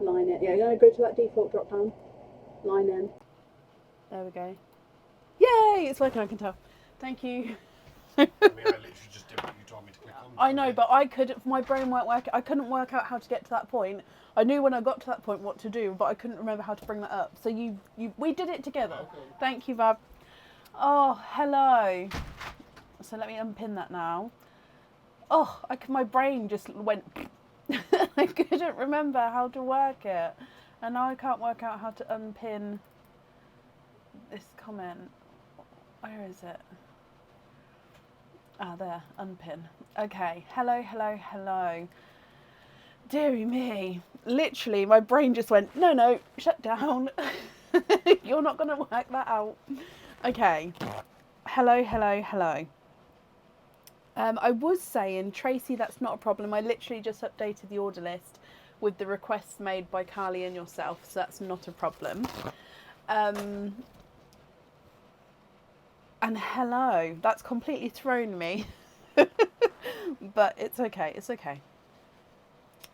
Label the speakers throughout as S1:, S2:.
S1: Line it. Yeah, you're going to go to that default drop down. Line in.
S2: There we go. Yay! It's working, I can tell. Thank you.
S3: I literally just did what you told me to click on.
S2: I know, but my brain weren't working. I couldn't work out how to get to that point. I knew when I got to that point what to do, but I couldn't remember how to bring that up. So we did it together.
S3: Okay.
S2: Thank you, Vab. Oh, hello. So let me unpin that now. Oh, my brain just went. I couldn't remember how to work it, and now I can't work out how to unpin this comment. Where is it? Ah, there, unpin. Okay, hello. Deary me. Literally, my brain just went, no, shut down. You're not going to work that out. Okay, hello. I was saying, Tracy, that's not a problem. I literally just updated the order list with the requests made by Carly and yourself, so that's not a problem. And hello, that's completely thrown me. But it's okay.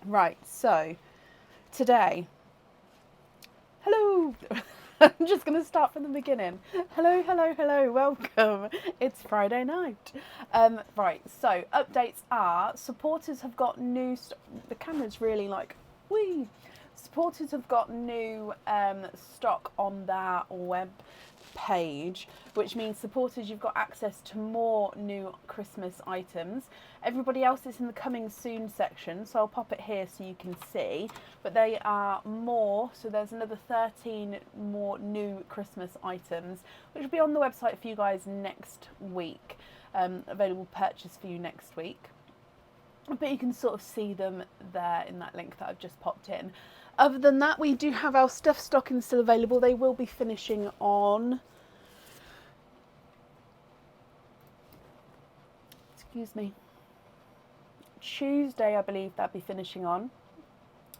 S2: Right, so today, hello. I'm just going to start from the beginning. Hello, welcome. It's Friday night. Right, so updates are, supporters have got new, the camera's really like, whee. Supporters have got new stock on their web page, which means supporters, you've got access to more new Christmas items. Everybody else is in the coming soon section, so I'll pop it here so you can see, but they are more, so there's another 13 more new Christmas items which will be on the website for you guys next week, available purchase for you next week, but you can sort of see them there in that link that I've just popped in. Other than that, we do have our stuffed stockings still available. They will be finishing on, excuse me, Tuesday, I believe they'll be finishing on.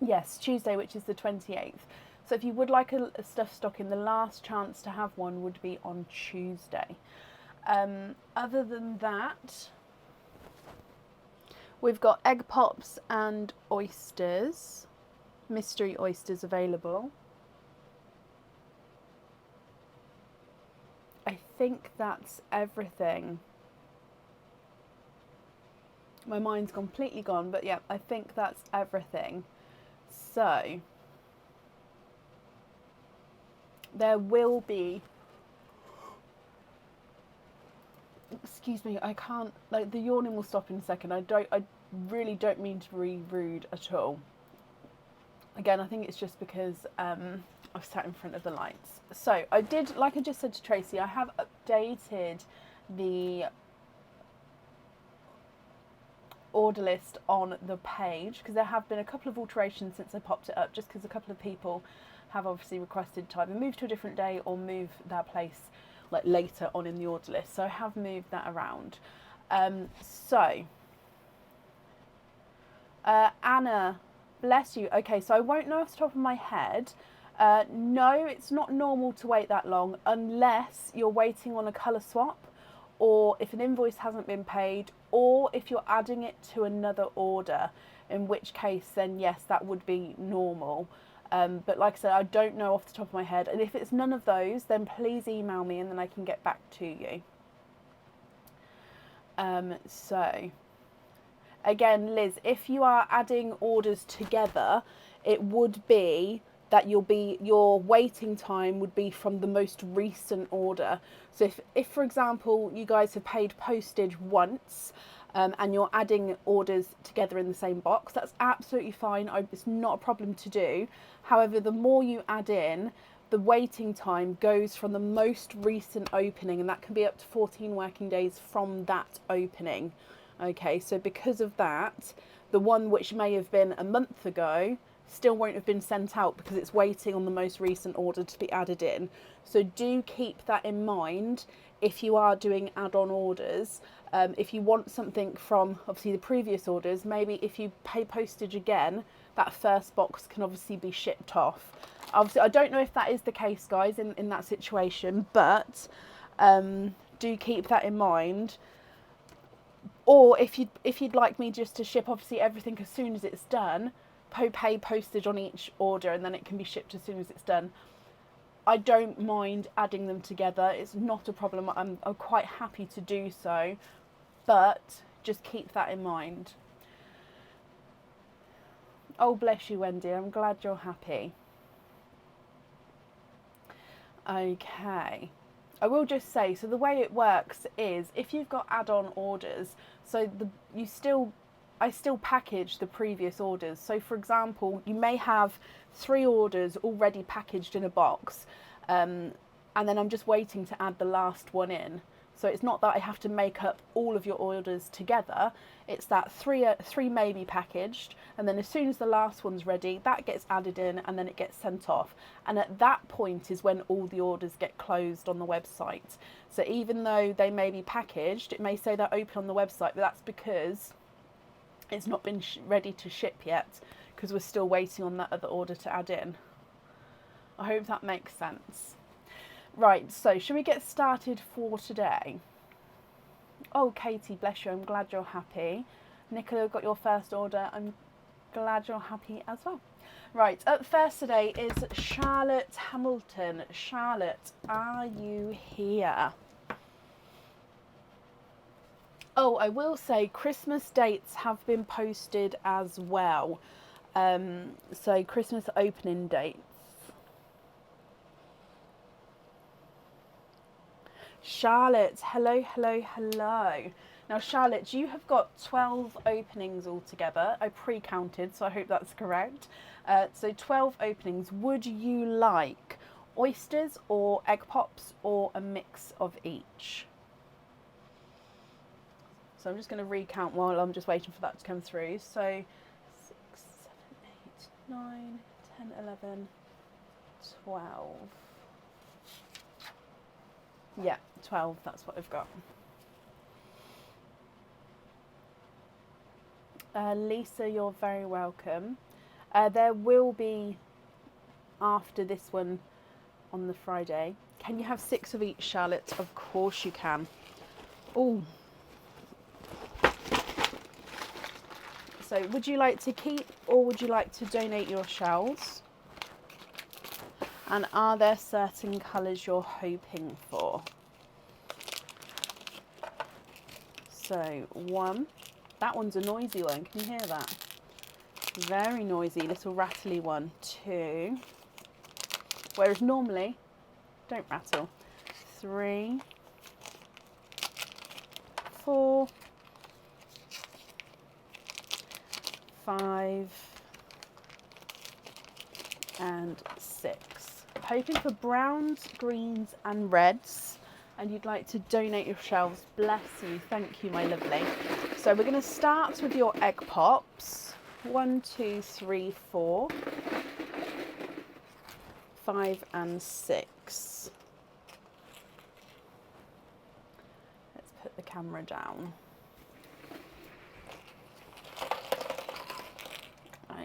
S2: Yes, Tuesday, which is the 28th. So if you would like a stuffed stocking, the last chance to have one would be on Tuesday. Other than that, we've got egg pops and oysters. Mystery oysters available. I think that's everything. My mind's completely gone, but yeah, I think that's everything. So there will be, excuse me, I can't, like, the yawning will stop in a second. I really don't mean to be rude at all. Again, I think it's just because I've sat in front of the lights. So I did, like I just said to Tracy, I have updated the order list on the page because there have been a couple of alterations since I popped it up, just because a couple of people have obviously requested to either move to a different day or move their place like later on in the order list. So I have moved that around. Anna, bless you. Okay, so I won't know off the top of my head. No, it's not normal to wait that long unless you're waiting on a colour swap, or if an invoice hasn't been paid, or if you're adding it to another order, in which case then yes, that would be normal. But like I said, I don't know off the top of my head, and if it's none of those, then please email me and then I can get back to you. So again, Liz, if you are adding orders together, it would be that your waiting time would be from the most recent order. So if for example, you guys have paid postage once, and you're adding orders together in the same box, that's absolutely fine. It's not a problem to do. However, the more you add in, the waiting time goes from the most recent opening, and that can be up to 14 working days from that opening. Okay, so because of that, the one which may have been a month ago still won't have been sent out because it's waiting on the most recent order to be added in. So do keep that in mind if you are doing add-on orders. If you want something from obviously the previous orders, maybe if you pay postage again, that first box can obviously be shipped off. Obviously, I don't know if that is the case, guys, in that situation, but do keep that in mind. Or if you'd like me just to ship obviously everything as soon as it's done, pay postage on each order, and then it can be shipped as soon as it's done. I don't mind adding them together. It's not a problem. I'm quite happy to do so, but just keep that in mind. Oh, bless you, Wendy. I'm glad you're happy. Okay. I will just say, so the way it works is if you've got add-on orders, so I still package the previous orders. So for example, you may have 3 orders already packaged in a box, and then I'm just waiting to add the last one in. So it's not that I have to make up all of your orders together. It's that three may be packaged, and then as soon as the last one's ready, that gets added in, and then it gets sent off. And at that point is when all the orders get closed on the website. So even though they may be packaged, it may say they're open on the website, but that's because it's not been ready to ship yet, because we're still waiting on that other order to add in. I hope that makes sense. Right, so should we get started for today? Oh, Katie, bless you. I'm glad you're happy. Nicola got your first order. I'm glad you're happy as well. Right, up first today is Charlotte Hamilton. Charlotte, are you here? Oh, I will say Christmas dates have been posted as well. So Christmas opening dates. Charlotte, hello, hello, hello. Now, Charlotte, you have got 12 openings altogether. I pre-counted, so I hope that's correct. So 12 openings. Would you like oysters or egg pops or a mix of each? So I'm just going to recount while I'm just waiting for that to come through. So 6, 7, 8, 9, 10, 11, 12. Yeah, 12, that's what I've got. Lisa, you're very welcome. There will be, after this one on the Friday, can you have 6 of each, Charlotte? Of course you can. Oh. So would you like to keep or would you like to donate your shells? And are there certain colours you're hoping for? So 1, that one's a noisy one, can you hear that? Very noisy, little rattly one. 2, whereas normally, don't rattle. 3, 4, 5, and 6. Hoping for browns, greens and reds, and you'd like to donate your shelves. Bless you, thank you my lovely. So we're going to start with your egg pops. 1, 2, 3, 4, 5 and 6. Let's put the camera down.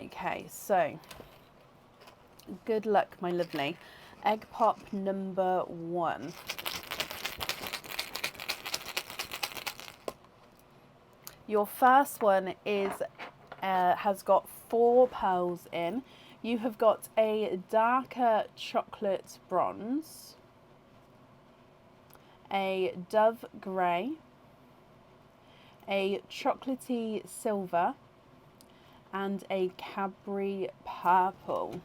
S2: Okay, so good luck my lovely. Egg pop number 1. Your first one is has got 4 pearls in. You have got a darker chocolate bronze, a dove grey, a chocolatey silver, and a Cadbury purple.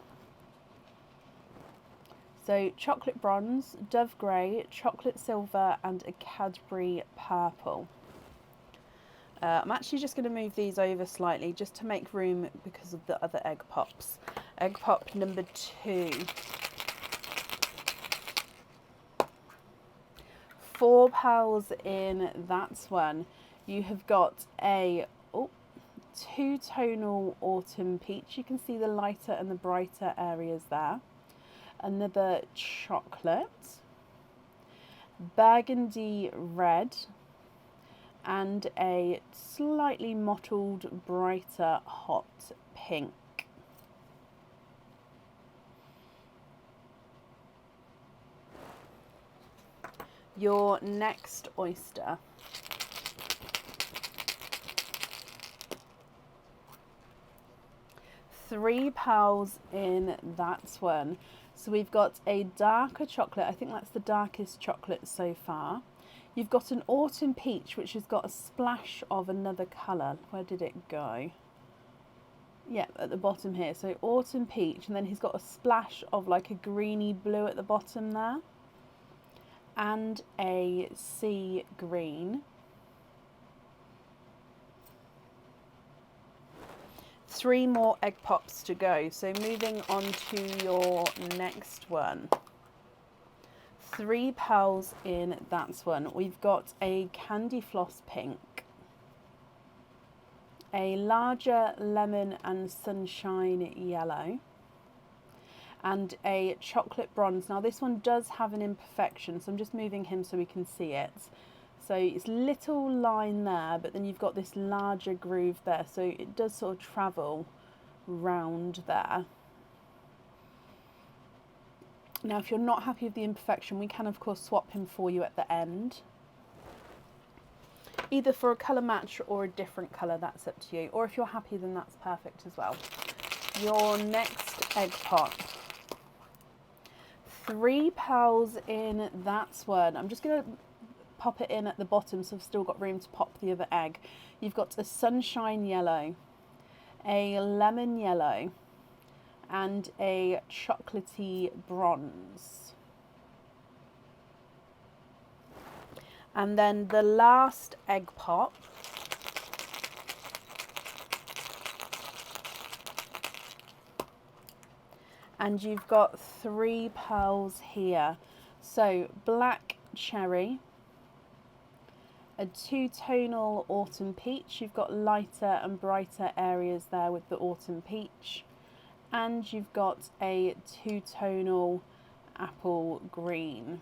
S2: So chocolate bronze, dove grey, chocolate silver and a Cadbury purple. I'm actually just going to move these over slightly just to make room because of the other egg pops. Egg pop number 2. 4 pearls in that one. You have got a 2-tonal autumn peach. You can see the lighter and the brighter areas there. Another chocolate, burgundy red, and a slightly mottled, brighter hot pink. Your next oyster. 3 pearls in that one. So we've got a darker chocolate. I think that's the darkest chocolate so far. You've got an autumn peach, which has got a splash of another colour. Where did it go? Yeah, at the bottom here. So autumn peach, and then he's got a splash of like a greeny blue at the bottom there. And a sea green. 3 more egg pops to go. So moving on to your next one. 3 pearls in that one. We've got a candy floss pink, a larger lemon and sunshine yellow, and a chocolate bronze. Now this one does have an imperfection, so I'm just moving him so we can see it. So it's little line there, but then you've got this larger groove there, so it does sort of travel round there. Now if you're not happy with the imperfection, we can of course swap him for you at the end. Either for a colour match or a different colour, that's up to you. Or if you're happy, then that's perfect as well. Your next egg pot. 3 pearls in that one. I'm just going to pop it in at the bottom so I've still got room to pop the other egg. You've got a sunshine yellow, a lemon yellow, and a chocolatey bronze. And then the last egg pop. And you've got 3 pearls here. So black cherry, a 2-tonal autumn peach. You've got lighter and brighter areas there with the autumn peach. And you've got a 2-tonal apple green.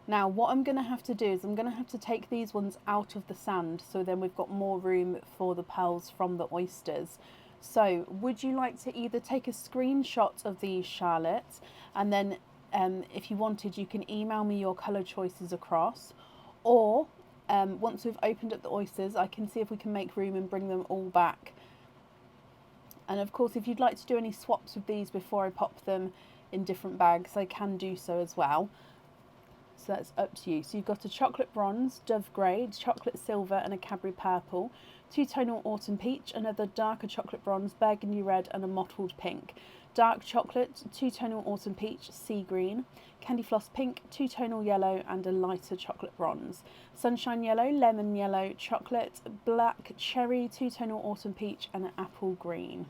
S2: Now what I'm going to have to do is I'm going to have to take these ones out of the sand, so then we've got more room for the pearls from the oysters. So would you like to either take a screenshot of these, Charlotte, and then if you wanted you can email me your colour choices across, or once we've opened up the oysters I can see if we can make room and bring them all back. And of course if you'd like to do any swaps with these before I pop them in different bags, I can do so as well. So that's up to you. So you've got a chocolate bronze, dove grey, chocolate silver and a Cadbury purple, 2-tonal autumn peach, another darker chocolate bronze, burgundy red and a mottled pink. Dark chocolate, 2-tonal autumn peach, sea green, candy floss pink, 2-tonal yellow and a lighter chocolate bronze. Sunshine yellow, lemon yellow, chocolate, black cherry, 2-tonal autumn peach and an apple green.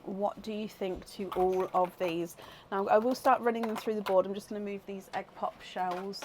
S2: What do you think to all of these? Now I will start running them through the board. I'm just going to move these egg pop shells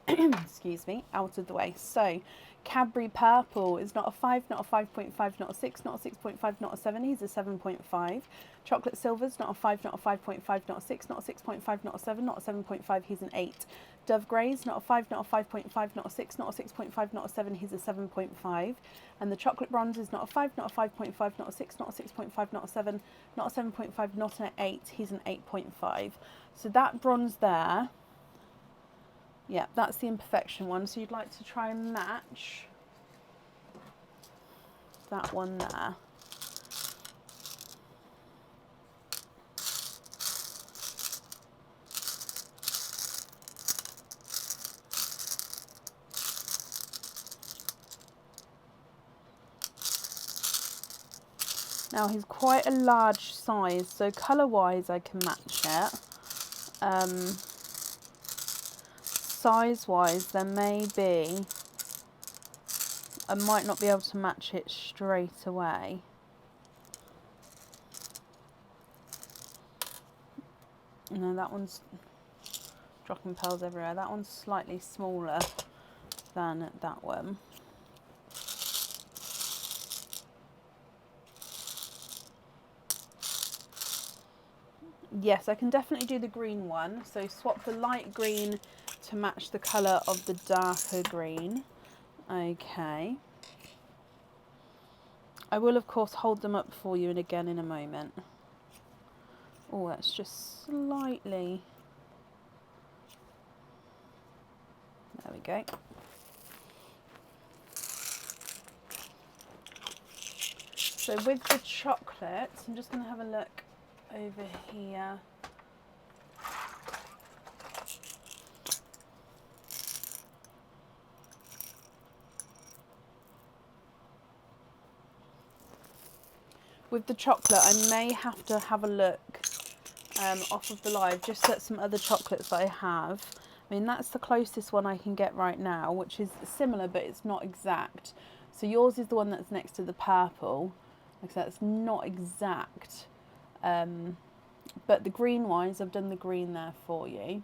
S2: excuse me, out of the way. So Cadbury purple is not a 5, not a 5.5, not a 6, not a 6.5, not a 7, he's a 7.5. Chocolate silver's not a 5, not a 5.5, not a 6, not a 6.5, not a 7, not a 7.5, he's an 8. Dove grey's not a 5, not a 5.5, not a 6, not a 6.5, not a 7, he's a 7.5. And the chocolate bronze is not a 5, not a 5.5, not a 6, not a 6.5, not a 7, not a 7.5, not an 8, he's an 8.5. So that bronze there, yeah, that's the imperfection one. So you'd like to try and match that one there. Now he's quite a large size, so colour wise I can match it. Size wise there may be, I might not be able to match it straight away. No, that one's dropping pearls everywhere. That one's slightly smaller than that one. Yes, I can definitely do the green one. So swap the light green to match the colour of the darker green. Okay. I will of course hold them up for you and again in a moment. Oh, that's just slightly. There we go. So with the chocolates, I'm just going to have a look over here. With the chocolate, I may have to have a look off of the live, just at some other chocolates that I have. I mean, that's the closest one I can get right now, which is similar, but it's not exact. So yours is the one that's next to the purple. Like I said, it's not exact. But the green ones, I've done the green there for you.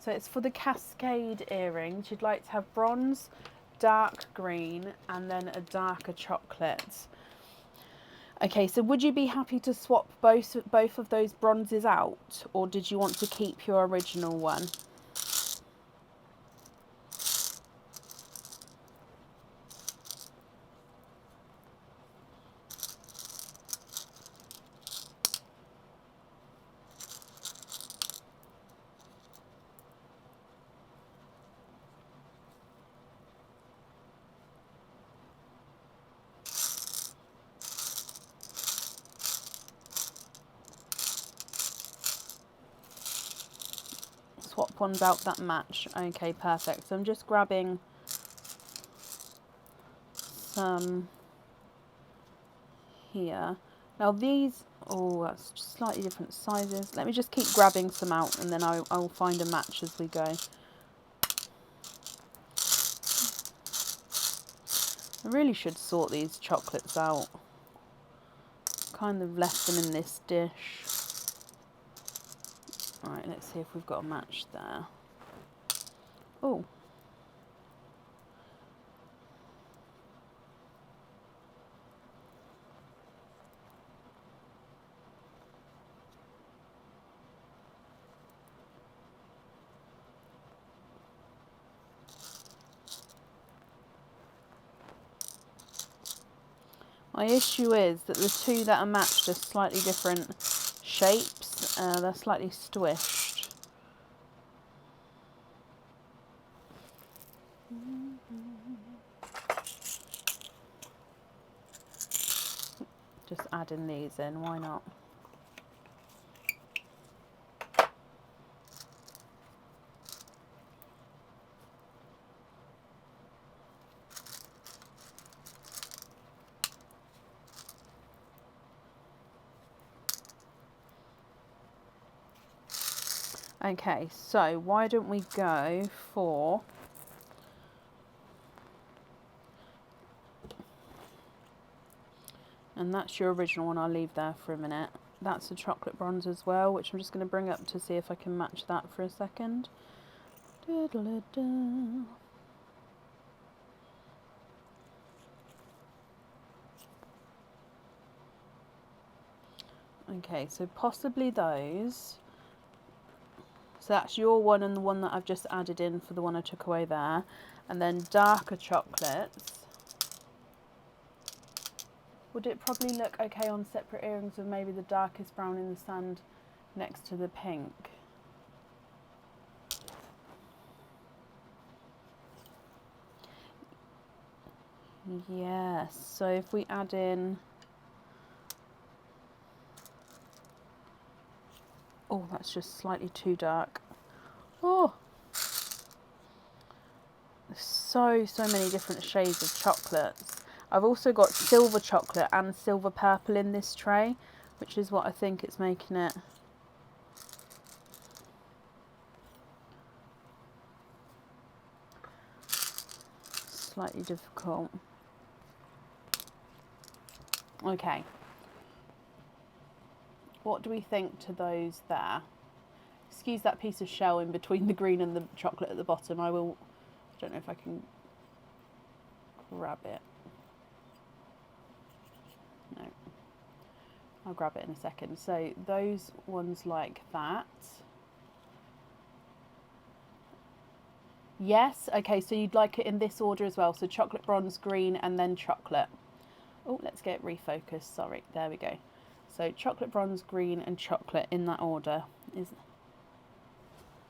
S2: So it's for the cascade earrings. You'd like to have bronze, dark green, and then a darker chocolate. Okay, so would you be happy to swap both of those bronzes out, or did you want to keep your original one? Swap ones out that match. Okay, perfect. So I'm just grabbing some here. Now these, oh, that's just slightly different sizes. Let me just keep grabbing some out and then I'll find a match as we go. I really should sort these chocolates out. Kind of left them in this dish. Alright, let's see if we've got a match there. Oh. My issue is that the two that are matched are slightly different shapes. They're slightly squished. Just adding these in, why not? Okay, so why don't we go for and that's your original one, I'll leave there for a minute. That's a chocolate bronze as well, which I'm just going to bring up to see if I can match that for a second. Okay, so possibly those. So that's your one and the one that I've just added in for the one I took away there. And then darker chocolates. Would it probably look okay on separate earrings with maybe the darkest brown in the sand next to the pink? Yes, so if we add in... Oh, that's just slightly too dark. Oh! There's so many different shades of chocolates. I've also got silver chocolate and silver purple in this tray, which is what I think it's making it. Slightly difficult. Okay. What do we think to those there? Excuse that piece of shell in between the green and the chocolate at the bottom. I don't know if I can grab it. No. I'll grab it in a second. So those ones like that. Yes, okay, so you'd like it in this order as well. So chocolate, bronze, green, and then chocolate. Oh, let's get refocused. Sorry, there we go. So chocolate, bronze, green, and chocolate in that order. Is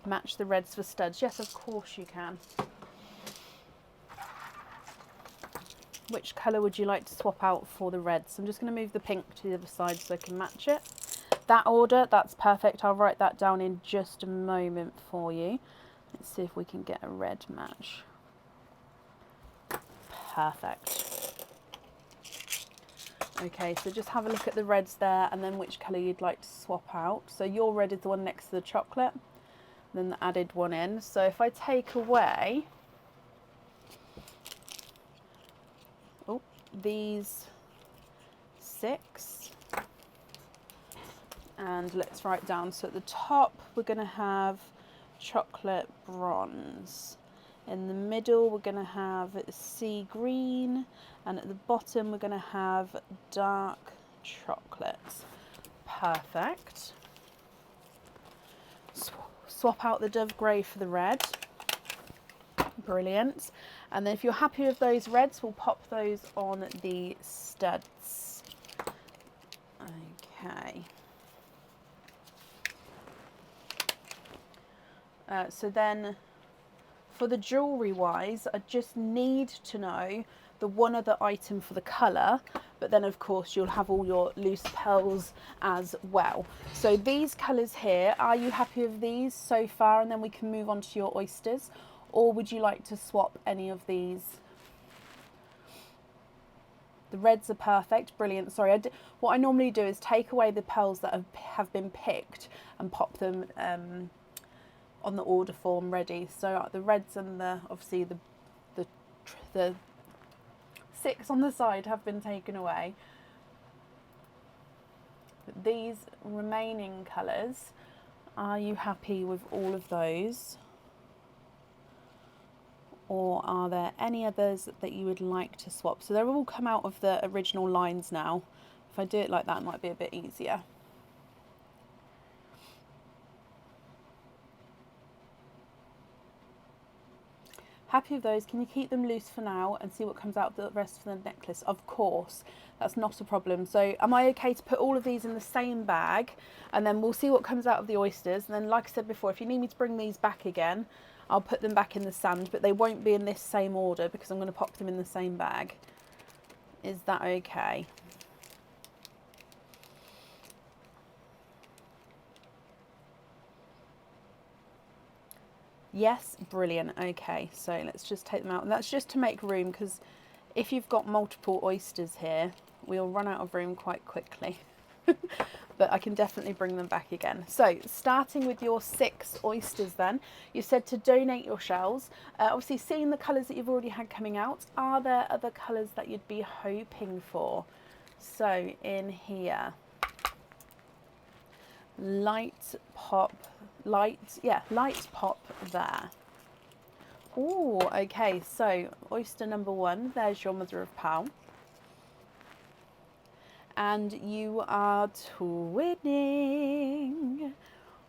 S2: match the reds for studs. Yes, of course you can. Which colour would you like to swap out for the reds? I'm just going to move the pink to the other side so I can match it. That order, that's perfect. I'll write that down in just a moment for you. Let's see if we can get a red match. Perfect. Okay, so just have a look at the reds there and then which colour you'd like to swap out. So your red is the one next to the chocolate, then the added one in. So if I take away these 6, and let's write down, so at the top we're going to have chocolate bronze, in the middle we're going to have sea green, and at the bottom we're going to have dark chocolate. Perfect. Swap out the dove grey for the red. Brilliant. And then if you're happy with those reds, we'll pop those on the studs. Okay. So then for the jewellery wise, I just need to know the one other item for the colour, but then of course you'll have all your loose pearls as well. So these colours here, are you happy with these so far? And then we can move on to your oysters, or would you like to swap any of these? The reds are perfect, brilliant. Sorry, what I normally do is take away the pearls that have been picked and pop them on the order form ready. So the reds and obviously the 6 on the side have been taken away. But these remaining colours, are you happy with all of those? Or are there any others that you would like to swap? So they're all come out of the original lines now. If I do it like that, it might be a bit easier. Happy with those? Can you keep them loose for now and see what comes out of the rest of the necklace? Of course, that's not a problem. So am I okay to put all of these in the same bag, and then we'll see what comes out of the oysters? And then, like I said before, if you need me to bring these back again, I'll put them back in the sand, but they won't be in this same order because I'm going to pop them in the same bag. Is that okay? Yes, brilliant. Okay, so let's just take them out. And that's just to make room, because if you've got multiple oysters here, we'll run out of room quite quickly. But I can definitely bring them back again. So starting with your 6 oysters then, you said to donate your shells. Obviously seeing the colours that you've already had coming out, are there other colours that you'd be hoping for? So in here, light pop there. Oh, okay, so oyster number 1, there's your mother of pearl. And you are twinning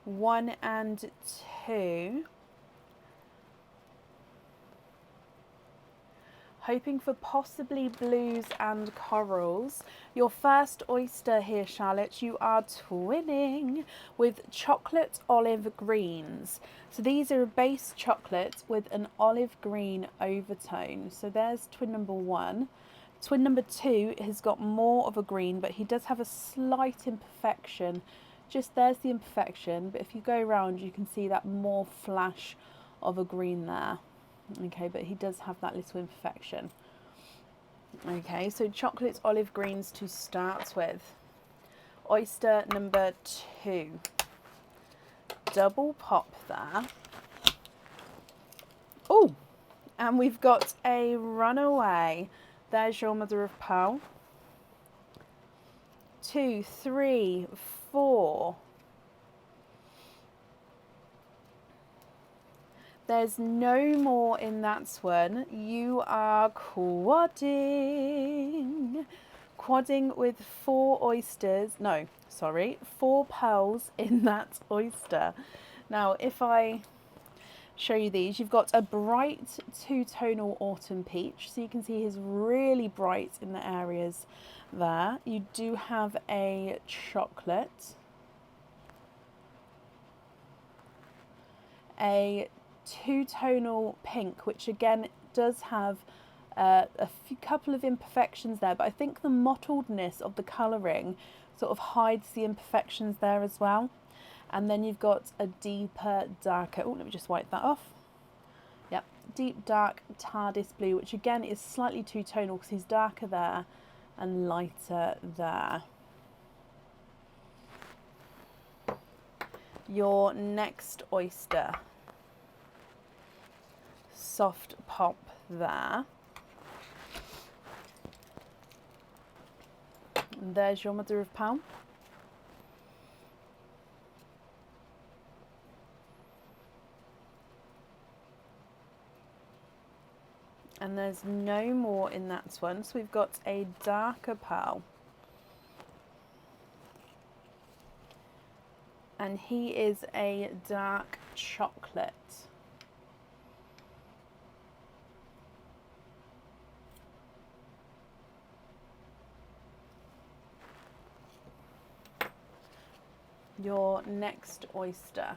S2: 1 and 2. Hoping for possibly blues and corals. Your first oyster here, Charlotte, you are twinning with chocolate olive greens. So these are a base chocolate with an olive green overtone. So there's twin number 1. Twin number 2 has got more of a green, but he does have a slight imperfection. Just there's the imperfection, but if you go around, you can see that more flash of a green there. Okay, but he does have that little imperfection. Okay, so chocolate olive greens to start with. Oyster number 2. Double pop there. Oh, and we've got a runaway. There's your mother of pearl. 2, 3, 4. There's no more in that one. You are quadding. Quadding with 4 oysters. No, sorry, 4 pearls in that oyster. Now, if I show you these. You've got a bright two-tonal autumn peach, so you can see he's really bright in the areas there. You do have a chocolate, a two-tonal pink, which again does have couple of imperfections there, but I think the mottledness of the colouring sort of hides the imperfections there as well. And then you've got a deeper, darker, oh, let me just wipe that off. Yep, deep, dark TARDIS blue, which again is slightly two-tonal because he's darker there and lighter there. Your next oyster. Soft pop there. And there's your mother of pearl. And there's no more in that one, so we've got a darker pearl. And he is a dark chocolate. Your next oyster.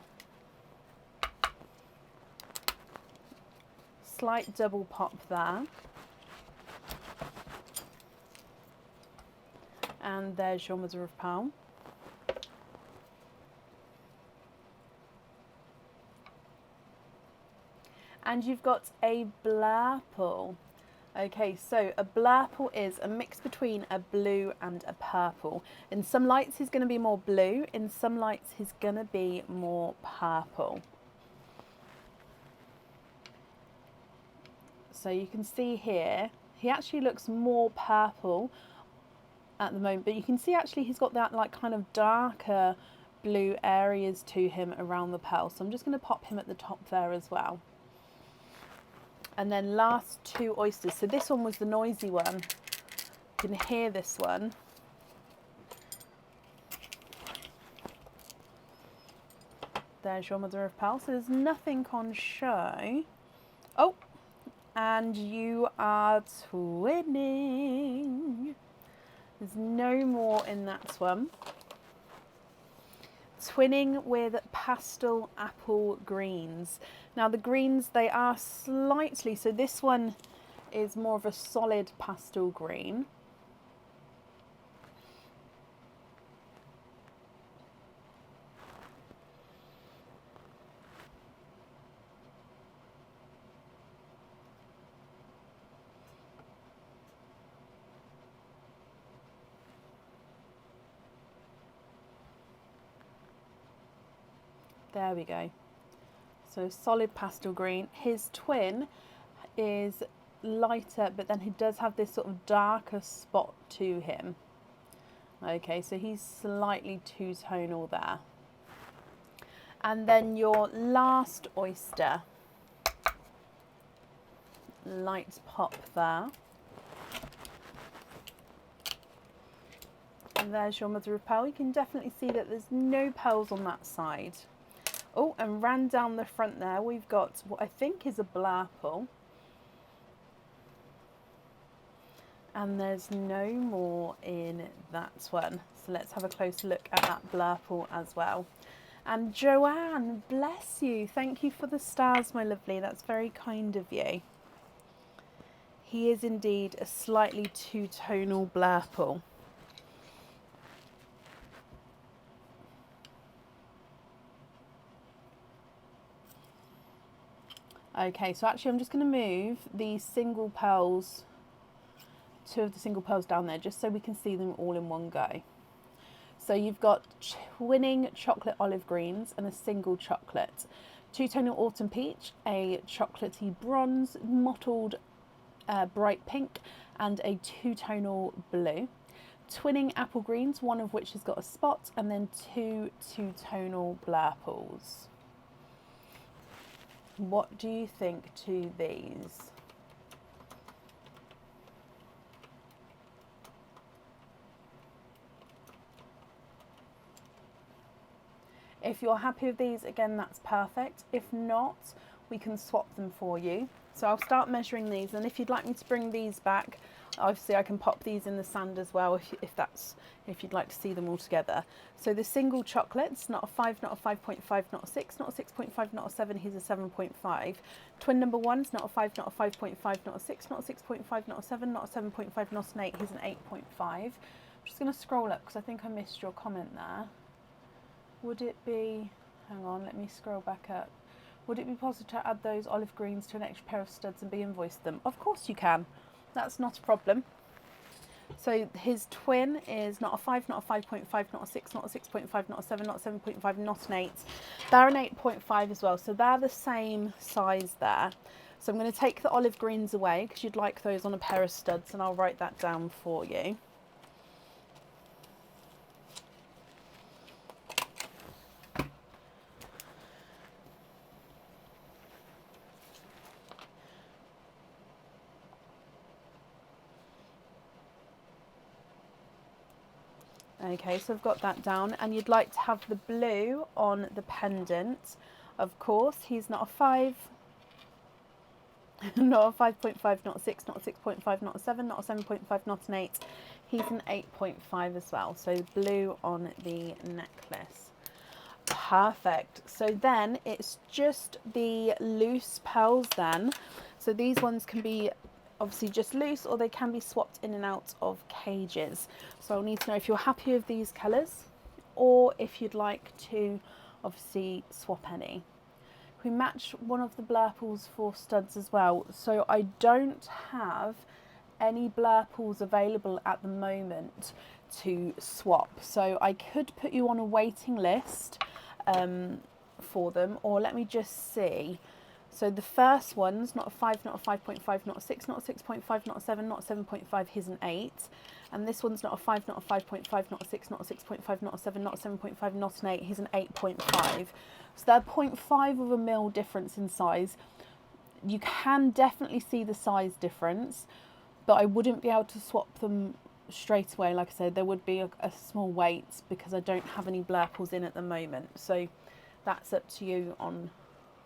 S2: Slight double pop there. And there's your mother of pearl. And you've got a blurple. Okay, so a blurple is a mix between a blue and a purple. In some lights he's going to be more blue, in some lights he's going to be more purple. So you can see here, he actually looks more purple at the moment, but you can see actually he's got that like kind of darker blue areas to him around the pearl. So I'm just going to pop him at the top there as well. And then last two oysters. So this one was the noisy one. You can hear this one. There's your mother of pearl. So there's nothing on show. Oh, and you are twinning. There's no more in that one. Twinning with pastel apple greens. Now the greens, they are slightly, so this one is more of a solid pastel green. There we go. So solid pastel green. His twin is lighter, but then he does have this sort of darker spot to him. Okay, so he's slightly two-tonal there. And then your last oyster. Light pop there. And there's your mother of pearl. You can definitely see that there's no pearls on that side. Oh, and ran down the front there, we've got what I think is a blurple. And there's no more in that one. So let's have a closer look at that blurple as well. And Joanne, bless you. Thank you for the stars, my lovely. That's very kind of you. He is indeed a slightly two-tonal blurple. Okay, so actually I'm just going to move the single pearls, two of the single pearls down there, just so we can see them all in one go. So you've got twinning chocolate olive greens and a single chocolate. Two-tonal autumn peach, a chocolatey bronze, mottled bright pink, and a two-tonal blue. Twinning apple greens, one of which has got a spot, and then two two-tonal blurples. What do you think to these? If you're happy with these, again, that's perfect. If not, we can swap them for you. So I'll start measuring these, and if you'd like me to bring these back, obviously I can pop these in the sand as well if you'd like to see them all together. So the single chocolates, not a 5, not a 5.5, not a 6, not a 6.5, not a 7, he's a 7.5. Twin number ones, not a 5, not a 5.5, not a 6, not a 6.5, not a 7, not a 7.5, not an 8, he's an 8.5. I'm just going to scroll up because I think I missed your comment there. Would it be, hang on, let me scroll back up. Would it be possible to add those olive greens to an extra pair of studs and be invoiced them? Of course you can. That's not a problem. So his twin is not a 5, not a 5.5, not a 6, not a 6.5, not a 7, not a 7.5, not an 8. They're an 8.5 as well, so they're the same size there. So I'm going to take the olive greens away because you'd like those on a pair of studs, and I'll write that down for you. Okay, so I've got that down, and you'd like to have the blue on the pendant. Of course, he's not a 5, not a 5.5, not a 6, not a 6.5, not a 7, not a 7.5, not an 8. He's an 8.5 as well, so blue on the necklace. Perfect. So then it's just the loose pearls then. So these ones can be obviously just loose, or they can be swapped in and out of cages. So I'll need to know if you're happy with these colours, or if you'd like to obviously swap any. We match one of the blurples for studs as well. So I don't have any blurples available at the moment to swap. So I could put you on a waiting list for them, or let me just see. So the first one's not a 5, not a 5.5, not a 6, not a 6.5, not a 7, not a 7.5, he's an 8. And this one's not a 5, not a 5.5, not a 6, not a 6.5, not a 7, not a 7.5, not an 8, he's an 8.5. So they're 0.5 of a mil difference in size. You can definitely see the size difference, but I wouldn't be able to swap them straight away. Like I said, there would be a small wait because I don't have any blurples in at the moment. So that's up to you on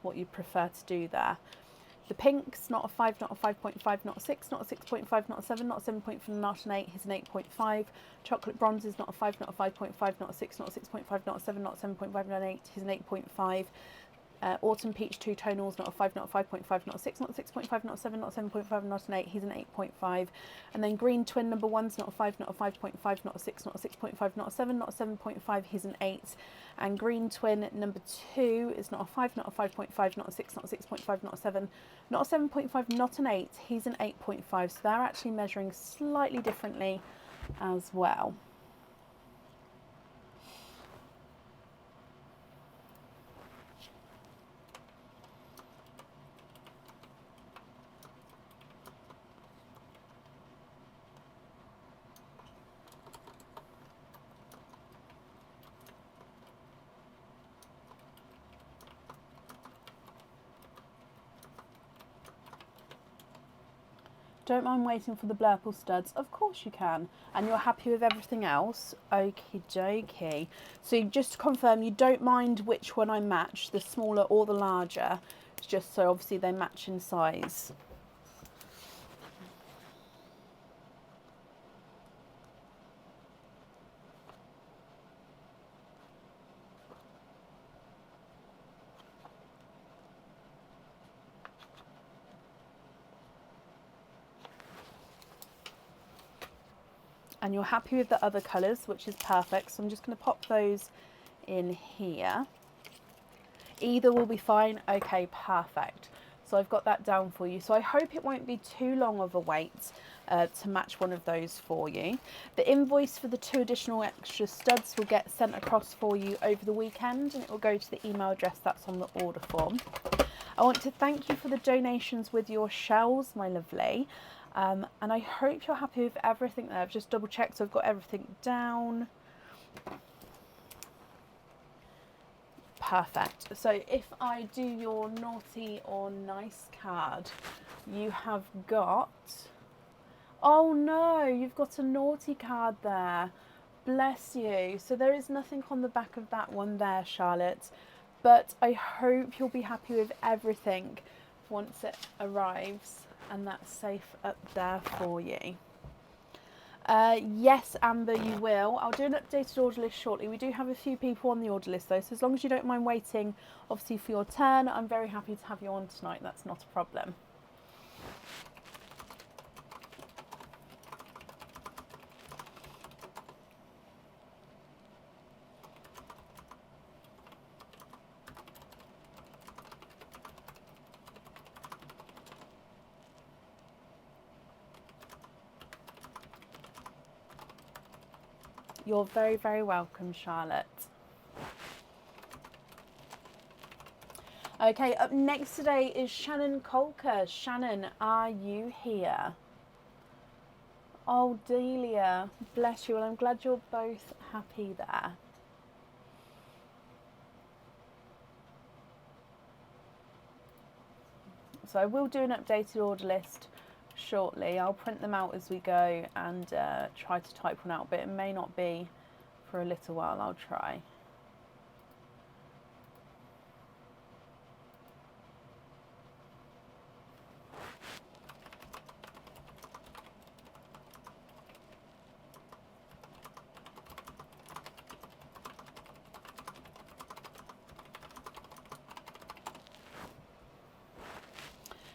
S2: what you prefer to do there. The pink's not a 5, not a 5.5, not a 6, not a 6.5, not a 7, not a 7.5, not an 8, he's an 8.5. Chocolate bronze is not a 5, not a 5.5, not a 6, not a 6.5, not a 7, not a 7.5, not an 8, he's an 8.5. Autumn peach two tonals, not a 5, not a 5.5, not a 6, not a 6.5, not a 7, not a 7.5, not an 8, he's an 8.5. And then green twin number one's not a 5, not a 5.5, not a 6, not a 6.5, not a 7, not a 7.5, he's an 8. And green twin number 2 is not a 5, not a 5.5, not a 6, not a 6.5, not a 7, not a 7.5, not an 8, he's an 8.5. So they're actually measuring slightly differently as well. Don't mind waiting for the blurple studs. Of course you can. And you're happy with everything else? Okie dokie. So just to confirm, you don't mind which one I match, the smaller or the larger. It's just so obviously they match in size. And you're happy with the other colours, which is perfect. So I'm just going to pop those in here. Either will be fine. Okay, perfect. So I've got that down for you. So I hope it won't be too long of a wait to match one of those for you. The invoice for the 2 additional extra studs will get sent across for you over the weekend, and it will go to the email address that's on the order form. I want to thank you for the donations with your shells, my lovely. And I hope you're happy with everything there. I've just double checked, so I've got everything down. Perfect. So if I do your naughty or nice card, you have got... Oh no, you've got a naughty card there. Bless you. So there is nothing on the back of that one there, Charlotte. But I hope you'll be happy with everything once it arrives and that's safe up there for you. Yes, Amber, you will. I'll do an updated order list shortly. We do have a few people on the order list though, so as long as you don't mind waiting, obviously, for your turn, I'm very happy to have you on tonight. That's not a problem. You're very, very welcome, Charlotte. Okay, up next today is Shannon Colker. Shannon, are you here? Oh, Delia, bless you. Well, I'm glad you're both happy there. So I will do an updated order list shortly. I'll print them out as we go and try to type one out, but it may not be for a little while. I'll try.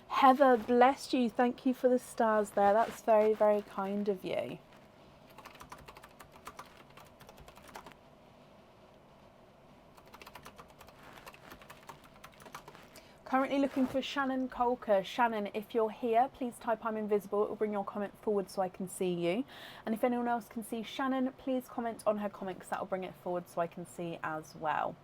S2: Heather, bless you. Thank you for the stars there. That's very, very kind of you. Currently looking for Shannon Colker. Shannon, if you're here, please type I'm invisible. It will bring your comment forward so I can see you. And if anyone else can see Shannon, please comment on her comment because that will bring it forward so I can see as well.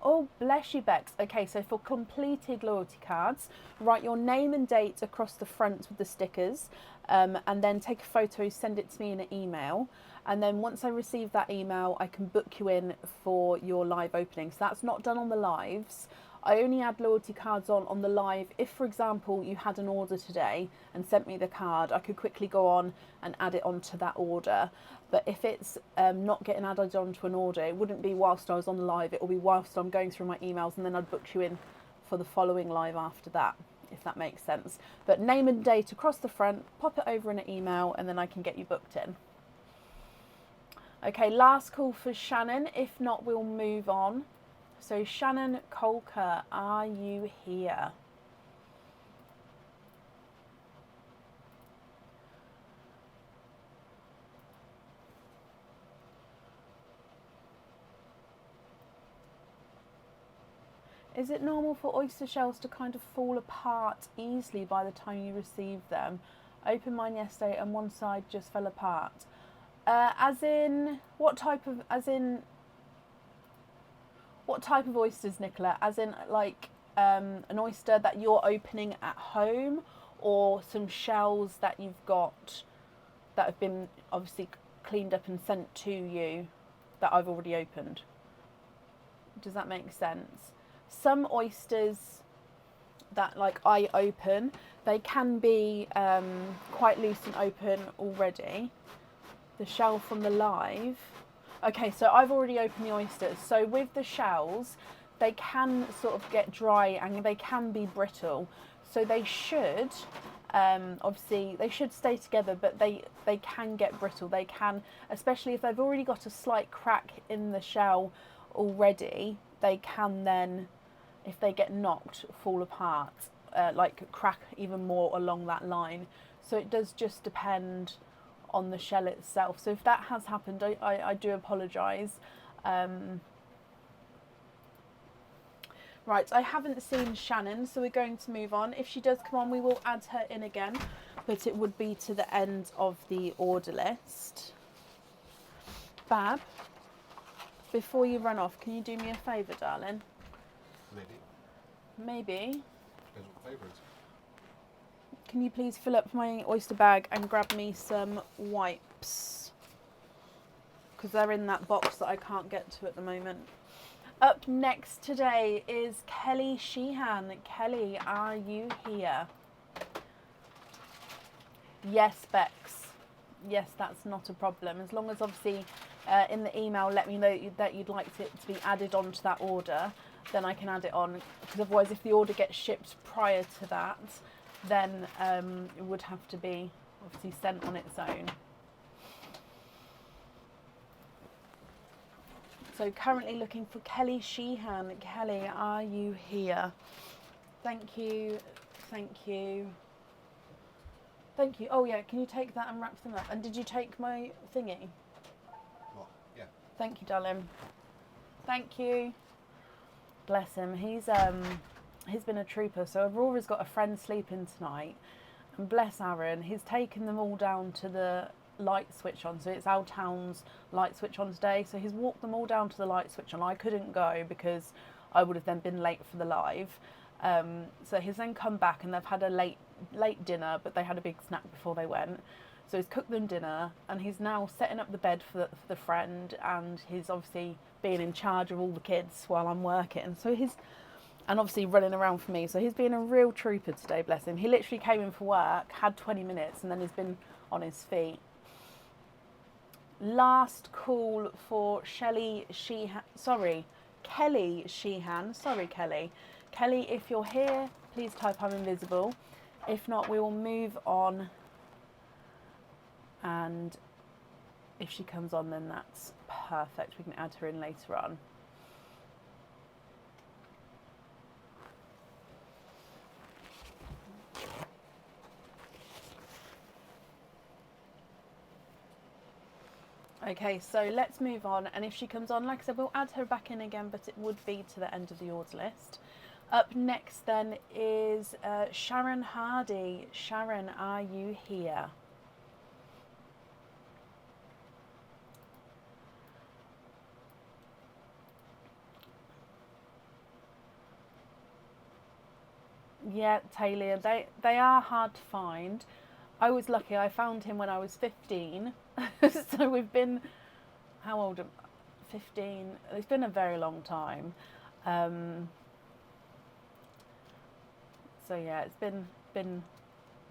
S2: Oh, bless you, Bex. Okay, so for completed loyalty cards, write your name and date across the front with the stickers, and then take a photo, send it to me in an email. And then once I receive that email, I can book you in for your live opening. So that's not done on the lives. I only add loyalty cards on the live. If, for example, you had an order today and sent me the card, I could quickly go on and add it onto that order. But if it's not getting added onto an order, it wouldn't be whilst I was on the live. It will be whilst I'm going through my emails, and then I'd book you in for the following live after that, if that makes sense. But name and date across the front, pop it over in an email, and then I can get you booked in. Okay, last call for Shannon. If not, we'll move on. So Shannon Colker, are you here? Is it normal for oyster shells to kind of fall apart easily by the time you receive them? Opened mine yesterday and one side just fell apart. As in what type of oysters, Nicola? As in like an oyster that you're opening at home, or some shells that you've got that have been obviously cleaned up and sent to you that I've already opened? Does that make sense? Some oysters that like I open, they can be quite loose and open already. The shell from the live. Okay, so I've already opened the oysters. So with the shells, they can sort of get dry and they can be brittle. So they should, obviously, they should stay together, but they can get brittle. They can, especially if they've already got a slight crack in the shell already, they can then, if they get knocked, fall apart, like crack even more along that line. So it does just depend on the shell itself. So if that has happened, I do apologise. Right, I haven't seen Shannon, so we're going to move on. If she does come on, we will add her in again, but it would be to the end of the order list. Bab, before you run off, can you do me a favour, darling? Maybe.
S3: Depends what flavour it is.
S2: Can you please fill up my oyster bag and grab me some wipes? Because they're in that box that I can't get to at the moment. Up next today is Kelly Sheehan. Kelly, are you here? Yes, Bex. Yes, that's not a problem. As long as obviously in the email, let me know that you'd like it to be added on to that order, then I can add it on. Because otherwise, if the order gets shipped prior to that, then it would have to be obviously sent on its own. So currently looking for Kelly Sheehan. Kelly, are you here? Thank you, thank you, thank you. Oh yeah, can you take that and wrap them up? And did you take my thingy?
S3: What? Yeah.
S2: Thank you, darling. Thank you. Bless him. He's been a trooper. So Aurora's got a friend sleeping tonight, and bless Aaron, he's taken them all down to the light switch on. So it's our town's light switch on today. So he's walked them all down to the light switch on. I couldn't go because I would have then been late for the live. So he's then come back and they've had a late dinner, but they had a big snack before they went. So he's cooked them dinner and he's now setting up the bed for the friend, and he's obviously being in charge of all the kids while I'm working. So and obviously running around for me. So he's being a real trooper today, bless him. He literally came in for work, had 20 minutes, and then he's been on his feet. Last call for Kelly Sheehan. Sorry, Kelly. Kelly, if you're here, please type I'm invisible. If not, we will move on. And if she comes on, then that's perfect. We can add her in later on. Okay, so let's move on, and if she comes on, like I said, we'll add her back in again, but it would be to the end of the order list. Up next then is Sharon Hardy. Sharon, are you here? Yeah, Taylor, they are hard to find. I was lucky, I found him when I was 15. So we've been, how old am I? 15. It's been a very long time. So yeah, it's been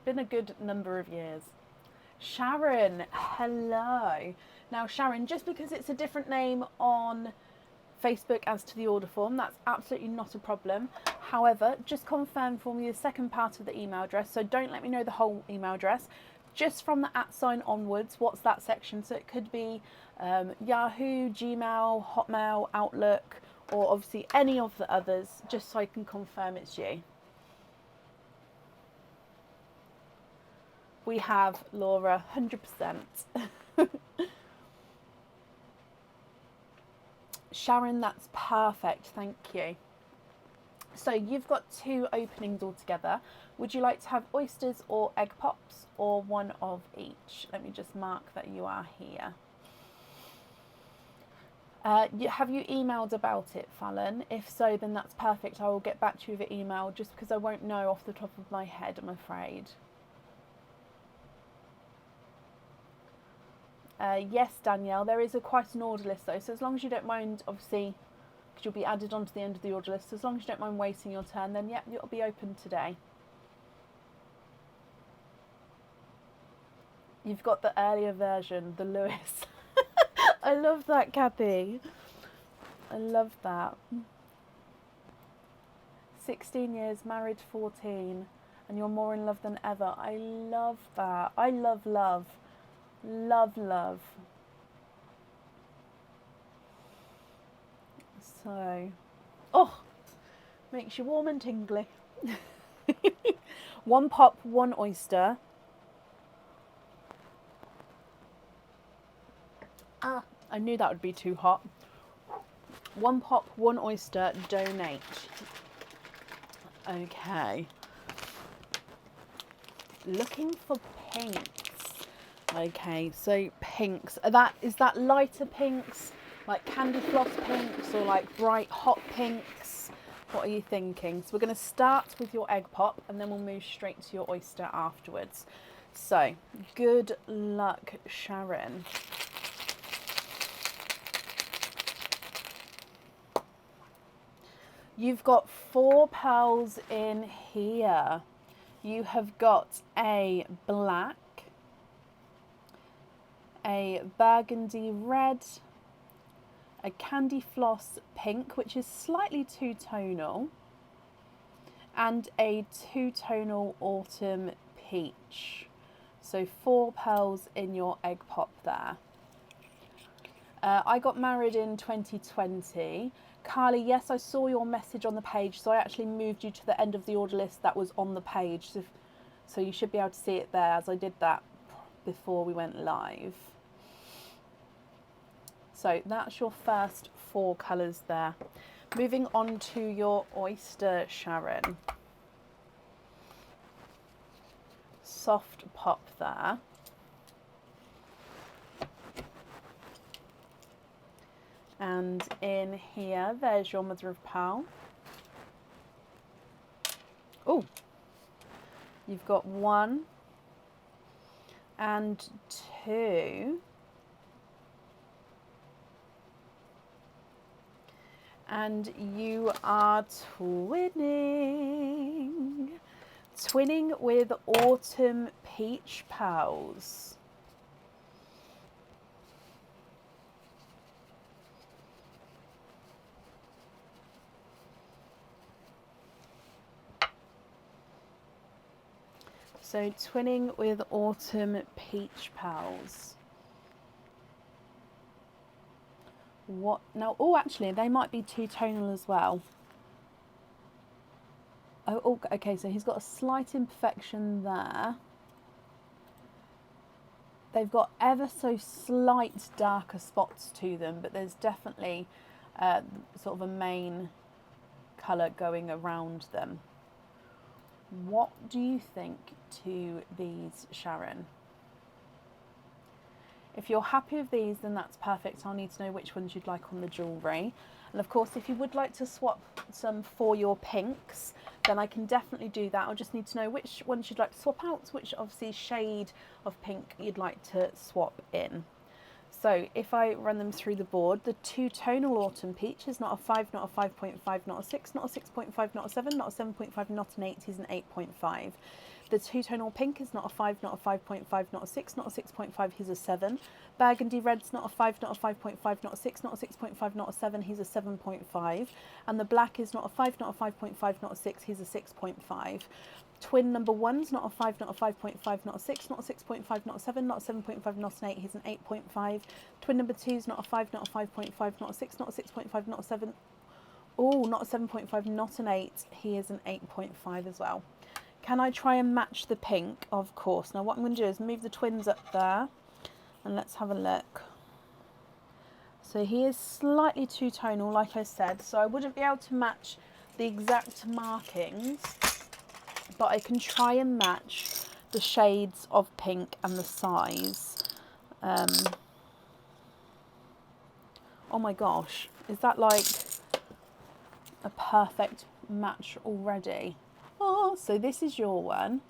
S2: a good number of years. Sharon, hello. Now Sharon, just because it's a different name on Facebook as to the order form, that's absolutely not a problem. However, just confirm for me the second part of the email address. So don't let me know the whole email address. Just from the @ onwards, what's that section? So it could be Yahoo, Gmail, Hotmail, Outlook, or obviously any of the others, just so I can confirm it's you. We have, Laura, 100%. Sharon, that's perfect, thank you. So you've got 2 openings altogether. Would you like to have oysters or egg pops, or one of each? Let me just mark that you are here. Have you emailed about it, Fallon? If so, then that's perfect. I will get back to you via email, just because I won't know off the top of my head, I'm afraid. Yes, Danielle, there is quite an order list though, so as long as you don't mind, obviously, because you'll be added onto the end of the order list, so as long as you don't mind waiting your turn, then yep, it'll be open today. You've got the earlier version, the Lewis. I love that, Kathy. I love that. 16 years, married 14, and you're more in love than ever. I love that. I love love. Love, love. So, oh, makes you warm and tingly. 1 pop, 1 oyster. Ah, I knew that would be too hot. 1 pop, 1 oyster, donate. Okay. Looking for pinks. Okay, so pinks. Is that lighter pinks, like candy floss pinks, or like bright hot pinks? What are you thinking? So we're going to start with your egg pop, and then we'll move straight to your oyster afterwards. So good luck, Sharon. You've got 4 pearls in here. You have got a black, a burgundy red, a candy floss pink, which is slightly two-tonal, and a two-tonal autumn peach. So 4 pearls in your egg pop there. I got married in 2020. Carly, yes, I saw your message on the page, so I actually moved you to the end of the order list that was on the page. So you should be able to see it there, as I did that before we went live. So that's your first 4 colours there. Moving on to your Oyster, Sharon. Soft pop there. And in here, there's your mother of pearl. Oh, you've got 1 and 2. And you are twinning. Twinning with autumn peach pearls. So twinning with autumn peach pearls. What now? Oh, actually, they might be two-tonal as well. Oh, okay, so he's got a slight imperfection there. They've got ever so slight darker spots to them, but there's definitely sort of a main colour going around them. What do you think to these, Sharon? If you're happy with these, then that's perfect. I'll need to know which ones you'd like on the jewellery. And of course, if you would like to swap some for your pinks, then I can definitely do that. I'll just need to know which ones you'd like to swap out, which obviously shade of pink you'd like to swap in. So if I run them through the board, the two-tonal autumn peach is not a 5, not a 5.5, not a 6, not a 6.5, not a 7, not a 7.5, not an 8, he's an 8.5. The two-tonal pink is not a 5, not a 5.5, not a 6, not a 6.5, he's a 7. Burgundy red's not a 5, not a 5.5, not a 6, not a 6.5, not a 7, he's a 7.5. And the black is not a 5, not a 5.5, not a 6, he's a 6.5. Twin number 1's not a 5, not a 5.5, not a 6, not a 6.5, not a 7, not a 7.5, not an 8, he's an 8.5. Twin number 2's not a 5, not a 5.5, not a 6, not a 6.5, not a 7. Oh, not a 7.5, not an 8, he is an 8.5 as well. Can I try and match the pink? Of course. Now what I'm going to do is move the twins up there and let's have a look. So he is slightly two-tonal, like I said, so I wouldn't be able to match the exact markings, but I can try and match the shades of pink and the size. Oh my gosh, is that like a perfect match already? Oh, so this is your one.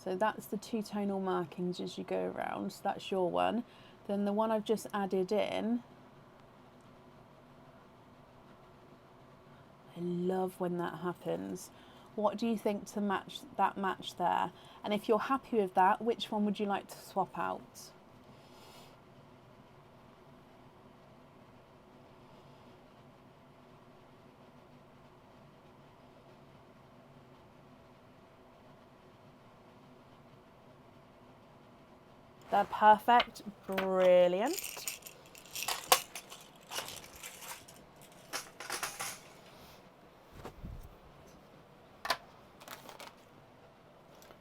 S2: So that's the two-tonal markings as you go around. So that's your one. Then the one I've just added in. I love when that happens. What do you think to match that match there? And if you're happy with that, which one would you like to swap out? They're perfect. Brilliant.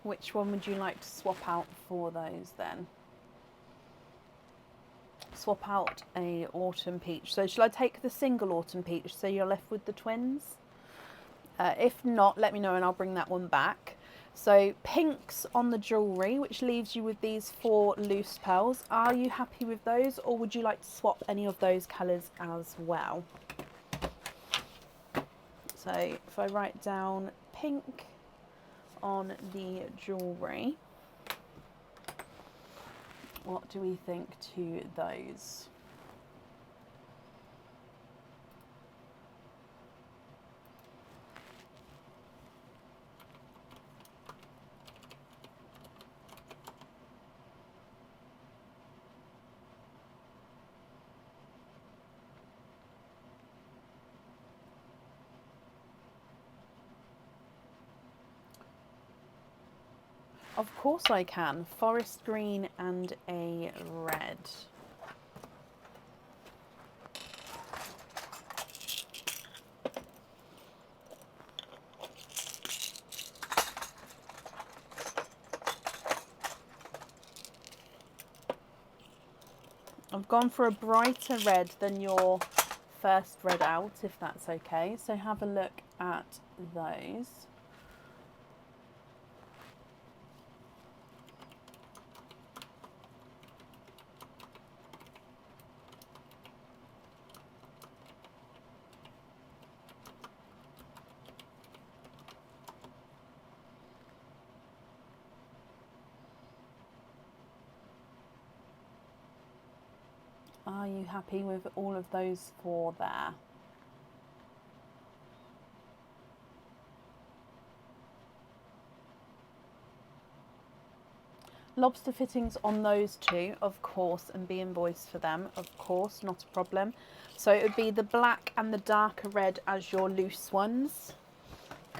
S2: Which one would you like to swap out for those then? Swap out a autumn peach. So shall I take the single autumn peach so you're left with the twins? If not, let me know and I'll bring that one back. So pinks on the jewellery, which leaves you with these 4 loose pearls. Are you happy with those, or would you like to swap any of those colours as well? So if I write down pink on the jewellery, what do we think to those? Of course I can. Forest green and a red. I've gone for a brighter red than your first red out, if that's okay. So have a look at those. Are you happy with all of those four there? Lobster fittings on those two, of course, and be invoiced for them, of course, not a problem. So it would be the black and the darker red as your loose ones.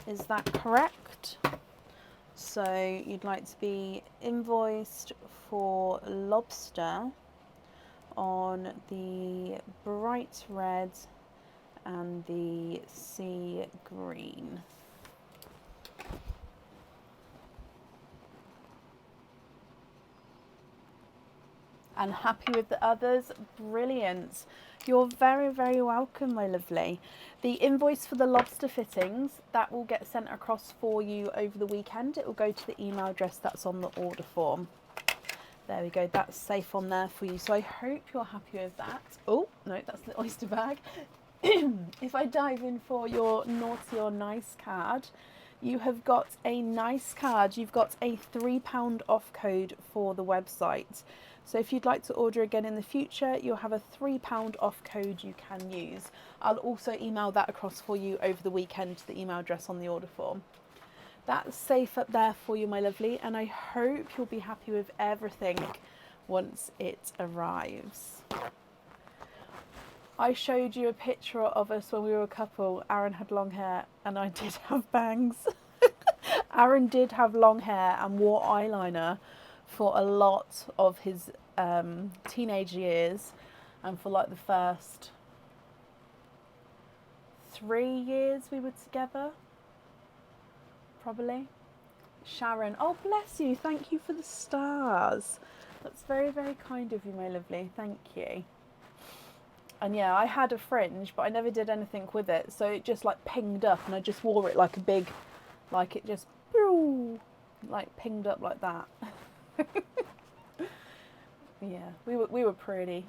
S2: Is that correct? So you'd like to be invoiced for lobster on the bright red and the sea green. And happy with the others? Brilliant. You're very, very welcome, my lovely. The invoice for the lobster fittings, that will get sent across for you over the weekend. It will go to the email address that's on the order form. There we go, that's safe on there for you. So I hope you're happy with that. Oh, no, that's the oyster bag. If I dive in for your naughty or nice card, you have got a nice card. You've got a £3 off code for the website. So if you'd like to order again in the future, you'll have a £3 off code you can use. I'll also email that across for you over the weekend to the email address on the order form. That's safe up there for you, my lovely, and I hope you'll be happy with everything once it arrives. I showed you a picture of us when we were a couple. Aaron had long hair and I did have bangs. Aaron did have long hair and wore eyeliner for a lot of his teenage years, and for like the first 3 years we were together. Probably. Sharon, oh bless you, thank you for the stars. That's very, very kind of you, my lovely, thank you. And yeah, I had a fringe, but I never did anything with it, so it just like pinged up and I just wore it like a big, like it just, like pinged up like that. Yeah, we were pretty.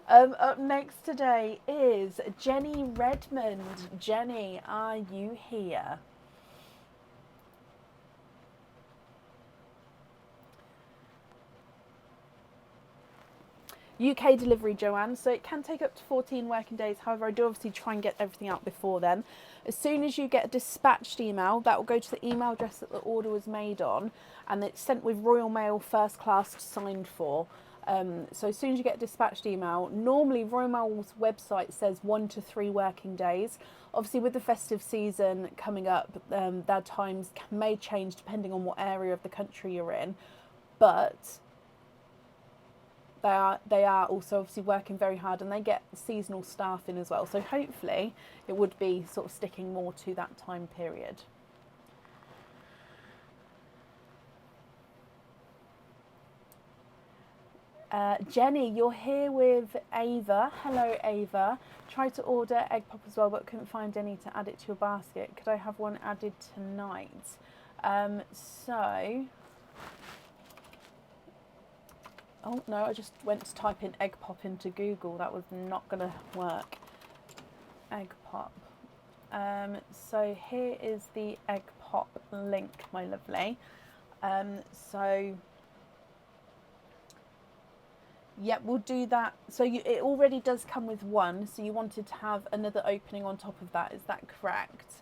S2: Up next today is Jenny Redmond. Jenny, are you here? UK delivery, Joanne, so it can take up to 14 working days. However, I do obviously try and get everything out before then. As soon as you get a dispatched email, that will go to the email address that the order was made on, and it's sent with Royal Mail first class signed for. So as soon as you get a dispatched email, normally Royal Mail's website says 1 to 3 working days. Obviously with the festive season coming up, their times may change depending on what area of the country you're in, but they are also obviously working very hard, and they get seasonal staff in as well. So hopefully it would be sort of sticking more to that time period. Jenny, you're here with Ava. Hello, Ava. Tried to order egg pop as well, but couldn't find any to add it to your basket. Could I have one added tonight? Oh no, I just went to type in egg pop into Google. That was not going to work. Egg pop. So here is the egg pop link, my lovely. Yeah, we'll do that. So it already does come with one, so you wanted to have another opening on top of that, is that correct?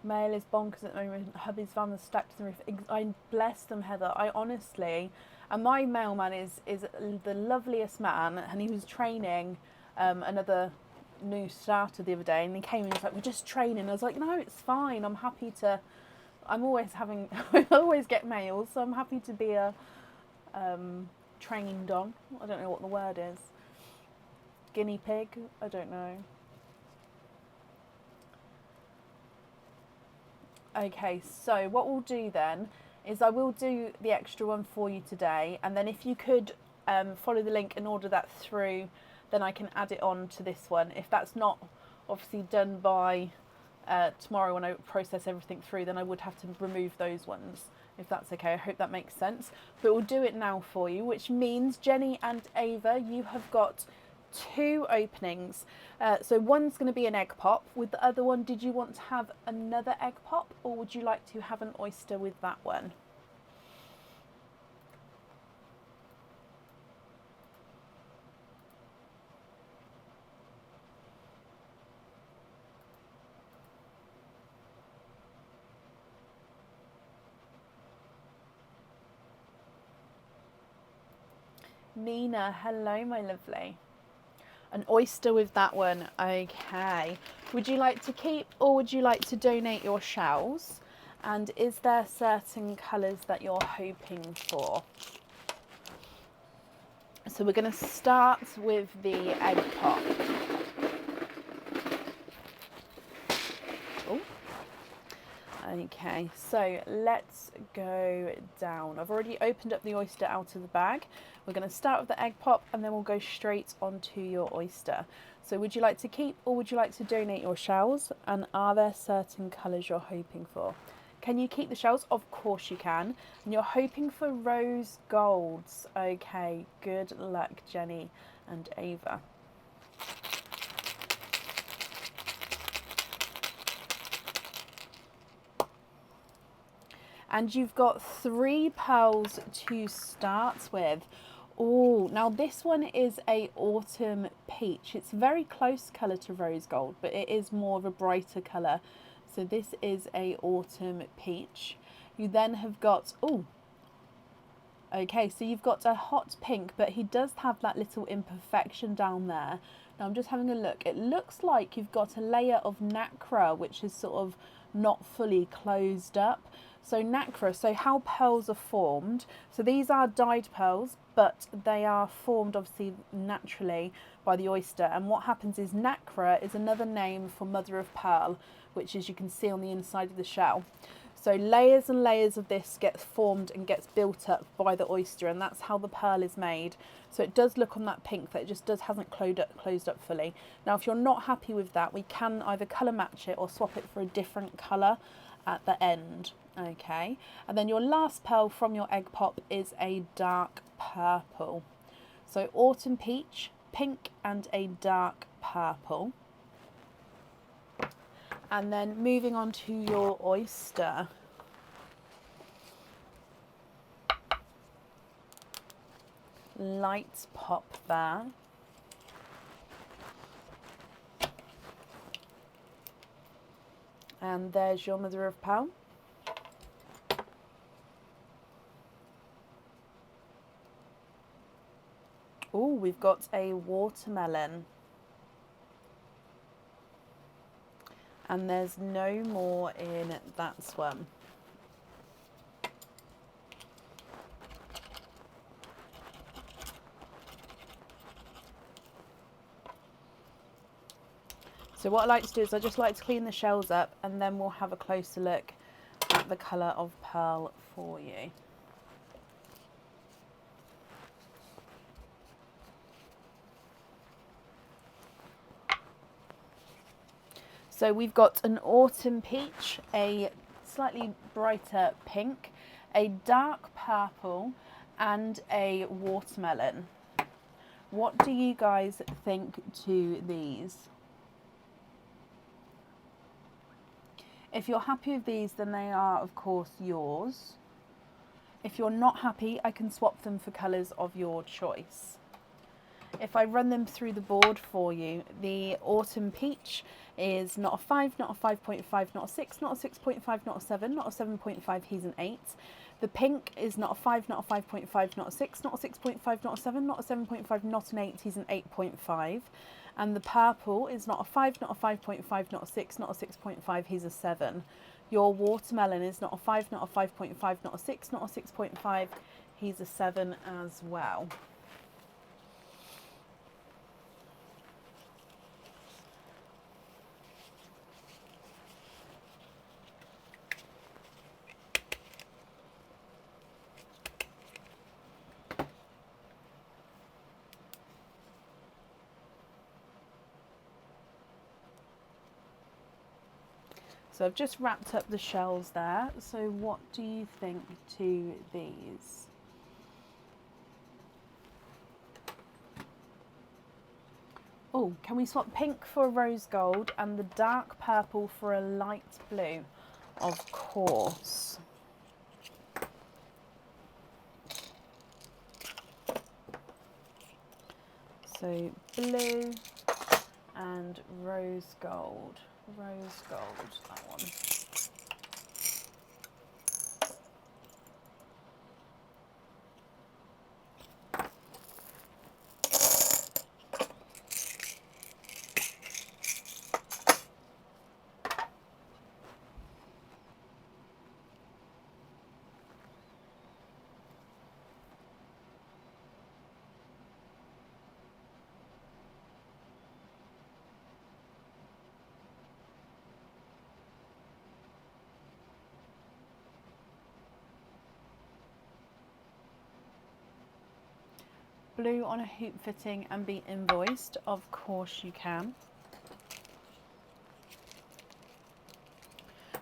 S2: Mail is bonkers at the moment. Hubby's van was stacked to the roof. I bless them, Heather. I honestly, and my mailman is the loveliest man, and he was training another new starter the other day, and he came and he was like, "We're just training." I was like, "No, it's fine. I'm happy to. I'm always having. I always get mail, so I'm happy to be a trained on. I don't know what the word is. Guinea pig. I don't know." Okay, so what we'll do then is I will do the extra one for you today, and then if you could follow the link and order that through, then I can add it on to this one. If that's not obviously done by tomorrow when I process everything through, then I would have to remove those ones, if that's okay. I hope that makes sense. But we'll do it now for you, which means Jenny and Ava, you have got 2 openings. So one's going to be an egg pop. With the other one, did you want to have another egg pop, or would you like to have an oyster with that one? Nina, hello my lovely. An oyster with that one. Okay. Would you like to keep, or would you like to donate your shells? And is there certain colours that you're hoping for? So we're going to start with the egg pop. Oh. Okay, so let's go down. I've already opened up the oyster out of the bag. We're going to start with the egg pop, and then we'll go straight onto your oyster. So would you like to keep, or would you like to donate your shells? And are there certain colours you're hoping for? Can you keep the shells? Of course you can. And you're hoping for rose golds. Okay, good luck, Jenny and Ava. And you've got 3 pearls to start with. Oh, now this one is a autumn peach. It's a very close colour to rose gold, but it is more of a brighter colour. So this is a autumn peach. You then have got, oh, okay, so you've got a hot pink, but he does have that little imperfection down there. Now I'm just having a look. It looks like you've got a layer of nacre, which is sort of not fully closed up. So nacre, so how pearls are formed. So these are dyed pearls, but they are formed obviously naturally by the oyster. And what happens is nacre is another name for mother of pearl, which as you can see on the inside of the shell. So layers and layers of this gets formed and gets built up by the oyster, and that's how the pearl is made. So it does look on that pink that it just hasn't closed up fully. Now if you're not happy with that, we can either colour match it or swap it for a different colour at the end. Okay, and then your last pearl from your egg pop is a dark purple. So autumn peach, pink and a dark purple. And then moving on to your oyster. Light pop there. And there's your mother of pearl. Oh, we've got a watermelon. And there's no more in that one. So what I like to do is I just like to clean the shells up, and then we'll have a closer look at the colour of pearl for you. So we've got an autumn peach, a slightly brighter pink, a dark purple and a watermelon. What do you guys think to these? If you're happy with these, then they are of course yours. If you're not happy, I can swap them for colours of your choice. If I run them through the board for you, the autumn peach is not a 5, not a 5.5, not a 6, not a 6.5, not a 7, not a 7.5, he's an 8. The pink is not a 5, not a 5.5, not a 6, not a 6.5, not a 7, not a 7.5, not an 8, he's an 8.5. And the purple is not a 5, not a 5.5, not a 6, not a 6.5, he's a 7. Your watermelon is not a 5, not a 5.5, not a 6, not a 6.5, he's a 7 as well. So I've just wrapped up the shells there. So what do you think to these? Oh, can we swap pink for a rose gold and the dark purple for a light blue? Of course. So blue and rose gold. Rose gold, that one. Blue on a hoop fitting and be invoiced? Of course you can.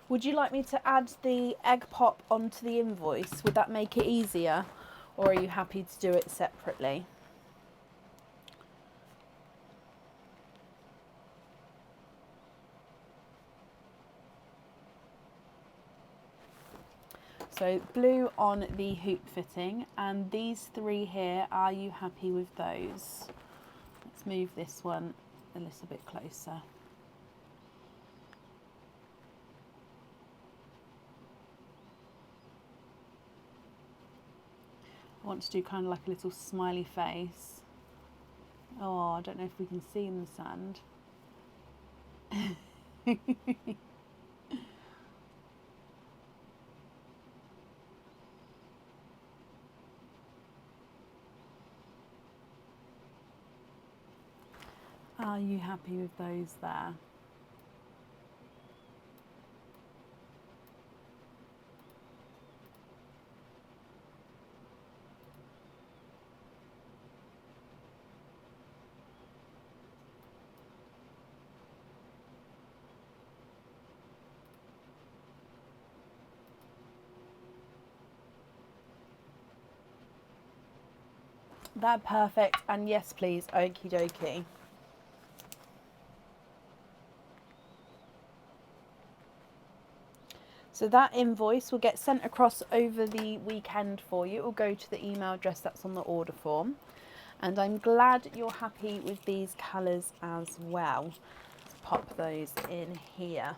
S2: Would you like me to add the egg pop onto the invoice? Would that make it easier? Or are you happy to do it separately? So blue on the hoop fitting, and these three here, are you happy with those? Let's move this one a little bit closer. I want to do kind of like a little smiley face. Oh, I don't know if we can see in the sand. Are you happy with those there? That perfect, and yes please, okie dokie. So that invoice will get sent across over the weekend for you. It will go to the email address that's on the order form. And I'm glad you're happy with these colours as well. Let's pop those in here.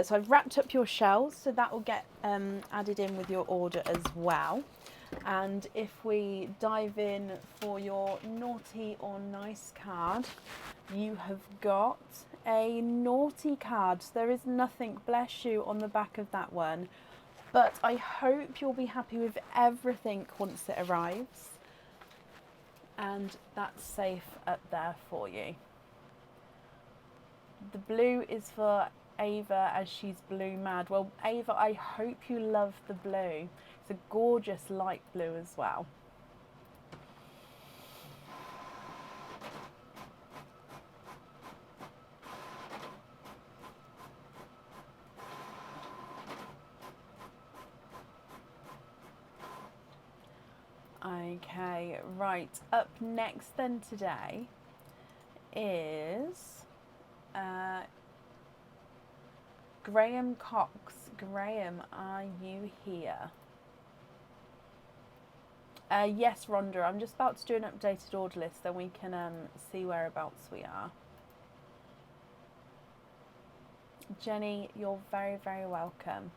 S2: So I've wrapped up your shells, so that will get added in with your order as well. And if we dive in for your naughty or nice card, you have got a naughty card. So there is nothing, bless you, on the back of that one. But I hope you'll be happy with everything once it arrives. And that's safe up there for you. The blue is for Ava, as she's blue mad. Well, Ava, I hope you love the blue. It's a gorgeous light blue as well. Okay, right, up next then today is Graham Cox. Graham, are you here? Yes, Rhonda, I'm just about to do an updated order list, then we can see whereabouts we are. Jenny, you're very, very welcome.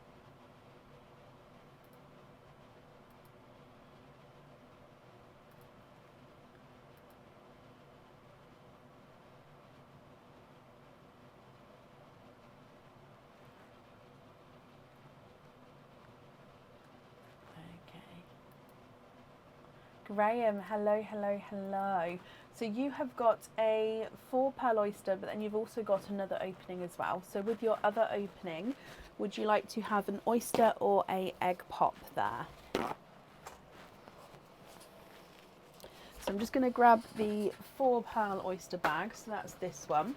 S2: Graham, hello, hello, hello. So you have got a 4 pearl oyster, but then you've also got another opening as well. So with your other opening, would you like to have an oyster or a egg pop there? So I'm just going to grab the 4 pearl oyster bag. So that's this one.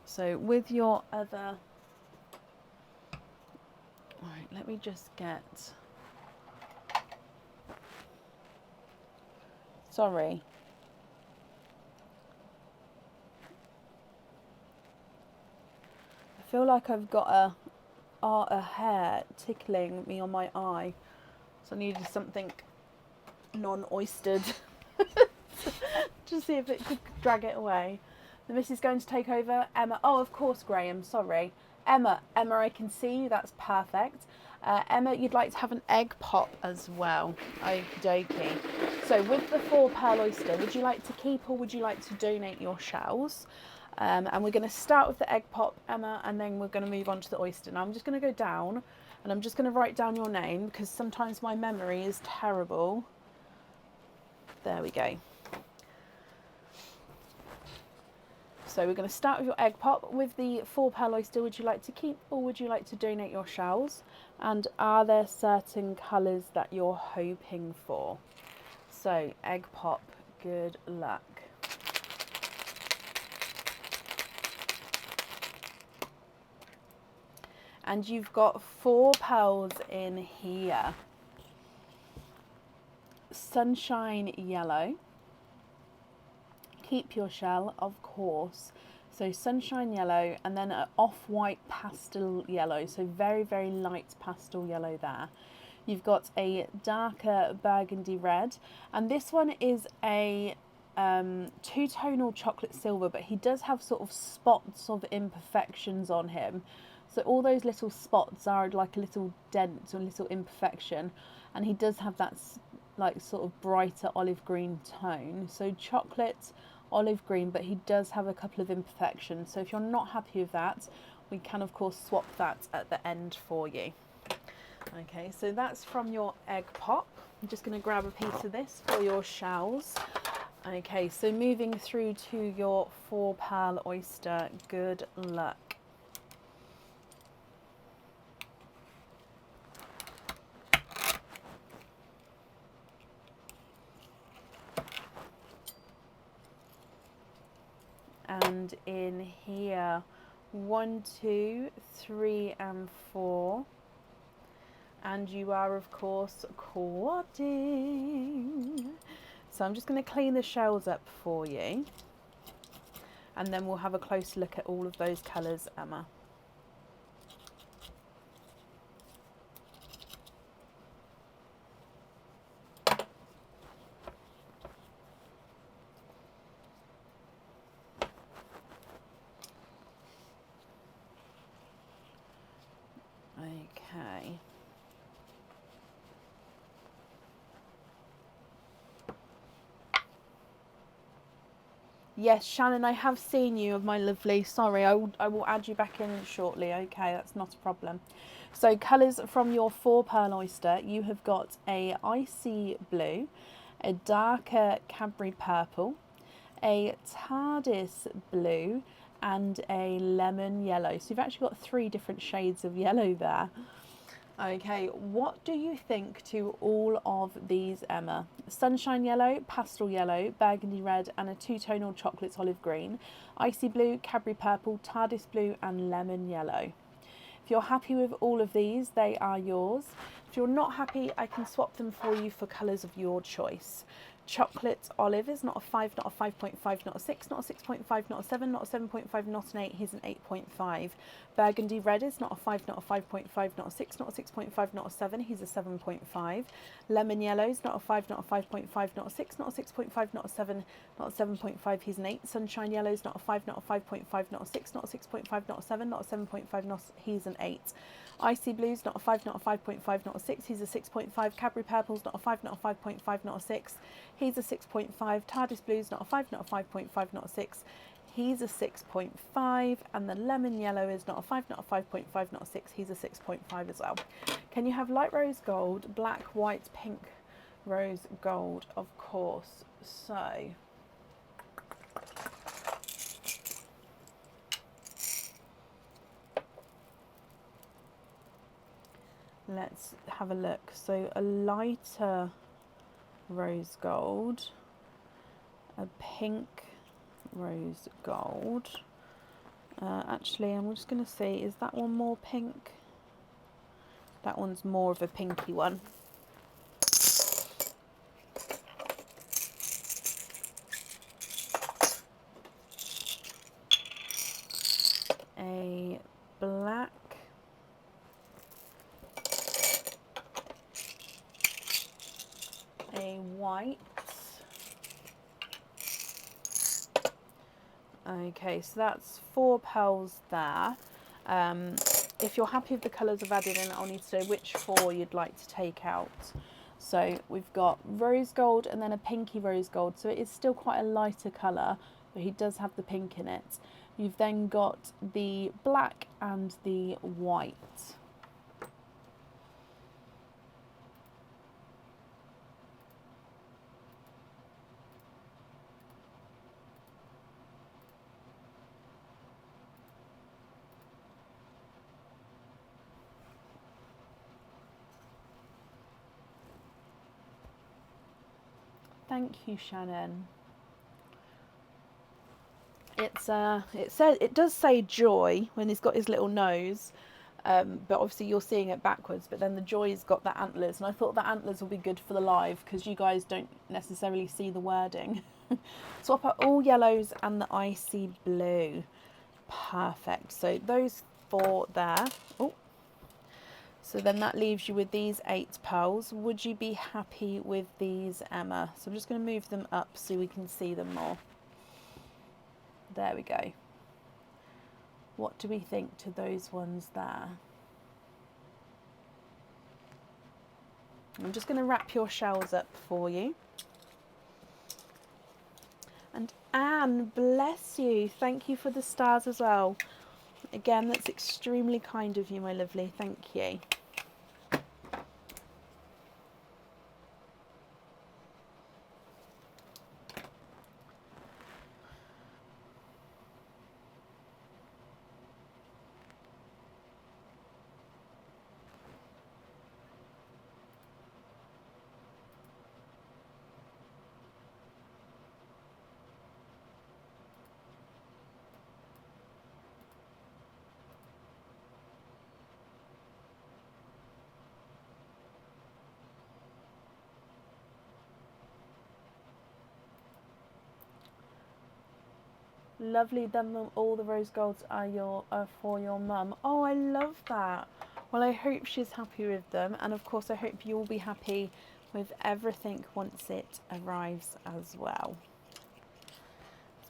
S2: So with your other, all right, let me just get, sorry. I feel like I've got a hair tickling me on my eye. So I needed something non-oystered to see if it could drag it away. The miss is going to take over. Emma, oh, of course, Graham, sorry. Emma, I can see you, that's perfect. Emma, you'd like to have an egg pop as well. Okie dokie. So with the 4 pearl oyster, would you like to keep or would you like to donate your shells? And we're going to start with the egg pop, Emma, and then we're going to move on to the oyster. Now I'm just going to go down and I'm just going to write down your name because sometimes my memory is terrible. There we go. So we're going to start with your egg pop. With the 4 pearl oyster, would you like to keep or would you like to donate your shells? And are there certain colours that you're hoping for? So egg pop, good luck. And you've got 4 pearls in here. Sunshine yellow. Keep your shell, of course. So sunshine yellow and then an off-white pastel yellow. So very, very light pastel yellow there. You've got a darker burgundy red. And this one is a two-tonal chocolate silver, but he does have sort of spots of imperfections on him. So all those little spots are like a little dent or a little imperfection. And he does have that like sort of brighter olive green tone. So chocolate, olive green, but he does have a couple of imperfections. So if you're not happy with that, we can of course swap that at the end for you. Okay, so that's from your egg pop. I'm just going to grab a piece of this for your shells. Okay, so moving through to your 4 pearl oyster, good luck. And in here, 1, 2, 3 and 4. And you are of course quadding. So I'm just going to clean the shells up for you. And then we'll have a closer look at all of those colours, Emma. Okay. Yes, Shannon, I have seen you, my lovely. Sorry, I will add you back in shortly. Okay, that's not a problem. So colours from your 4 pearl oyster, you have got a icy blue, a darker Cadbury purple, a TARDIS blue, and a lemon yellow. So you've actually got 3 different shades of yellow there. Okay, what do you think to all of these, Emma? Sunshine yellow, pastel yellow, burgundy red, and a two-tonal chocolate olive green, icy blue, Cadbury purple, TARDIS blue, and lemon yellow. If you're happy with all of these, they are yours. If you're not happy, I can swap them for you for colours of your choice. Chocolate Olive is not a 5, not a 5.5, not a 6, not a 6.5, not a 7, not a 7.5, not an 8. He's an 8.5. Burgundy Red is not a 5, not a 5.5, not a 6, not a 6.5, not a 7. He's a 7.5. Lemon Yellow is not a 5, not a 5.5, not a 6, not a 6.5, not a 7, not a 7.5. He's an 8. Sunshine Yellow is not a 5, not a 5.5, not a 6, not a 6.5, not a 7, not a 7.5, not he's an 8. Icy Blues, not a 5, not a 5.5, not a 6. He's a 6.5. Cadbury Purples, not a 5, not a 5.5, not a 6. He's a 6.5. TARDIS Blues, not a 5, not a 5.5, not a 6. He's a 6.5. And the Lemon Yellow is not a 5, not a 5.5, not a 6. He's a 6.5 as well. Can you have light rose gold, black, white, pink, rose gold? Of course. So let's have a look. So a lighter rose gold, a pink rose gold. Actually, I'm just going to see, is that one more pink? That one's more of a pinky one. A black, a white. Okay, so that's 4 pearls there. If you're happy with the colours I've added in, I'll need to know which 4 you'd like to take out. So we've got rose gold and then a pinky rose gold. So it is still quite a lighter colour, but he does have the pink in it. You've then got the black and the white. Thank you, Shannon. It does say joy when he's got his little nose, but obviously you're seeing it backwards. But then the joy's got the antlers, and I thought the antlers will be good for the live because you guys don't necessarily see the wording. Swap out all yellows and the icy blue. Perfect. So those 4 there. Oh. So then that leaves you with these 8 pearls. Would you be happy with these, Emma? So I'm just going to move them up so we can see them more. There we go. What do we think to those ones there? I'm just going to wrap your shells up for you. And Anne, bless you. Thank you for the stars as well. Again, that's extremely kind of you, my lovely. Thank you. Lovely, then all the rose golds are for your mum. Oh, I love that. Well, I hope she's happy with them, and of course I hope you'll be happy with everything once it arrives as well.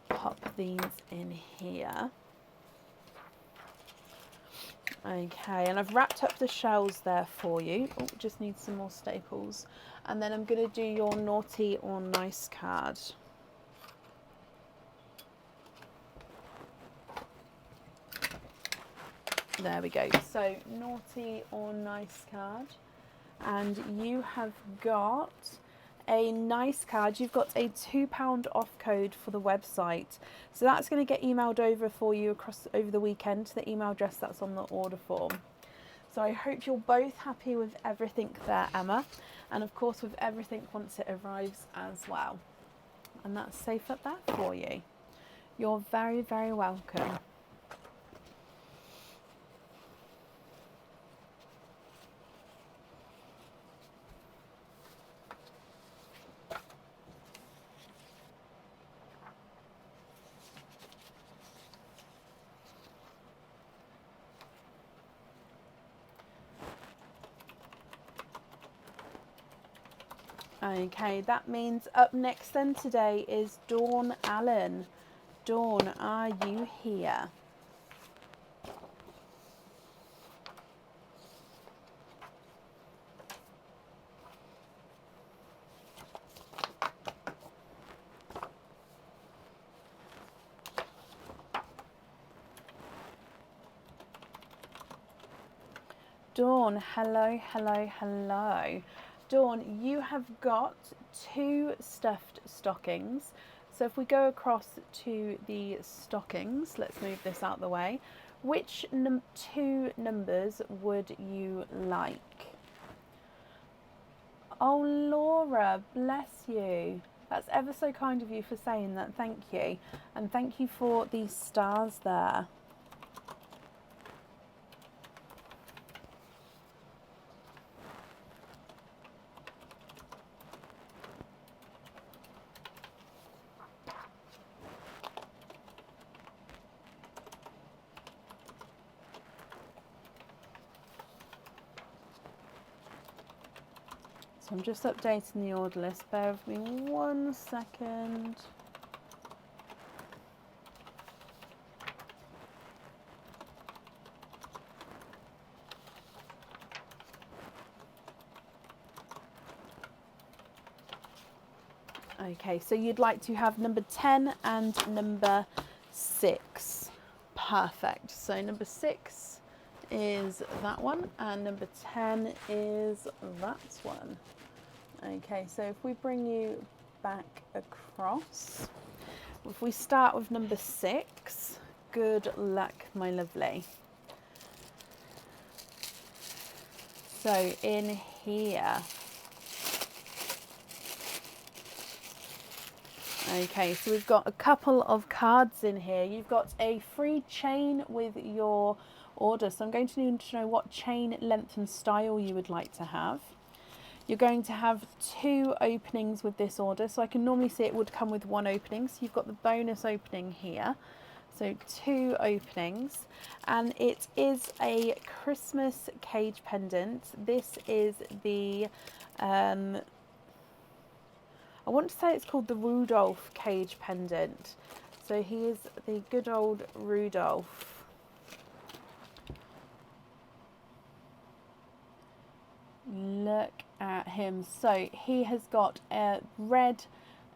S2: Let's pop these in here. Okay, and I've wrapped up the shells there for you. Oh, just need some more staples. And then I'm going to do your naughty or nice card. There we go. So naughty or nice card. And you have got a nice card. You've got a £2 off code for the website. So that's going to get emailed over for you over the weekend to the email address that's on the order form. So I hope you're both happy with everything there, Emma. And of course with everything once it arrives as well. And that's safe up there for you. You're very, very welcome. Okay, that means up next then today is Dawn Allen. Dawn, are you here? Dawn, hello, hello, hello. Dawn, you have got 2 stuffed stockings. So if we go across to the stockings, let's move this out the way. Which 2 numbers would you like? Oh, Laura, bless you. That's ever so kind of you for saying that. Thank you. And thank you for these stars there. So I'm just updating the order list. Bear with me 1 second. Okay, so you'd like to have number 10 and number 6. Perfect. So number 6 is that one and number 10 is that one. Okay, so if we bring you back across, if we start with number 6, good luck, my lovely. So in here, okay, so we've got a couple of cards in here. You've got a free chain with your order. So I'm going to need to know what chain length and style you would like to have. You're going to have 2 openings with this order. So I can normally see it would come with 1 opening. So you've got the bonus opening here. So 2 openings. And it is a Christmas cage pendant. This is the... I want to say it's called the Rudolph cage pendant. So he is the good old Rudolph. Look at him. So he has got a red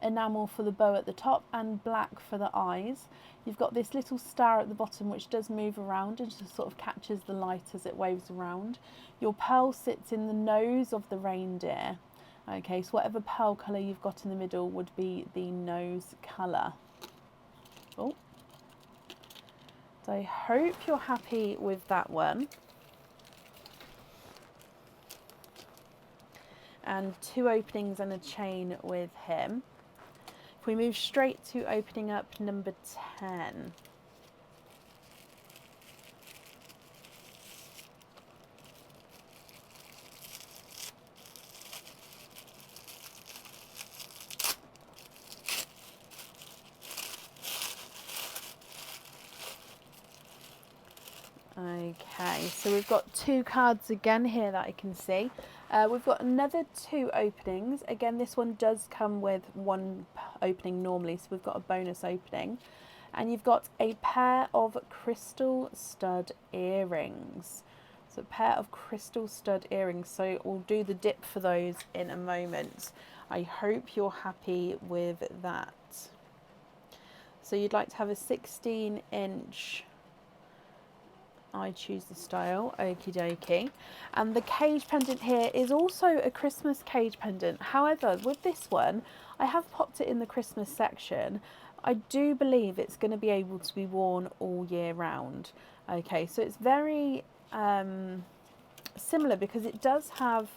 S2: enamel for the bow at the top and black for the eyes. You've got this little star at the bottom which does move around and just sort of catches the light as it waves around. Your pearl sits in the nose of the reindeer. Okay, so whatever pearl colour you've got in the middle would be the nose colour. Oh. So I hope you're happy with that one. And 2 openings and a chain with him. If we move straight to opening up number 10. Okay, so we've got 2 cards again here that I can see. We've got another 2 openings. Again, this one does come with 1 opening normally, so we've got a bonus opening. And you've got a pair of crystal stud earrings. So a pair of crystal stud earrings. So we'll do the dip for those in a moment. I hope you're happy with that. So you'd like to have a 16-inch... I choose the style, okie dokie. And the cage pendant here is also a Christmas cage pendant. However, with this one, I have popped it in the Christmas section. I do believe it's going to be able to be worn all year round. Okay, so it's very similar because it does have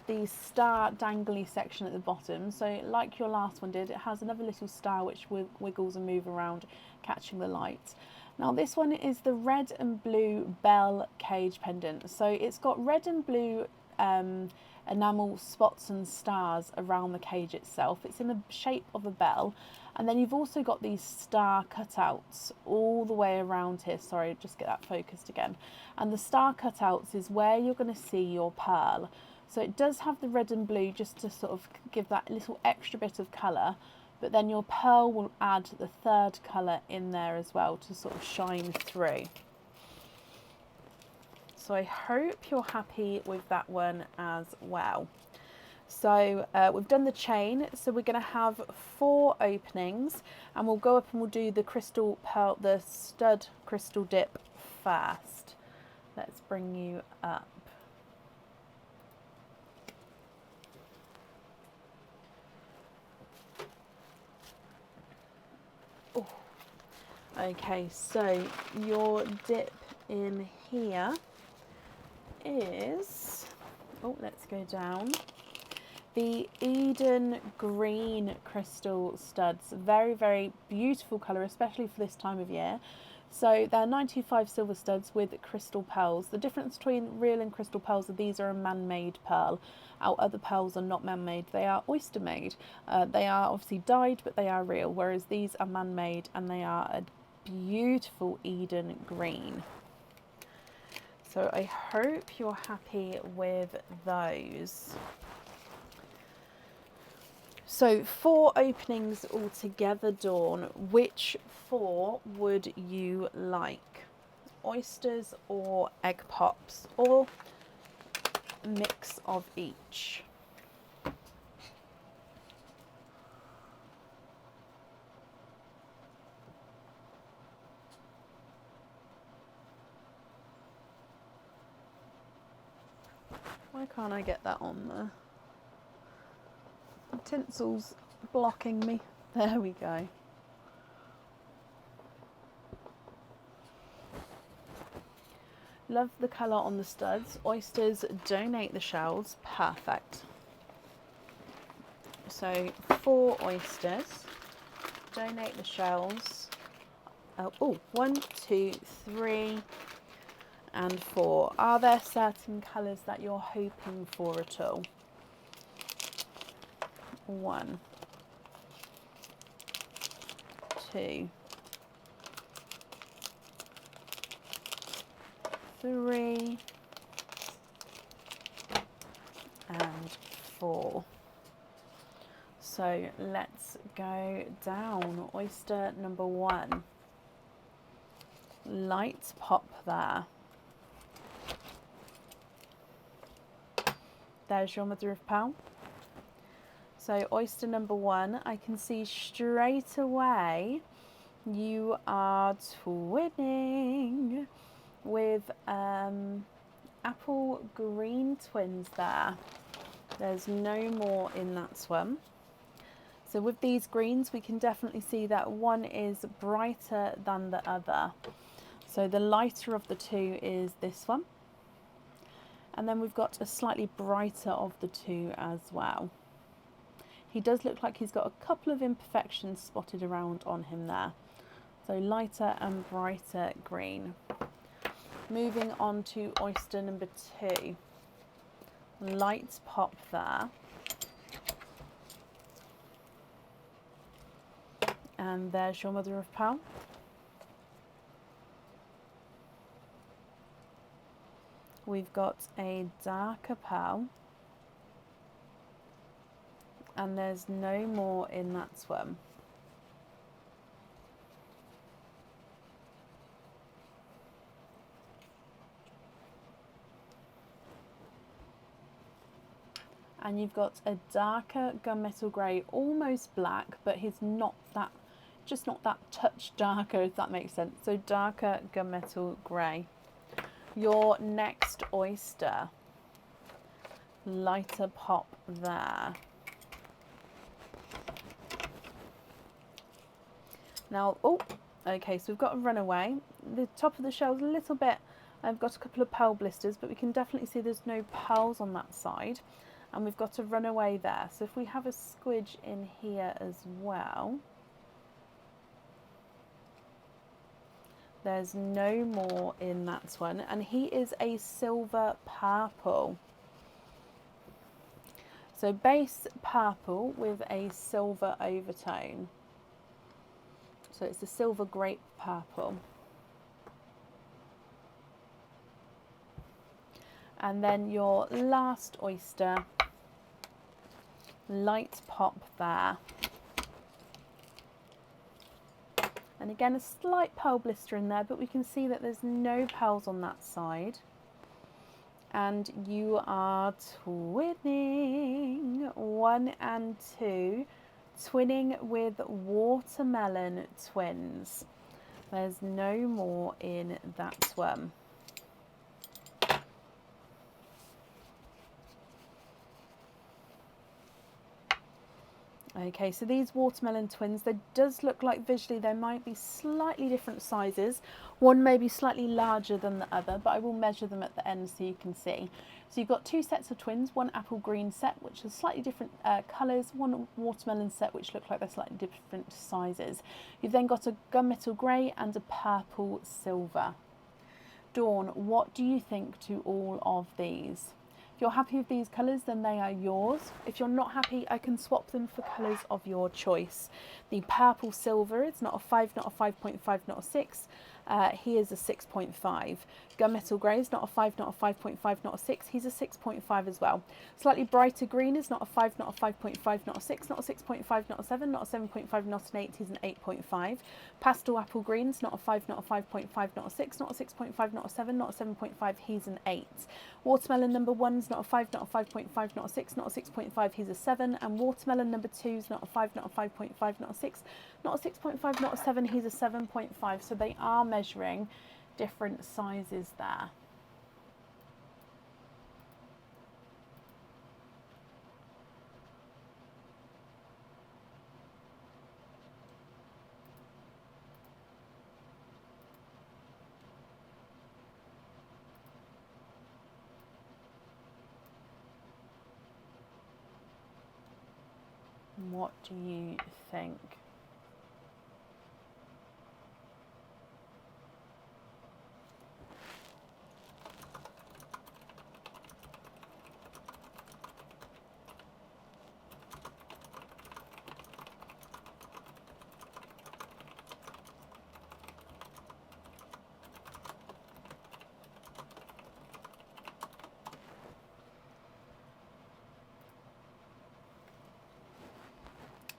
S2: the star dangly section at the bottom. So like your last one did, it has another little star which wiggles and move around, catching the light. Now this one is the red and blue bell cage pendant. So it's got red and blue enamel spots and stars around the cage itself. It's in the shape of a bell. And then you've also got these star cutouts all the way around here. Sorry, just get that focused again. And the star cutouts is where you're going to see your pearl. So it does have the red and blue just to sort of give that little extra bit of colour. But then your pearl will add the third colour in there as well to sort of shine through. So I hope you're happy with that one as well. So we've done the chain, so we're going to have 4 openings, and we'll go up and we'll do the crystal pearl, the stud crystal dip first. Let's bring you up. Oh. Okay, so your dip in here is, oh, let's go down. The Eden green crystal studs. Very, very beautiful colour, especially for this time of year. So they're 95 silver studs with crystal pearls. The difference between real and crystal pearls are these are a man-made pearl. Our other pearls are not man-made, they are oyster made. They are obviously dyed, but they are real, whereas these are man-made and they are a beautiful Eden green. So I hope you're happy with those. So 4 openings altogether, Dawn. Which 4 would you like? Oysters or egg pops, or a mix of each? Why can't I get that on there? The tinsel's blocking me. There we go. Love the colour on the studs. Oysters, donate the shells. Perfect. So 4 oysters, donate the shells. Oh, 1, 2, 3 and 4. Are there certain colours that you're hoping for at all? 1, 2, 3 and 4. So let's go down. Oyster number 1. Light pop there. There's your mother of pearl. So oyster number 1, I can see straight away you are twinning with apple green twins there. There's no more in that one. So with these greens, we can definitely see that one is brighter than the other. So the lighter of the 2 is this one. And then we've got a slightly brighter of the 2 as well. He does look like he's got a couple of imperfections spotted around on him there. So lighter and brighter green. Moving on to oyster number 2. Light pop there. And there's your mother of pearl. We've got a darker pearl. And there's no more in that one. And you've got a darker gunmetal grey, almost black, but he's not that, just not that touch darker, if that makes sense. So darker gunmetal grey. Your next oyster, lighter pop there. Now, oh, okay, so we've got a runaway. The top of the shell's a little bit, I've got a couple of pearl blisters, but we can definitely see there's no pearls on that side. And we've got a runaway there. So if we have a squidge in here as well, there's no more in that one. And he is a silver purple. So base purple with a silver overtone. So it's the silver grape purple. And then your last oyster, light pop there. And again, a slight pearl blister in there, but we can see that there's no pearls on that side. And you are twinning 1 and 2, twinning with watermelon twins. There's no more in that one. Okay, so these watermelon twins, they does look like visually they might be slightly different sizes. One may be slightly larger than the other, but I will measure them at the end so you can see. So you've got 2 sets of twins, one apple green set, which is slightly different colours, one watermelon set, which look like they're slightly different sizes. You've then got a gunmetal grey and a purple silver. Dawn, what do you think to all of these? If you're happy with these colours, then they are yours. If you're not happy, I can swap them for colours of your choice. The purple silver, it's not a 5, not a 5.5, not a 6. He is a 6.5. Gunmetal grey is not a 5, not a 5.5, not a 6. He's a 6.5 as well. Slightly brighter green is not a 5, not a 5.5, not a 6, not a 6.5, not a 7, not a 7.5, not an 8. He's an 8.5. Pastel apple green is not a 5, not a 5.5, not a 6, not a 6.5, not a 7, not a 7.5. He's an 8. Watermelon number 1 is not a 5, not a 5.5, not a 6, not a 6.5. He's a 7. And watermelon number 2 is not a 5, not a 5.5, not a 6, not a 6.5, not a 7. He's a 7.5. So they are measuring different sizes there. What do you think?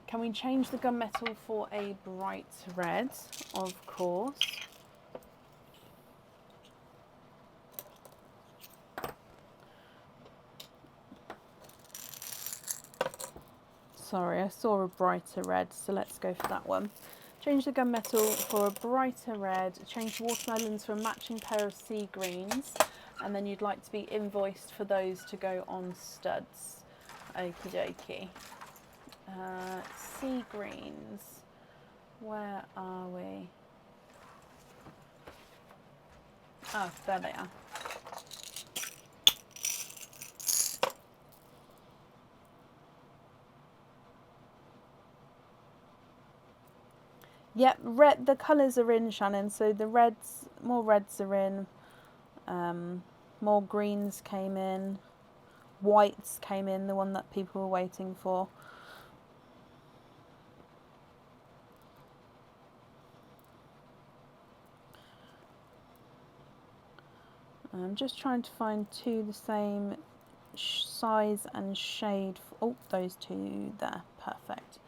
S2: Can we change the gunmetal for a bright red? Of course. Sorry, I saw a brighter red, so let's go for that one. Change the gunmetal for a brighter red, change watermelons for a matching pair of sea greens, and then you'd like to be invoiced for those to go on studs. Okie dokie. Sea greens, where are we? Oh, there they are. Yep, red. The colours are in, Shannon. So the reds, more reds are in. More greens came in. Whites came in, the one that people were waiting for. I'm just trying to find two the same size and shade. Oh, those two there. Perfect.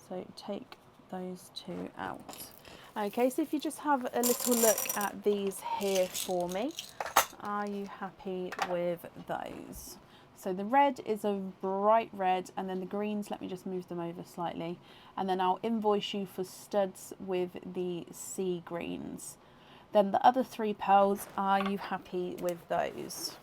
S2: So take those two out. Okay, so if you just have a little look at these here for me, are you happy with those? So the red is a bright red, and then the greens, let me just move them over slightly, and then I'll invoice you for studs with the sea greens. Then the other 3 pearls, are you happy with those?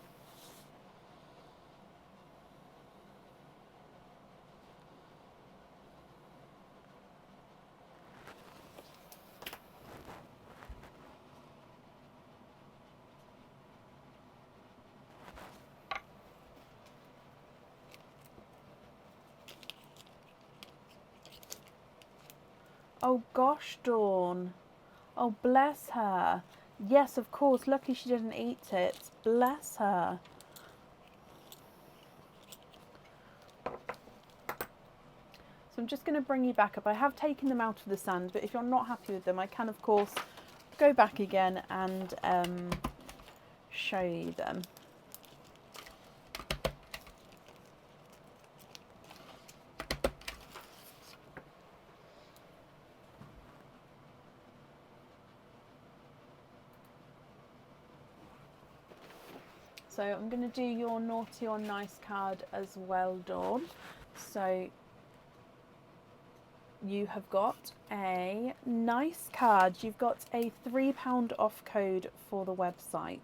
S2: Oh gosh, Dawn. Oh, bless her. Yes, of course. Lucky she didn't eat it. Bless her. So I'm just going to bring you back up. I have taken them out of the sand, but if you're not happy with them, I can of course go back again and show you them. So I'm going to do your naughty or nice card as well, Dawn. So you have got a nice card. You've got a £3 off code for the website.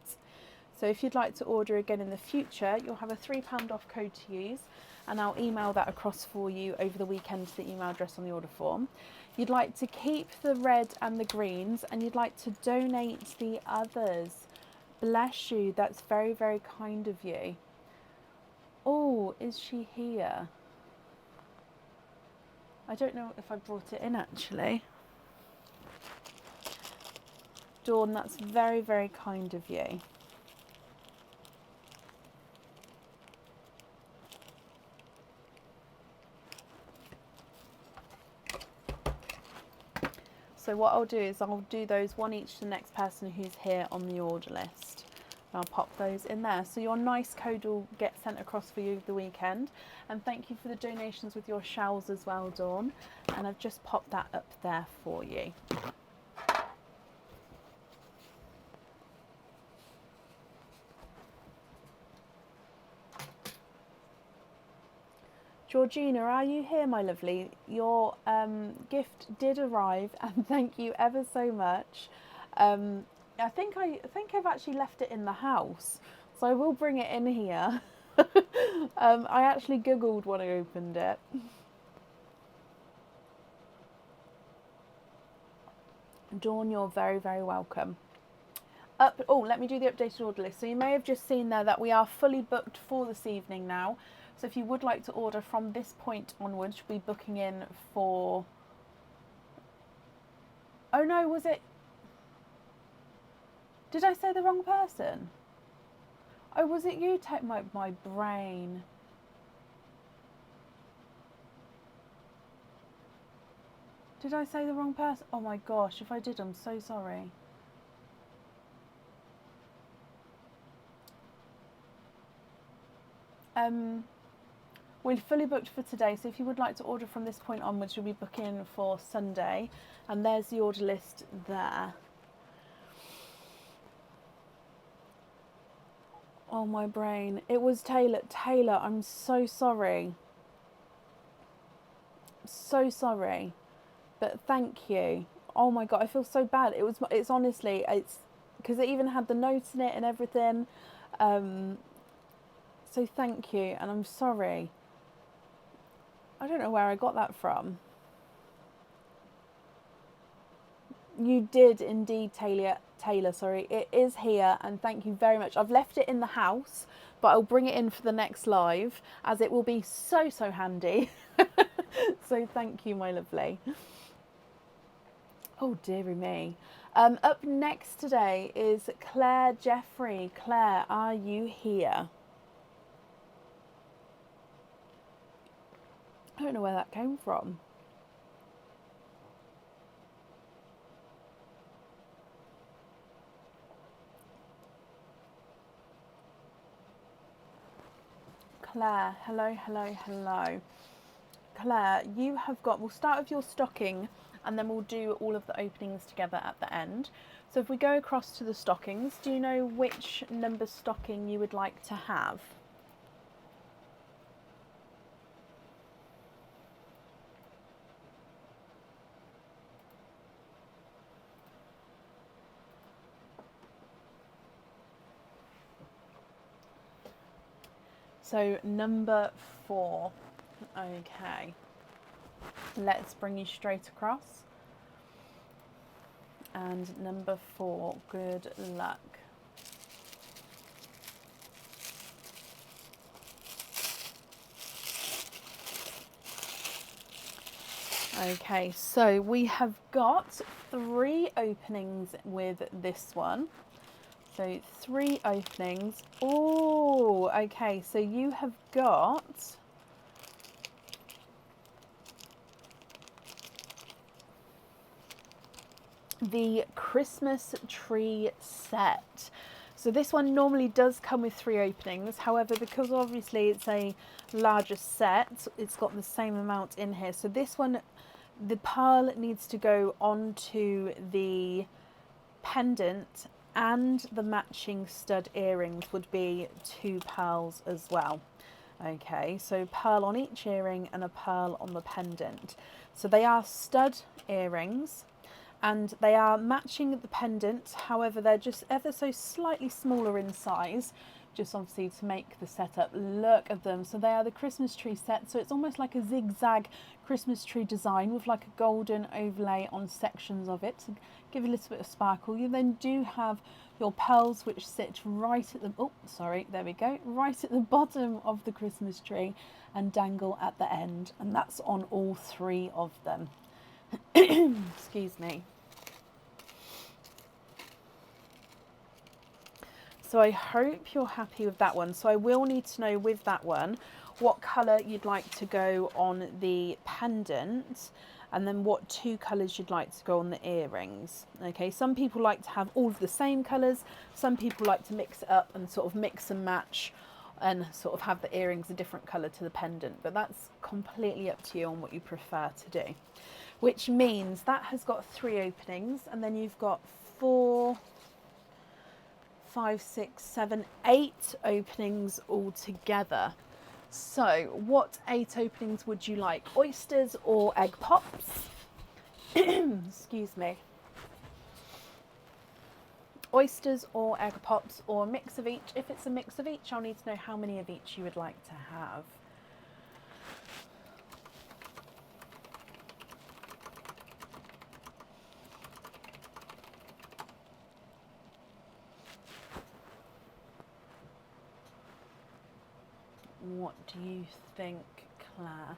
S2: So if you'd like to order again in the future, you'll have a £3 off code to use, and I'll email that across for you over the weekend to the email address on the order form. You'd like to keep the red and the greens, and you'd like to donate the others. Bless you, that's very, very kind of you. Oh, is she here? I don't know if I brought it in actually. Dawn, that's very, very kind of you. So what I'll do is I'll do those one each to the next person who's here on the order list. And I'll pop those in there. So your nice code will get sent across for you over the weekend. And thank you for the donations with your shells as well, Dawn. And I've just popped that up there for you. Georgina, are you here, my lovely? Your gift did arrive, and thank you ever so much. I think I've actually left it in the house, so I will bring it in here. I actually giggled when I opened it. Dawn, you're very, very welcome. Oh, let me do the updated order list. So you may have just seen there that we are fully booked for this evening now. So if you would like to order from this point onwards, you'll be booking in for... Oh no, was it... Did I say the wrong person? Oh, was it you? Take my brain. Did I say the wrong person? Oh my gosh, if I did, I'm so sorry. We're fully booked for today, so if you would like to order from this point onwards, you'll be booking for Sunday, and there's the order list there. Oh, my brain. It was Taylor. Taylor, I'm so sorry. So sorry. But thank you. Oh my God, I feel so bad. It's honestly, it's because it even had the notes in it and everything. So thank you, and I'm sorry. I don't know where I got that from. You did indeed, Taylor, sorry. It is here, and thank you very much. I've left it in the house, but I'll bring it in for the next live, as it will be so, so handy. So thank you, my lovely. Oh, dearie me. Up next today is Claire Jeffrey. Claire, are you here? I don't know where that came from. Claire, hello, hello, hello. Claire, you have got, we'll start with your stocking and then we'll do all of the openings together at the end. So if we go across to the stockings, do you know which number stocking you would like to have? So number 4. Okay. Let's bring you straight across. And number 4, good luck. Okay, so we have got 3 openings with this one. So 3 openings. Oh, okay, so you have got the Christmas tree set. So this one normally does come with 3 openings. However, because obviously it's a larger set, it's got the same amount in here. So this one, the pearl needs to go onto the pendant, and the matching stud earrings would be 2 pearls as well. Okay, so pearl on each earring and a pearl on the pendant. So they are stud earrings, and they are matching the pendant. However, they're just ever so slightly smaller in size, just obviously to make the setup. Look at them. So they are the Christmas tree set. So it's almost like a zigzag Christmas tree design with like a golden overlay on sections of it to give a little bit of sparkle. You then do have your pearls, which sit right at the, oh sorry, there we go, right at the bottom of the Christmas tree and dangle at the end, and that's on all 3 of them. Excuse me. So I hope you're happy with that one. So I will need to know with that one what colour you'd like to go on the pendant, and then what 2 colours you'd like to go on the earrings. Okay, some people like to have all of the same colours, some people like to mix it up and sort of mix and match and sort of have the earrings a different colour to the pendant, but that's completely up to you on what you prefer to do. Which means that has got 3 openings, and then you've got 4, 5, 6, 7, 8 openings altogether. So what 8 openings would you like? Oysters or egg pops? Excuse me. Oysters or egg pops, or a mix of each? If it's a mix of each, I'll need to know how many of each you would like to have. What do you think, Claire?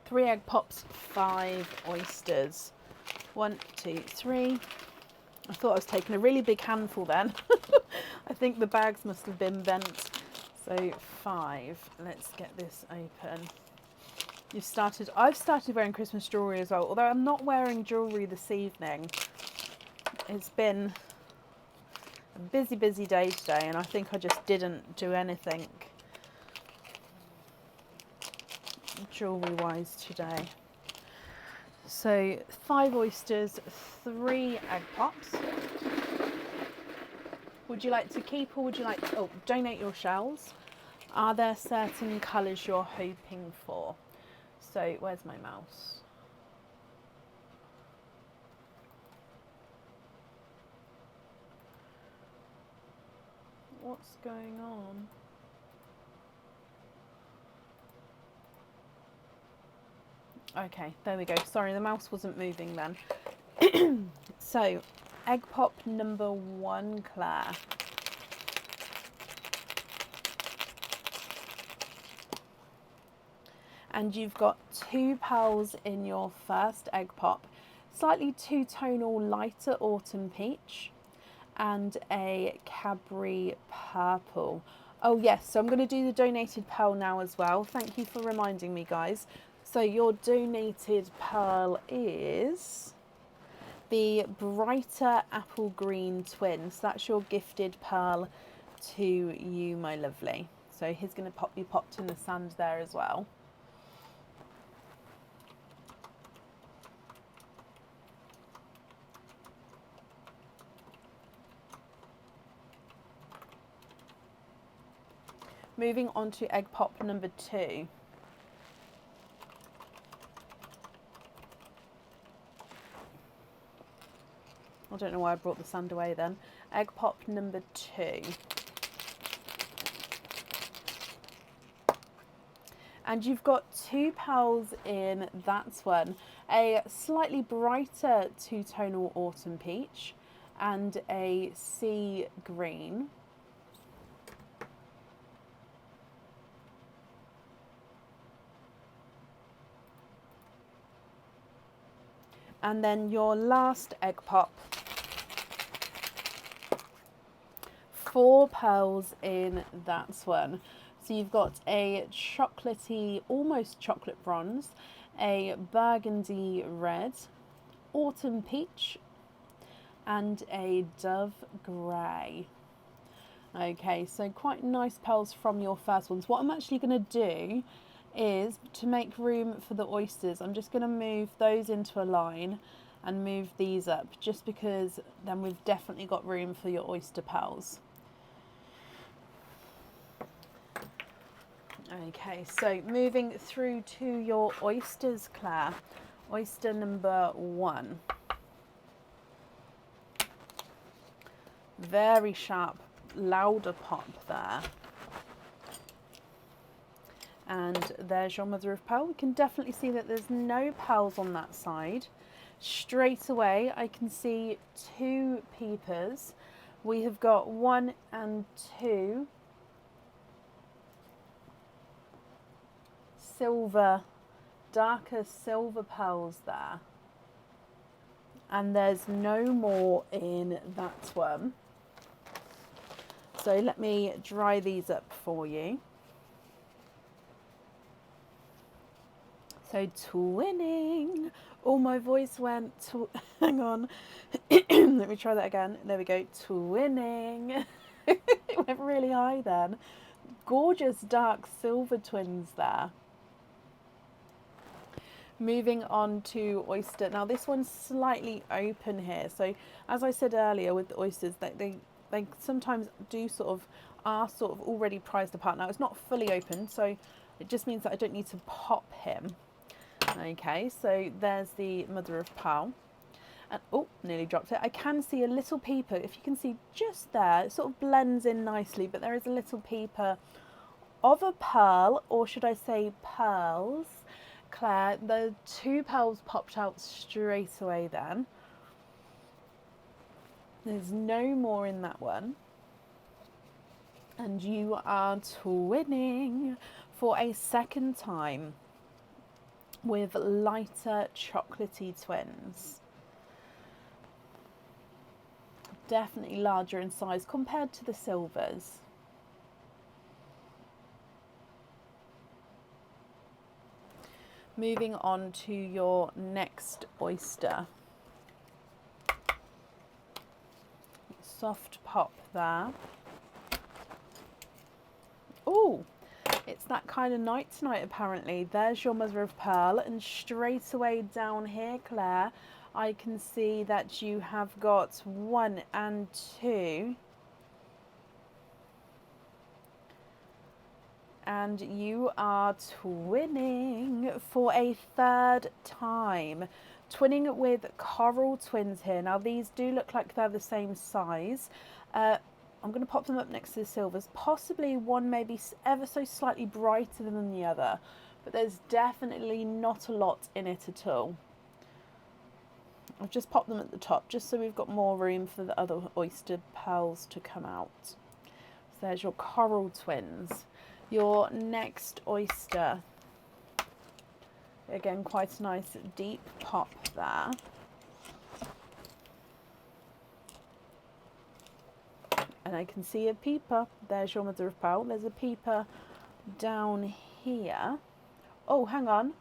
S2: 3 egg pops, 5 oysters. 1, 2, 3. I thought I was taking a really big handful then. I think the bags must have been bent. So 5. Let's get this open. I've started wearing Christmas jewellery as well, although I'm not wearing jewellery this evening. It's been a busy day today, and I think I just didn't do anything jewellery wise today. So 5 oysters, 3 egg pops. Would you like to keep, or would you like to donate your shells? Are there certain colours you're hoping for? So where's my mouse? What's going on? Okay, there we go. Sorry, the mouse wasn't moving then. So, egg pop number 1, Claire. And you've got 2 pearls in your first egg pop, slightly 2-tonal lighter autumn peach, and a Cadbury purple. Oh yes, so I'm going to do the donated pearl now as well. Thank you for reminding me, guys. So your donated pearl is the brighter apple green twin. So that's your gifted pearl to you, my lovely. So he's going to be popped in the sand there as well. Moving on to egg pop number 2. I don't know why I brought the sand away then. Egg pop number 2. And you've got 2 pearls in that one. A slightly brighter 2-tonal autumn peach and a sea green. And then your last egg pop, 4 pearls in that one. So you've got a chocolatey, almost chocolate bronze, a burgundy red, autumn peach, and a dove grey. Okay, so quite nice pearls from your first ones. What I'm actually going to do is, to make room for the oysters, I'm just going to move those into a line and move these up, just because then we've definitely got room for your oyster pearls. Okay, so moving through to your oysters, Claire. Oyster number 1. Very sharp, louder pop there. And there's your mother of pearl. We can definitely see that there's no pearls on that side. Straight away, I can see 2 peepers. We have got 1 and 2 silver, darker silver pearls there. And there's no more in that one. So let me dry these up for you. So twinning. Oh, my voice went hang on. Let me try that again. There we go. Twinning. It went really high then. Gorgeous dark silver twins there. Moving on to oyster. Now this one's slightly open here. So as I said earlier with the oysters, they sometimes are already prized apart. Now it's not fully open, so it just means that I don't need to pop him. Okay, so there's the mother of pearl. And oh, nearly dropped it. I can see a little peeper. If you can see just there, it sort of blends in nicely, but there is a little peeper of a pearl, or should I say pearls. Claire, the 2 pearls popped out straight away then. There's no more in that one. And you are twinning for a second time with lighter chocolatey twins. Definitely larger in size compared to the silvers. Moving on to your next oyster. Soft pop there. Oh, it's that kind of night tonight apparently. There's your mother of pearl, and straight away down here, Claire, I can see that you have got 1 and 2. And you are twinning for a 3rd time. Twinning with coral twins here. Now these do look like they're the same size. I'm going to pop them up next to the silvers. Possibly one maybe ever so slightly brighter than the other, but there's definitely not a lot in it at all. I've just popped them at the top just so we've got more room for the other oyster pearls to come out. So there's your coral twins. Your next oyster, again quite a nice deep pop there. And I can see a peeper. There's your mother of pearl. There's a peeper down here. Oh, hang on.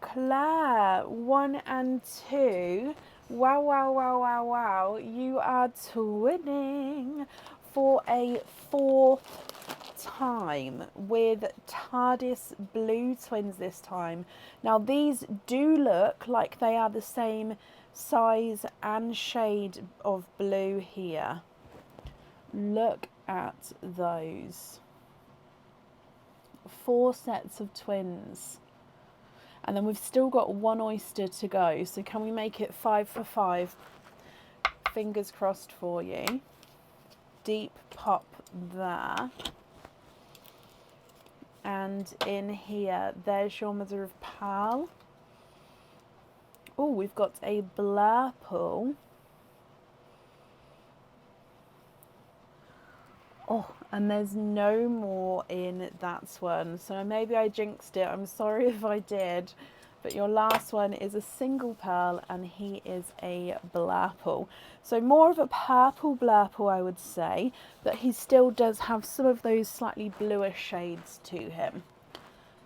S2: Claire, 1 and 2. Wow, wow, wow, wow, wow. You are twinning for a 4th time with TARDIS blue twins this time. Now these do look like they are the same size and shade of blue here. Look at those. 4 sets of twins. And then we've still got 1 oyster to go. So can we make it 5 for 5? Fingers crossed for you. Deep pop there. And in here, there's your mother of pearl. Oh, we've got a blurple. Oh, and there's no more in that one. So maybe I jinxed it. I'm sorry if I did. But your last one is a single pearl, and he is a blurple. So more of a purple blurple, I would say, but he still does have some of those slightly bluer shades to him.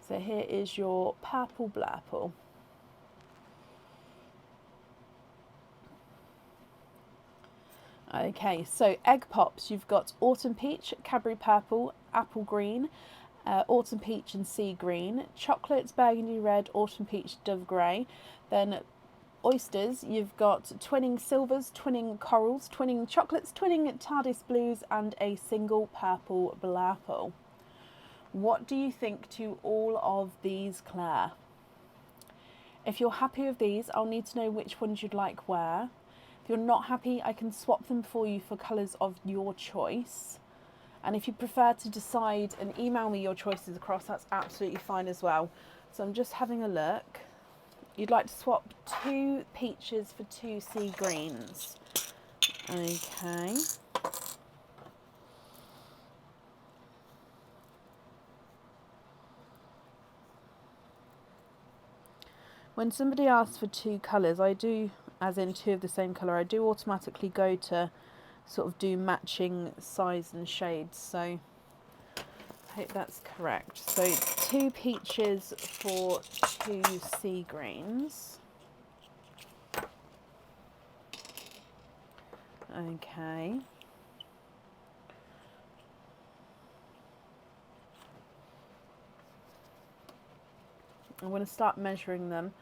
S2: So here is your purple blurple. Okay, so egg pops, you've got autumn peach, Cadbury purple, apple green, autumn peach and sea green, chocolates, burgundy red, autumn peach, dove grey. Then oysters, you've got twinning silvers, twinning corals, twinning chocolates, twinning TARDIS blues, and a single purple blurple. What do you think to all of these, Claire? If you're happy with these, I'll need to know which ones you'd like where. If you're not happy, I can swap them for you for colours of your choice. And if you prefer to decide and email me your choices across, that's absolutely fine as well. So I'm just having a look. You'd like to swap 2 peaches for 2 sea greens. Okay. When somebody asks for 2 colours, I do, as in 2 of the same colour, I do automatically go to sort of do matching size and shades. So I hope that's correct. So 2 peaches for 2 sea greens. Okay. I'm going to start measuring them,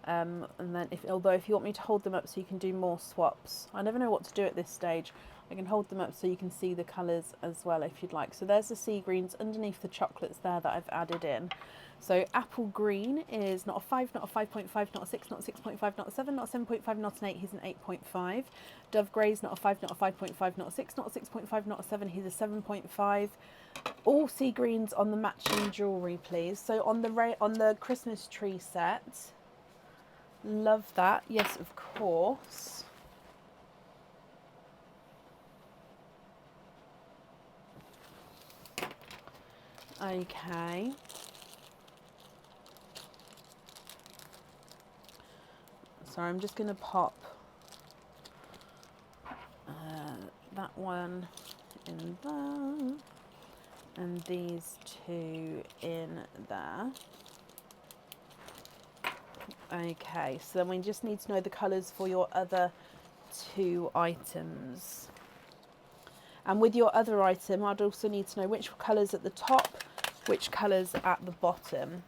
S2: and then although if you want me to hold them up so you can do more swaps, I never know what to do at this stage. I can hold them up so you can see the colours as well if you'd like. So there's the sea greens underneath the chocolates there that I've added in. So apple green is not a 5, not a 5.5, not a 6, not a 6.5, not a 7, not a 7.5, not an 8, he's an 8.5. Dove grey is not a 5, not a 5.5, not a 6, not a 6.5, not a 7, he's a 7.5. All sea greens on the matching jewellery, please. So on the Christmas tree set. Love that. Yes, of course. Okay. Sorry, I'm just going to pop that one in there and these 2 in there. Okay, so then we just need to know the colours for your other 2 items. And with your other item, I'd also need to know which colours at the top, which colours at the bottom.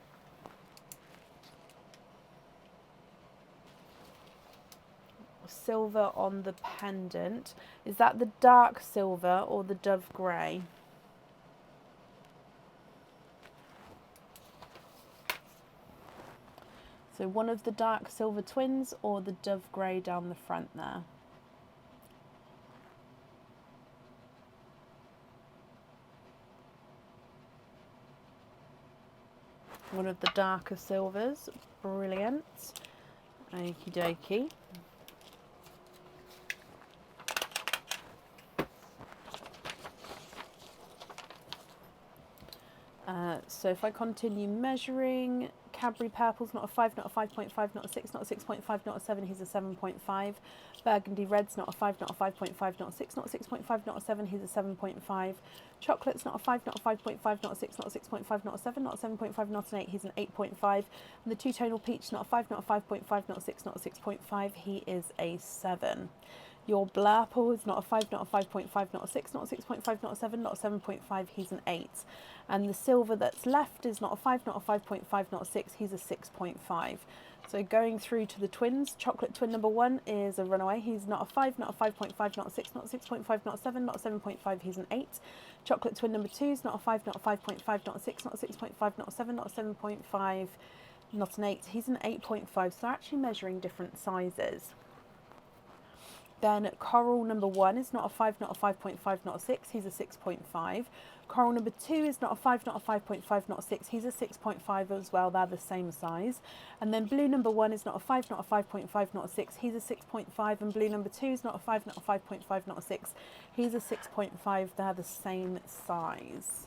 S2: Silver on the pendant. Is that the dark silver or the dove grey? So one of the dark silver twins or the dove grey down the front there. One of the darker silvers. Brilliant. Okie dokie. So if I continue measuring, Cadbury purple's not a 5, not a 5.5, not a 6, not a 6.5, not a 7, he's a 7.5. Burgundy red's not a 5, not a 5.5, not a 6, not a 6.5, not a 7, he's a 7.5. Chocolate's not a 5, not a 5.5, not a 6, not a 6.5, not a 7, not a 7.5, not an 8, he's an 8.5. And the two-tonal peach, not a 5, not a 5.5, not a 6, not a 6.5, he is a 7. Your blurple is not a 5, not a 5.5, not a 6, not a 6.5, not a 7, not a 7.5, he's an 8. And the silver that's left is not a 5, not a 5.5, not a 6, he's a 6.5. So going through to the twins, chocolate twin number 1 is a runaway. He's not a 5, not a 5.5, not a 6, not a 6.5, not a 7, not a 7.5, he's an 8. Chocolate twin number 2 is not a 5, not a 5.5, not a 6, not a 6.5, not a 7, not a 7.5, not an 8, he's an 8.5. So they're actually measuring different sizes. Then coral number 1 is not a 5, not a 5.5, not a 6, he's a 6.5. Coral number 2 is not a 5, not a 5.5, not a 6, he's a 6.5 as well, they're the same size. And then blue number 1 is not a 5, not a 5.5, not a 6, he's a 6.5. And blue number 2 is not a 5, not a 5.5, not a 6, he's a 6.5, they're the same size.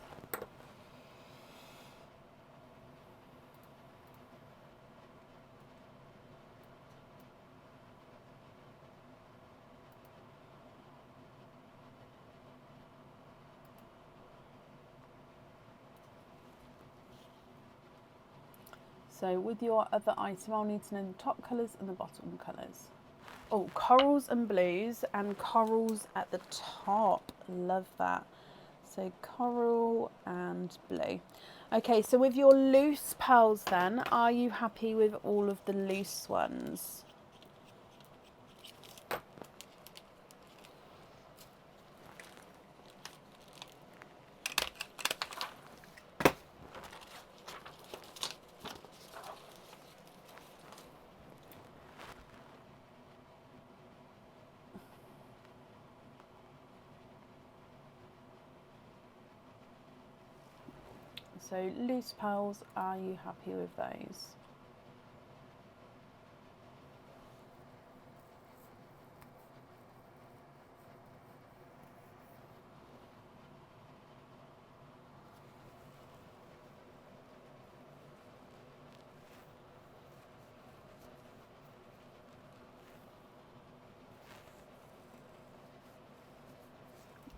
S2: So with your other item, I'll need to know the top colours and the bottom colours. Oh, corals and blues and corals at the top. Love that. So coral and blue. Okay, so with your loose pearls then, are you happy with all of the loose ones? So loose pearls, are you happy with those?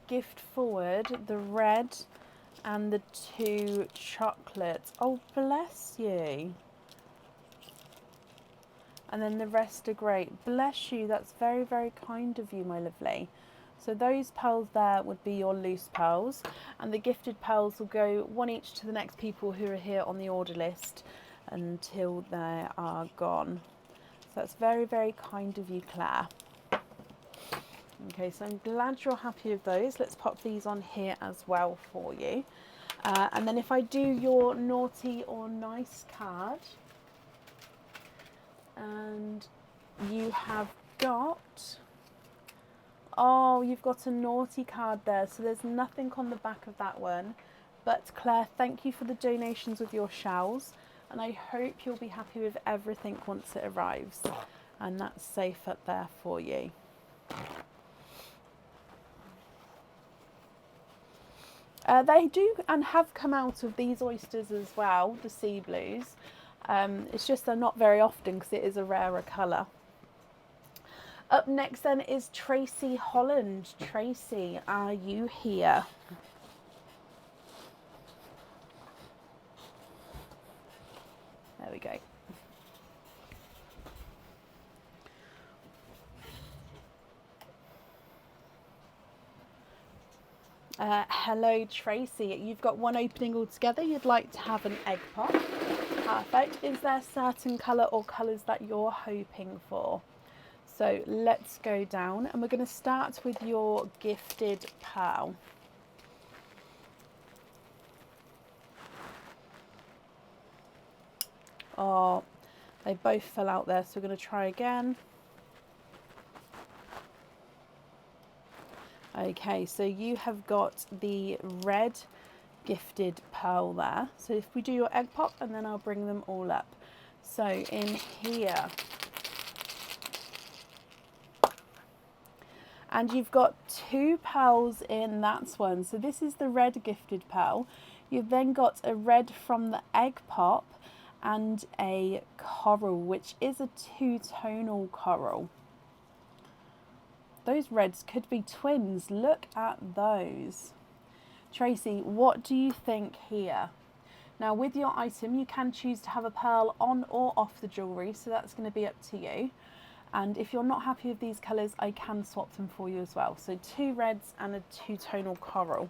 S2: Gift forward the red and the 2 chocolates. Oh, bless you. And then the rest are great. Bless you, that's very, very kind of you, my lovely. So those pearls there would be your loose pearls, and the gifted pearls will go 1 each to the next people who are here on the order list until they are gone. So that's very, very kind of you, Claire. Okay, so I'm glad you're happy with those. Let's pop these on here as well for you. And then if I do your naughty or nice card, and you have got, oh, you've got a naughty card there, so there's nothing on the back of that one. But Claire, thank you for the donations of your shells, and I hope you'll be happy with everything once it arrives. And that's safe up there for you. They do and have come out of these oysters as well, the sea blues. It's just they're not very often because it is a rarer colour. Up next then is Tracy Holland. Tracy, are you here? There we go. Hello Tracy, you've got one opening altogether. You'd like to have an egg pop. Perfect. Is there a certain colour or colours that you're hoping for? So let's go down and we're going to start with your gifted pearl. Oh, they both fell out there, so we're going to try again. Okay, so you have got the red gifted pearl there. So if we do your egg pop and then I'll bring them all up. So in here, and you've got 2 pearls in that one. So this is the red gifted pearl. You've then got a red from the egg pop and a coral, which is a 2-tonal coral. Those reds could be twins. Look at those. Tracy, what do you think here? Now with your item, you can choose to have a pearl on or off the jewellery, so that's going to be up to you. And if you're not happy with these colours, I can swap them for you as well. So 2 reds and a 2-tonal coral.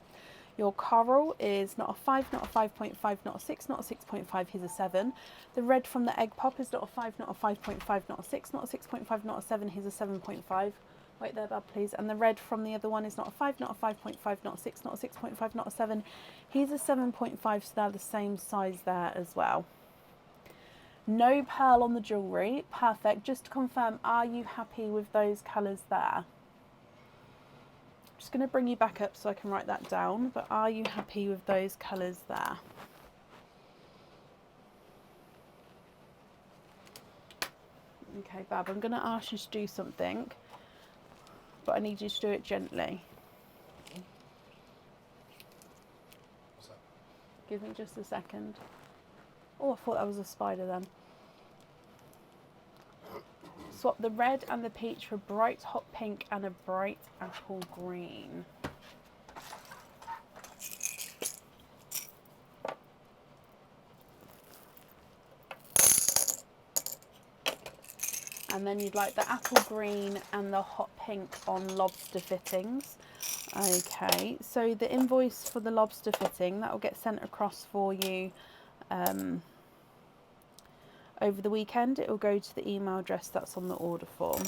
S2: Your coral is not a 5, not a 5.5, not a 6, not a 6.5, here's a 7. The red from the egg pop is not a 5, not a 5.5, not a 6, not a 6.5, not a 7, here's a 7.5. Wait there, Bab, please. And the red from the other one is not a 5, not a 5.5, not a 6, not a 6.5, not a 7. Here's a 7.5, so they're the same size there as well. No pearl on the jewellery. Perfect. Just to confirm, are you happy with those colours there? Just going to bring you back up so I can write that down. But are you happy with those colours there? Okay, Bab, I'm going to ask you to do something, but I need you to do it gently.
S3: What's that?
S2: Give me just a second. Oh, I thought that was a spider then. Swap the red and the peach for bright hot pink and a bright apple green. And then you'd like the apple green and the hot pink on lobster fittings. Okay, so the invoice for the lobster fitting, that will get sent across for you over the weekend. It will go to the email address that's on the order form.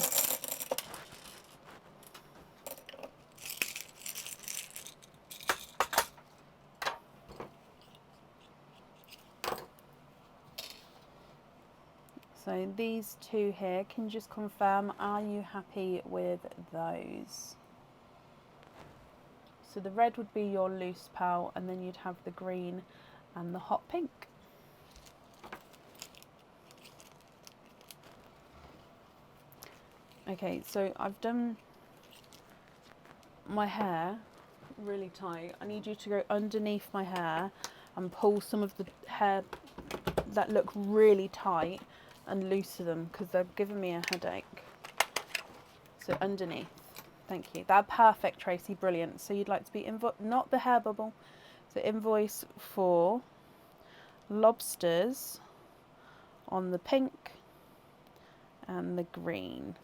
S2: So these two here, can you just confirm, are you happy with those? So the red would be your loose pearl, and then you'd have the green and the hot pink. Okay, so I've done my hair really tight. I need you to go underneath my hair and pull some of the hair that look really tight and loosen them, because they're giving me a headache. So underneath. Thank you. That's perfect, Tracy. Brilliant. So you'd like to be not the hair bubble. So invoice for lobsters on the pink and the green.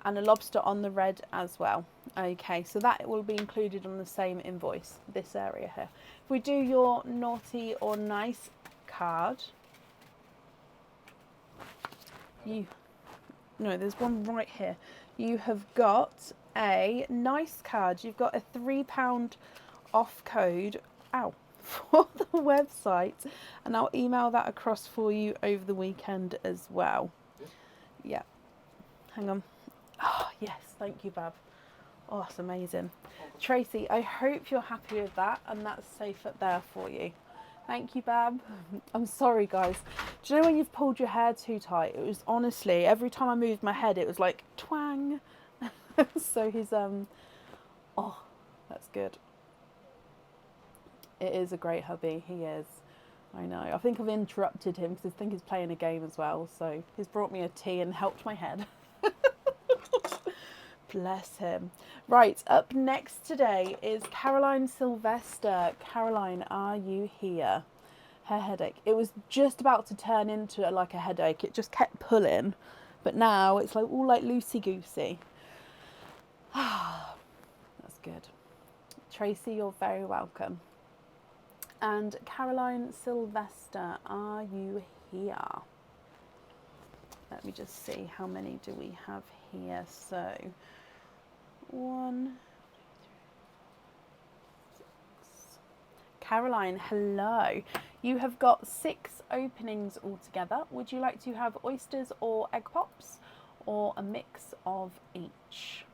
S2: And a lobster on the red as well. Okay, so that will be included on the same invoice, this area here. If we do your naughty or nice card, no, there's one right here. You have got a nice card. You've got a £3 off code, for the website, and I'll email that across for you over the weekend as well. Yeah. Hang on. Oh, yes, thank you, Bab. Oh, that's amazing. Tracy, I hope you're happy with that, and that's safe up there for you. Thank you, Bab. I'm sorry, guys. Do you know when you've pulled your hair too tight? It was honestly, every time I moved my head, it was like twang. So he's, oh, that's good. It is a great hubby. He is. I know. I think I've interrupted him because I think he's playing a game as well. So he's brought me a tea and helped my head. Bless him. Right, up next today is Caroline Sylvester. Caroline, are you here? Her headache. It was just about to turn into like a headache. It just kept pulling. But now it's like all like loosey-goosey. That's good. Tracy, you're very welcome. And Caroline Sylvester, are you here? Let me just see, how many do we have here? So 1, 2, 3, 6. Caroline, hello. You have got 6 openings altogether. Would you like to have oysters or egg pops, or a mix of each?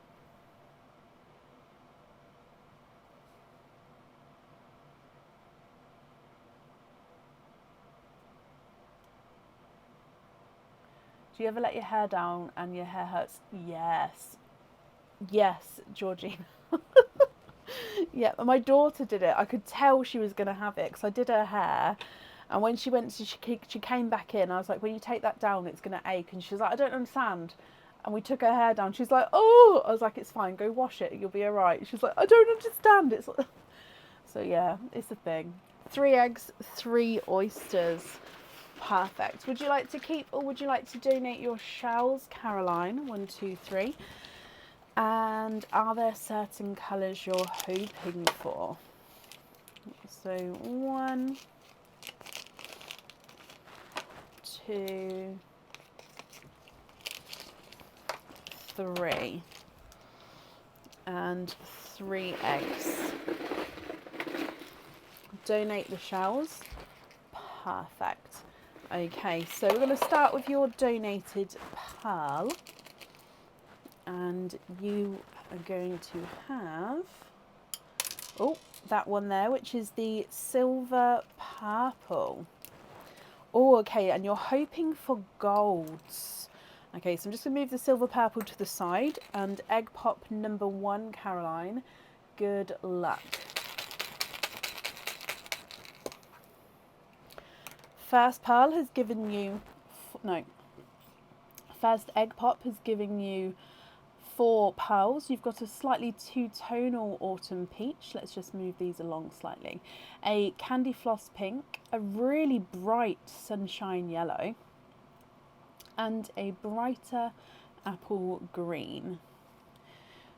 S2: Do you ever let your hair down and your hair hurts? Yes. Yes, Georgina. Yeah, my daughter did it. I could tell she was going to have it because I did her hair. And when she went, she came back in. I was like, when you take that down, it's going to ache. And she was like, I don't understand. And we took her hair down. She's like, oh. I was like, it's fine. Go wash it. You'll be all right. She's like, I don't understand. It's like... So, yeah, it's a thing. 3 eggs, 3 oysters. Perfect. Would you like to keep or would you like to donate your shells, Caroline? 1, 2, 3. And are there certain colours you're hoping for? So 1, 2, 3. And 3 eggs. Donate the shells. Perfect. Okay, so we're going to start with your donated pearl. And you are going to have, oh, that one there, which is the silver purple. Oh, okay, and you're hoping for golds. Okay, so I'm just going to move the silver purple to the side. And egg pop number 1, Caroline, good luck. First pearl has given you, first egg pop has given you 4 pearls. You've got a slightly two-tonal autumn peach. Let's just move these along slightly. A candy floss pink, a really bright sunshine yellow, and a brighter apple green.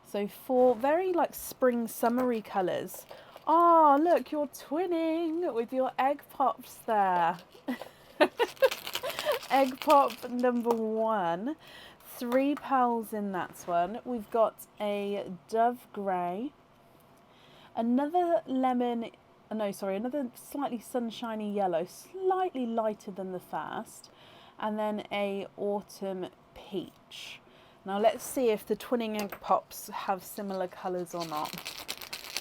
S2: So 4 very like spring summery colours. Oh, look, you're twinning with your egg pops there. Egg pop number 1. 3 pearls in that one. We've got a dove grey, another another slightly sunshiny yellow, slightly lighter than the first, and then a autumn peach. Now let's see if the twinning egg pops have similar colours or not.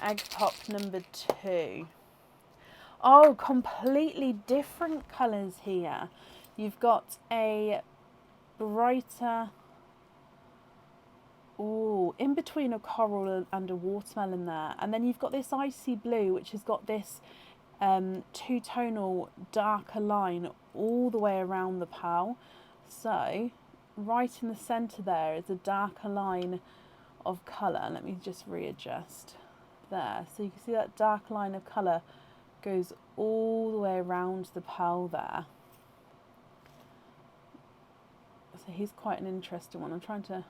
S2: Egg pop number 2. Oh, completely different colours here. You've got a brighter, in between a coral and a watermelon there. And then you've got this icy blue, which has got this two-tonal darker line all the way around the pearl. So right in the centre there is a darker line of colour. Let me just readjust there. So you can see that dark line of colour goes all the way around the pearl there. So he's quite an interesting one. I'm trying to...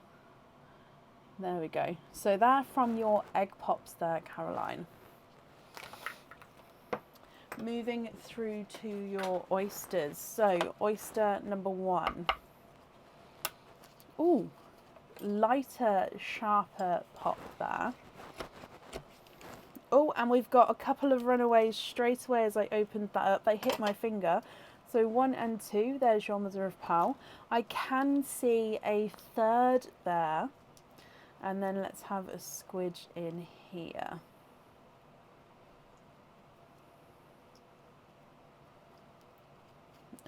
S2: There we go. So they're from your egg pops there, Caroline. Moving through to your oysters. So oyster number 1. Ooh, lighter, sharper pop there. Oh, and we've got a couple of runaways straight away as I opened that up. They hit my finger. So 1 and 2, there's your mother of pearl. I can see a third there. And then let's have a squidge in here.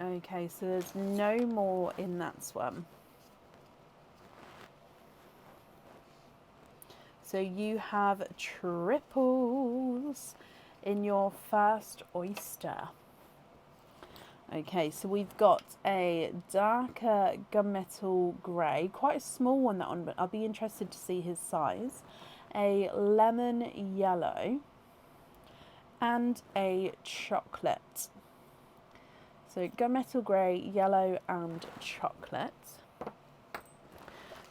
S2: Okay, so there's no more in that one. So you have triples in your first oyster. Okay, so we've got a darker gunmetal grey, quite a small one that one, but I'll be interested to see his size. A lemon yellow and a chocolate. So gunmetal grey, yellow and chocolate.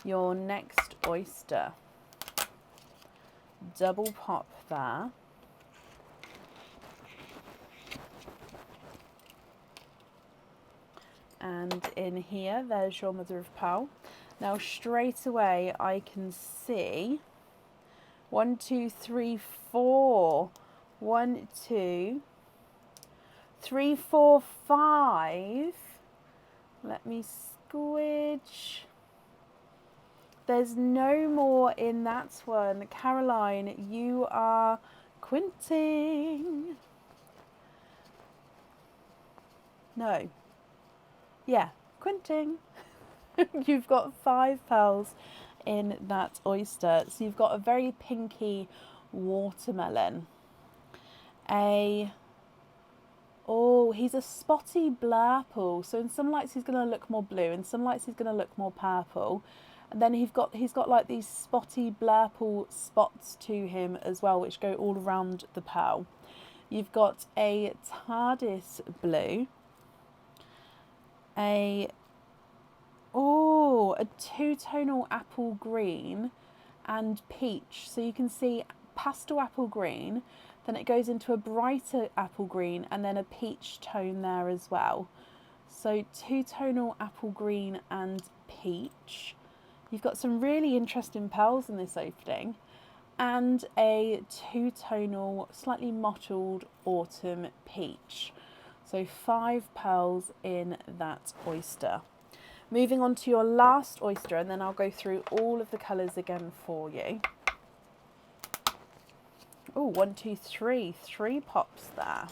S2: Your next oyster. Double pop there. And in here, there's your mother of pearl. Now straight away, I can see 1, 2, 3, 4. 1, 2, 3, 4, 5. Let me squidge. There's no more in that one. Caroline, you are quinting. No. Yeah, quinting. You've got 5 pearls in that oyster. So you've got a very pinky watermelon. He's a spotty blurple. So in some lights he's going to look more blue, in some lights he's going to look more purple. And then he's got like these spotty blurple spots to him as well, which go all around the pearl. You've got a TARDIS blue. A two-tonal apple green and peach. So you can see pastel apple green, then it goes into a brighter apple green and then a peach tone there as well. So two-tonal apple green and peach. You've got some really interesting pearls in this opening, and a two-tonal, slightly mottled autumn peach. So 5 pearls in that oyster. Moving on to your last oyster, and then I'll go through all of the colours again for you. Oh, 1, 2, 3. 3 pops there.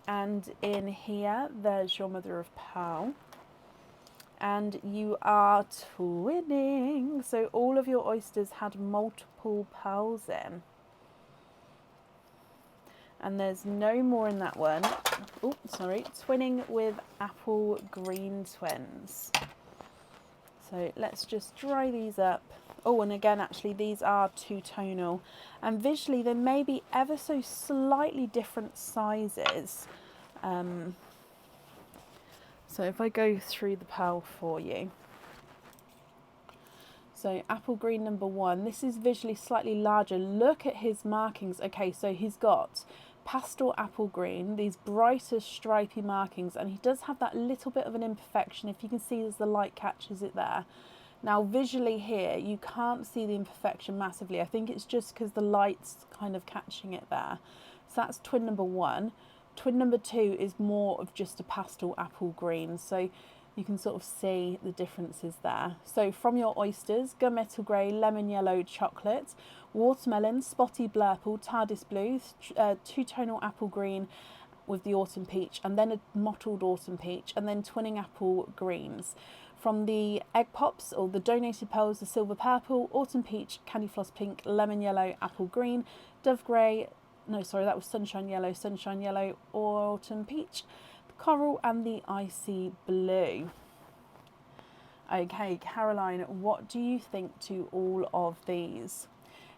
S2: And in here, there's your mother of pearl. And you are twinning. So all of your oysters had multiple pearls in. And there's no more in that one. Oh, sorry. Twinning with apple green twins. So let's just dry these up. Oh, and again, actually, these are two-tonal. And visually, they may be ever so slightly different sizes. So if I go through the pearl for you. So apple green number 1, this is visually slightly larger. Look at his markings. Okay, so he's got pastel apple green, these brighter stripy markings, and he does have that little bit of an imperfection, if you can see as the light catches it there. Now visually here, you can't see the imperfection massively. I think it's just because the light's kind of catching it there. So that's twin number 1. Twin number 2 is more of just a pastel apple green. So you can sort of see the differences there. So from your oysters, gunmetal grey, lemon yellow, chocolate, watermelon, spotty blurple, TARDIS blue, two-tonal apple green with the autumn peach, and then a mottled autumn peach, and then twinning apple greens. From the egg pops or the donated pearls, the silver purple, autumn peach, candy floss pink, lemon yellow, apple green, dove grey, no sorry that was sunshine yellow, autumn peach, coral and the icy blue. Okay, Caroline, what do you think to all of these?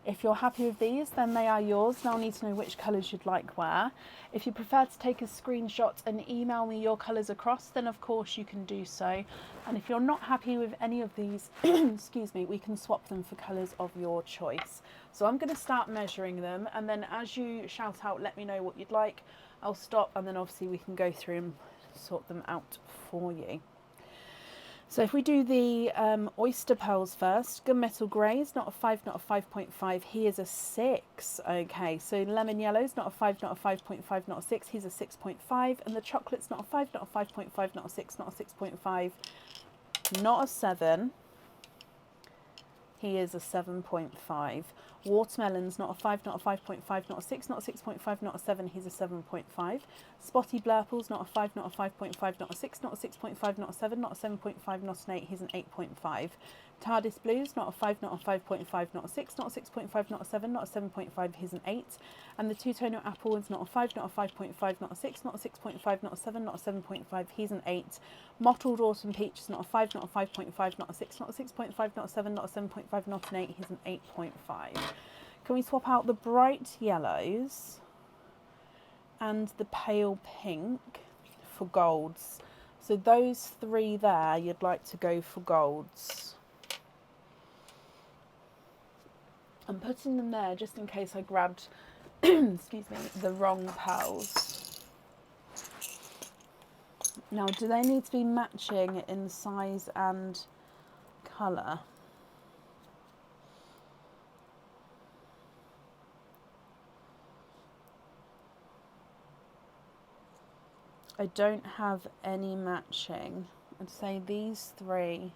S2: If you're happy with these, then they are yours. Now I need to know which colours you'd like where. If you prefer to take a screenshot and email me your colours across, then of course you can do so. And if you're not happy with any of these, excuse me, we can swap them for colours of your choice. So I'm going to start measuring them, and then as you shout out, let me know what you'd like. I'll stop, and then obviously we can go through and sort them out for you. So if we do the oyster pearls first, gunmetal grey is not a 5, not a 5.5, he is a 6. Okay, so lemon yellow is not a 5, not a 5.5, not a 6, he's a 6.5. And the chocolate's not a 5, not a 5.5, not a 6, not a 6.5, not a 7. He is a 7.5. Watermelon's not a 5, not a 5.5, not a 6, not a 6.5, not a 7, he's a 7.5. Spotty blurple's not a 5, not a 5.5, not a 6, not a 6.5, not a 7, not a 7.5, not an 8, he's an 8.5. TARDIS blue's not a 5, not a 5.5, not a 6, not a 6.5, not a 7, not a 7.5, he's an 8. And the two-tonal apple is not a 5, not a 5.5, not a 6, not a 6.5, not a 7, not a 7.5, he's an 8. Mottled autumn peach is not a 5, not a 5.5, not a 6, not a 6.5, not a 7, not a 7.5, not an 8, he's an 8.5. Can we swap out the bright yellows and the pale pink for golds? So those 3 there, you'd like to go for golds. I'm putting them there just in case I grabbed, excuse me, the wrong pearls. Now, do they need to be matching in size and colour? I don't have any matching. I'd say these 3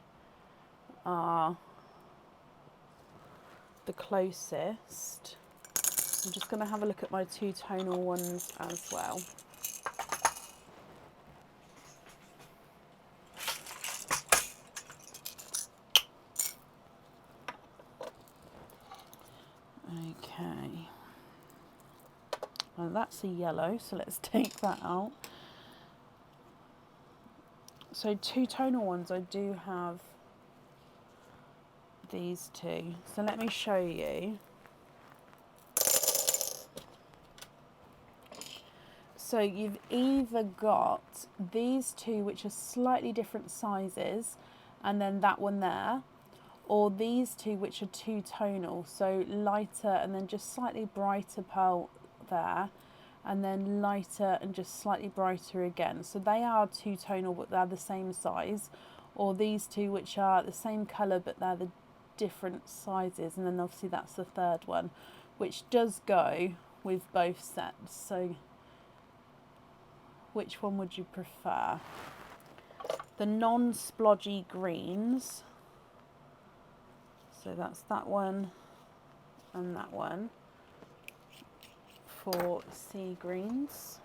S2: are the closest. I'm just going to have a look at my two-tonal ones as well. Okay. Well, that's a yellow, so let's take that out. So two-tonal ones, I do have these 2. So let me show you. So you've either got these 2 which are slightly different sizes, and then that one there, or these 2 which are two-tonal, so lighter and then just slightly brighter pearl there, and then lighter and just slightly brighter again. So they are two-tonal but they're the same size, or these 2 which are the same colour but they're the different sizes, and then obviously that's the third one which does go with both sets. So which one would you prefer? The non-splodgy greens, so that's that one and that one for sea greens.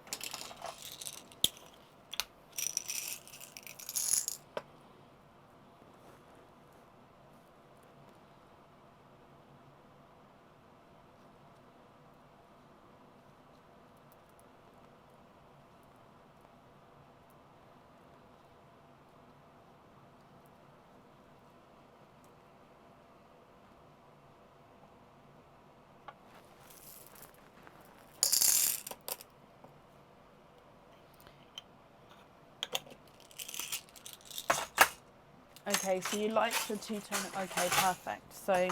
S2: Okay, so you like the two-tone. Okay, perfect. So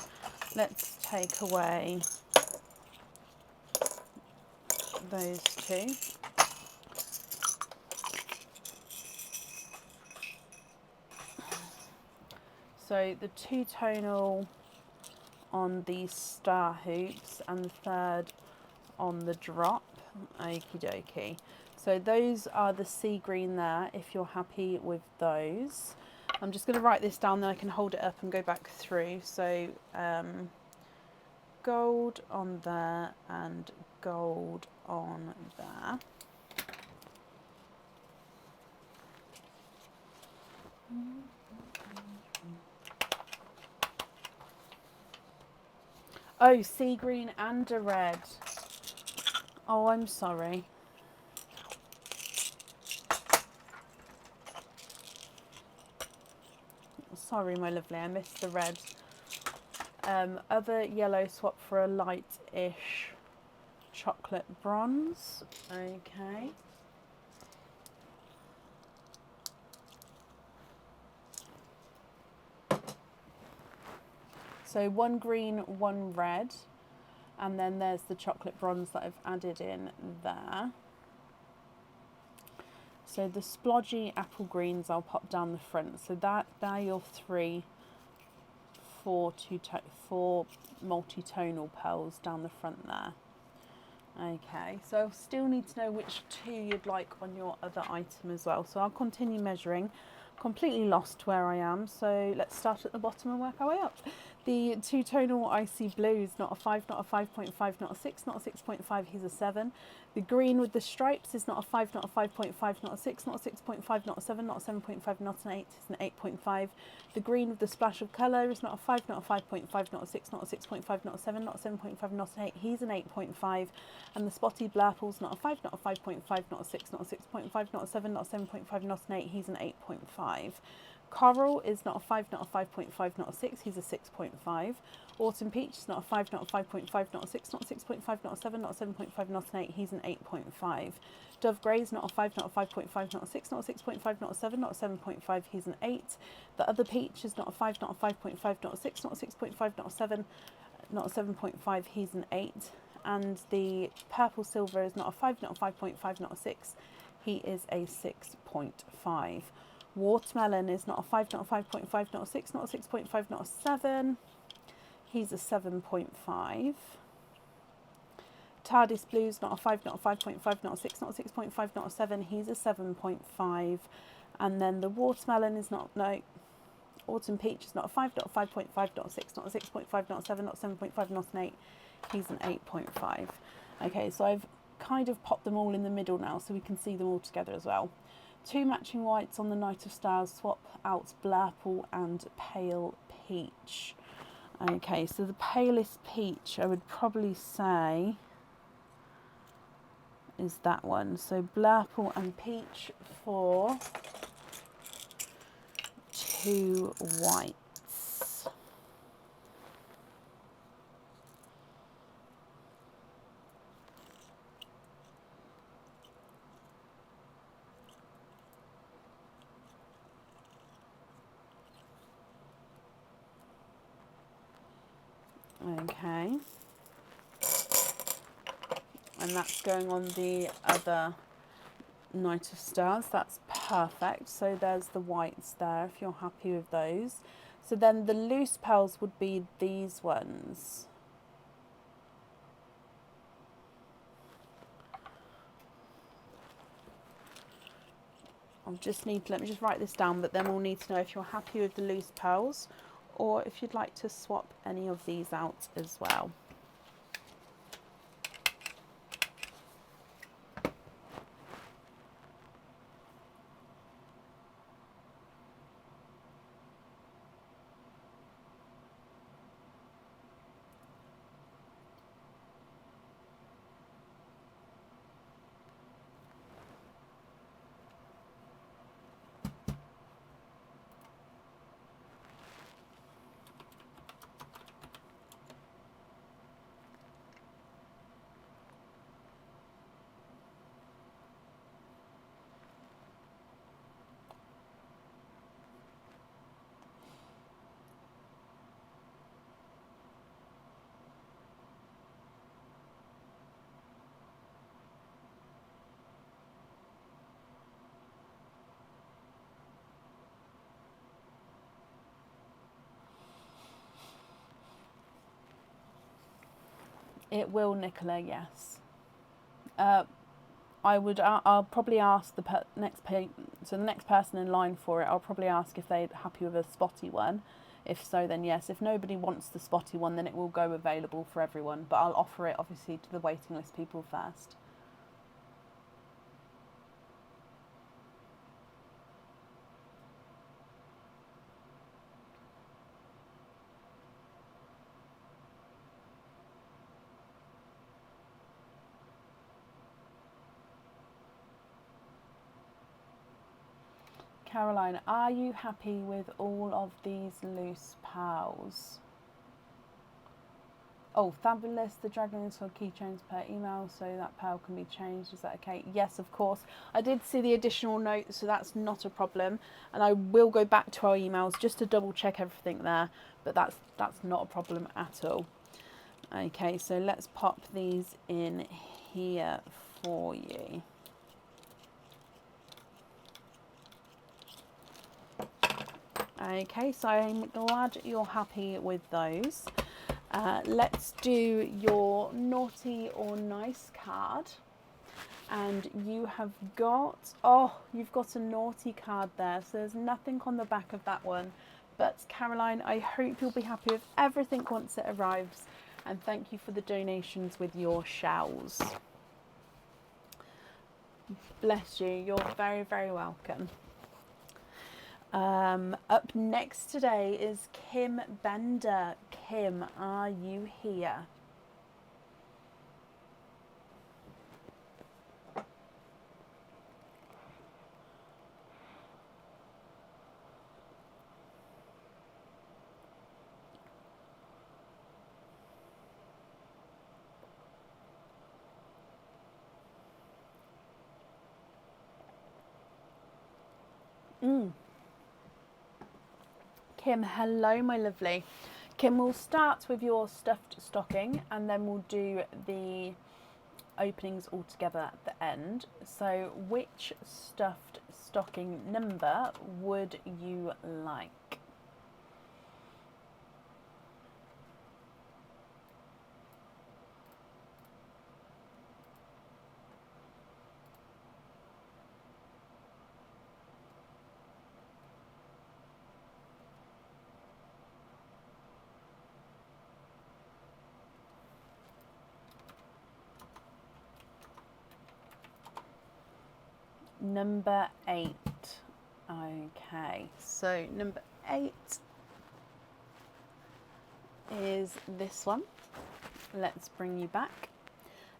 S2: let's take away those two. So the two-tonal on the star hoops and the third on the drop. Okie dokie. So those are the sea green there, if you're happy with those. I'm just going to write this down, then I can hold it up and go back through. So gold on there and gold on there. Oh, sea green and a red. Oh, I'm sorry. Sorry, my lovely, I missed the red. Other yellow swap for a light-ish chocolate bronze. Okay. So one green, one red, and then there's the chocolate bronze that I've added in there. So the splodgy apple greens I'll pop down the front. So that they're your four multi-tonal pearls down the front there. Okay, so I still need to know which two you'd like on your other item as well. So I'll continue measuring. Completely lost where I am, so let's start at the bottom and work our way up. The two-tonal icy blue is not a 5, not a 5.5, not a 6, not a 6.5, he's a 7. The green with the stripes is not a 5, not a 5.5, not a 6, not a 6.5, not a 7, not a 7.5, not an 8, it's an 8.5. The green with the splash of colour is not a 5, not a 5.5, not a 6, not a 6.5, not a 7, not a 7.5, not an 8, he's an 8.5. And the spotty blurple's not a 5, not a 5.5, not a 6, not a 6.5, not a 7, not a 7.5, not an 8, he's an 8.5. Coral is not a 5, not a 5.5, not a 6, he's a 6.5. Autumn Peach is not a 5, not a 5.5, not a 6, not a 6.5, not a 7, not a 7.5, not an 8, he's an 8.5. Dove Grey is not a 5, not a 5.5, not a 6, not a 6.5, not a 7, not a 7.5, he's an 8. The other peach is not a 5, not a 5.5, not a 6, not a 6.5, not a 7, not a 7.5, he's an 8. And the purple silver is not a 5, not a 5.5, not a 6, he is a 6.5. Watermelon is not a 5, not a 5.5, not a 6, not a 6.5, not a 7, he's a 7.5. TARDIS Blue is not a 5, not a 5.5, not a 6, not a 6.5, not a 7, he's a 7.5. And then the watermelon is not, no, Autumn Peach is not a 5, not a 5.5, not a 6, not a 6.5, not a 7, not a 7.5, not an 8, he's an 8.5. Okay, so I've kind of popped them all in the middle now so we can see them all together as well. Two matching whites on the Night of Stars, swap out Blurple and Pale Peach. Okay, so the palest peach I would probably say is that one. So Blurple and Peach for two whites. Okay, and that's going on the other Night of Stars. That's perfect. So there's the whites there if you're happy with those. So then the loose pearls would be these ones. Let me just write this down, but then we'll need to know if you're happy with the loose pearls or if you'd like to swap any of these out as well. It will, Nicola, yes. I'll probably ask the next person in line for it, I'll probably ask if they're happy with a spotty one. If so, then yes. If nobody wants the spotty one, then it will go available for everyone. But I'll offer it, obviously, to the waiting list people first. Caroline, are you happy with all of these loose pearls? Oh, fabulous. The dragon is for keychains per email, so that pearl can be changed. Is that okay? Yes, of course. I did see the additional note, so that's not a problem. And I will go back to our emails just to double check everything there. But that's not a problem at all. Okay, so let's pop these in here for you. Okay, so I'm glad you're happy with those. Let's do your naughty or nice card. And you have got, you've got a naughty card there. So there's nothing on the back of that one. But Caroline, I hope you'll be happy with everything once it arrives. And thank you for the donations with your shells. Bless you. You're very, very welcome. Up next today is Kim Bender. Kim, are you here? Kim, hello, my lovely. Kim, we'll start with your stuffed stocking and then we'll do the openings all together at the end. So which stuffed stocking number would you like? Number 8. Okay, so number 8 is this one. Let's bring you back.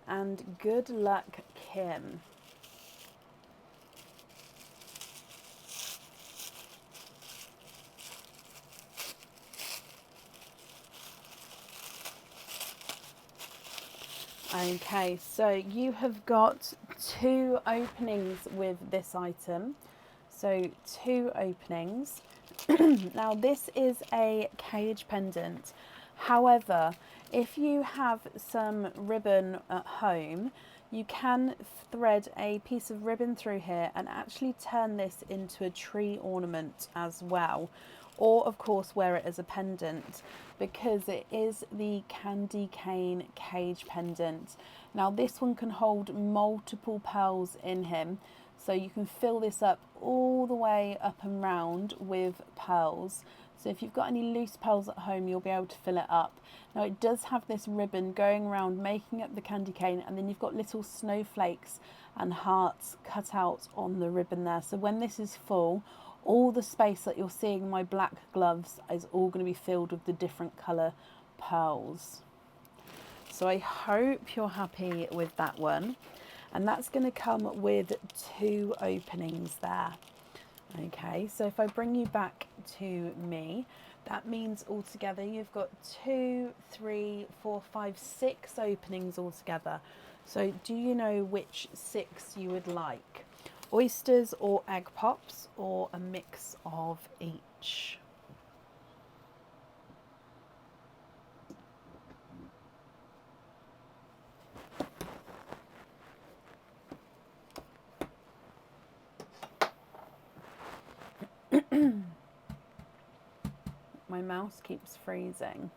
S2: And good luck, Kim. Okay, so you have got 2 openings with this item. So 2 openings. Now this is a cage pendant. However, if you have some ribbon at home, you can thread a piece of ribbon through here and actually turn this into a tree ornament as well. Or of course wear it as a pendant, because it is the candy cane cage pendant. Now this one can hold multiple pearls in him, so you can fill this up all the way up and round with pearls. So if you've got any loose pearls at home, you'll be able to fill it up. Now it does have this ribbon going around making up the candy cane, and then you've got little snowflakes and hearts cut out on the ribbon there. So when this is full, all the space that you're seeing in my black gloves is all going to be filled with the different colour pearls. So I hope you're happy with that one. And that's going to come with 2 openings there. Okay, so if I bring you back to me, that means altogether you've got 2, 3, 4, 5, 6 openings altogether. So do you know which 6 you would like? Oysters or egg pops, or a mix of each? My mouse keeps freezing.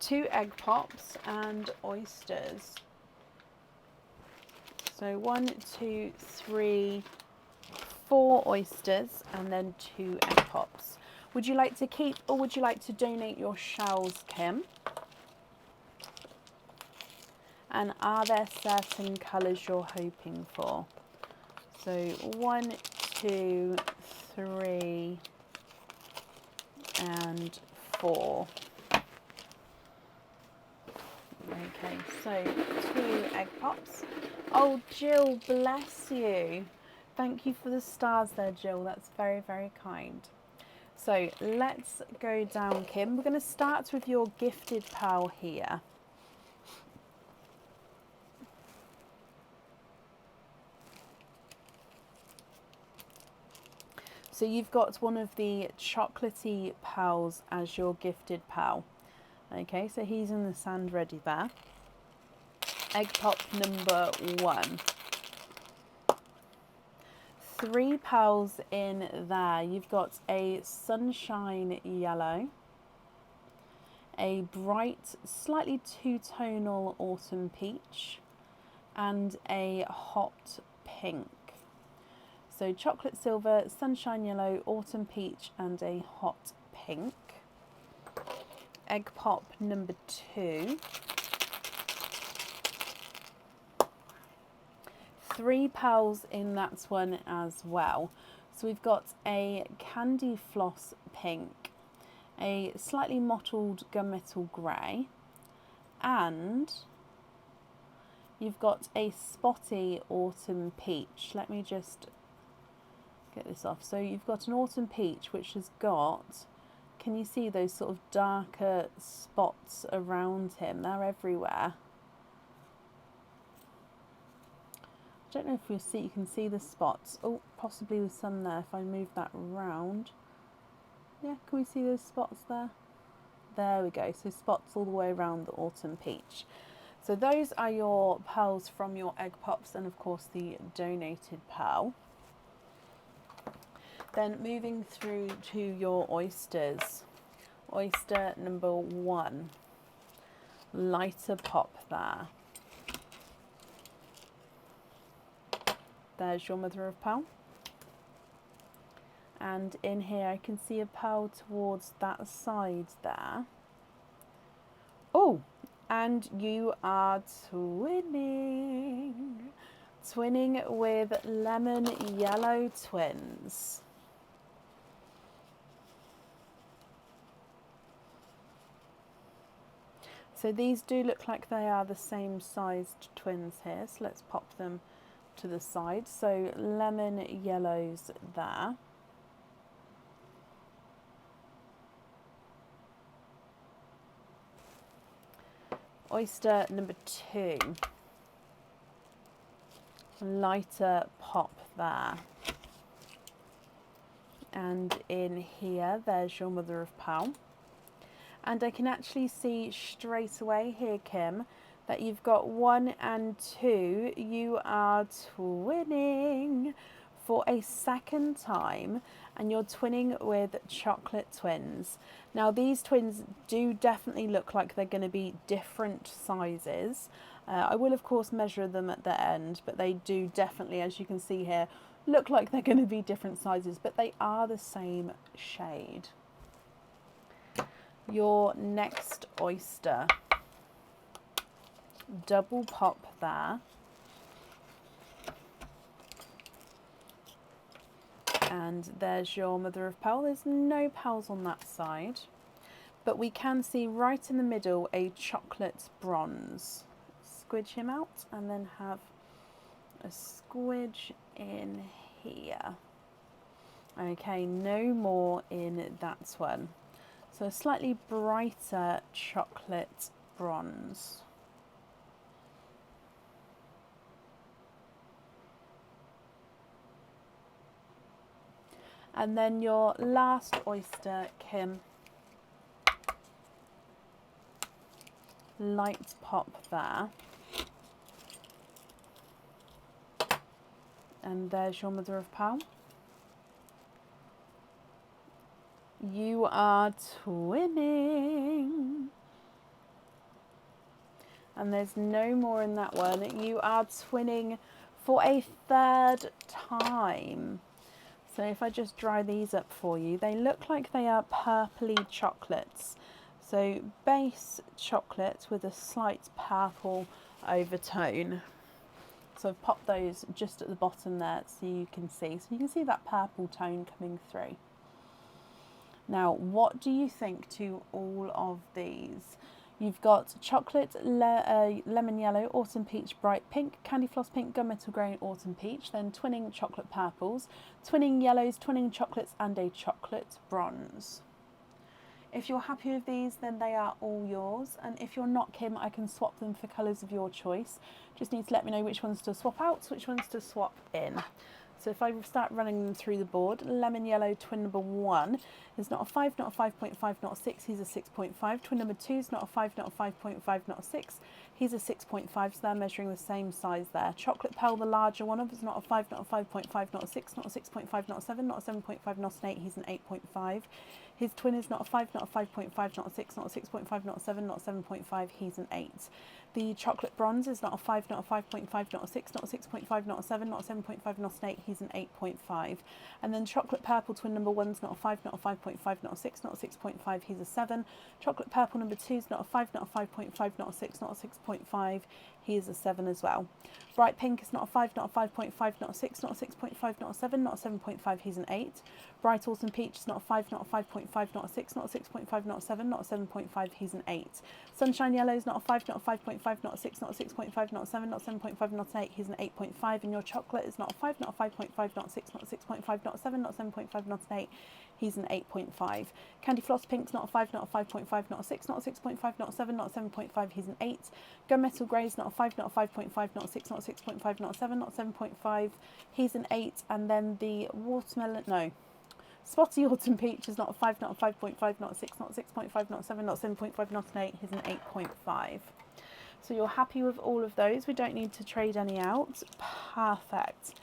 S2: 2 egg pops and oysters. So 1, 2, 3, 4 oysters and then 2 egg pops. Would you like to keep or would you like to donate your shells, Kim? And are there certain colours you're hoping for? So 1, 2, 3 and 4. Okay, so 2 egg pops. Oh, Jill, bless you. Thank you for the stars there, Jill. That's very, very kind. So let's go down, Kim. We're going to start with your gifted pal here. So you've got one of the chocolatey pals as your gifted pal. Okay, so he's in the sand ready there. Egg pop number 1. 3 pals in there. You've got a sunshine yellow, a bright, slightly two-tonal autumn peach, and a hot pink. So chocolate silver, sunshine yellow, autumn peach, and a hot pink. Egg pop number 2. 3 pals in that one as well. So we've got a candy floss pink, a slightly mottled gunmetal grey, and you've got a spotty autumn peach. Let me just get this off. So you've got an autumn peach which has got, can you see those sort of darker spots around him? They're everywhere. I don't know if you can see the spots. Oh, possibly with some there if I move that round. Yeah, can we see those spots there? There we go. So spots all the way around the autumn peach. So those are your pearls from your egg pops and of course the donated pearl. Then moving through to your oysters. Oyster number 1. Lighter pop there. There's your mother of pearl. And in here I can see a pearl towards that side there. Oh, and you are twinning. Twinning with lemon yellow twins. So these do look like they are the same sized twins here. So let's pop them to the side. So lemon yellows there. Oyster number 2. Lighter pop there. And in here, there's your mother of pearl. And I can actually see straight away here, Kim, that you've got 1 and 2. You are twinning for a second time, and you're twinning with chocolate twins. Now these twins do definitely look like they're going to be different sizes. I will of course measure them at the end, but they do definitely, as you can see here, look like they're going to be different sizes, but they are the same shade. Your next oyster. Double pop there. And there's your mother of pearl. There's no pearls on that side, but we can see right in the middle a chocolate bronze. Squidge him out and then have a squidge in here. Okay, no more in that one. So a slightly brighter chocolate bronze. And then your last oyster, Kim. Light pop there. And there's your mother of pearl. You are twinning. And there's no more in that one. You are twinning for a third time. So if I just dry these up for you, they look like they are purpley chocolates. So base chocolate with a slight purple overtone. So I've popped those just at the bottom there so you can see. So you can see that purple tone coming through. Now, what do you think to all of these? You've got chocolate, lemon yellow, autumn peach, bright pink, candy floss pink, gunmetal grey, autumn peach, then twinning chocolate purples, twinning yellows, twinning chocolates, and a chocolate bronze. If you're happy with these, then they are all yours. And if you're not, Kim, I can swap them for colours of your choice. Just need to let me know which ones to swap out, which ones to swap in. So if I start running them through the board, lemon yellow twin number 1 is not a 5, not a 5.5, not a 6, he's a 6.5. Twin number 2 is not a 5, not a 5.5, not a 6, he's a 6.5, so they're measuring the same size there. Chocolate Pearl, the larger one, is not a 5, not a 5.5, not a 6, not a 6.5, not a 7, not a 7.5, not an 8, he's an 8.5. His twin is not a 5, not a 5.5, not a 6, not a 6.5, not a 7, not a 7.5, he's an 8. The chocolate bronze is not a 5, not a 5.5, not a 6, not a 6.5, not a 7, not a 7.5, not an 8, he's an 8.5. And then chocolate purple twin number 1 is not a 5, not a 5.5, not a 6, not a 6.5, he's a 7. Chocolate purple number 2 is not a 5, not a 5.5, not a 6, not a 6.5, he is a 7 as well. Bright pink is not a 5, not a 5.5, not a 6, not a 6.5, not a 7, not a 7.5, he's an 8. Bright autumn peach is not a 5, not a 5.5, not a 6, not a 6.5, not a 7, not a 7.5, he's an 8. Sunshine yellow is not a 5, not a 5.5, not a 6, not a 6.5, not a 7, not a 7.5, not an 8, he's an 8.5. And your chocolate is not a 5, not a 5.5, not a 6, not a 6.5, not a 7, not a 7.5, not an 8, he's an 8.5. Candy floss pink is not a 5, not a 5.5, not a 6, not a 6.5, not a 7, not a 7.5, he's an 8. Gunmetal grey is not a 5, not a 5.5, not a 6, not a 6.5, not a 7, not a 7.5, he's an 8. And then the watermelon, no, spotty autumn peach is not a 5, not a 5.5, not a 6, not a 6.5, not a 7, not a 7.5, not an 8, he's an 8.5. So you're happy with all of those. We don't need to trade any out. Perfect.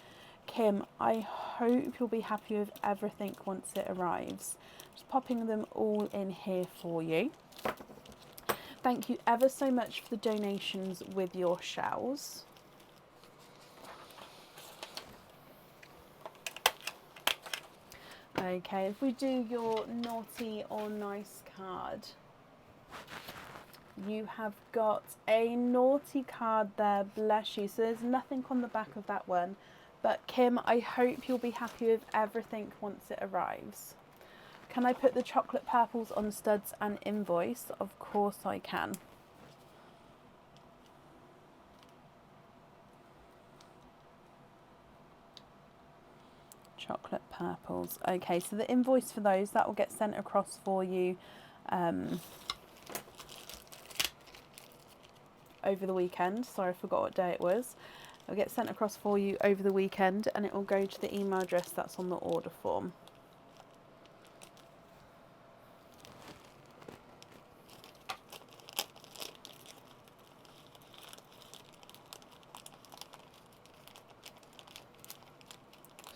S2: Kim, I hope you'll be happy with everything once it arrives. Just popping them all in here for you. Thank you ever so much for the donations with your shells. Okay, if we do your naughty or nice card, you have got a naughty card there, bless you. So there's nothing on the back of that one. But Kim, I hope you'll be happy with everything once it arrives. Can I put the chocolate purples on studs and invoice? Of course I can. Chocolate purples. Okay, so the invoice for those, that will get sent across for you over the weekend. Sorry, I forgot what day it was. It'll get sent across for you over the weekend and it will go to the email address that's on the order form.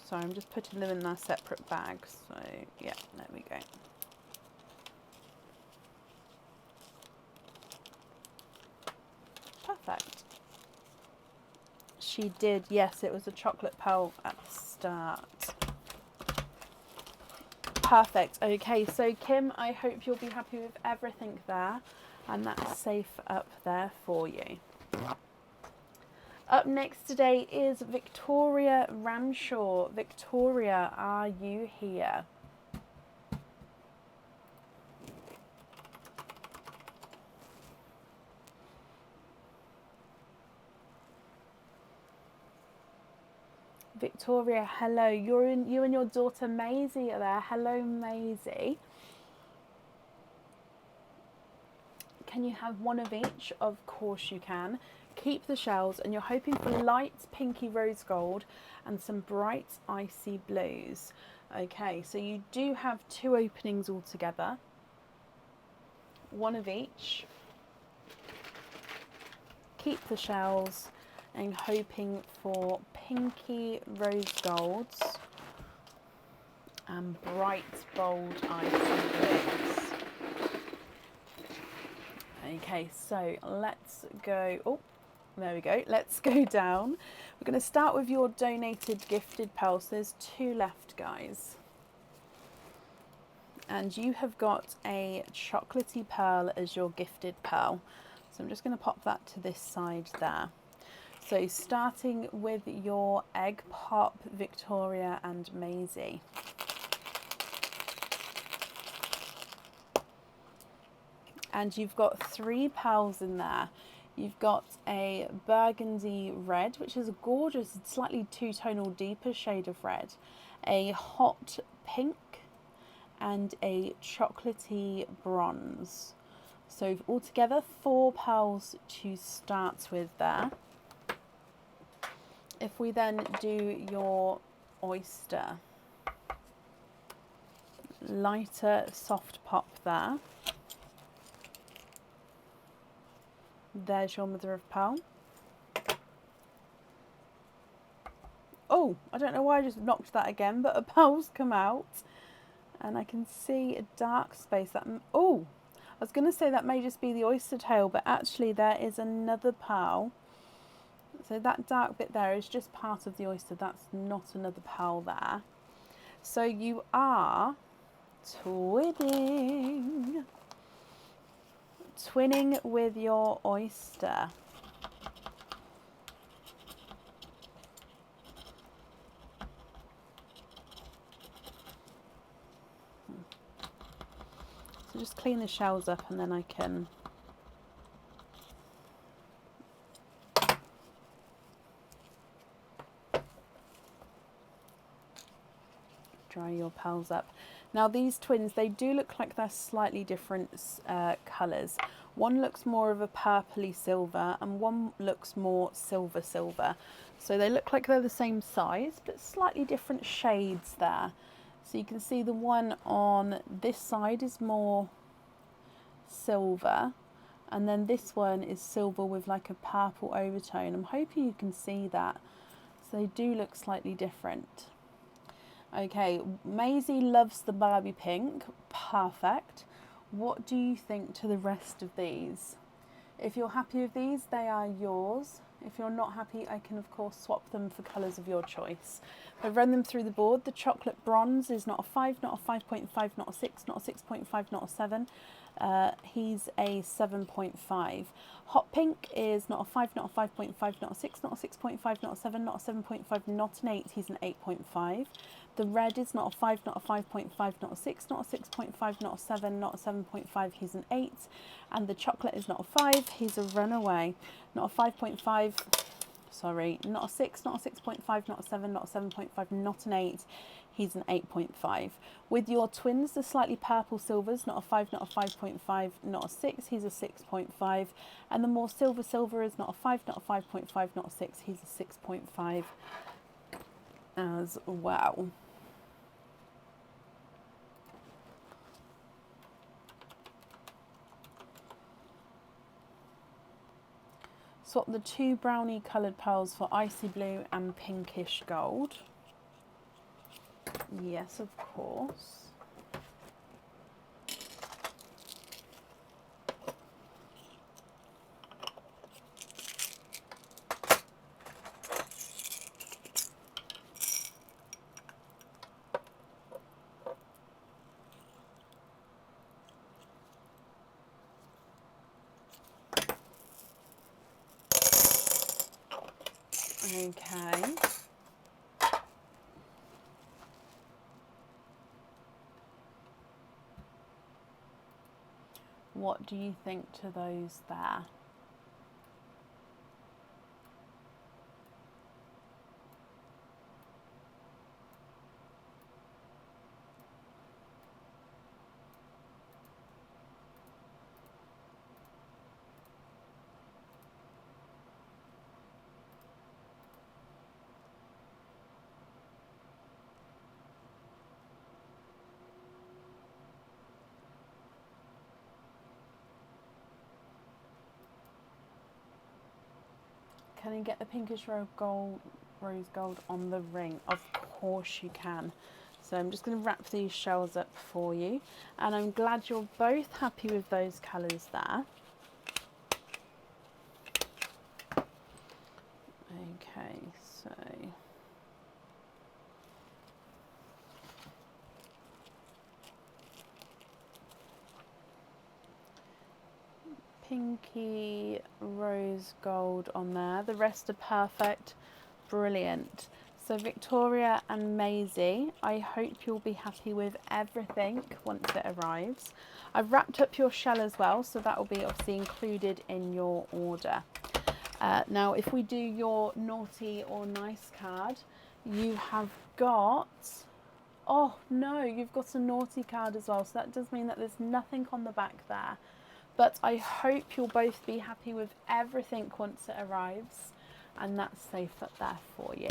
S2: So I'm just putting them in their separate bags. So yeah, there we go. Perfect. She did, yes, it was a chocolate pearl at the start. Perfect. Okay, so Kim, I hope you'll be happy with everything there, and that's safe up there for you. Up next today is Victoria Ramshaw. Victoria, are you here? Victoria, hello. You and your daughter Maisie are there. Hello, Maisie. Can you have one of each? Of course you can. Keep the shells, and you're hoping for light pinky rose gold and some bright icy blues. Okay, so you do have 2 openings altogether. One of each. Keep the shells and hoping for pinky rose golds and bright bold icy blues. Okay, so let's go, oh, there we go. Let's go down. We're going to start with your donated gifted pearls. There's 2 left, guys. And you have got a chocolatey pearl as your gifted pearl. So I'm just going to pop that to this side there. So starting with your Egg Pop, Victoria and Maisie. And you've got 3 pearls in there. You've got a burgundy red, which is a gorgeous, slightly two-tonal, deeper shade of red. A hot pink and a chocolatey bronze. So altogether 4 pearls to start with there. If we then do your oyster, lighter soft pop there. There's your mother of pearl. Oh, I don't know why I just knocked that again, but a pearl's come out. And I can see a dark space. Oh, I was going to say that may just be the oyster tail, but actually there is another pearl. So that dark bit there is just part of the oyster. That's not another pearl there. So you are twinning with your oyster. So just clean the shells up and then I can dry your pearls up. Now these twins, they do look like they're slightly different colours. One looks more of a purpley silver and one looks more silver. So they look like they're the same size but slightly different shades there. So you can see the one on this side is more silver and then this one is silver with like a purple overtone. I'm hoping you can see that. So they do look slightly different. Okay, Maisie loves the Barbie pink. Perfect. What do you think to the rest of these? If you're happy with these, they are yours. If you're not happy, I can of course swap them for colours of your choice. I've run them through the board. The chocolate bronze is not a 5, not a 5.5, not a 6, not a 6.5, not a 7. He's a 7.5. Hot pink is not a 5, not a 5.5, not a 6, not a 6.5, not a 7, not a 7.5, not an 8. He's an 8.5. The red is not a 5, not a 5.5, not a 6, not a 6.5, not a 7, not a 7.5. He's an 8. And the chocolate is not a 5. He's a runaway. Not a 5.5. Sorry, not a 6, not a 6.5, not a 7, not a 7.5, not an 8. He's an 8.5. With your twins, the slightly purple silvers, not a 5, not a 5.5, not a 6, he's a 6.5. And the more silver is not a 5, not a 5.5, not a 6, he's a 6.5 as well. Swap the 2 brownie coloured pearls for icy blue and pinkish gold. Yes, of course. Okay. What do you think to those there? Can you get the pinkish rose gold on the ring? Of course you can. So I'm just going to wrap these shells up for you. And I'm glad you're both happy with those colours there. Okay, so pinky rose gold on there. The rest are perfect. Brilliant. So Victoria and Maisie, I hope you'll be happy with everything once it arrives. I've wrapped up your shell as well, so that will be obviously included in your order. Now, if we do your naughty or nice card, you have got, oh no, you've got a naughty card as well. So that does mean that there's nothing on the back there. But I hope you'll both be happy with everything once it arrives. And that's safe up there for you.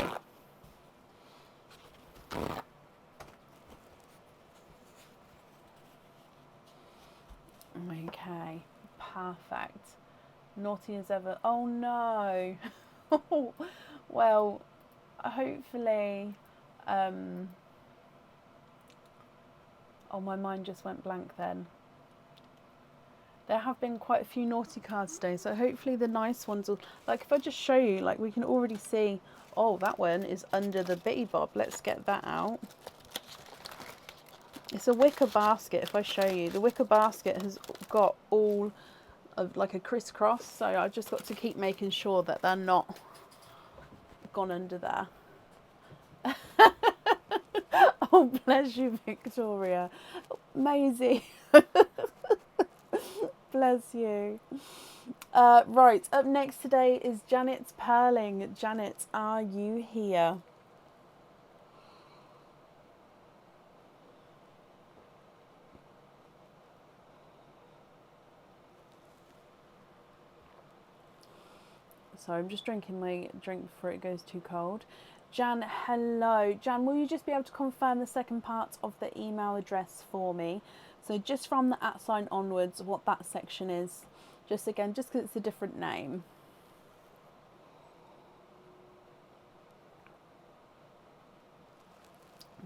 S2: Okay, perfect. Naughty as ever. Oh no. Well, hopefully, oh, my mind just went blank then. There have been quite a few naughty cards today, so hopefully the nice ones will, like if I just show you, like we can already see, oh, that one is under the bitty bob. Let's get that out. It's a wicker basket. If I show you, the wicker basket has got all of like a crisscross, so I've just got to keep making sure that they're not gone under there. Oh, bless you, Victoria. Maisie. Bless you. Right, up next today is Janet's Purling. Janet, are you here? So I'm just drinking my drink before it goes too cold. Jan, hello. Jan, will you just be able to confirm the second part of the email address for me? So just from the @ sign onwards, what that section is. Just again, just because it's a different name.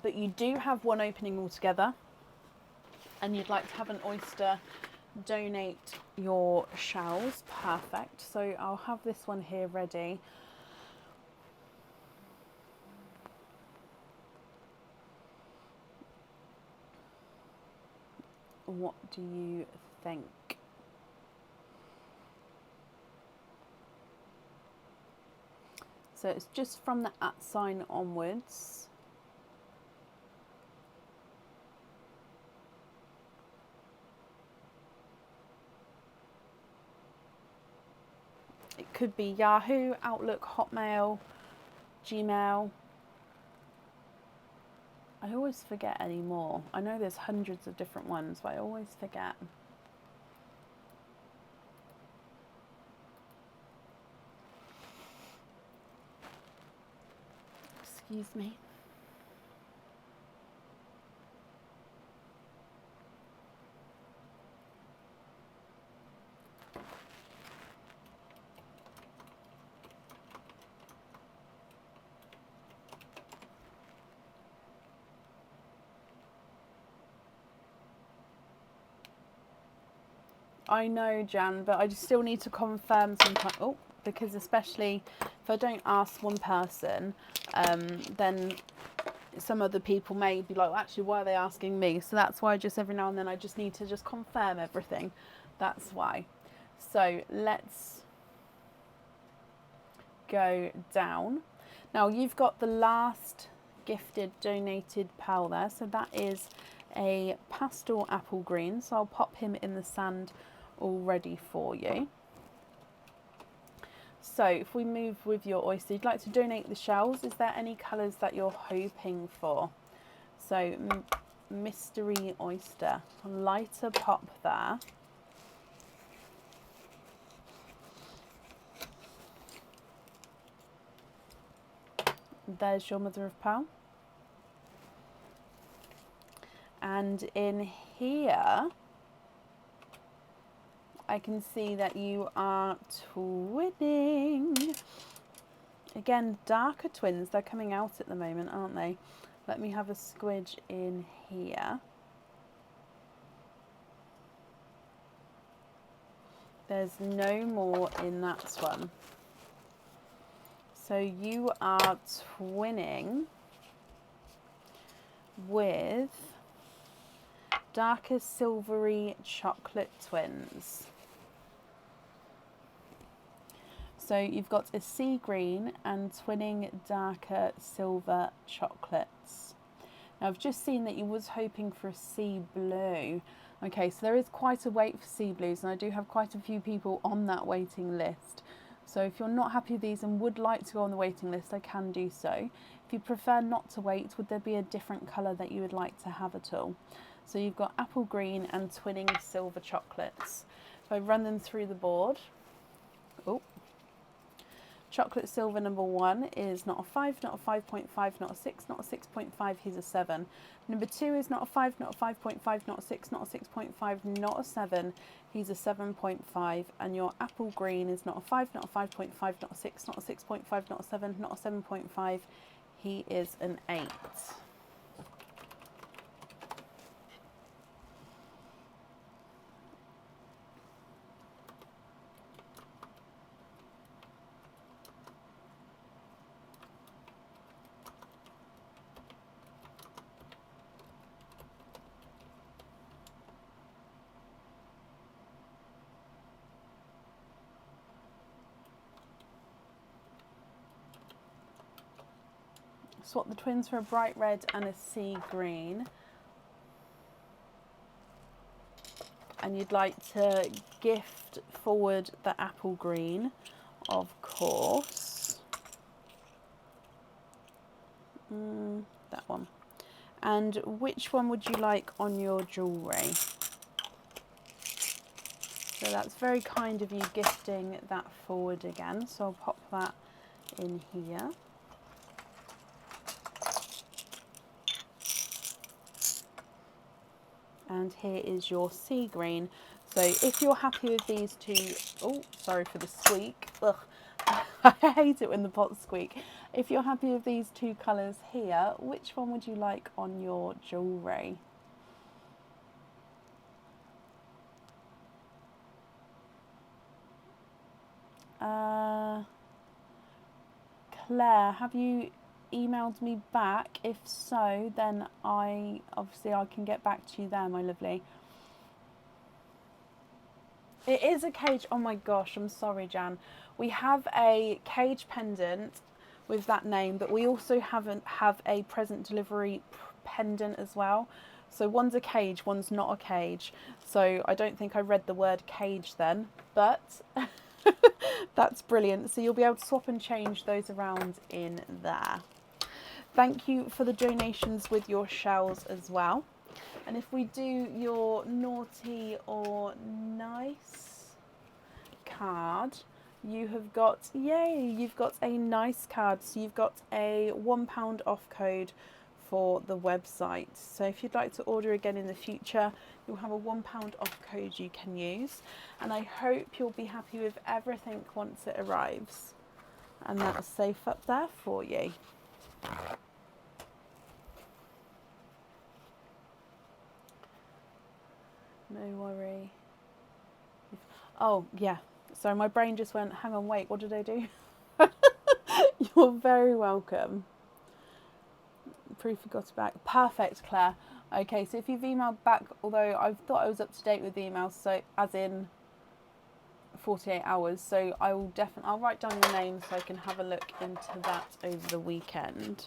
S2: But you do have one opening altogether, and you'd like to have an Oyster donate your shells. Perfect. So I'll have this one here ready. What do you think? So it's just from the @ sign onwards. It could be Yahoo, Outlook, Hotmail, Gmail. I always forget anymore. I know there's hundreds of different ones, but I always forget. Excuse me. I know, Jan, but I just still need to confirm sometimes. Oh, because especially if I don't ask one person, then some other people may be like, well, actually, why are they asking me? So that's why just every now and then I just need to just confirm everything. That's why. So let's go down. Now you've got the last gifted donated pal there. So that is a pastel apple green. So I'll pop him in the sand all ready for you. So if we move with your oyster, you'd like to donate the shells. Is there any colours that you're hoping for? So mystery oyster, lighter pop there. There's your mother of pearl. And in here, I can see that you are twinning. Again, darker twins. They're coming out at the moment, aren't they? Let me have a squidge in here. There's no more in that one. So you are twinning with darker silvery chocolate twins. So you've got a sea green and twinning darker silver chocolates. Now I've just seen that you was hoping for a sea blue. Okay, so there is quite a wait for sea blues, and I do have quite a few people on that waiting list. So if you're not happy with these and would like to go on the waiting list, I can do so. If you prefer not to wait, would there be a different colour that you would like to have at all? So you've got apple green and twinning silver chocolates. If I run them through the board. Oh. Chocolate silver number 1 is not a 5, not a 5.5, not a 6, not a 6.5, he's a 7. Number 2 is not a 5, not a 5.5, not a 6, not a 6.5, not a 7, he's a 7.5. And your apple green is not a 5, not a 5.5, not a 6, not a 6.5, not a 7, not a 7.5, he is an 8. Swap the twins for a bright red and a sea green. And you'd like to gift forward the apple green, of course. That one. And which one would you like on your jewellery? So that's very kind of you gifting that forward again. So I'll pop that in here. And here is your sea green. So if you're happy with these two, oh, sorry for the squeak. Ugh. I hate it when the pots squeak. If you're happy with these two colours here, which one would you like on your jewellery? Claire, have you emailed me back? If so, then I can get back to you there, my lovely. It is a cage. Oh my gosh, I'm sorry, Jan. We have a cage pendant with that name, but we also have a present delivery pendant as well. So one's a cage, one's not a cage. So I don't think I read the word cage then, but that's brilliant. So you'll be able to swap and change those around in there. Thank you for the donations with your shells as well. And if we do your naughty or nice card, you have got, yay, you've got a nice card. So you've got a £1 off code for the website. So if you'd like to order again in the future, you'll have a £1 off code you can use. And I hope you'll be happy with everything once it arrives. And that's safe up there for you. No worry. Oh, yeah. Sorry, my brain just went, hang on, wait, what did I do? You're very welcome. Proof you got it back. Perfect, Claire. Okay, so if you've emailed back, although I thought I was up to date with the emails, so as in 48 hours, so I will definitely, I'll write down your name so I can have a look into that over the weekend.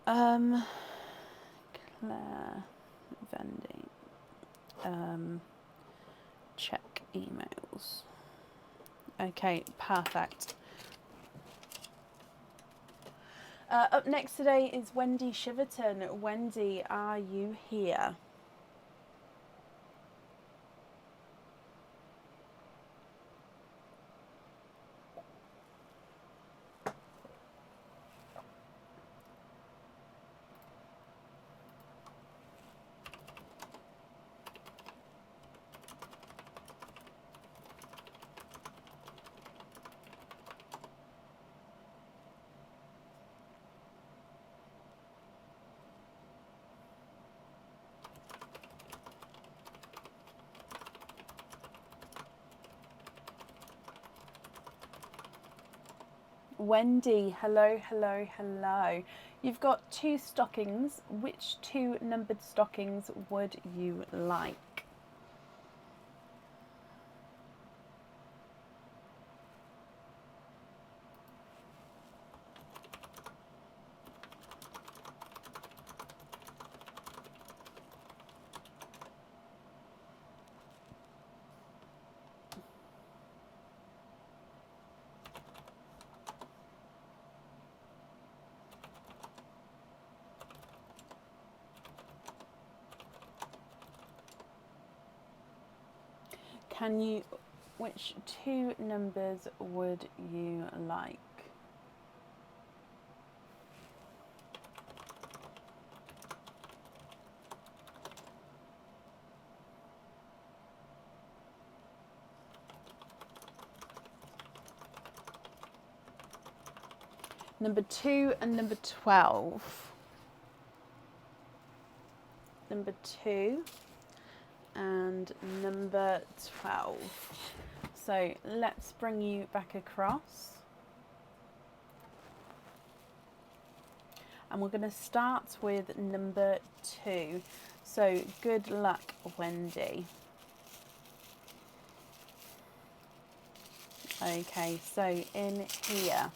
S2: Claire vending. Check emails. Okay, perfect. Up next today is Wendy Shiverton. Wendy, are you here? Wendy, hello, hello, hello. You've got 2 stockings. Which 2 numbered stockings would you like? Which 2 numbers would you like? Number 2 and number 12. Number 2 and number 12. So let's bring you back across. And we're going to start with number 2. So good luck, Wendy. Okay, so in here,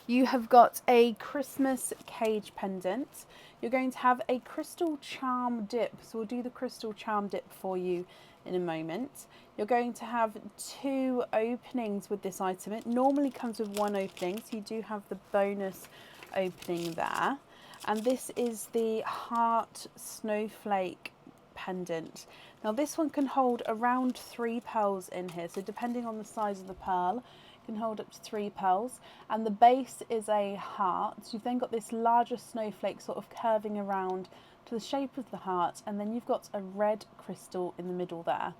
S2: you have got a Christmas cage pendant. You're going to have a crystal charm dip. So we'll do the crystal charm dip for you in a moment. You're going to have 2 openings with this item. It normally comes with 1 opening, so you do have the bonus opening there. And this is the heart snowflake pendant. Now this one can hold around 3 pearls in here. So depending on the size of the pearl, can hold up to 3 pearls, and the base is a heart. So you've then got this larger snowflake sort of curving around to the shape of the heart, and then you've got a red crystal in the middle there.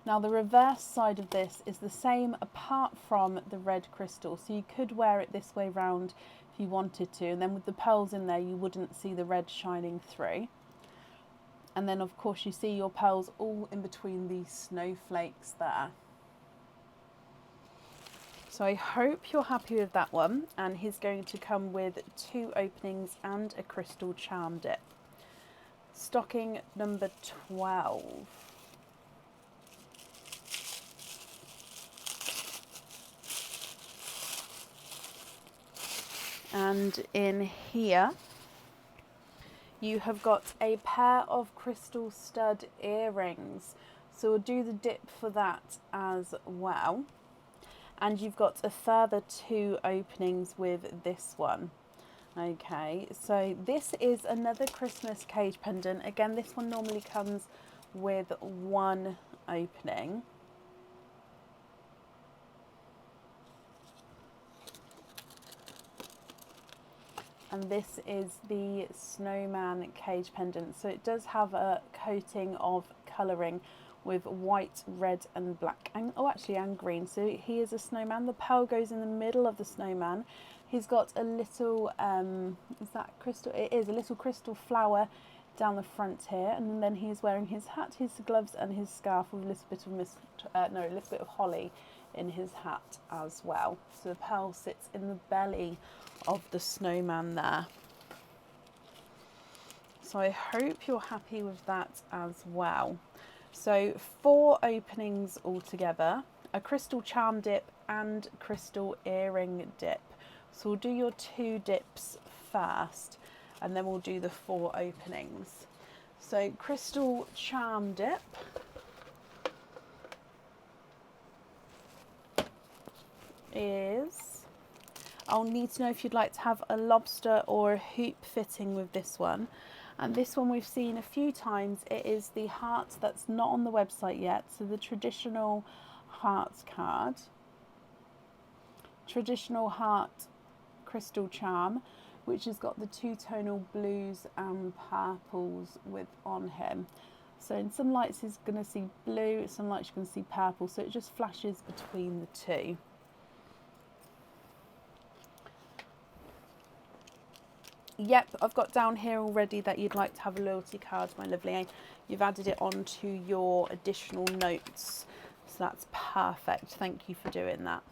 S2: Now the reverse side of this is the same apart from the red crystal, so you could wear it this way round if you wanted to, and then with the pearls in there you wouldn't see the red shining through. And then of course you see your pearls all in between these snowflakes there. So I hope you're happy with that one, and he's going to come with 2 openings and a crystal charm dip. Stocking number 12. And in here you have got a pair of crystal stud earrings. So we'll do the dip for that as well. And you've got a further 2 openings with this one. Okay, so this is another Christmas cage pendant. Again, this one normally comes with 1 opening. And this is the snowman cage pendant. So it does have a coating of colouring with white, red and black, and and green. So he is a snowman. The pearl goes in the middle of the snowman. He's got a little, is that crystal? It is a little crystal flower down the front here, and then he's wearing his hat, his gloves and his scarf with a little bit of a little bit of holly in his hat as well. So the pearl sits in the belly of the snowman there. So I hope you're happy with that as well. So 4 openings altogether, a crystal charm dip and crystal earring dip. So we'll do your 2 dips first, and then we'll do the 4 openings. So crystal charm dip is, I'll need to know if you'd like to have a lobster or a hoop fitting with this one. And this one we've seen a few times. It is the heart that's not on the website yet. So the traditional hearts card. Traditional heart crystal charm, which has got the 2 tonal blues and purples on him. So in some lights he's going to see blue, some lights you're going to see purple. So it just flashes between the 2. Yep, I've got down here already that you'd like to have a loyalty card, my lovely. You've added it onto your additional notes. So that's perfect. Thank you for doing that.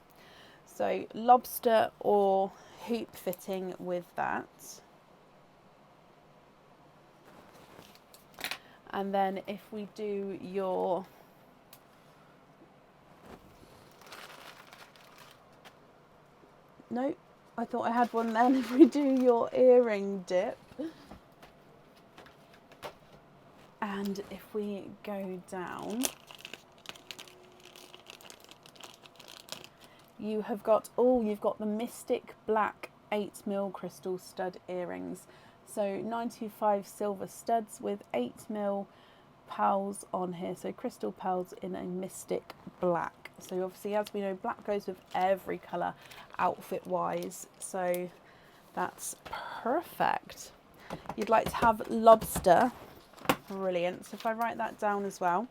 S2: So lobster or hoop fitting with that. And then if we do your no, I thought I had one then. If we do your earring dip, and if we go down, you have got, oh, you've got the Mystic Black 8mm crystal stud earrings. So 925 silver studs with 8mm pearls on here. So crystal pearls in a Mystic Black. So obviously, as we know, black goes with every colour outfit wise. So that's perfect. You'd like to have lobster. Brilliant. So if I write that down as well.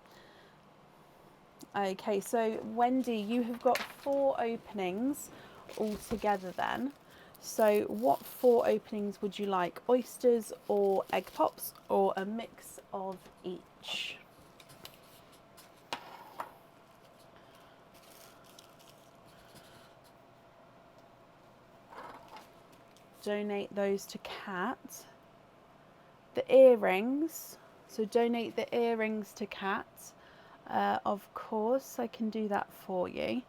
S2: Okay, so Wendy, you have got 4 openings altogether then. So what 4 openings would you like? Oysters or egg pops, or a mix of each? Donate those to Kat. The earrings, so donate the earrings to Kat. Of course, I can do that for you.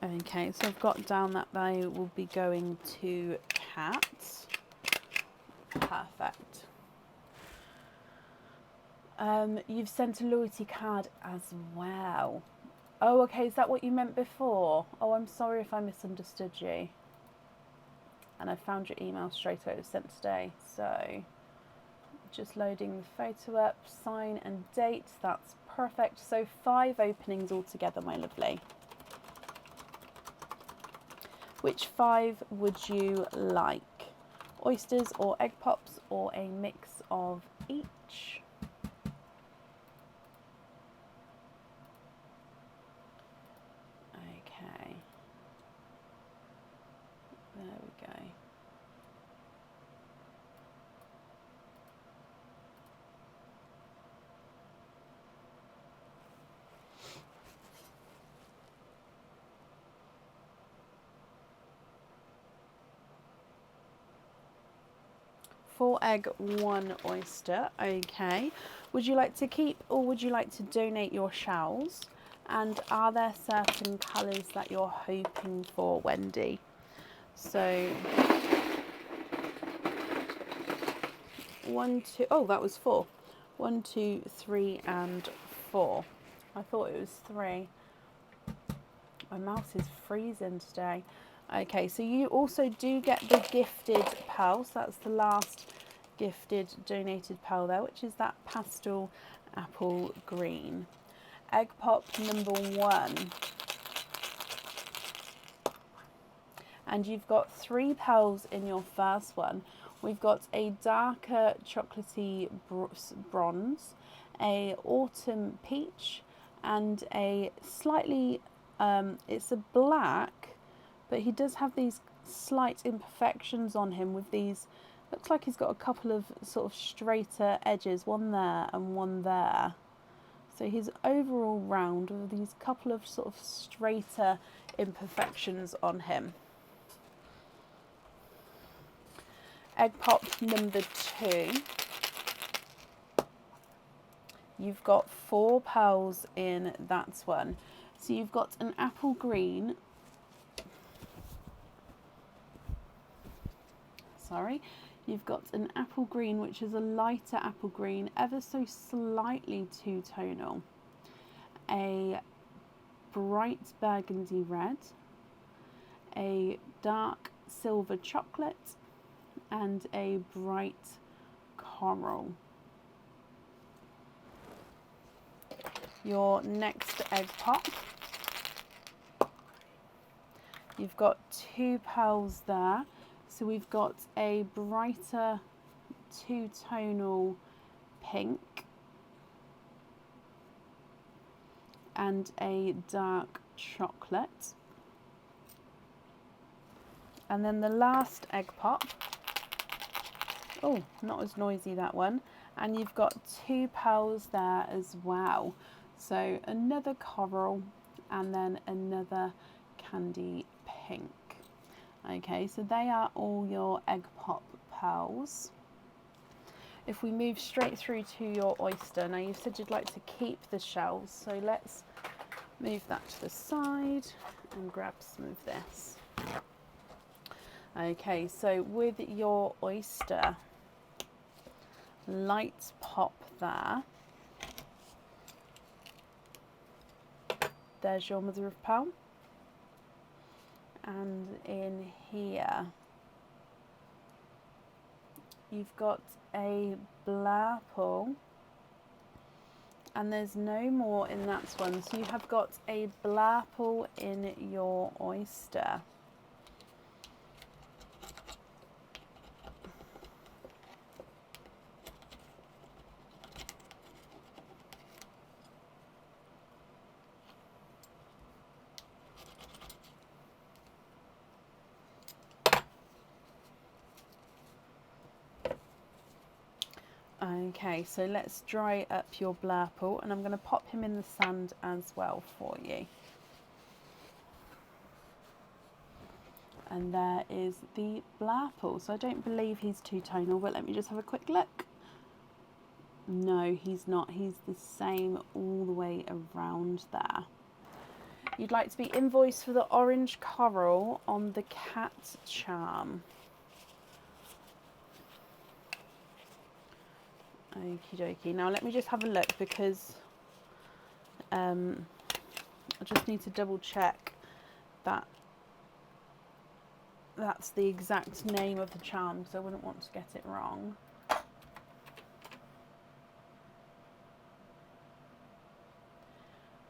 S2: Okay, so I've got down that they will be going to Kat. Perfect. You've sent a loyalty card as well. Oh, okay, is that what you meant before? Oh, I'm sorry if I misunderstood you. And I found your email straight away. It was sent today. So, just loading the photo up, sign and date. That's perfect. So 5 openings altogether, my lovely. Which 5 would you like? Oysters or egg pops, or a mix of each? Okay. There we go. Four egg, 1 oyster. Okay. Would you like to keep, or would you like to donate your shells? And are there certain colours that you're hoping for, Wendy? So 1, 2. Oh, that was 4. 1, 2, 3, and 4. I thought it was 3. My mouse is freezing today. Okay, so you also do get the gifted pearls. That's the last gifted donated pearl there, which is that pastel apple green. Egg pop number 1. And you've got 3 pearls in your first one. We've got a darker chocolatey bronze, a autumn peach, and a slightly, it's a black, but he does have these slight imperfections on him with these, looks like he's got a couple of sort of straighter edges, one there and one there. So he's overall round with these couple of sort of straighter imperfections on him. Egg pop number 2. You've got 4 pearls in that one. So you've got an apple green. Sorry. You've got an apple green, which is a lighter apple green, ever so slightly two-tonal. A bright burgundy red. A dark silver chocolate. And a bright coral. your next egg pop. You've got 2 pearls there. So we've got a brighter two-tonal pink and a dark chocolate. And then the last egg pop, oh, not as noisy, that one. And you've got 2 pearls there as well. So another coral and then another candy pink. Okay, so they are all your egg pop pearls. If we move straight through to your oyster, now you said you'd like to keep the shells, so let's move that to the side and grab some of this. Okay, so with your oyster, light pop there. There's your mother of pearl. And in here, you've got a blurple, and there's no more in that one. So you have got a blurple in your oyster. Okay, so let's dry up your blurple, and I'm going to pop him in the sand as well for you. And there is the blurple. So I don't believe he's two-tonal, but let me just have a quick look. No, he's not. He's the same all the way around there. You'd like to be invoiced for the orange coral on the cat charm. Okie dokie. Now let me just have a look, because I just need to double check that that's the exact name of the charm, because I wouldn't want to get it wrong.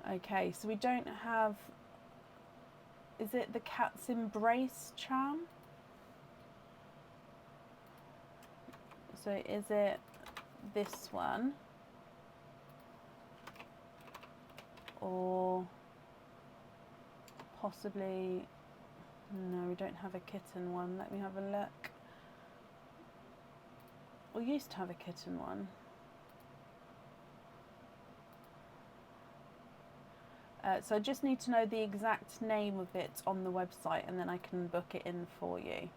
S2: Okay, so we don't have, is it the Cat's Embrace charm? So is it this one, or possibly, no, we don't have a kitten one. Let me have a look. We used to have a kitten one. So I just need to know the exact name of it on the website, and then I can book it in for you.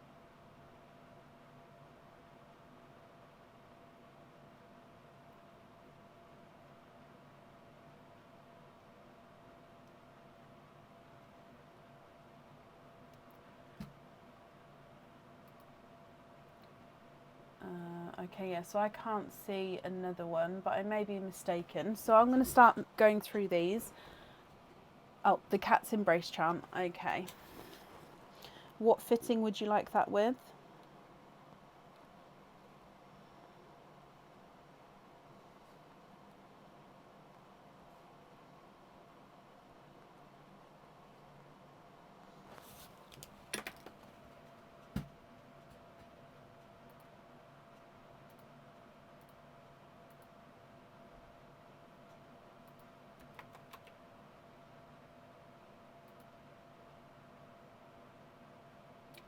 S2: Okay, yeah, so I can't see another one, but I may be mistaken. So I'm going to start going through these. Oh, the Cat's Embrace charm. Okay. What fitting would you like that with?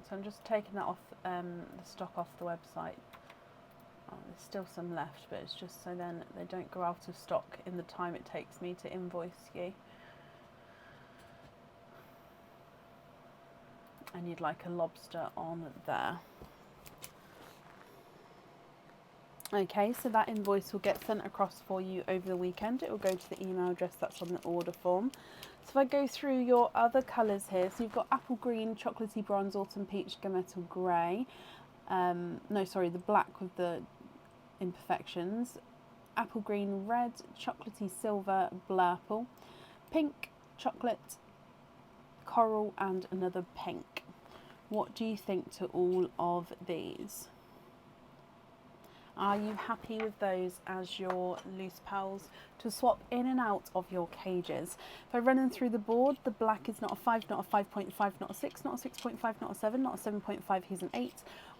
S2: So I'm just taking that off, the stock off the website. Oh, there's still some left, but it's just so then they don't go out of stock in the time it takes me to invoice you. And you'd like a lobster on there. Okay, so that invoice will get sent across for you over the weekend. It will go to the email address that's on the order form. So if I go through your other colours here, so you've got apple green, chocolatey bronze, autumn peach, gunmetal grey. No, sorry, the black with the imperfections. Apple green, red, chocolatey silver, blurple, pink, chocolate, coral, and another pink. What do you think to all of these? Are you happy with those as your loose pals to swap in and out of your cages? If I run them through the board, the black is not a 5, not a 5.5, not a 6, not a 6.5, not a 7, not a 7.5, he's an 8.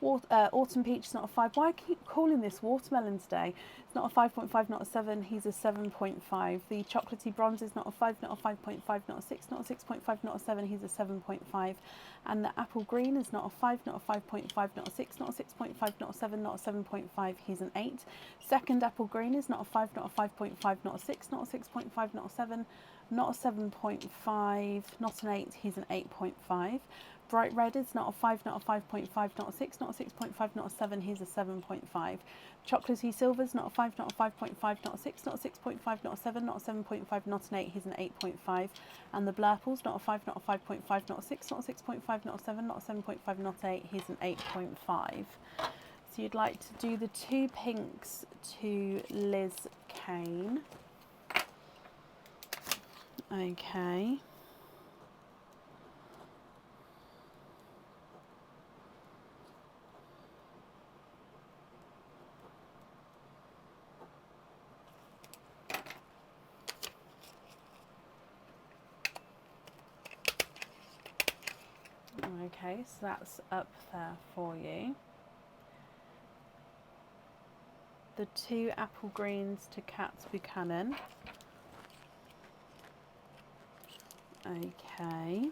S2: Autumn Peach is not a 5. Why I keep calling this watermelon today? It's not a 5.5, not a 7, he's a 7.5. The chocolatey bronze is not a 5, not a 5.5, not a 6, not a 6.5, not a 7, he's a 7.5. And the apple green is not a 5, not a 5.5, not a 6, not a 6.5, not a 7, not a 7.5, he's an 8. Second apple green is not a 5, not a 5.5, not a 6, not a 6.5, not a 7, not a 7.5, not an 8, he's an 8.5. Bright red is not a 5, not a 5.5, not a 6, not a 6.5, not a 7, he's a 7.5. Chocolatey silver is not a 5, not a 5.5, not a 6, not a 6.5, not a 7, not a 7.5, not an 8, he's an 8.5. And the blurples, not a 5, not a 5.5, not a 6, not a 6.5, not a 7, not a 7.5, not an 8, he's an 8.5. So you'd like to do the 2 pinks to Liz Kane. Okay. Okay, so that's up there for you. The 2 apple greens to Kat Buchanan. Okay.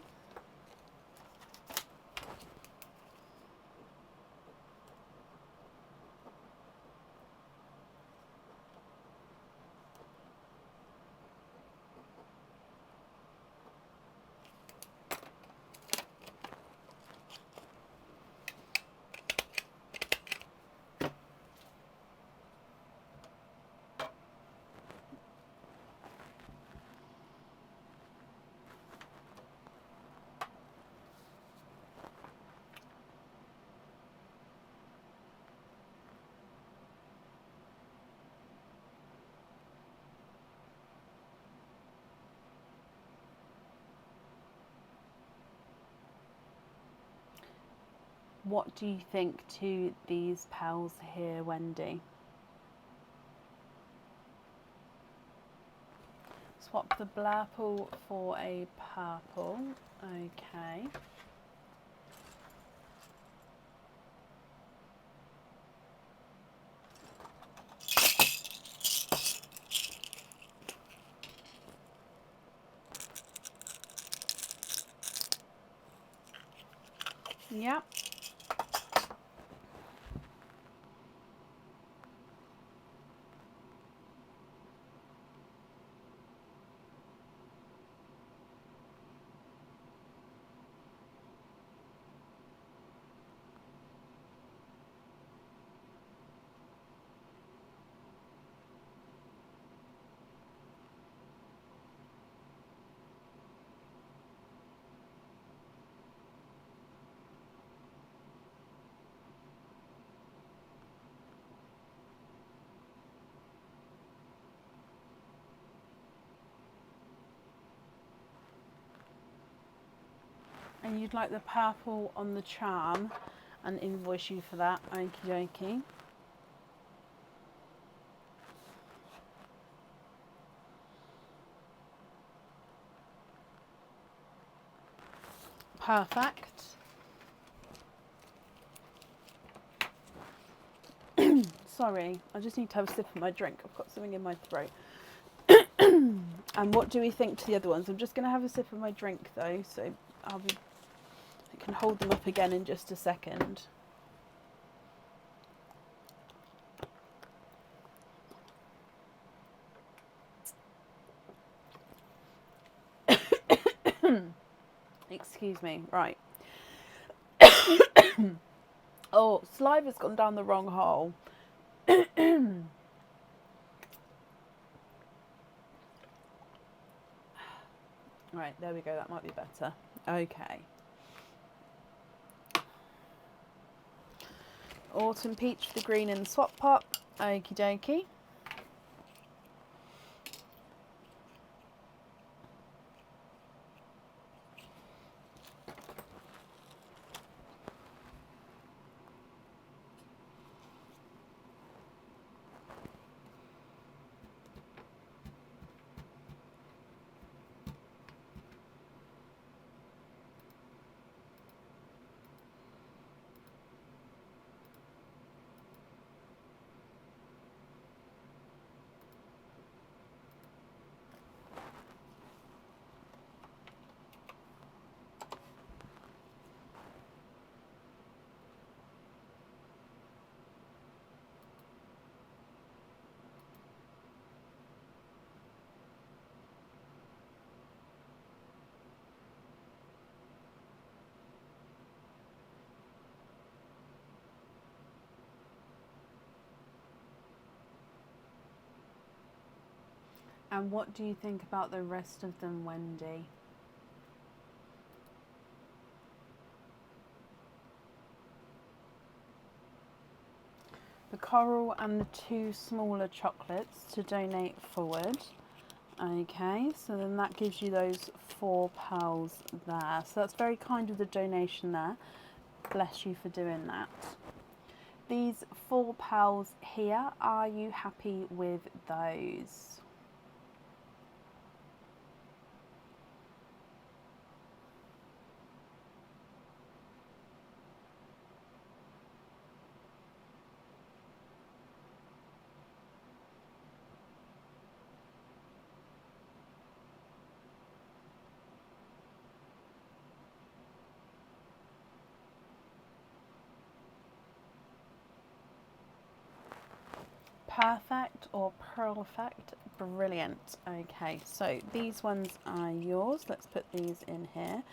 S2: What do you think to these pals here, Wendy? Swap the blurple for a purple. Okay. Yep. And you'd like the purple on the charm and invoice you for that. Okie dokie. Perfect. Sorry, I just need to have a sip of my drink. I've got something in my throat. And what do we think to the other ones? I'm just going to have a sip of my drink though, so I can hold them up again in just a second. Excuse me. Right. Oh, saliva's gone down the wrong hole. Right, there we go. That might be better. Okay. Autumn peach for the green in the swap pot. Okie dokie. And what do you think about the rest of them, Wendy? The coral and the 2 smaller chocolates to donate forward. Okay, so then that gives you those 4 pearls there. So that's very kind of the donation there. Bless you for doing that. These 4 pearls here, are you happy with those? Perfect or perfect? Brilliant. Okay, so these ones are yours. Let's put these in here.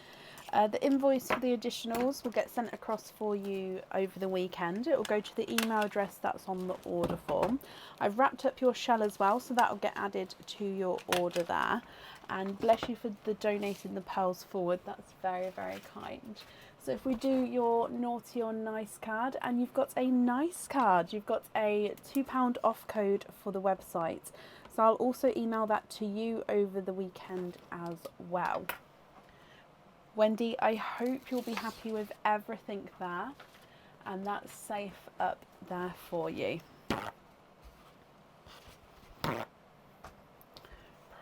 S2: The invoice for the additionals will get sent across for you over the weekend. It will go to the email address that's on the order form. I've wrapped up your shell as well, so that will get added to your order there. And bless you for the donating the pearls forward. That's very, very kind. So if we do your naughty or nice card, and you've got a nice card, you've got a £2 off code for the website. So I'll also email that to you over the weekend as well. Wendy, I hope you'll be happy with everything there, and that's safe up there for you.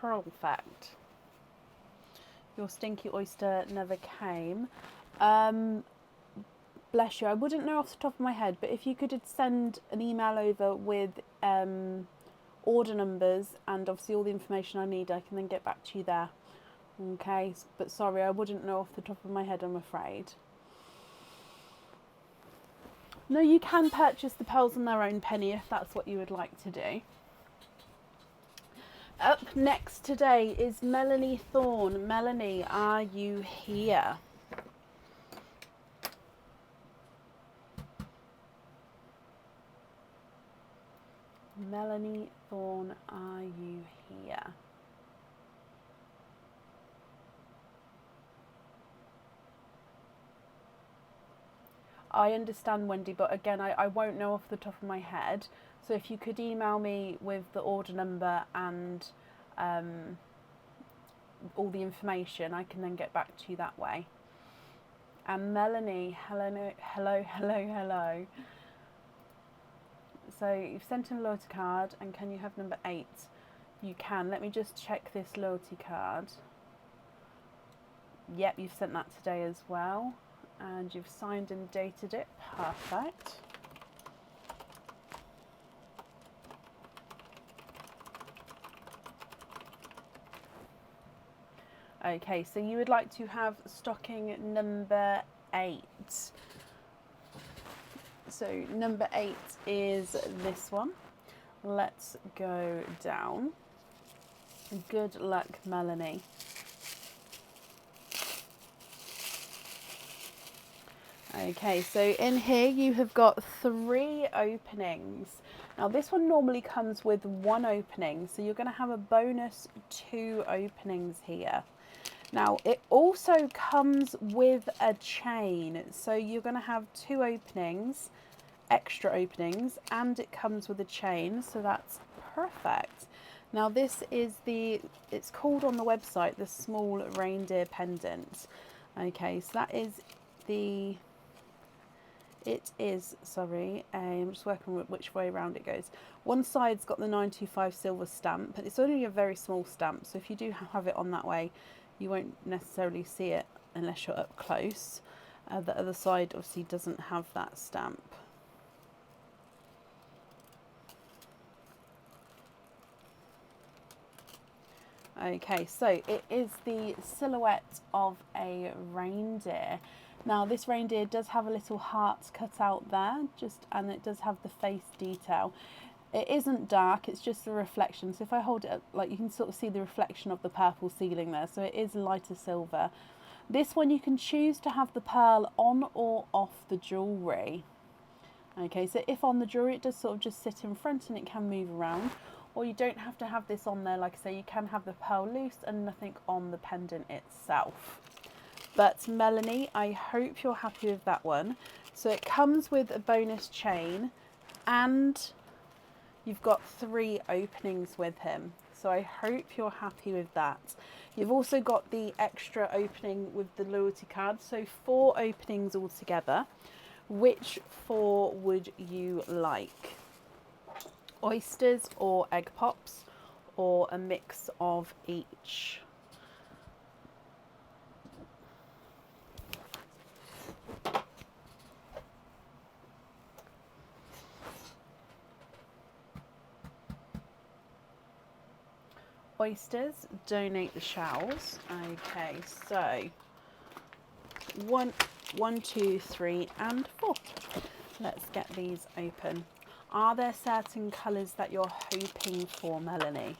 S2: Perfect. Your stinky oyster never came. Bless you. I wouldn't know off the top of my head, but if you could send an email over with order numbers and obviously all the information I need, I can then get back to you there. Okay, but sorry, I wouldn't know off the top of my head, I'm afraid. No, you can purchase the pearls on their own, Penny, if that's what you would like to do. Up next today is Melanie Thorne. Melanie, are you here? Melanie Thorne, are you here? I understand, Wendy, but again, I won't know off the top of my head. So if you could email me with the order number and all the information, I can then get back to you that way. And Melanie, hello. So you've sent in a loyalty card, and can you have number 8? You can. Let me just check this loyalty card. Yep, you've sent that today as well. And you've signed and dated it. Perfect. Okay, so you would like to have stocking number 8. So number 8 is this one. Let's go down. Good luck, Melanie. Okay, so in here you have got 3 openings. Now this one normally comes with 1 opening, so you're going to have a bonus 2 openings here. Now it also comes with a chain, so you're going to have 2 openings, extra openings, and it comes with a chain, so that's perfect. Now this is it's called on the website the small reindeer pendant. Okay, so that is I'm just working with which way around it goes. One side's got the 925 silver stamp, but it's only a very small stamp, so if you do have it on that way, you won't necessarily see it unless you're up close. The other side obviously doesn't have that stamp. Okay, so it is the silhouette of a reindeer. Now this reindeer does have a little heart cut out there, and it does have the face detail. It isn't dark, it's just the reflection. So if I hold it up, like, you can sort of see the reflection of the purple ceiling there. So it is lighter silver. This one you can choose to have the pearl on or off the jewellery. Okay, so if on the jewellery, it does sort of just sit in front and it can move around. or you don't have to have this on there. Like I say, you can have the pearl loose and nothing on the pendant itself. But Melanie, I hope you're happy with that one. So it comes with a bonus chain and you've got 3 openings with him. So I hope you're happy with that. You've also got the extra opening with the loyalty card. So 4 openings altogether. Which 4 would you like? Oysters or egg pops, or a mix of each? Oysters, donate the shells. Okay, so 1, 2, 3, and 4. Let's get these open. Are there certain colours that you're hoping for, Melanie?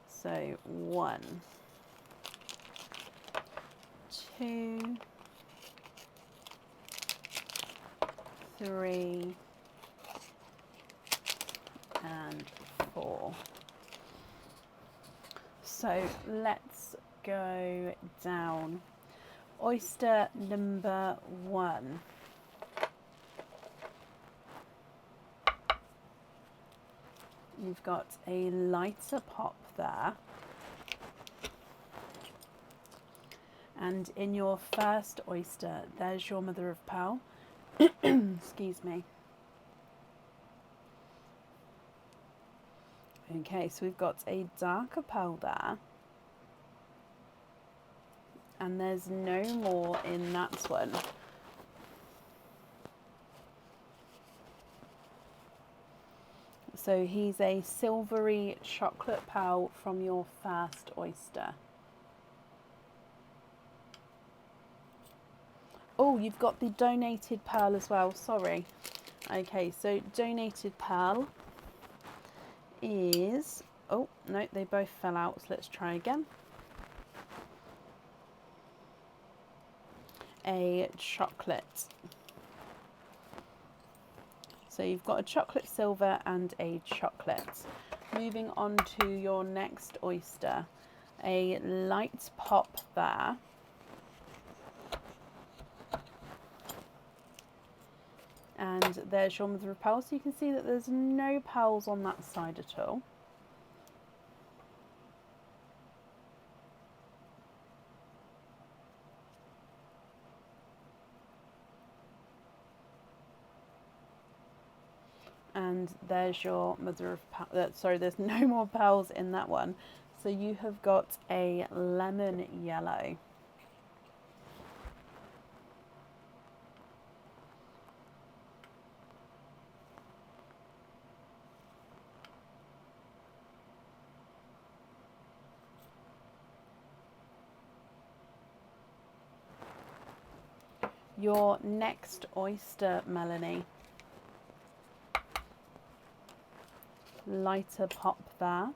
S2: So 1, 2, 3, and 4. So let's go down. Oyster number 1. You've got a lighter pop there. And in your first oyster, there's your mother of pearl. Excuse me. Okay, so we've got a darker pearl there. And there's no more in that one. So he's a silvery chocolate pearl from your first oyster. Oh, you've got the donated pearl as well, sorry. Okay, so donated pearl is, oh no, they both fell out, so let's try again. A chocolate. So you've got a chocolate silver and a chocolate. Moving on to your next oyster, a light pop there. And there's your mother of pearl. So you can see that there's no pearls on that side at all. And there's your mother of pearl. Sorry, there's no more pearls in that one. So you have got a lemon yellow. Your next oyster, Melanie. Lighter pop there.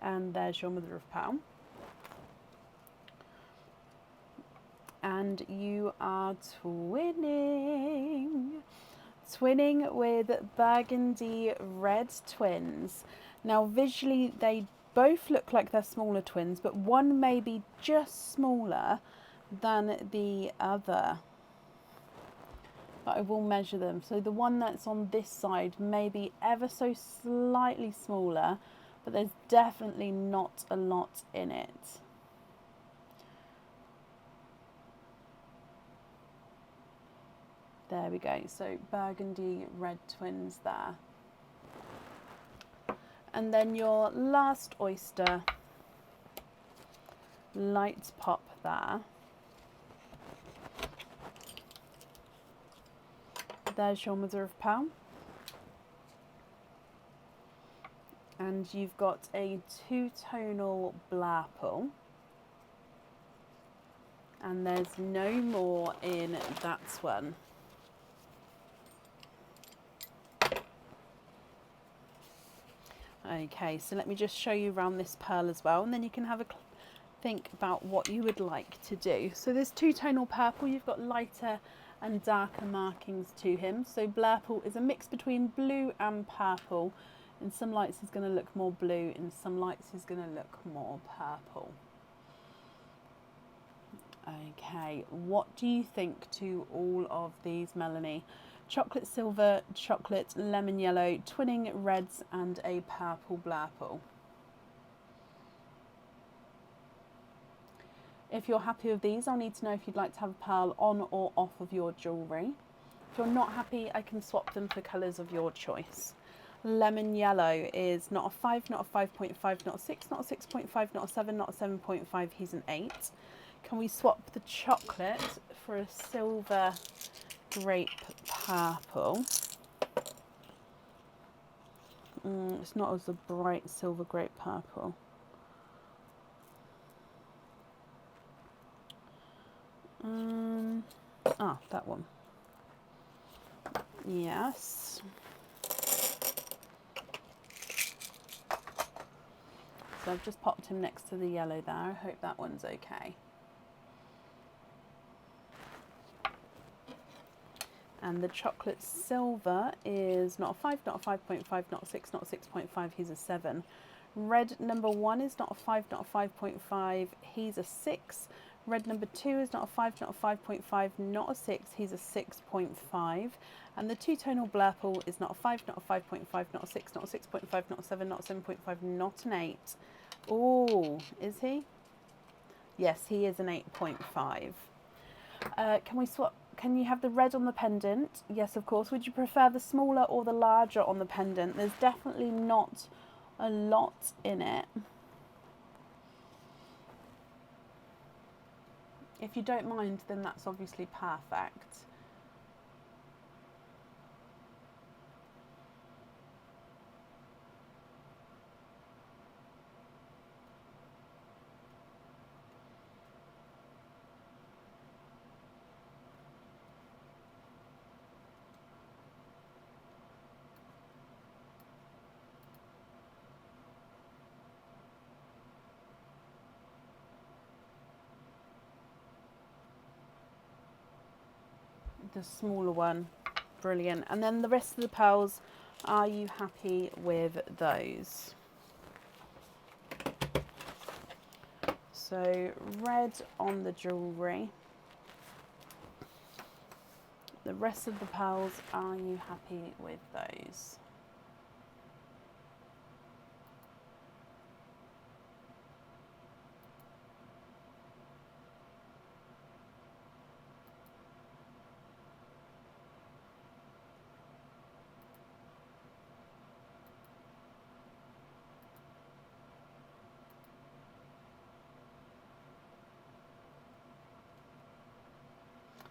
S2: And there's your mother of pearl. And you are twinning. Twinning with burgundy red twins. Now visually they both look like they're smaller twins, but one may be just smaller than the other. But I will measure them. So the one that's on this side may be ever so slightly smaller, but there's definitely not a lot in it. There we go. So burgundy red twins there. And then your last oyster, light pop there. There's your mother of pearl. And you've got a two-tonal blurple. And there's no more in that one. Okay, so let me just show you around this pearl as well, and then you can have a think about what you would like to do. So there's two-tonal purple, you've got lighter and darker markings to him. So Blurple is a mix between blue and purple. In some lights he's going to look more blue, in some lights he's going to look more purple. Okay, what do you think to all of these, Melanie? Chocolate silver, chocolate lemon yellow, twinning reds and a purple Blurple. If you're happy with these, I'll need to know if you'd like to have a pearl on or off of your jewellery. If you're not happy, I can swap them for colours of your choice. Lemon yellow is not a 5, not a 5.5, not a 6, not a 6.5, not a 7, not a 7.5, he's an 8. Can we swap the chocolate for a silver grape purple? It's not as a bright silver grape purple. That one. Yes. So I've just popped him next to the yellow there. I hope that one's okay. And the chocolate silver is not a 5, not a 5.5, not a 6, not a 6.5, he's a 7. Red number 1 is not a 5, not a 5.5, he's a 6. Red number 2 is not a 5, not a 5.5, not a 6, he's a 6.5. And the two-tonal Blurple is not a 5, not a 5.5, not a 6, not a 6.5, not a 7, not a 7.5, not an 8. Oh, is he? Yes, he is an 8.5. Can we swap? Can you have the red on the pendant? Yes, of course. Would you prefer the smaller or the larger on the pendant? There's definitely not a lot in it. If you don't mind, then that's obviously perfect. The smaller one, brilliant. And then the rest of the pearls, are you happy with those? So red on the jewellery. The rest of the pearls, are you happy with those?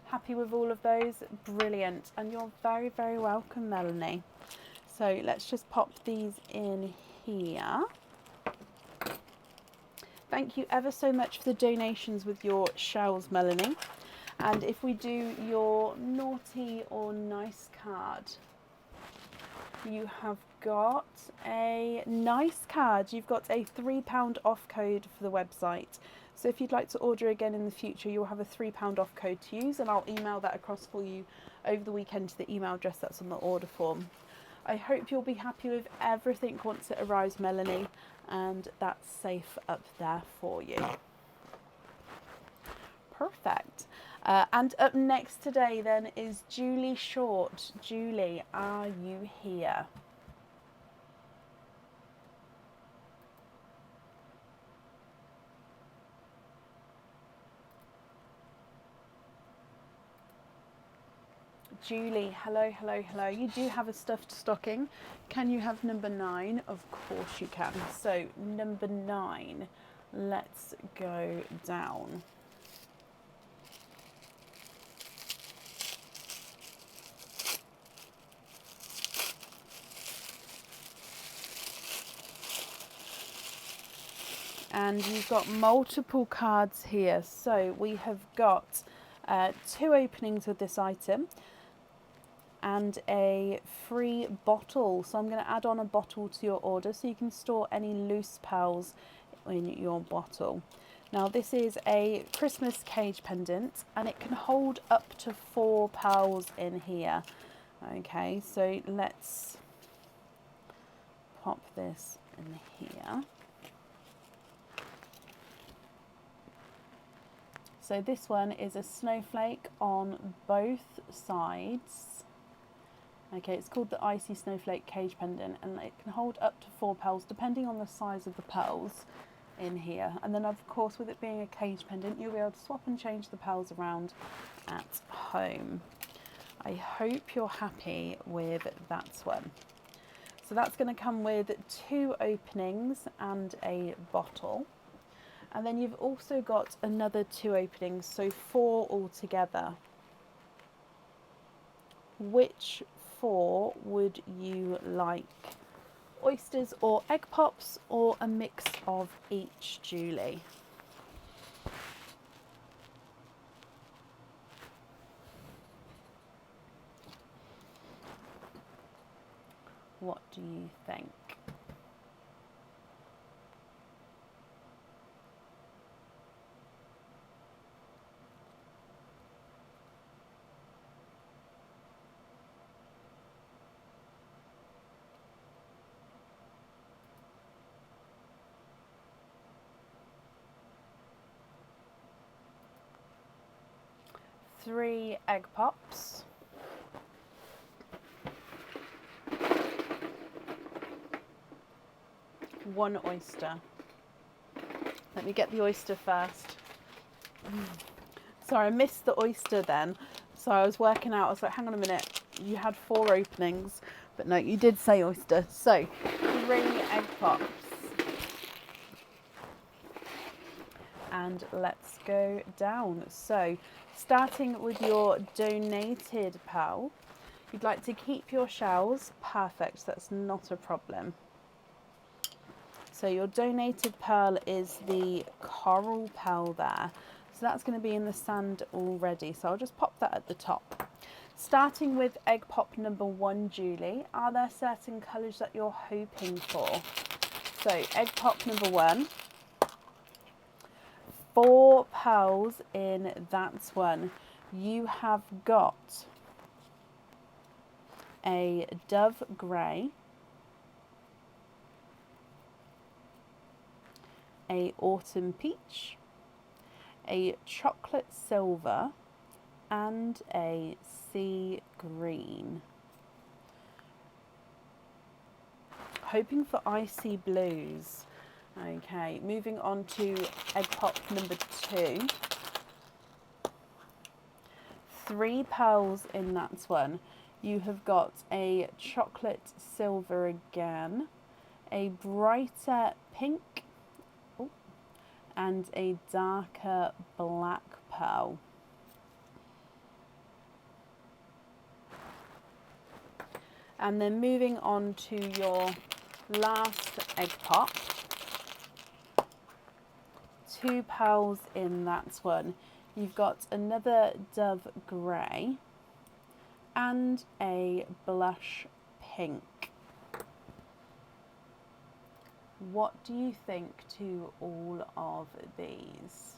S2: Happy with all of those? Brilliant. And you're very, very welcome, Melanie. So let's just pop these in here. Thank you ever so much for the donations with your shells, Melanie. And if we do your naughty or nice card, you have got a nice card. You've got a £3 off code for the website. So if you'd like to order again in the future, you'll have a £3 off code to use, and I'll email that across for you over the weekend to the email address that's on the order form. I hope you'll be happy with everything once it arrives, Melanie, and that's safe up there for you. Perfect. And up next today then is Julie Short. Julie, are you here? Julie, hello, hello, hello. You do have a stuffed stocking. Can you have number 9? Of course you can. So number 9, let's go down. And you've got multiple cards here. So we have got 2 openings with this item and a free bottle. So I'm going to add on a bottle to your order so you can store any loose pearls in your bottle. Now this is a Christmas cage pendant and it can hold up to 4 pearls in here. Okay, so let's pop this in here. So this one is a snowflake on both sides. Okay, it's called the Icy Snowflake Cage Pendant and it can hold up to 4 pearls depending on the size of the pearls in here. And then of course with it being a cage pendant you'll be able to swap and change the pearls around at home. I hope you're happy with that one. So that's going to come with 2 openings and a bottle. And then you've also got another 2 openings, so 4 altogether. Which 4 would you like? Oysters or egg pops, or a mix of each, Julie? What do you think? Three egg pops. One oyster. Let me get the oyster first. Sorry, I missed the oyster then. So I was working out, I was like, hang on a minute, you had 4 openings, but no, you did say oyster. So 3 egg pops. And let's go down. So starting with your donated pearl, you'd like to keep your shells. Perfect, that's not a problem. So your donated pearl is the coral pearl there. So that's going to be in the sand already. So I'll just pop that at the top. Starting with egg pop number 1, Julie, are there certain colours that you're hoping for? So egg pop number 1. 4 pearls in that one. You have got a dove grey, a autumn peach, a chocolate silver, and a sea green. Hoping for icy blues. Okay, moving on to egg pop number 2. 3 pearls in that one. You have got a chocolate silver again, a brighter pink, and a darker black pearl. And then moving on to your last egg pop. 2 pearls in that one. You've got another dove grey and a blush pink. What do you think to all of these?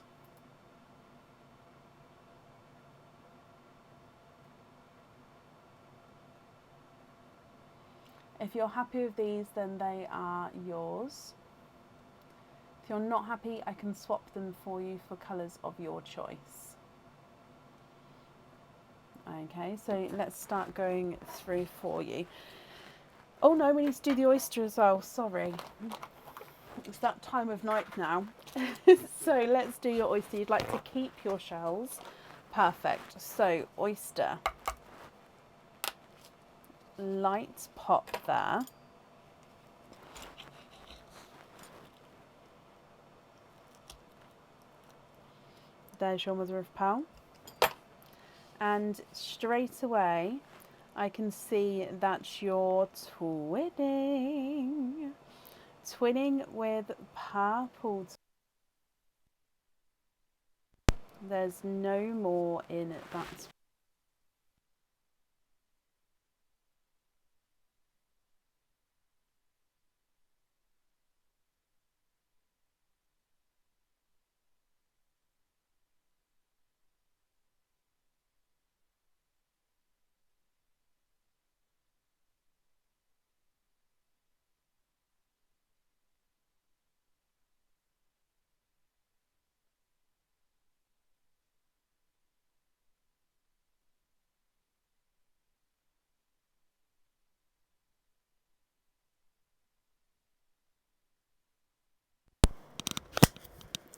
S2: If you're happy with these, then they are yours. If you're not happy, I can swap them for you for colours of your choice. Okay, so let's start going through for you. Oh no, we need to do the oyster as well, sorry. It's that time of night now. So let's do your oyster. You'd like to keep your shells. Perfect. So oyster. Light pop there. There's your mother of pearl. And straight away I can see that you're twinning. Twinning with purple. There's no more in that.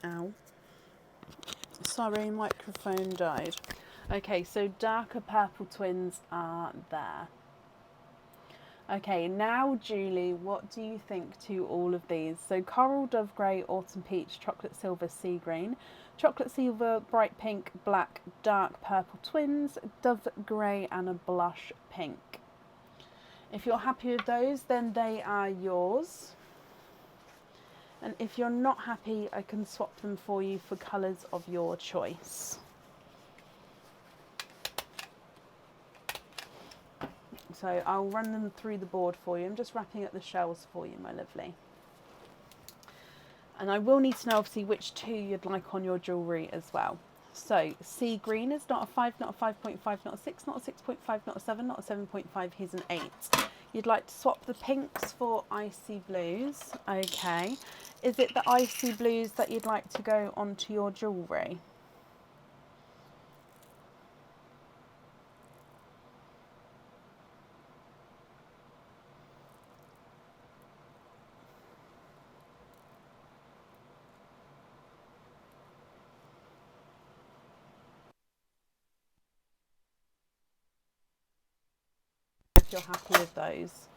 S2: Ow. Sorry, microphone died. Okay, so darker purple twins are there. Okay, now Julie, what do you think to all of these? So coral, dove grey, autumn peach, chocolate silver, sea green, chocolate silver, bright pink, black, dark purple twins, dove grey and a blush pink. If you're happy with those, then they are yours. And if you're not happy, I can swap them for you for colours of your choice. So I'll run them through the board for you. I'm just wrapping up the shells for you, my lovely. And I will need to know obviously which two you'd like on your jewellery as well. So sea green is not a 5, not a 5.5, not a 6, not a 6.5, not a 7, not a 7.5, here's an 8. You'd like to swap the pinks for icy blues. Okay. Is it the icy blues that you'd like to go onto your jewellery? If you're happy with those.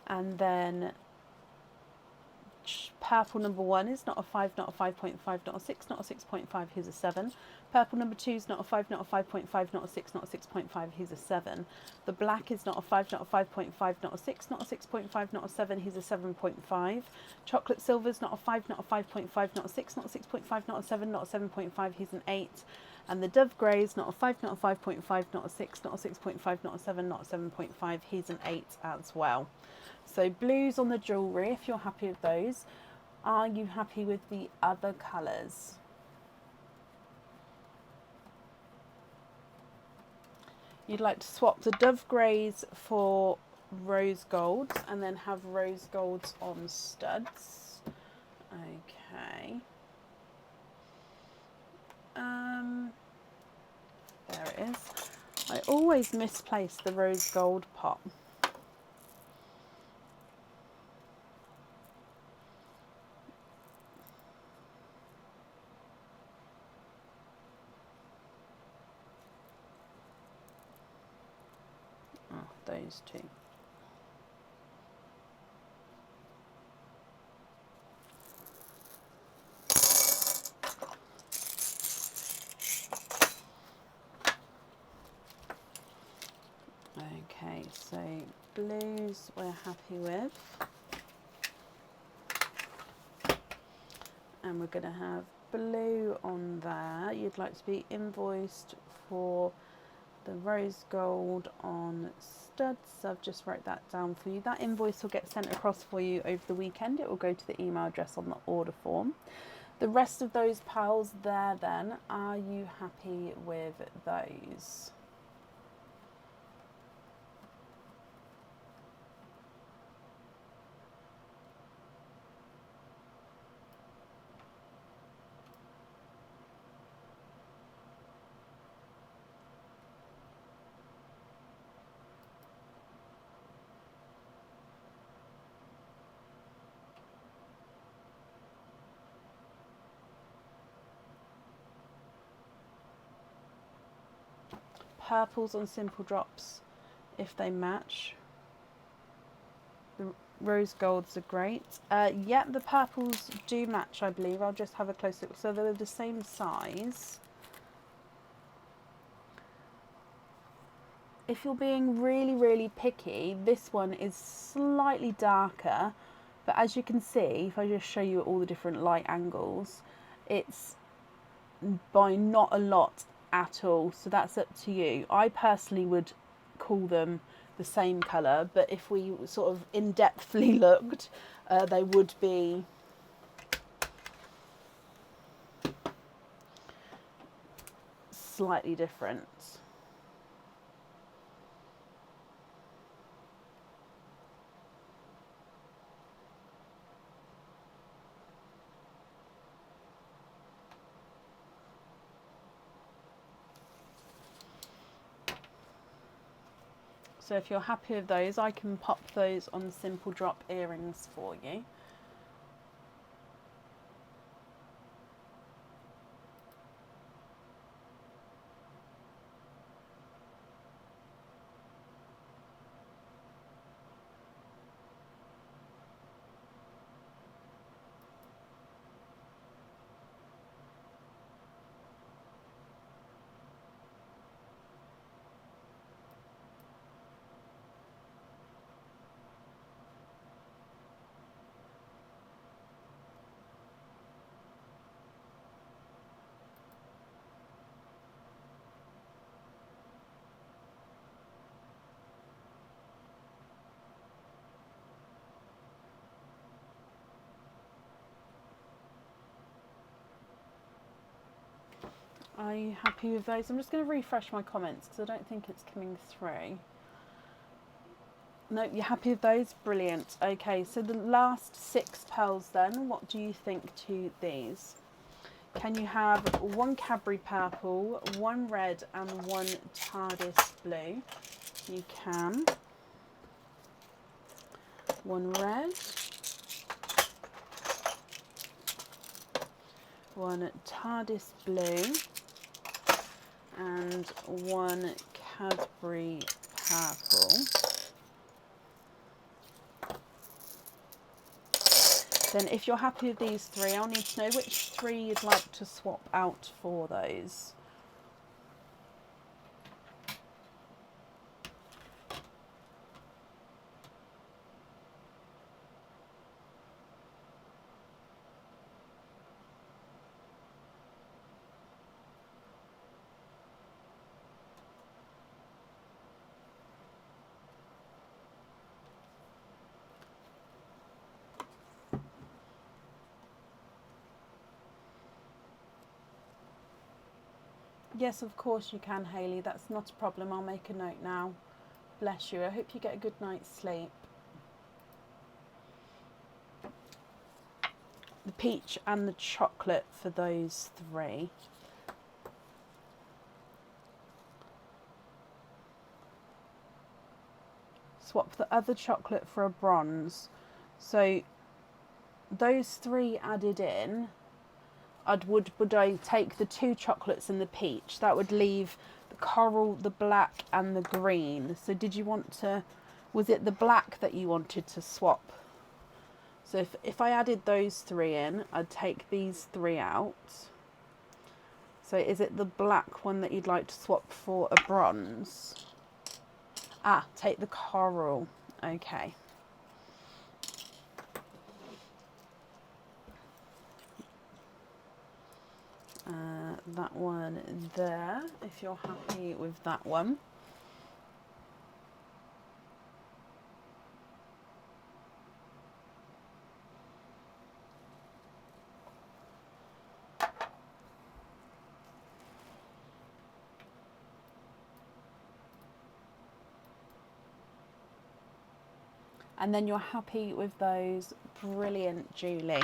S2: And then purple number 1 is not a 5, not a 5.5, not a 6, not a 6.5, here's a 7. Purple number 2 is not a 5, not a 5.5, not a 6, not a 6.5, here's a 7. The black is not a 5, not a 5.5, not a 6, not a 6.5, not a 7, here's a 7.5. Chocolate silver is not a 5, not a 5.5, not a 6, not a 6.5, not a 7, not a 7.5, here's an 8. And the dove grey is not a 5, not a 5.5, not a 6, not a 6.5, not a 7, not a 7.5, here's an 8 as well. So blues on the jewellery, if you're happy with those. Are you happy with the other colours? You'd like to swap the dove greys for rose golds and then have rose golds on studs. Okay. There it is. I always misplace the rose gold pot. Oh, those two. Okay, so blues we're happy with. And we're going to have blue on there. You'd like to be invoiced for the rose gold on studs. So I've just wrote that down for you. That invoice will get sent across for you over the weekend. It will go to the email address on the order form. The rest of those pearls there then, are you happy with those? Purples on simple drops if they match. The rose golds are great. Yeah, the purples do match, I believe. I'll just have a close look. So they're the same size. If you're being really, really picky, this one is slightly darker. But as you can see, if I just show you all the different light angles, it's by not a lot at all. So that's up to you. I personally would call them the same colour, but if we sort of in-depthly looked, they would be slightly different. So if you're happy with those, I can pop those on simple drop earrings for you. Are you happy with those? I'm just going to refresh my comments because I don't think it's coming through. No, you're happy with those? Brilliant. Okay, so the last 6 pearls then, what do you think to these? Can you have 1 Cadbury purple, 1 red and 1 TARDIS blue? You can. 1 red, 1 TARDIS blue and 1 Cadbury purple. Then if you're happy with these 3, I'll need to know which 3 you'd like to swap out for those. Yes, of course you can, Hayley. That's not a problem. I'll make a note now. Bless you. I hope you get a good night's sleep. The peach and the chocolate for those 3. Swap the other chocolate for a bronze. So those 3 added in, would I take the 2 chocolates and the peach? That would leave the coral, the black and the green. So did you want to, was it the black that you wanted to swap? So if I added those 3 in, I'd take these 3 out. So is it the black one that you'd like to swap for a bronze? Ah, take the coral. Okay. That one there, if you're happy with that one. And then you're happy with those. Brilliant, Julie.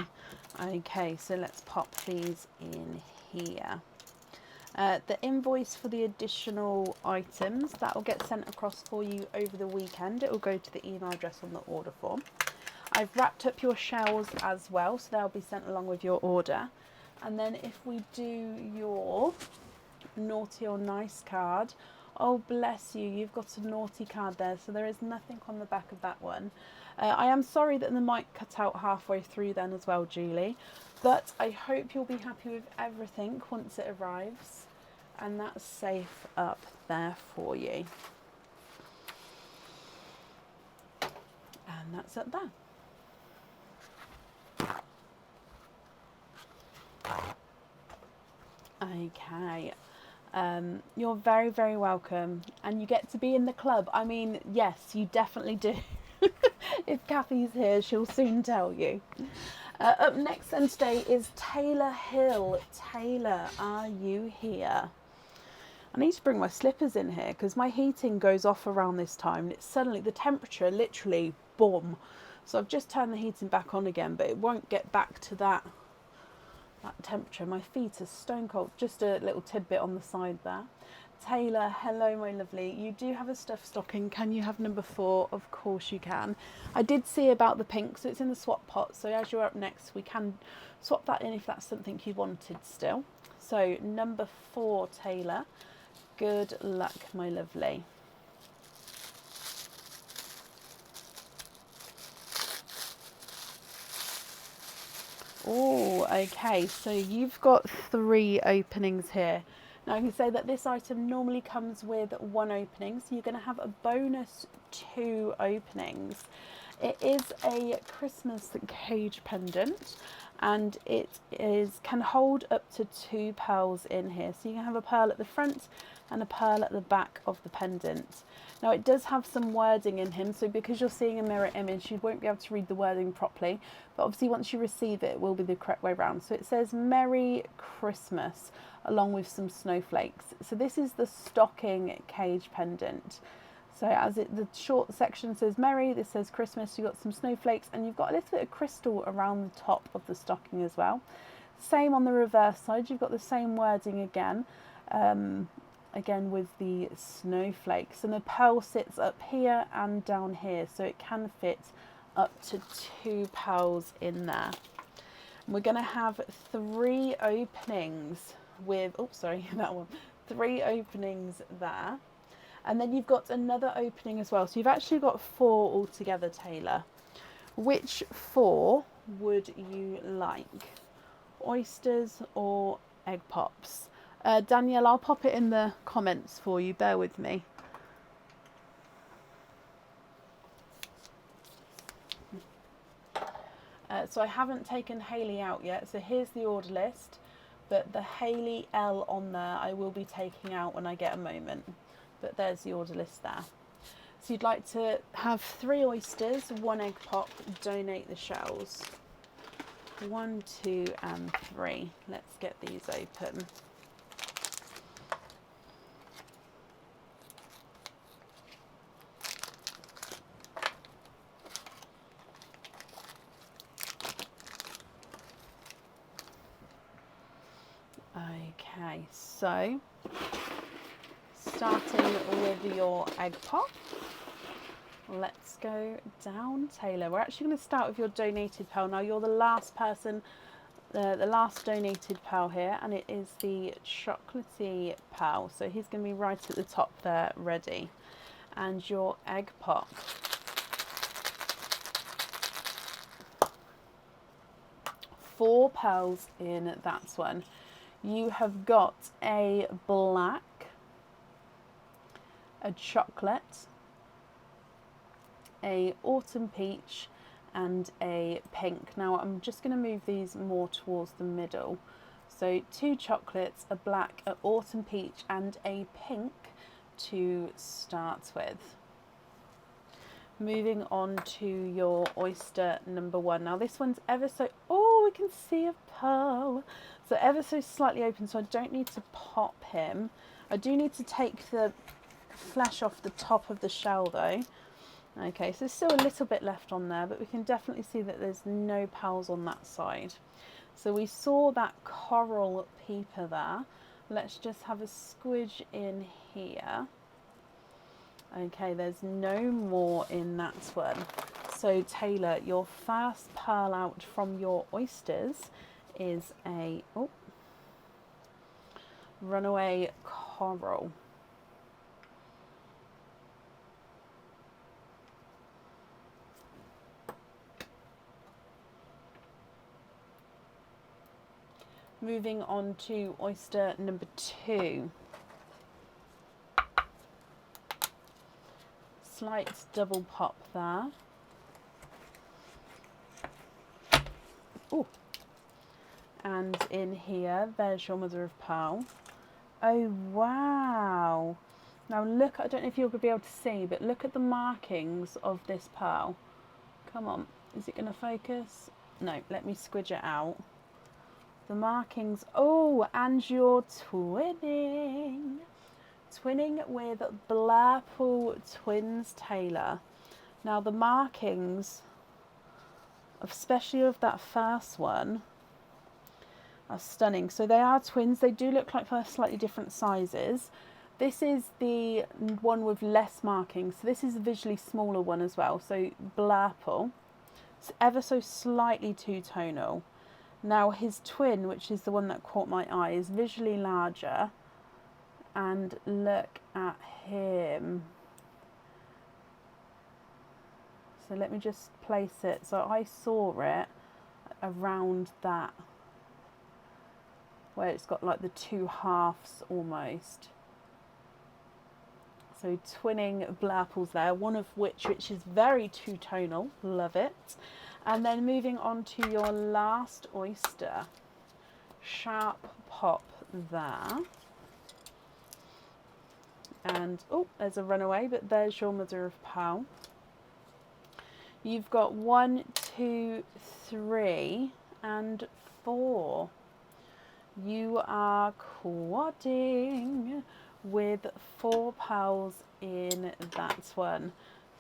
S2: Okay, so let's pop these in here. The invoice for the additional items, that will get sent across for you over the weekend. It will go to the email address on the order form. I've wrapped up your shells as well, so they'll be sent along with your order. And then if we do your naughty or nice card, oh bless you, you've got a naughty card there, so there is nothing on the back of that one. I am sorry that the mic cut out halfway through then as well, Julie, but I hope you'll be happy with everything once it arrives, and that's safe up there for you. And that's up there. Okay. You're very, very welcome, and you get to be in the club. I mean, yes, you definitely do. If Kathy's here, she'll soon tell you. Up next then today is Taylor Hill. Taylor, are you here? I need to bring my slippers in here because my heating goes off around this time, and it's suddenly, the temperature literally, boom. So I've just turned the heating back on again, but it won't get back to that temperature. My feet are stone cold. Just a little tidbit on the side there. Taylor, hello my lovely. You do have a stuffed stocking. Can you have number 4? Of course you can. I did see about the pink, so it's in the swap pot. So as you're up next, we can swap that in if that's something you wanted still. So number 4, Taylor. Good luck, my lovely. Oh, okay. So you've got 3 openings here. Now I can say that this item normally comes with 1 opening, so you're going to have a bonus 2 openings. It is a Christmas cage pendant, and it can hold up to 2 pearls in here. So you can have a pearl at the front and a pearl at the back of the pendant. Now it does have some wording in him, so because you're seeing a mirror image, you won't be able to read the wording properly, but obviously once you receive it, it will be the correct way around. So it says Merry Christmas along with some snowflakes. So this is the stocking cage pendant. So as the short section says Merry, this says Christmas, you've got some snowflakes, and you've got a little bit of crystal around the top of the stocking as well. Same on the reverse side, you've got the same wording again. Again with the snowflakes, and the pearl sits up here and down here, so it can fit up to 2 pearls in there. And we're going to have 3 openings with, oh sorry, that one, 3 openings there, and then you've got another opening as well, so you've actually got 4 altogether, Taylor. Which 4 would you like? Oysters or egg pops? Danielle, I'll pop it in the comments for you, bear with me. So I haven't taken Hayley out yet, so here's the order list, but the Hayley L on there I will be taking out when I get a moment, but there's the order list there. So you'd like to have 3 oysters, 1 egg pop, donate the shells. 1, 2 and 3. Let's get these open. Okay, so starting with your egg pop, let's go down, Taylor. We're actually going to start with your donated pearl. Now you're the last person, the last donated pearl here, and it is the chocolatey pearl. So he's going to be right at the top there, ready. And your egg pop. Four pearls in that one. You have got a black, a chocolate, a autumn peach, and a pink. Now I'm just going to move these more towards the middle. So 2 chocolates, a black, an autumn peach, and a pink to start with. Moving on to your oyster number 1. Now this one's ever so, oh, we can see a pearl. So ever so slightly open, so I don't need to pop him. I do need to take the flesh off the top of the shell though. Okay, so there's still a little bit left on there, but we can definitely see that there's no pearls on that side. So we saw that coral peeper there. Let's just have a squidge in here. Okay, there's no more in that one. So Taylor, your first pearl out from your oysters is a runaway coral. Moving on to oyster number 2. Slight double pop there. Oh, and in here, there's your mother of pearl. Oh wow! Now look, I don't know if you're going to be able to see, but look at the markings of this pearl. Come on, is it going to focus? No, let me squidge it out. The markings, oh, and you're twinning with Blairpool Twins, Taylor. Now the markings, especially of that first one, are stunning. So they are twins. They do look like they're slightly different sizes. This is the one with less markings. So this is a visually smaller one as well. So Blurple, it's ever so slightly two-tonal. Now his twin, which is the one that caught my eye, is visually larger. And look at him. So let me just place it. So I saw it around that, where it's got like the two halves almost. So twinning Blurples there, one of which is very two-tonal, love it. And then moving on to your last oyster, Sharp Pop there. And, oh, there's a runaway, but there's your mother of pearl. You've got 1, 2, 3, and 4. You are quadding with 4 pearls in that one.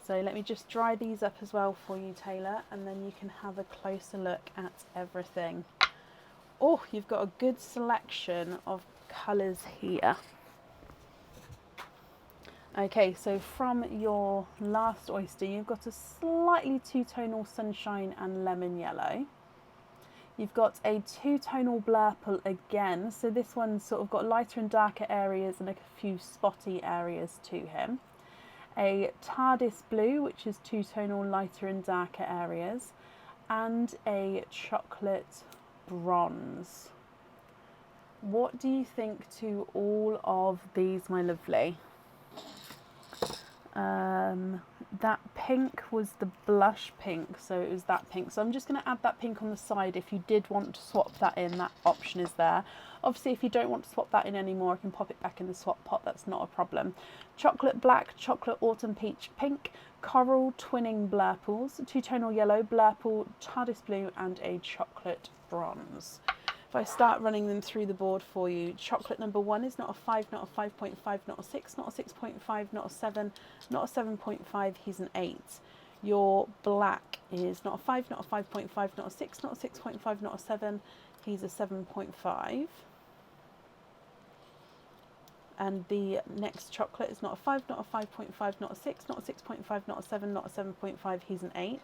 S2: So let me just dry these up as well for you, Taylor, and then you can have a closer look at everything. Oh, you've got a good selection of colours here. Okay, so from your last oyster, you've got a slightly two-tonal sunshine and lemon yellow. You've got a two-tonal Blurple again, so this one's sort of got lighter and darker areas and a few spotty areas to him. A TARDIS blue, which is two-tonal lighter and darker areas, and a chocolate bronze. What do you think to all of these, my lovely? That pink was the blush pink, so it was that pink. So I'm just going to add that pink on the side. If you did want to swap that in, that option is there. Obviously, if you don't want to swap that in anymore, I can pop it back in the swap pot. That's not a problem. Chocolate black, chocolate autumn peach pink, coral twinning Blurples, two-tonal yellow, Blurple, TARDIS blue, and a chocolate bronze. If I start running them through the board for you, chocolate number 1 is not a 5, not a 5.5, not a 6, not a 6.5, not a 7, not a 7.5, he's an 8. Your black is not a 5, not a 5.5, not a 6, not a 6.5, not a 7, he's a 7.5. And the next chocolate is not a 5, not a 5.5, not a 6, not a 6.5, not a 7, not a 7.5, he's an 8.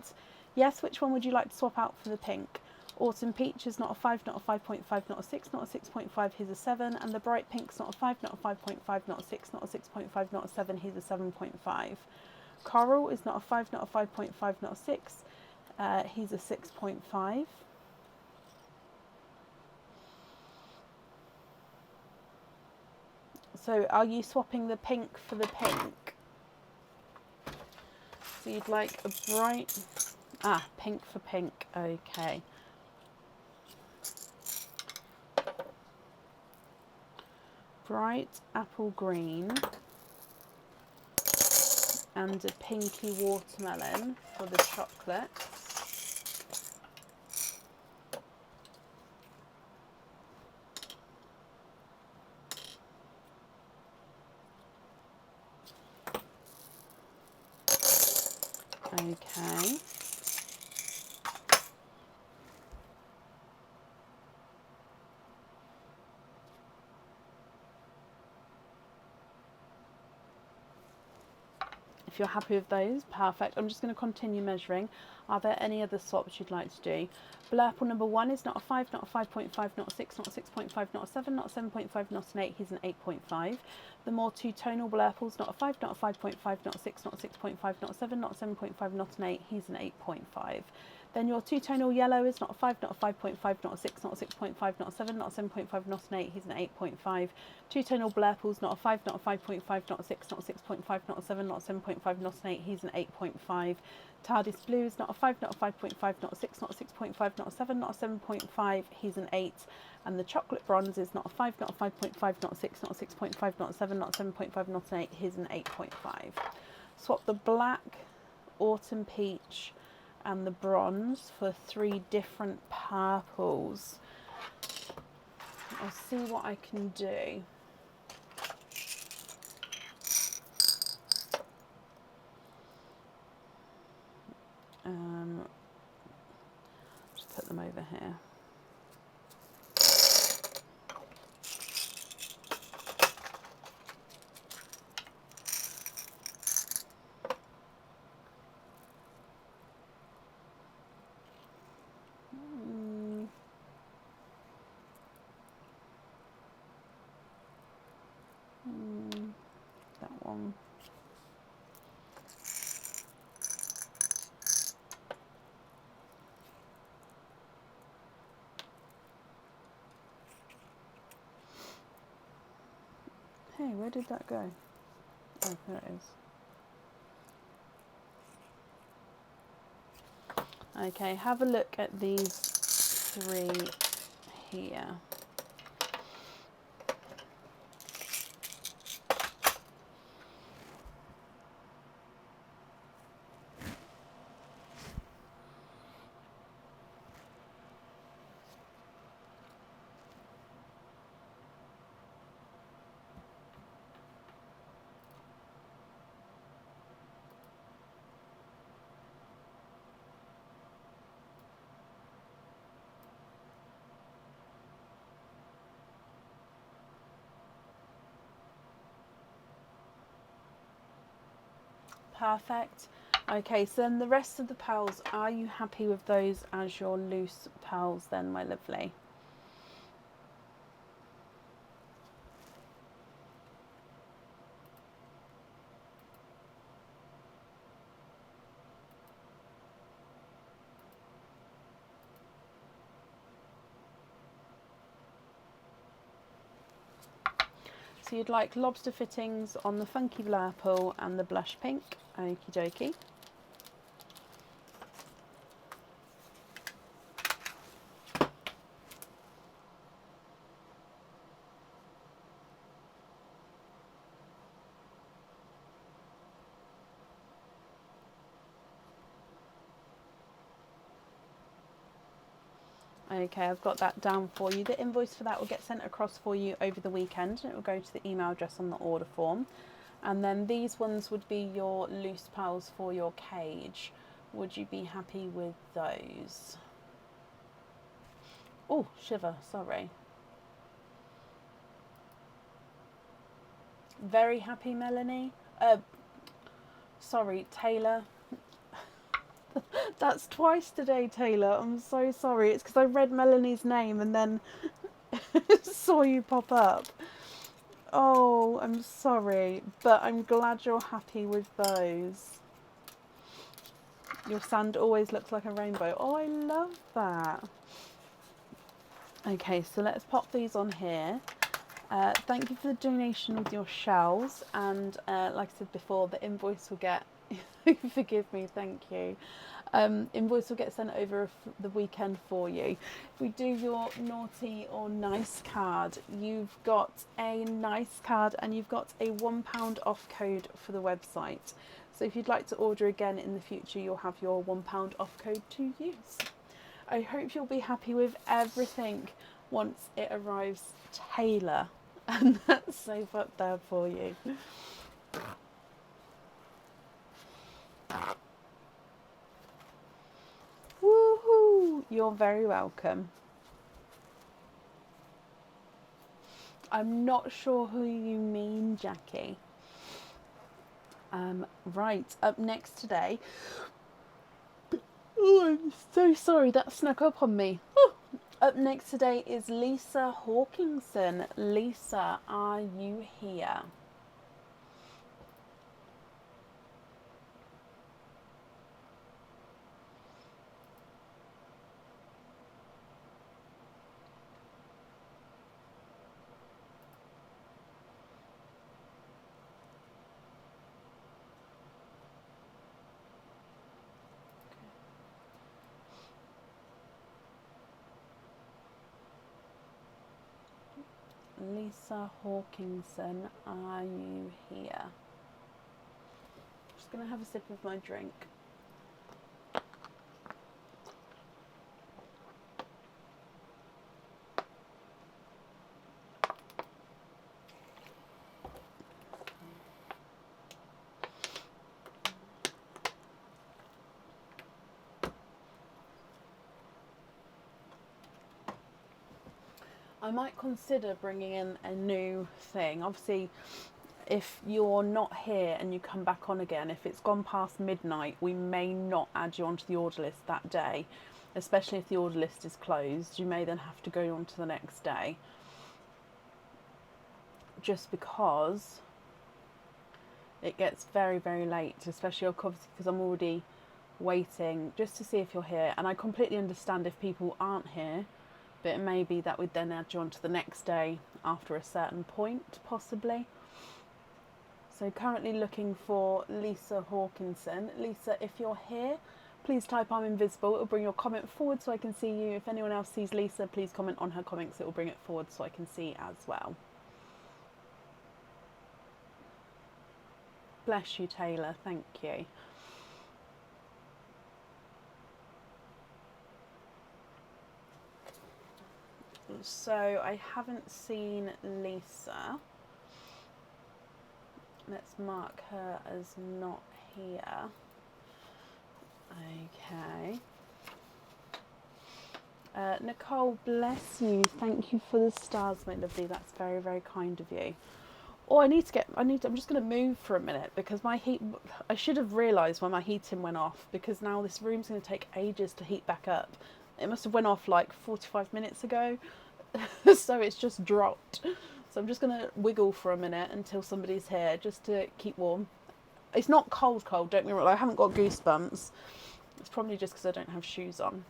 S2: Yes, which one would you like to swap out for the pink? Autumn peach is not a 5, not a 5.5, not a 6, not a 6.5, he's a 7. And the bright pink's not a 5, not a 5.5, not a 6, not a 6.5, not a 7, he's a 7.5. Coral is not a 5, not a 5.5, not a 6, he's a 6.5. So are you swapping the pink for the pink? So you'd like a bright, pink for pink, okay. Bright apple green and a pinky watermelon for the chocolate. Okay. If you're happy with those, perfect. I'm just going to continue measuring. Are there any other swaps you'd like to do? Blurple number 1 is not a 5, not a 5.5, not a 6, not a 6.5, not a 7, not a 7.5, not an 8, he's an 8.5. The more two-tonal Blurples, not a 5, not a 5.5, not a 6, not a 6.5, not a 7, not a 7.5, not an 8, he's an 8.5. Then your two-tonal yellow is not a 5, not a 5.5, not a 6, not a 6.5, not a 7, not a 7.5, not an 8, he's an 8.5. Two-tonal Blurples, not a 5, not a 5.5, not a 6, not a 6.5, not a 7, not a 7.5, not an 8, he's an 8.5. TARDIS blue is not a 5, not a 5.5, not a 6, not a 6.5, not a 7, not a 7.5, he's an 8. And the chocolate bronze is not a 5, not a 5.5, not a 6, not a 6.5, not a 7, not a 7.5, not an 8, he's an 8.5. Swap the black, autumn peach, and the bronze for 3 different purples. I'll see what I can do. Just put them over here. Hey, where did that go? Oh, there it is. Okay, have a look at these 3 here. Perfect. Okay, so then the rest of the pearls, are you happy with those as your loose pearls then, my lovely? So you'd like lobster fittings on the funky blue pearl and the blush pink. Okie dokie. Okay, I've got that down for you. The invoice for that will get sent across for you over the weekend, and it will go to the email address on the order form. And then these ones would be your loose pearls for your cage. Would you be happy with those? Oh, shiver, sorry. Very happy, Melanie. Sorry, Taylor. That's twice today, Taylor. I'm so sorry. It's because I read Melanie's name and then saw you pop up. Oh, I'm sorry, but I'm glad you're happy with those. Your sand always looks like a rainbow. Oh, I love that. Okay, so let's pop these on here. Thank you for the donation with your shells, and like I said before, the invoice will get forgive me, thank you. Invoice will get sent over the weekend for you. If we do your naughty or nice card, you've got a nice card and you've got a £1 off code for the website. So if you'd like to order again in the future, you'll have your £1 off code to use. I hope you'll be happy with everything once it arrives, Taylor, and that's safe up there for you. Woohoo! You're very welcome. I'm not sure who you mean, Jackie. Right, up next today. Oh, I'm so sorry, that snuck up on me. Oh. Up next today is Lisa Hawkinson. Lisa, are you here? Lisa Hawkinson, are you here? Just going to have a sip of my drink. I might consider bringing in a new thing. Obviously, if you're not here and you come back on again, if it's gone past midnight, we may not add you onto the order list that day, especially if the order list is closed. You may then have to go on to the next day, just because it gets very, very late, especially obviously because I'm already waiting just to see if you're here. And I completely understand if people aren't here, but it may be that we'd then add you on to the next day after a certain point, possibly. So currently looking for Lisa Hawkinson. Lisa, if you're here, please type I'm invisible. It will bring your comment forward so I can see you. If anyone else sees Lisa, please comment on her comments. It will bring it forward so I can see as well. Bless you, Taylor. Thank you. So I haven't seen Lisa. Let's mark her as not here. Okay. Nicole, bless you. Thank you for the stars, my lovely. That's very, very kind of you. Oh, I'm just going to move for a minute because my heat, I should have realised when my heating went off, because now this room's going to take ages to heat back up. It must have went off like 45 minutes ago. So it's just dropped. So I'm just going to wiggle for a minute until somebody's here just to keep warm. It's not cold, don't get me wrong. I haven't got goosebumps. It's probably just because I don't have shoes on.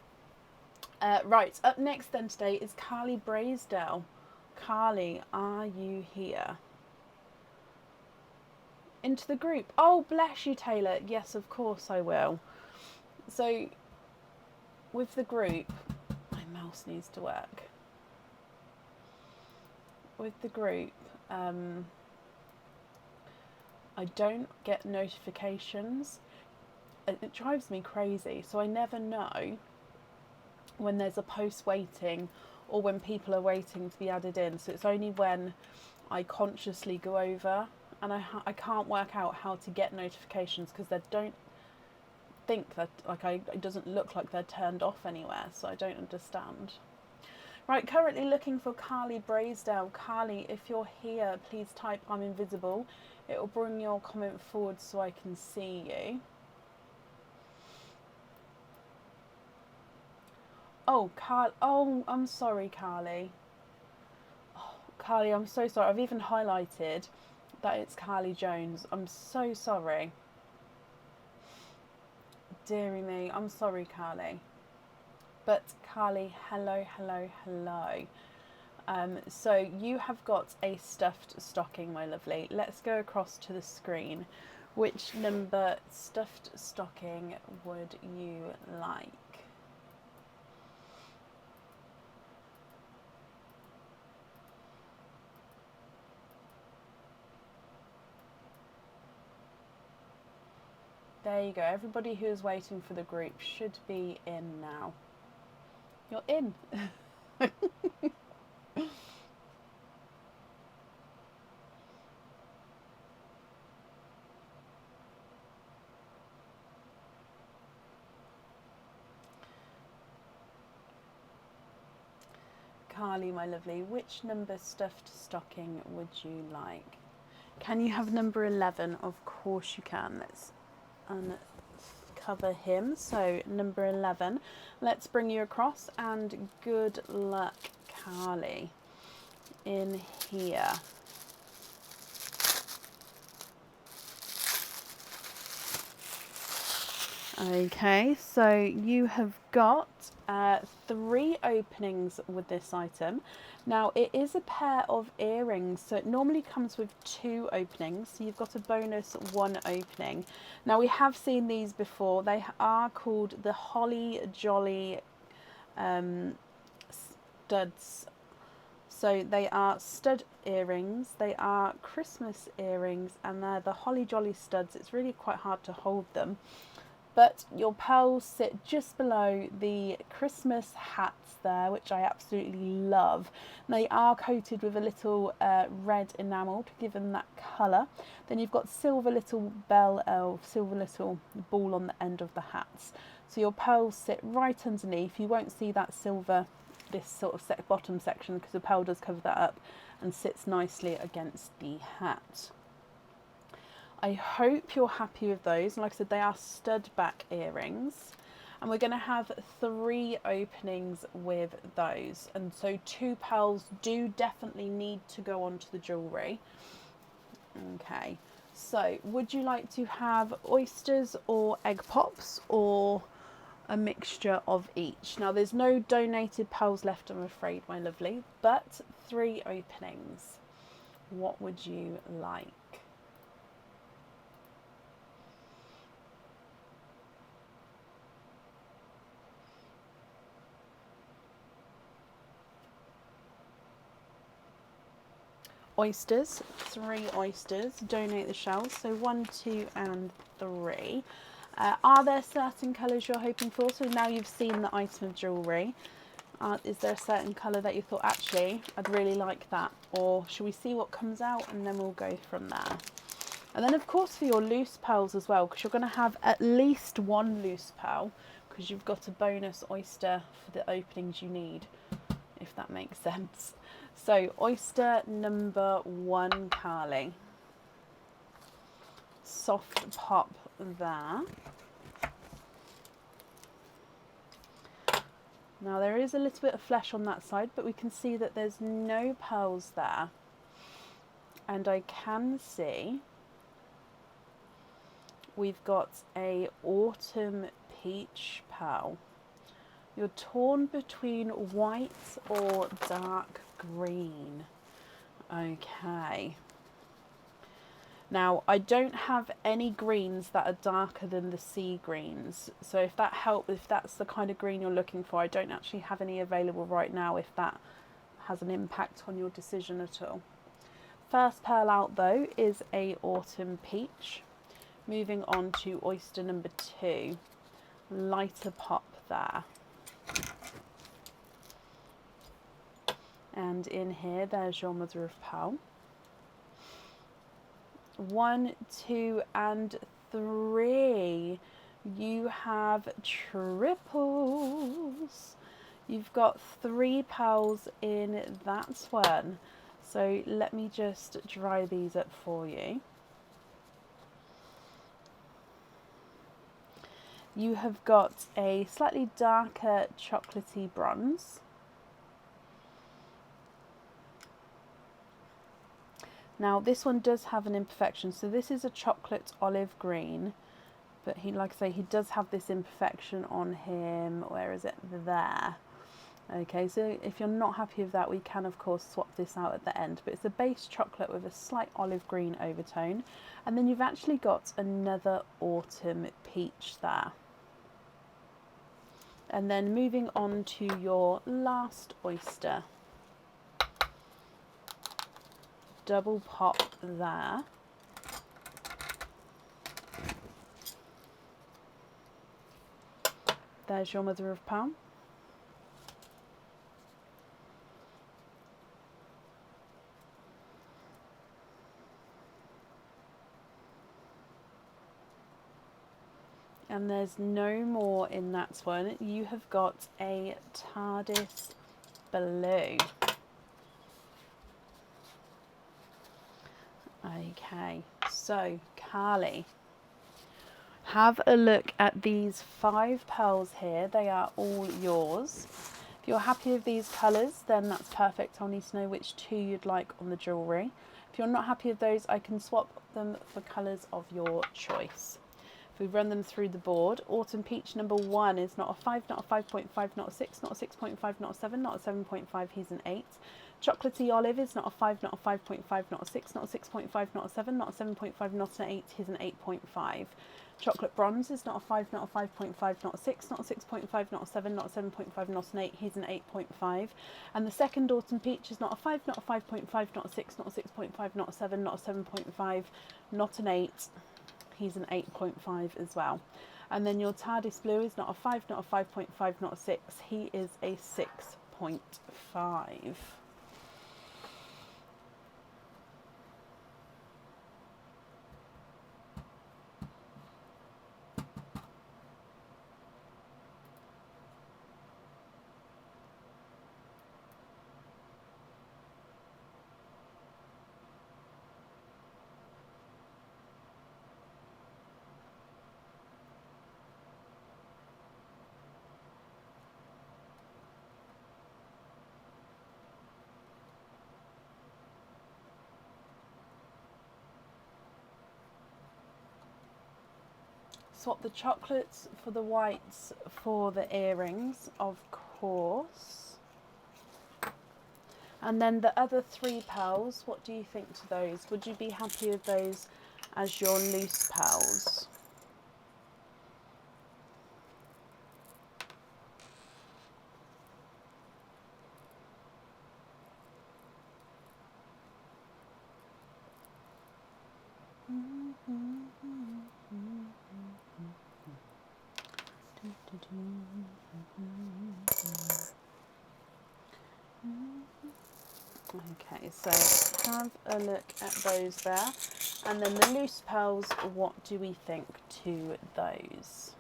S2: Right, up next then today is Carly Braisdell. Carly, are you here? Into the group. Oh, bless you, Taylor. Yes, of course I will. So, with the group, my mouse needs to work. With the group, I don't get notifications. It drives me crazy. So I never know when there's a post waiting or when people are waiting to be added in. So it's only when I consciously go over, and I can't work out how to get notifications because they don't think that, it doesn't look like they're turned off anywhere, so I don't understand. Right, currently looking for Carly Braisdell. Carly, if you're here, please type I'm invisible. It will bring your comment forward so I can see you. Oh, I'm sorry, Carly. Oh, Carly, I'm so sorry. I've even highlighted that it's Carly Jones. I'm so sorry. Deary me, I'm sorry, Carly. But Carly, hello. So you have got a stuffed stocking, my lovely. Let's go across to the screen. Which number stuffed stocking would you like? There you go. Everybody who is waiting for the group should be in now. You're in. Carly, my lovely, which number stuffed stocking would you like? Can you have number 11? Of course you can. Let's uncover him. So number 11. Let's bring you across, and good luck, Carly, in here. Okay, so you have got 3 openings with this item. Now it is a pair of earrings, so it normally comes with 2 openings, so you've got a bonus 1 opening. Now we have seen these before. They are called the Holly Jolly studs. So they are stud earrings, they are Christmas earrings, and they're the Holly Jolly studs. It's really quite hard to hold them. But your pearls sit just below the Christmas hats there, which I absolutely love. They are coated with a little red enamel to give them that colour. Then you've got silver little silver little ball on the end of the hats. So your pearls sit right underneath. You won't see that silver, this sort of bottom section, because the pearl does cover that up and sits nicely against the hat. I hope you're happy with those. And like I said, they are stud back earrings. And we're going to have 3 openings with those. And so 2 pearls do definitely need to go onto the jewellery. Okay, So, would you like to have oysters or egg pops, or a mixture of each? Now, there's no donated pearls left, I'm afraid, my lovely, but 3 openings. What would you like? Oysters, 3 oysters, donate the shells, so 1, 2 and 3. Are there certain colours you're hoping for? So now you've seen the item of jewellery, is there a certain colour that you thought, actually, I'd really like that? Or should we see what comes out and then we'll go from there? And then of course for your loose pearls as well, because you're going to have at least 1 loose pearl, because you've got a bonus oyster for the openings you need, if that makes sense. So oyster number 1, Carly. Soft pop there. Now there is a little bit of flesh on that side, but we can see that there's no pearls there. And I can see we've got a autumn peach pearl. You're torn between white or dark green. Okay. Now, I don't have any greens that are darker than the sea greens. So if that helps, if that's the kind of green you're looking for, I don't actually have any available right now if that has an impact on your decision at all. First pearl out though is a autumn peach. Moving on to oyster number 2. Lighter pop there. And in here, there's your mother of pearl. 1, 2 and 3. You have triples. You've got 3 pearls in that one. So let me just dry these up for you. You have got a slightly darker chocolatey bronze. Now this one does have an imperfection, so this is a chocolate olive green, but he, like I say, he does have this imperfection on him. Where is it? There. Okay, so if you're not happy with that, we can of course swap this out at the end, but it's a base chocolate with a slight olive green overtone, and then you've actually got another autumn peach there. And then moving on to your last oyster. Double pop there. There's your mother of pearl. And there's no more in that one. You have got a TARDIS blue. Okay, so Carly, have a look at these 5 pearls here. They are all yours. If you're happy with these colours, then that's perfect. I'll need to know which 2 you'd like on the jewellery. If you're not happy with those, I can swap them for colours of your choice. If we run them through the board, autumn peach number 1 is not a 5, not a 5.5, not a 6, not a 6.5, not a 7, not a 7.5, he's an 8. Chocolatey olive is not a 5, not a 5.5, not a 6, not a 6.5, not a 7, not a 7.5, not an 8, he's an 8.5. Chocolate bronze is not a 5, not a 5.5, not a 6, not a 6.5, not a 7, not a 7.5, not an 8, he's an 8.5. And the second autumn peach is not a 5, not a 5.5, not a 6, not a 6.5, not a 7, not a 7.5, not an 8, he's an 8.5 as well. And then your TARDIS blue is not a 5, not a 5.5, not a 6, he is a 6.5. swap the chocolates for the whites for the earrings, of course. And then the other 3 pearls, what do you think to those? Would you be happy with those as your loose pearls? Okay, so have a look at those there. And then the loose pearls, what do we think to those?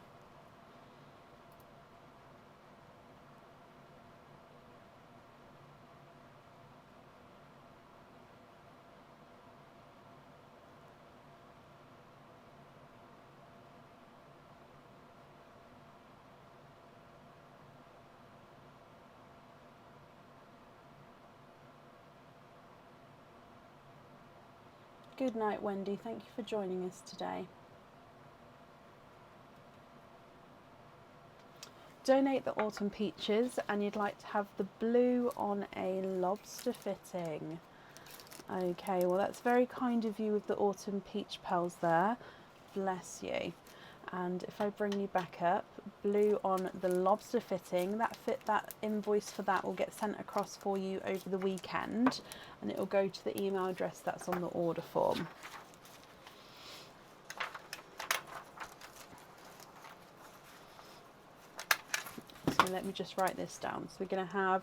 S2: Good night, Wendy. Thank you for joining us today. Donate the autumn peaches and you'd like to have the blue on a lobster fitting. Okay, well that's very kind of you with the autumn peach pearls there. Bless you. And if I bring you back up, blue on the lobster fitting, that invoice for that will get sent across for you over the weekend, and it will go to the email address that's on the order form. So let me just write this down. So we're going to have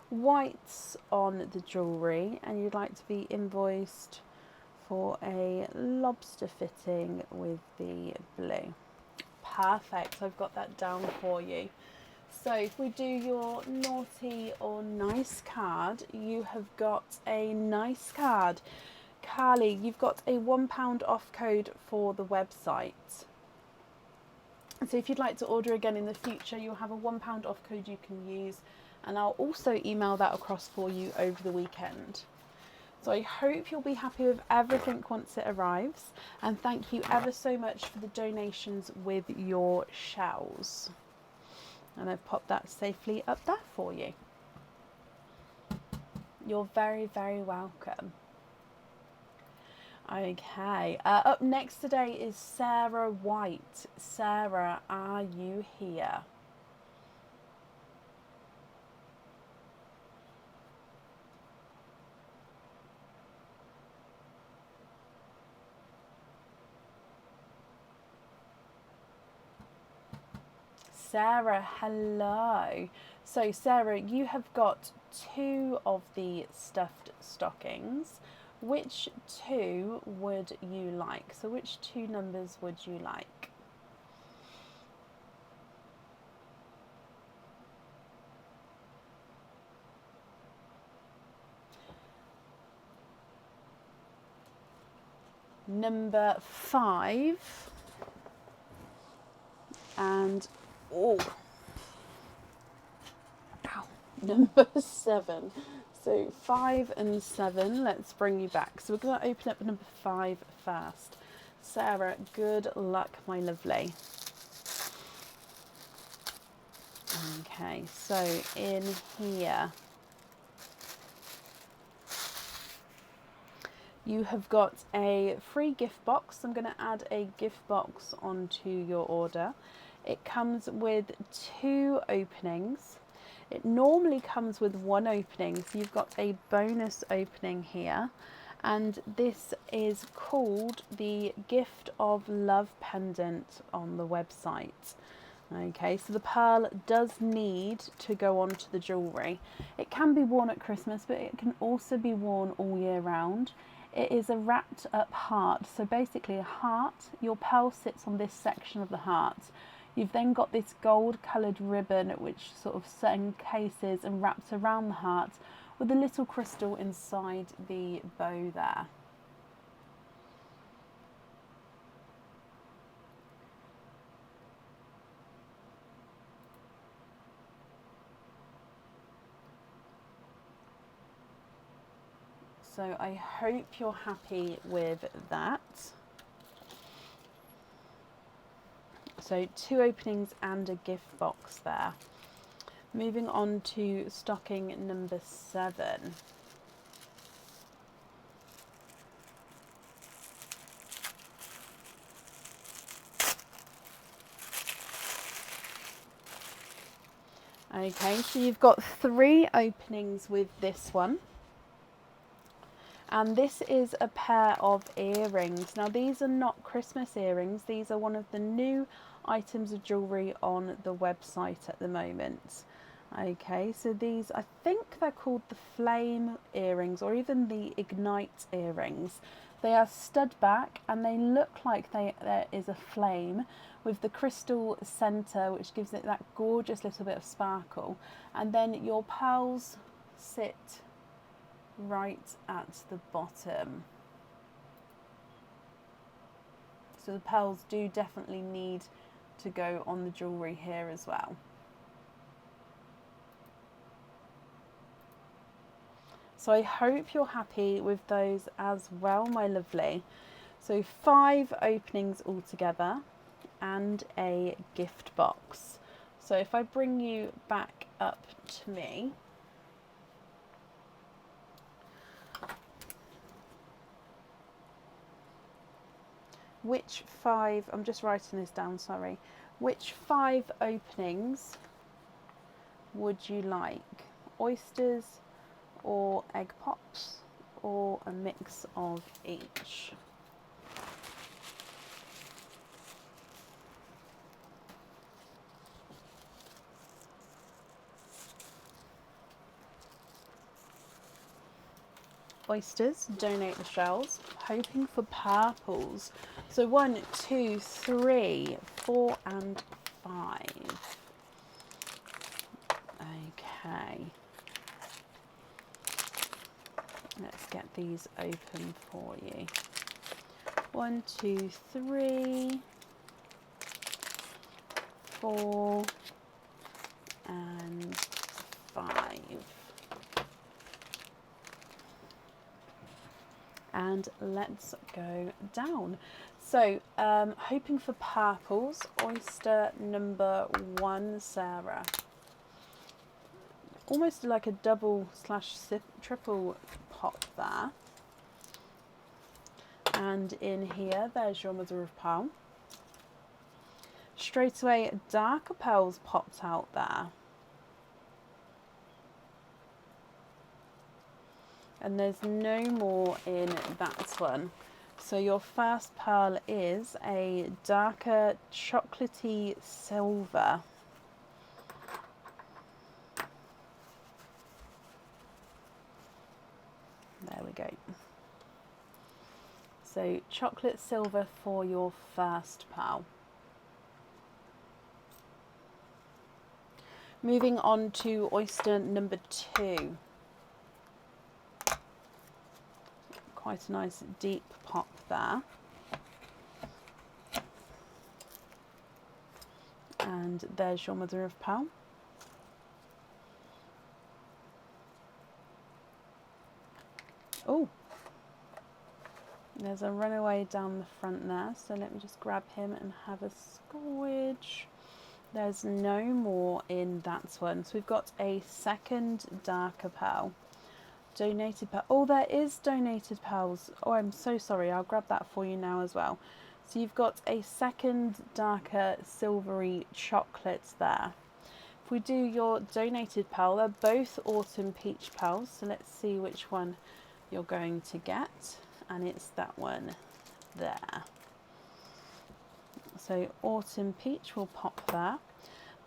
S2: whites on the jewellery, and you'd like to be invoiced for a lobster fitting with the blue. Perfect, I've got that down for you. So if we do your naughty or nice card, you have got a nice card. Carly, you've got a £1 off code for the website. So if you'd like to order again in the future, you'll have a £1 off code you can use, and I'll also email that across for you over the weekend. So I hope you'll be happy with everything once it arrives, and thank you ever so much for the donations with your shells. And I've popped that safely up there for you. You're very, very welcome. Okay, up next today is Sarah White. Sarah, are you here? Sarah, hello. So Sarah, you have got 2 of the stuffed stockings. Which 2 would you like? So which 2 numbers would you like? Number 5 and number 7. So 5 and 7, let's bring you back. So we're going to open up number 5 first. Sarah, good luck, my lovely. Okay, so in here you have got a free gift box. I'm going to add a gift box onto your order. It comes with 2 openings. It normally comes with 1 opening, so you've got a bonus opening here, and this is called the Gift of Love pendant on the website. Okay, so the pearl does need to go onto the jewellery. It can be worn at Christmas, but it can also be worn all year round. It is a wrapped up heart, so basically a heart, your pearl sits on this section of the heart. You've then got this gold coloured ribbon which sort of encases and wraps around the heart with a little crystal inside the bow there. So I hope you're happy with that. So 2 openings and a gift box there. Moving on to stocking number 7. Okay, so you've got 3 openings with this one. And this is a pair of earrings. Now these are not Christmas earrings, these are one of the new items of jewellery on the website at the moment. Okay, so these, I think they're called the flame earrings or even the ignite earrings. They are stud back and they look like there is a flame with the crystal centre, which gives it that gorgeous little bit of sparkle. And then your pearls sit right at the bottom. So the pearls do definitely need to go on the jewellery here as well. So I hope you're happy with those as well, my lovely. So 5 openings altogether and a gift box. So if I bring you back up to me, which 5, I'm just writing this down, sorry. Which 5 openings would you like? Oysters or egg pops or a mix of each? Oysters, donate the shells. Hoping for purples. So 1, 2, 3, 4 and 5. Okay. Let's get these open for you. 1, 2, 3, 4 and 5. And let's go down. So hoping for purples, oyster number 1, Sarah. Almost like a double / triple pop there. And in here, there's your mother of pearl. Straight away, darker pearls popped out there. And there's no more in that one. So your first pearl is a darker chocolatey silver. There we go. So chocolate silver for your first pearl. Moving on to oyster number 2. Quite a nice deep pop there. And there's your mother of pearl. Oh, there's a runaway down the front there, so let me just grab him and have a squidge. There's no more in that one. So we've got a second darker pearl. Donated pearl. Oh, there is donated pearls. Oh, I'm so sorry. I'll grab that for you now as well. So you've got a second darker silvery chocolate there. If we do your donated pearl, they're both autumn peach pearls. So let's see which one you're going to get. And it's that one there. So autumn peach will pop there.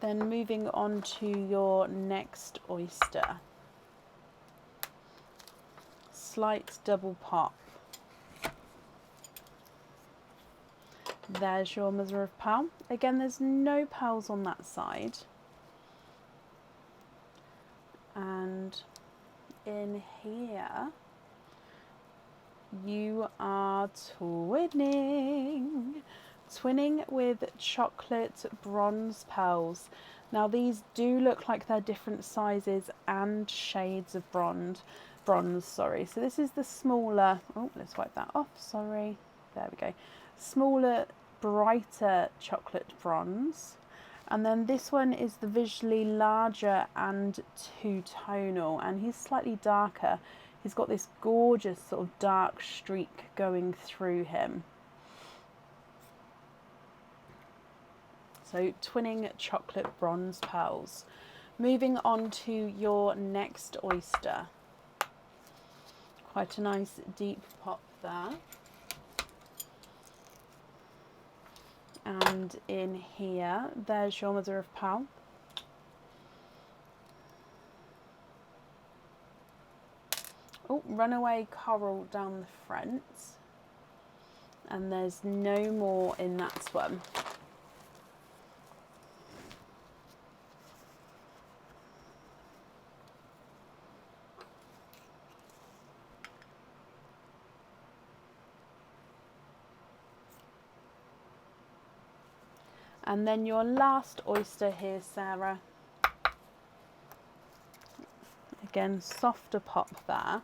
S2: Then moving on to your next oyster. Slight double pop. There's your mother of pearl. Again, there's no pearls on that side. And in here, you are twinning with chocolate bronze pearls. Now these do look like they're different sizes and shades of bronze, sorry. So this is the smaller, oh, let's wipe that off, sorry. There we go. Smaller brighter chocolate bronze. And then this one is the visually larger and two-tonal, and he's slightly darker. He's got this gorgeous sort of dark streak going through him. So twinning chocolate bronze pearls. Moving on to your next oyster. Quite a nice deep pop there. And in here, there's your mother of pearl. Oh, runaway coral down the front. And there's no more in that one. And then your last oyster here, Sarah. Again, softer pop there.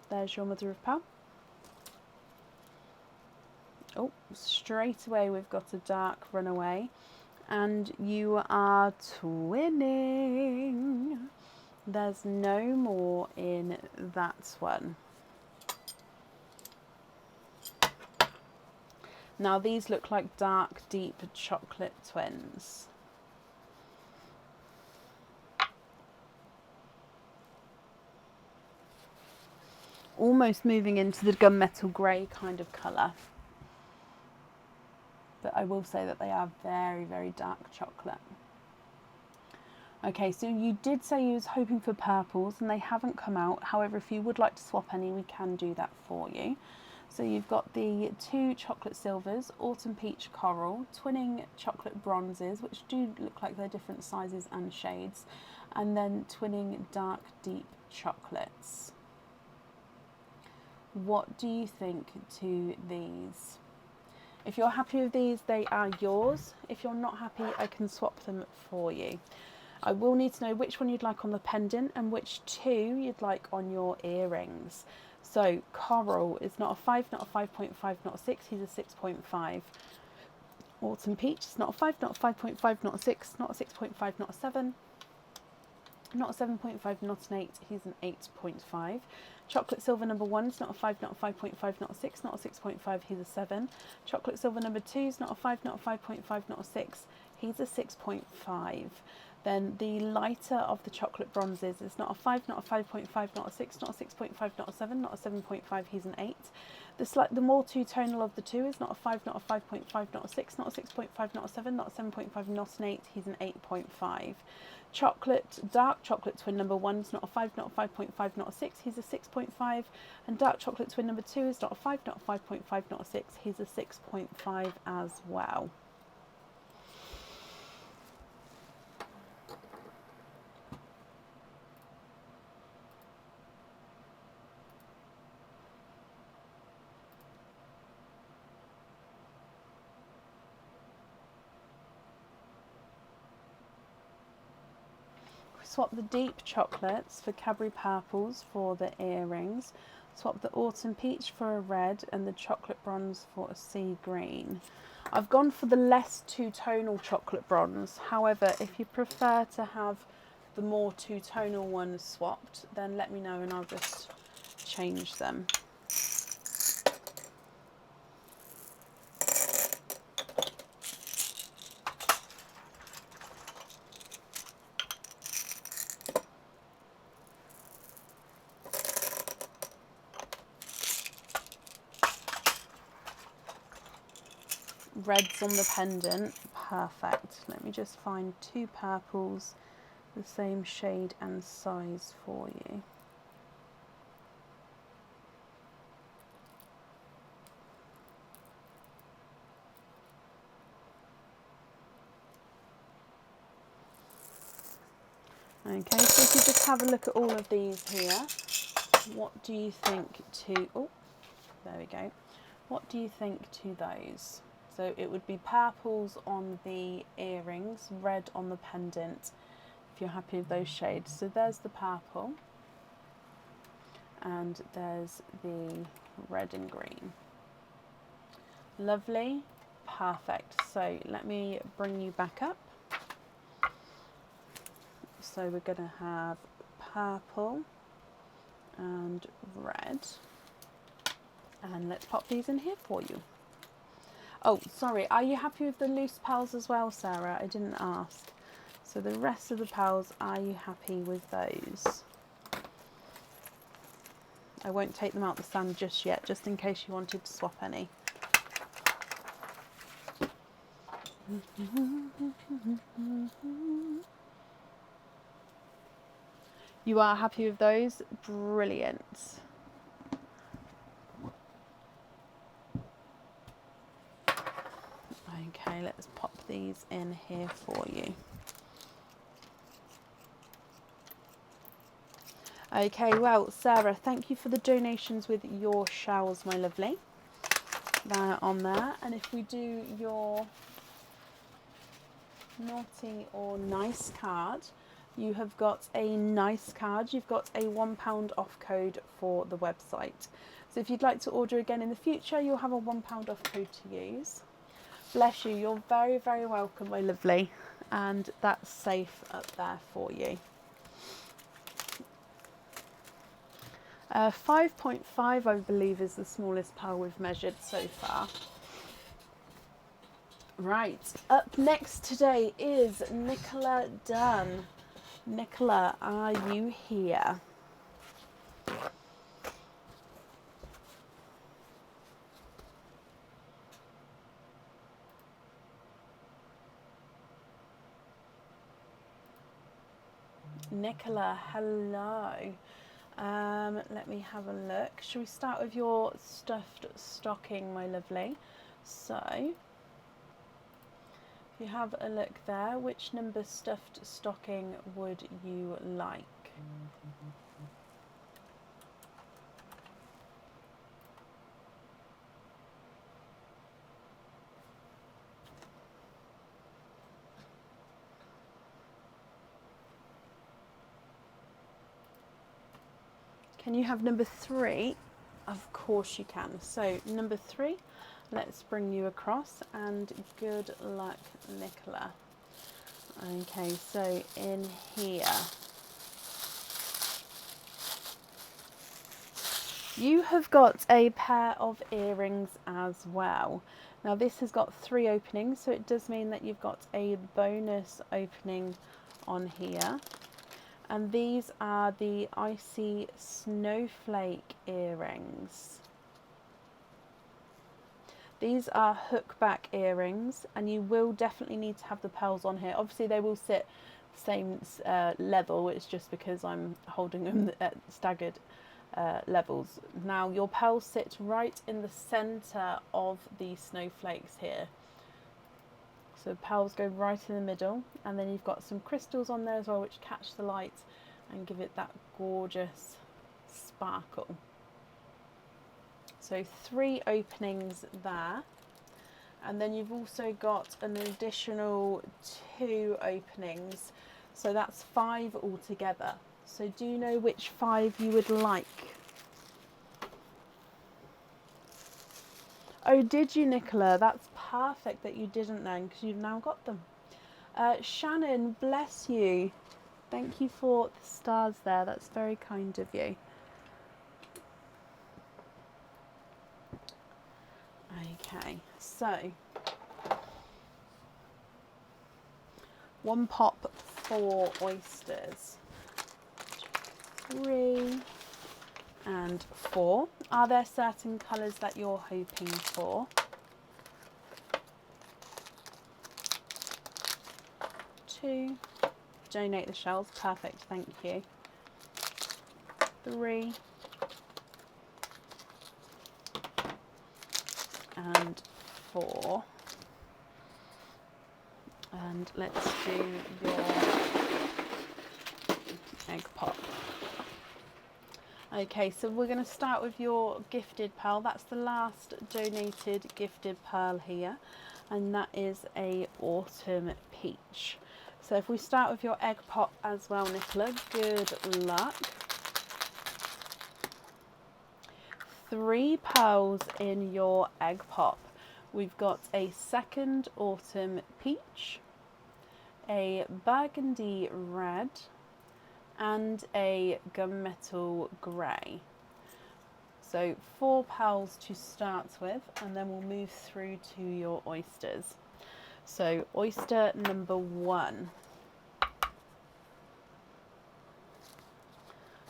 S2: There's your mother of pearl. Oh, straight away we've got a dark runaway. And you are twinning. There's no more in that one. Now these look like dark, deep chocolate twins. Almost moving into the gunmetal grey kind of colour. But I will say that they are very, very dark chocolate. Okay, so you did say you was hoping for purples and they haven't come out. However, if you would like to swap any, we can do that for you. So you've got the two chocolate silvers, autumn peach coral, twinning chocolate bronzes, which do look like they're different sizes and shades, and then twinning dark deep chocolates. What do you think to these? If you're happy with these, they are yours. If you're not happy, I can swap them for you. I will need to know which one you'd like on the pendant and which two you'd like on your earrings. So coral is not a 5, not a 5.5, not a 6, he's a 6.5. Autumn peach is not a 5, not a 5.5, not a 6, not a 6.5, not a 7. Not a 7.5, not an 8, he's an 8.5. Chocolate silver number 1 is not a 5, not a 5.5, not a 6, not a 6.5, he's a 7. Chocolate silver number 2 is not a 5, not a 5.5, not a 6, he's a 6.5. Then the lighter of the chocolate bronzes is not a 5, not a 5.5, not a 6, not a 6.5, not a 7, not a 7.5, he's an 8. The more two-tonal of the two is not a 5, not a 5.5, not a 6, not a 6.5, not a 7, not a 7.5, not an 8, he's an 8.5. Dark chocolate twin number 1 is not a 5, not a 5.5, not a 6, he's a 6.5. And dark chocolate twin number 2 is not a 5, not a 5.5, not a 6, he's a 6.5 as well. Swap the deep chocolates for Cadbury purples for the earrings. Swap the autumn peach for a red and the chocolate bronze for a sea green. I've gone for the less two-tonal chocolate bronze. However, if you prefer to have the more two-tonal ones swapped, then let me know and I'll just change them. Reds on the pendant, perfect. Let me just find two purples the same shade and size for you. Okay, so if you just have a look at all of these here, what do you think to, oh, there we go. What do you think to those? So it would be purples on the earrings, red on the pendant, if you're happy with those shades. So there's the purple. and there's the red and green. Lovely, perfect. So let me bring you back up. So we're going to have purple and red, and let's pop these in here for you. Oh, sorry, are you happy with the loose pearls as well, Sarah? I didn't ask. So the rest of the pearls, are you happy with those? I won't take them out the stand just yet, just in case you wanted to swap any. You are happy with those? Brilliant. Okay, let's pop these in here for you. Okay, well, Sarah, thank you for the donations with your showers, my lovely. They're on there. And if we do your naughty or nice card, you have got a nice card. You've got a £1 off code for the website. So if you'd like to order again in the future, you'll have a £1 off code to use. Bless you. You're very, very welcome, my lovely. And that's safe up there for you. 5.5, I believe, is the smallest pearl we've measured so far. Right, up next today is Nicola Dunn. Nicola, are you here? Nicola, hello. Let me have a look. Shall we start with your stuffed stocking, my lovely? So, if you have a look there, which number stuffed stocking would you like? Can you have number 3? Of course you can. So number 3, let's bring you across, and good luck, Nicola. Okay, so in here, you have got a pair of earrings as well. Now this has got 3 openings, so it does mean that you've got a bonus opening on here. And these are the icy snowflake earrings. These are hook back earrings, and you will definitely need to have the pearls on here. Obviously they will sit the same level, it's just because I'm holding them at staggered levels. Now your pearls sit right in the centre of the snowflakes here. So pearls go right in the middle, and then you've got some crystals on there as well which catch the light and give it that gorgeous sparkle. So 3 openings there, and then you've also got an additional 2 openings, so that's 5 altogether. So do you know which 5 you would like? Oh, did you, Nicola? That's perfect that you didn't then, because you've now got them. Shannon, bless you. Thank you for the stars there. That's very kind of you. Okay, so 1 pop for oysters. 3 and 4. Are there certain colours that you're hoping for? 2. Donate the shells. Perfect, thank you. 3 and 4. And let's do your egg pop. Okay, so we're going to start with your gifted pearl. That's the last donated gifted pearl here, and that is a autumn peach. So if we start with your egg pop as well, Nicola, good luck. 3 pearls in your egg pop. We've got a second autumn peach, a burgundy red, and a gunmetal grey. So 4 pearls to start with, and then we'll move through to your oysters. So oyster number 1.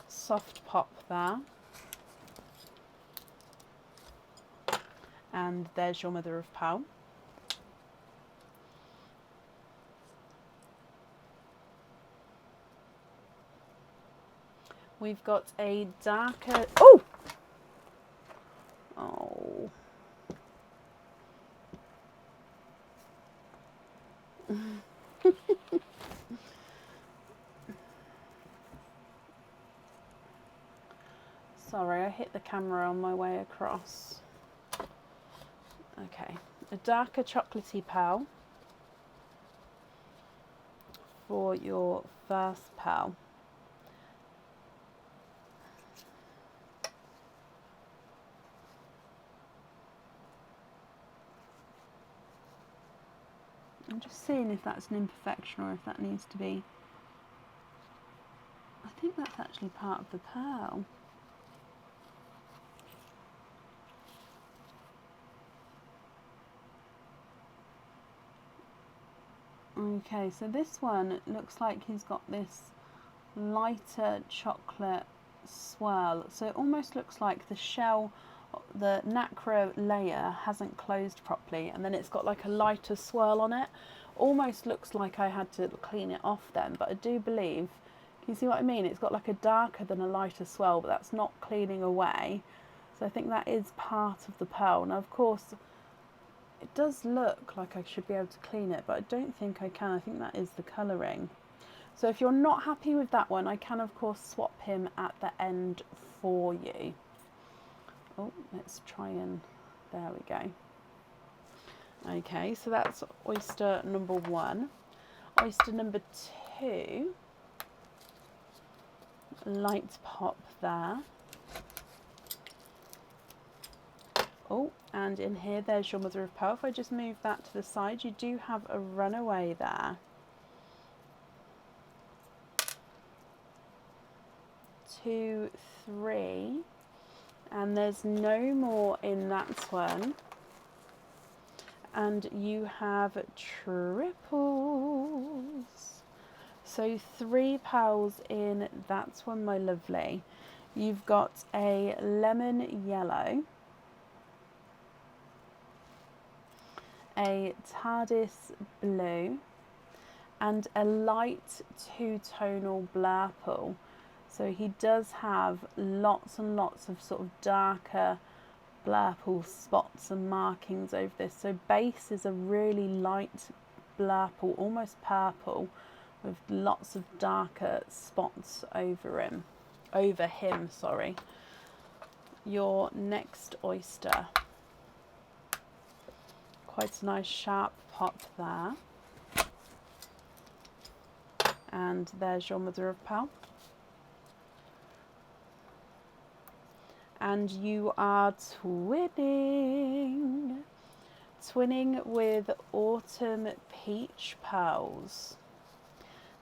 S2: Soft pop there. And there's your mother of pearl. We've got a darker... Oh! Oh. Sorry, I hit the camera on my way across. Okay, a darker chocolatey pearl for your first pearl. I'm just seeing if that's an imperfection or if that needs to be... I think that's actually part of the pearl. Okay, so this one looks like he's got this lighter chocolate swirl. So it almost looks like the shell, the nacre layer hasn't closed properly, and then it's got like a lighter swirl on it. Almost looks like I had to clean it off then, but I do believe, can you see what I mean? It's got like a darker than a lighter swirl, but that's not cleaning away. So I think that is part of the pearl. Now, of course, it does look like I should be able to clean it, but I don't think I can. I think that is the colouring. So if you're not happy with that one, I can of course swap him at the end for you. Oh, let's try and, there we go. Okay, so that's oyster number 1. Oyster number 2, light pop there. Oh, and in here, there's your mother of pearl. If I just move that to the side, you do have a runaway there. 2, 3, and there's no more in that one. And you have triples. So 3 pearls in that one, my lovely. You've got a lemon yellow, a TARDIS blue, and a light 2-tonal blurple. So he does have lots and lots of sort of darker blurple spots and markings over this. So base is a really light blurple, almost purple, with lots of darker spots over him. Sorry. Your next oyster. Quite a nice sharp pop there. And there's your mother of pearl. And you are twinning with autumn peach pearls.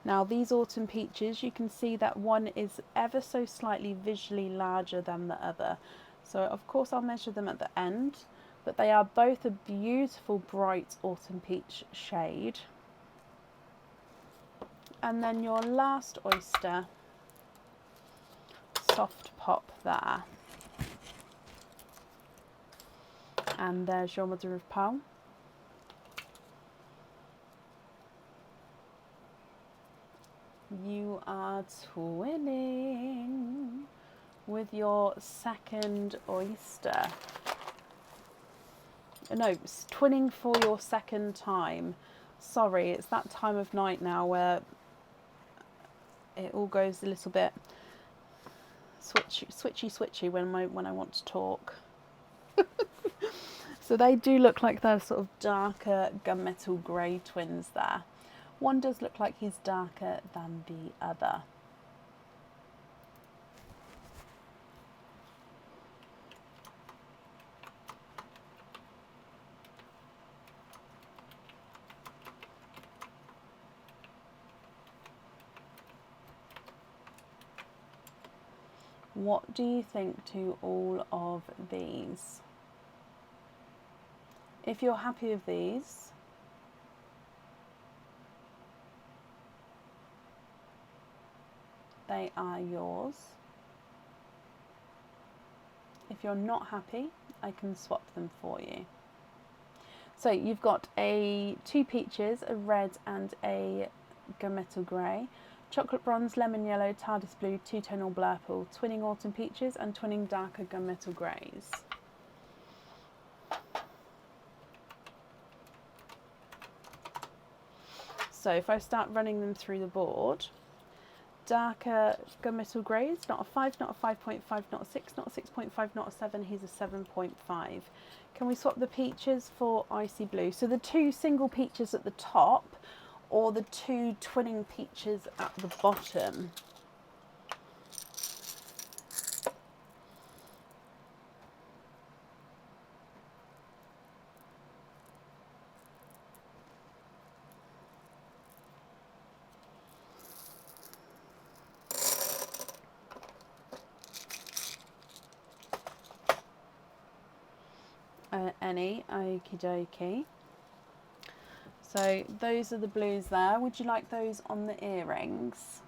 S2: Now these autumn peaches, you can see that one is ever so slightly visually larger than the other. So of course I'll measure them at the end, but they are both a beautiful bright autumn peach shade. And then your last oyster, soft pop there. And there's your mother of pearl. You are twinning with your second oyster. No, it's twinning for your second time. Sorry, it's that time of night now where it all goes a little bit switchy when I want to talk. So they do look like they're sort of darker gunmetal grey twins there. One does look like he's darker than the other. What do you think to all of these? If you're happy with these, they are yours. If you're not happy, I can swap them for you. So you've got two peaches, a red and a gunmetal grey, chocolate bronze, lemon yellow, TARDIS blue, two-tonal blurple, twinning autumn peaches and twinning darker gunmetal greys. So if I start running them through the board, darker gunmetal greys, not a 5, not a 5.5, not a 6, not a 6.5, not a 7, he's a 7.5. Can we swap the peaches for icy blue? So the two single peaches at the top or the two twinning peaches at the bottom? Any, okie dokie. So those are the blues there. Would you like those on the earrings?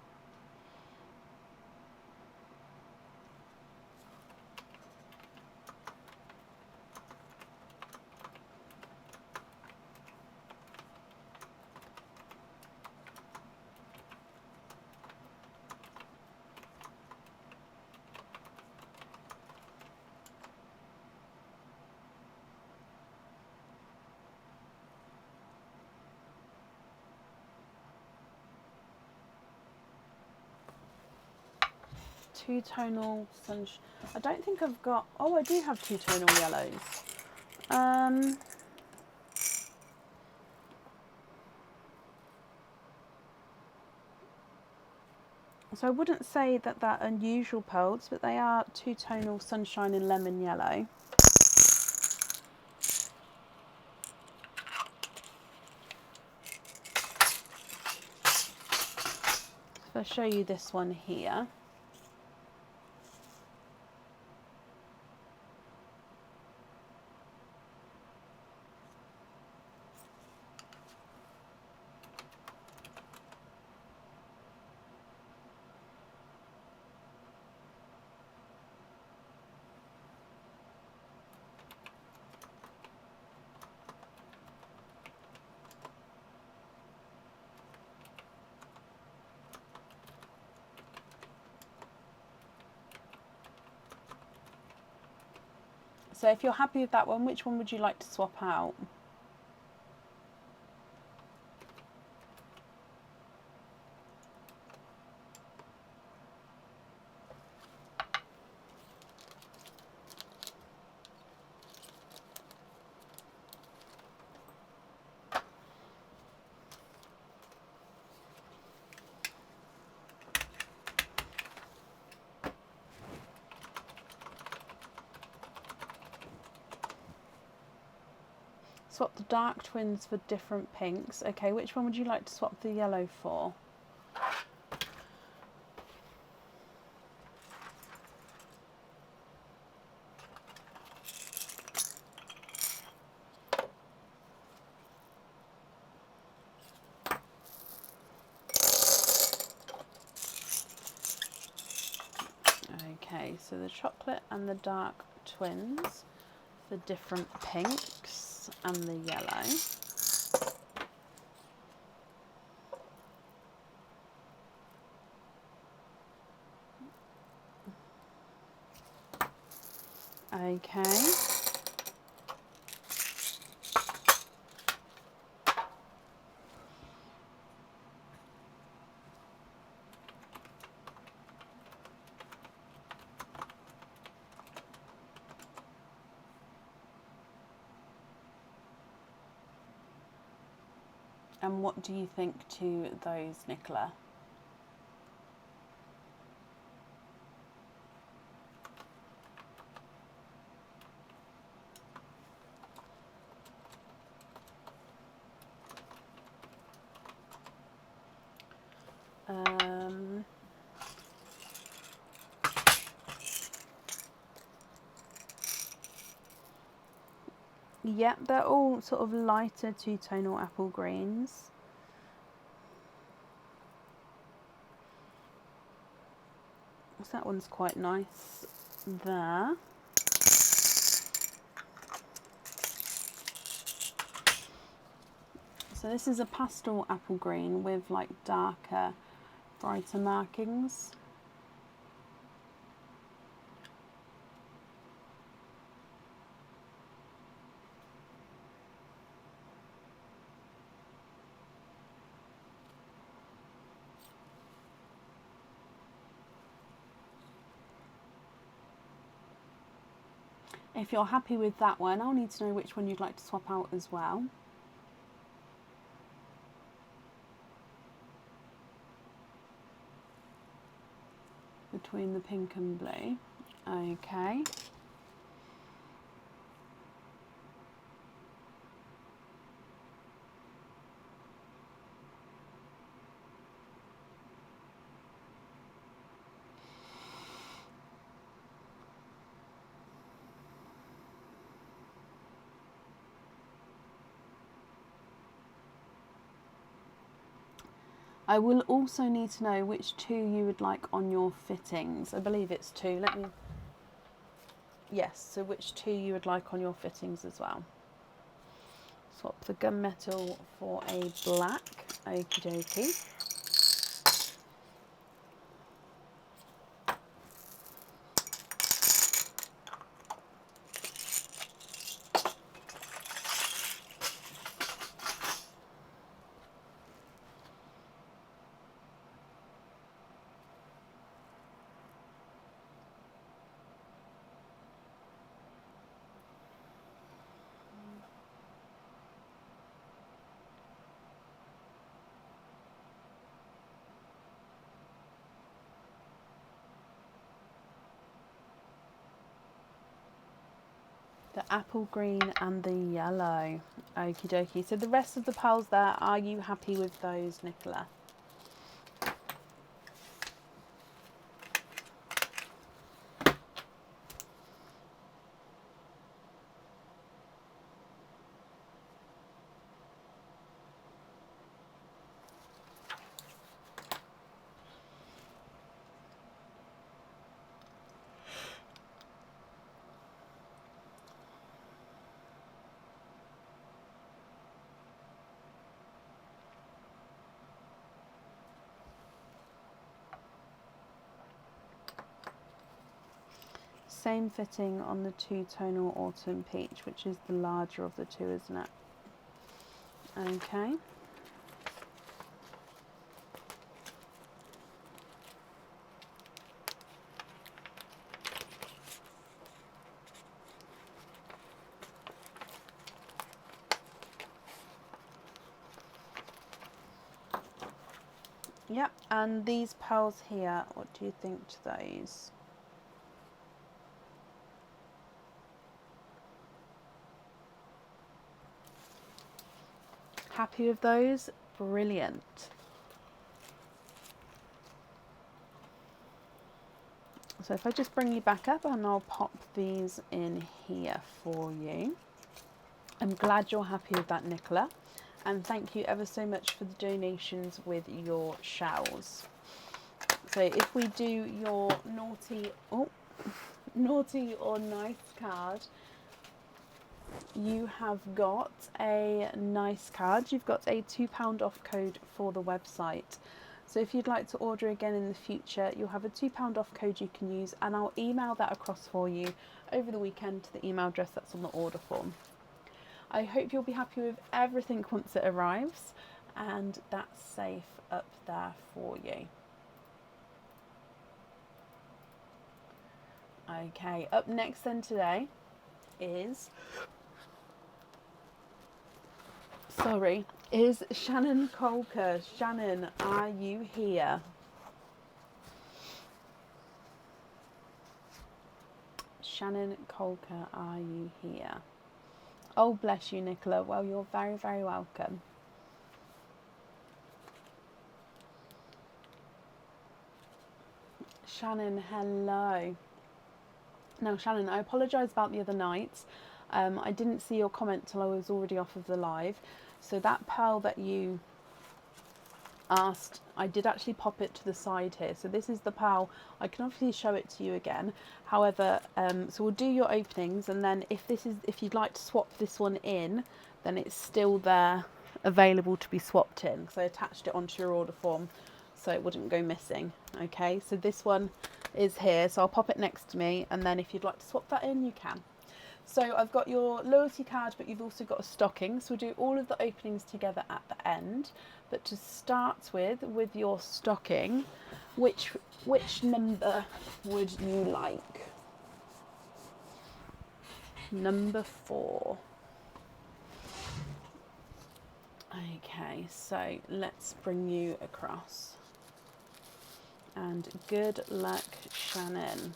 S2: Two-tonal sunshine. I don't think I've got... Oh, I do have two-tonal yellows. So I wouldn't say that they're unusual pearls, but they are two-tonal sunshine and lemon yellow. If I show you this one here. So if you're happy with that one, which one would you like to swap out? Swap the dark twins for different pinks. Okay, which one would you like to swap the yellow for? Okay, so the chocolate and the dark twins for different pinks and the yellow. Okay. And what do you think to those, Nicola? Yep, they're all sort of lighter two-tonal apple greens. So that one's quite nice there. So this is a pastel apple green with like darker, brighter markings. If you're happy with that one, I'll need to know which one you'd like to swap out as well. Between the pink and blue. Okay. I will also need to know which two you would like on your fittings. I believe it's two. Let me... Yes, so which two you would like on your fittings as well. Swap the gunmetal for a black. Okie dokie. The apple green and the yellow. Okie dokie. So the rest of the pearls there, are you happy with those, Nicola? Same fitting on the two-tonal autumn peach, which is the larger of the two, isn't it? Okay. Yep, and these pearls here, what do you think to those? Happy with those? Brilliant. So if I just bring you back up and I'll pop these in here for you. I'm glad you're happy with that, Nicola. And thank you ever so much for the donations with your shells. So if we do your naughty or nice card, you have got a nice card. You've got a £2 off code for the website. So if you'd like to order again in the future, you'll have a £2 off code you can use, and I'll email that across for you over the weekend to the email address that's on the order form. I hope you'll be happy with everything once it arrives, and that's safe up there for you. Okay, up next then today is Shannon Colker. Shannon, are you here? Shannon Colker, are you here? Oh, bless you, Nicola. Well, you're very, very welcome. Shannon, hello. Now, Shannon, I apologise about the other night. I didn't see your comment till I was already off of the live. So that pearl that you asked, I did actually pop it to the side here. So this is the pearl. I can obviously show it to you again. However, so we'll do your openings, and then if you'd like to swap this one in, then it's still there available to be swapped in. So I attached it onto your order form so it wouldn't go missing. Okay, so this one is here, so I'll pop it next to me, and then if you'd like to swap that in, you can. So I've got your loyalty card, but you've also got a stocking. So we'll do all of the openings together at the end. But to start with your stocking, which number would you like? Number 4. Okay, so let's bring you across. And good luck, Shannon.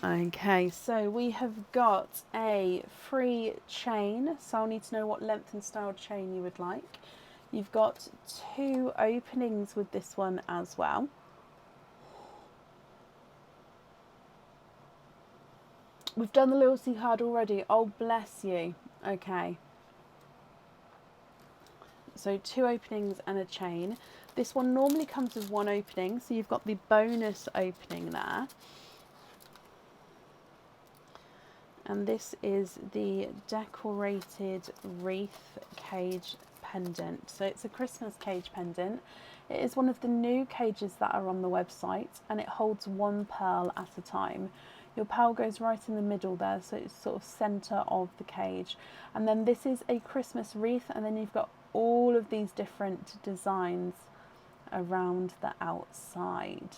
S2: Okay, so we have got a free chain, so I'll need to know what length and style chain you would like. You've got 2 openings with this one as well. We've done the loyalty card already. Oh, bless you. Okay. So 2 openings and a chain. This one normally comes with 1 opening, so you've got the bonus opening there. And this is the decorated wreath cage pendant. So it's a Christmas cage pendant. It is one of the new cages that are on the website, and it holds 1 pearl at a time. Your pearl goes right in the middle there, so it's sort of centre of the cage. And then this is a Christmas wreath, and then you've got all of these different designs around the outside.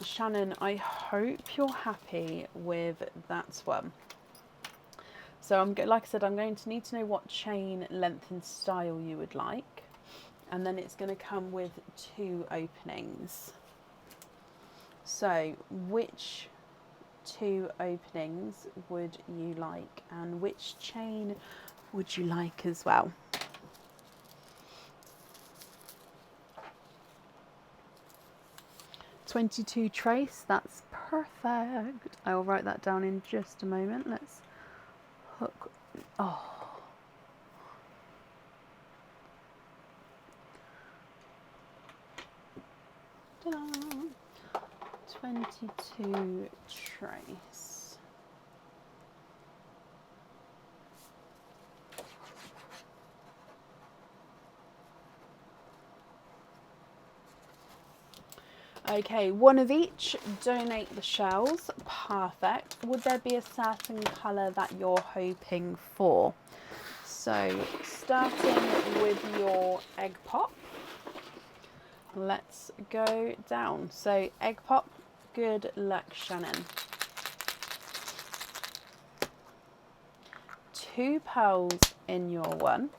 S2: Shannon, I hope you're happy with that one. So like I said, I'm going to need to know what chain length and style you would like, and then it's going to come with 2 openings. So which 2 openings would you like, and which chain would you like as well? .22 trace, that's perfect. I will write that down in just a moment. Let's hook. Oh, ta-da. 22 trace. Okay, 1 of each, donate the shells, perfect. Would there be a certain colour that you're hoping for? So, starting with your egg pop, let's go down. So, egg pop, good luck, Shannon. 2 pearls in your one.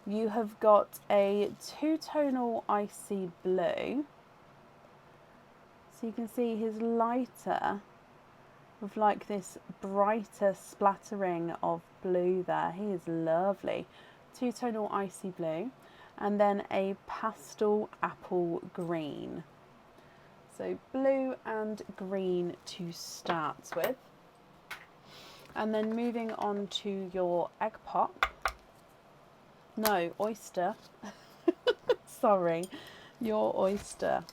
S2: You have got a 2-tonal icy blue. So you can see his lighter with like this brighter splattering of blue there. He is lovely. 2-tonal icy blue, and then a pastel apple green. So blue and green to start with. And then moving on to your egg pop. No, oyster. Sorry, your oyster.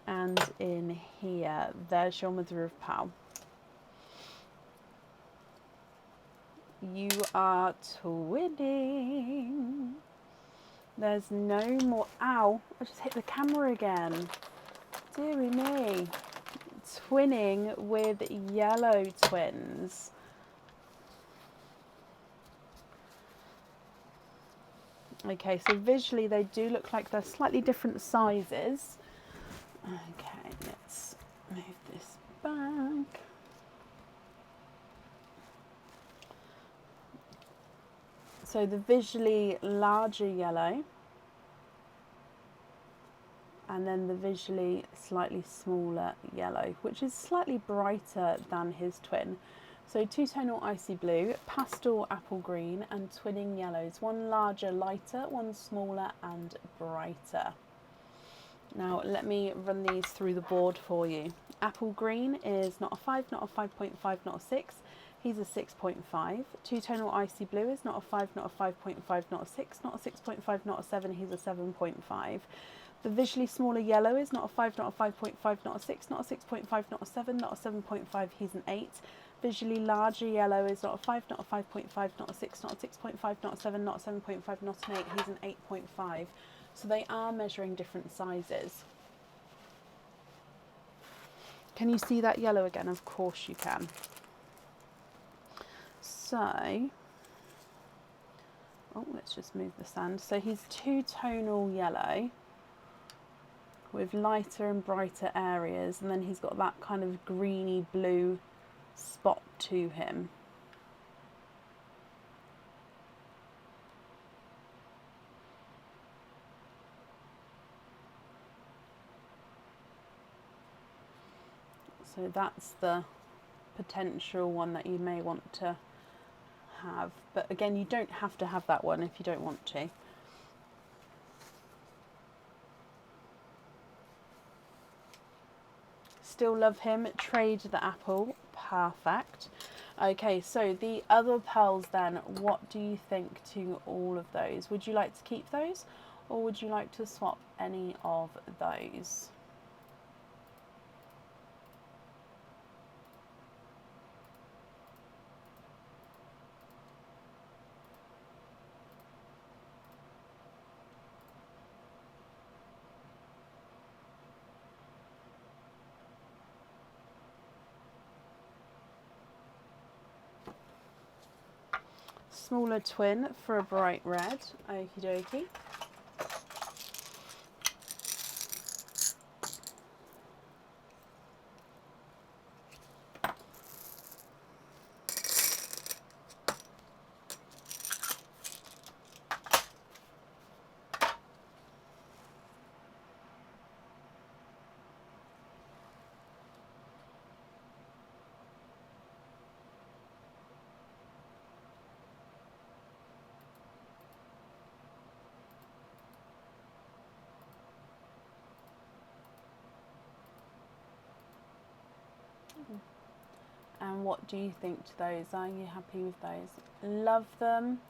S2: And in here, there's your mother of pearl. You are twinning. There's no more. Ow, I just hit the camera again. Deary me. Twinning with yellow twins. Okay, so visually they do look like they're slightly different sizes. Okay, let's move this back. So the visually larger yellow, and then the visually slightly smaller yellow, which is slightly brighter than his twin. So two-tonal icy blue, pastel apple green and twinning yellows. One larger, lighter, one smaller and brighter. Now let me run these through the board for you. Apple green is not a 5, not a 5.5, not a 6. He's a 6.5. Two-tonal icy blue is not a 5, not a 5.5, not a 6, not a 6.5, not a 7. He's a 7.5. The visually smaller yellow is not a 5, not a 5.5, not a 6, not a 6.5, not a 7, not a 7.5. He's an 8. Visually larger yellow is not a 5, not a 5.5, not a 6, not a 6.5, not a 7, not a 7.5, not an 8. He's an 8.5. So they are measuring different sizes. Can you see that yellow again? Of course you can. So, oh, let's just move the sand. So he's two-tonal yellow with lighter and brighter areas, and then he's got that kind of greeny blue spot to him. So that's the potential one that you may want to have. But again, you don't have to have that one if you don't want to. Still love him. Trade the apple. Perfect. Okay, so the other pearls then, what do you think to all of those? Would you like to keep those or would you like to swap any of those? Smaller twin for a bright red. Okie dokie. And what do you think to those? Are you happy with those? Love them.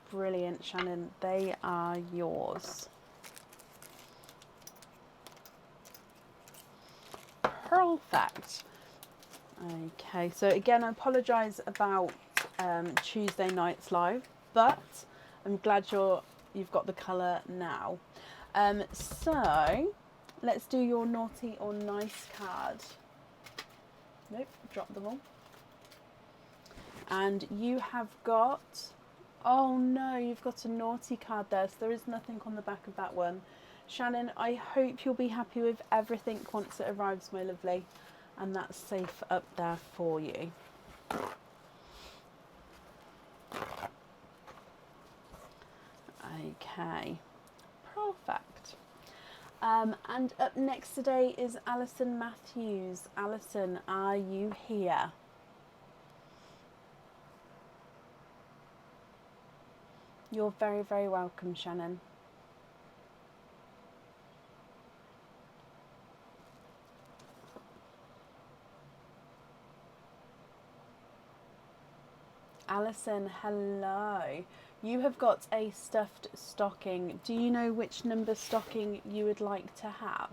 S2: Brilliant, Shannon. They are yours. Perfect. Okay, so again, I apologise about Tuesday night's live, but I'm glad you've got the colour now. So let's do your naughty or nice card. Nope, drop them all. And you have got, oh no, you've got a naughty card there, so there is nothing on the back of that one. Shannon, I hope you'll be happy with everything once it arrives, my lovely, and that's safe up there for you. Okay, perfect. And up next today is Alison Matthews. Alison, are you here? You're very, very welcome, Shannon. Alison, hello. You have got a stuffed stocking. Do you know which number stocking you would like to have?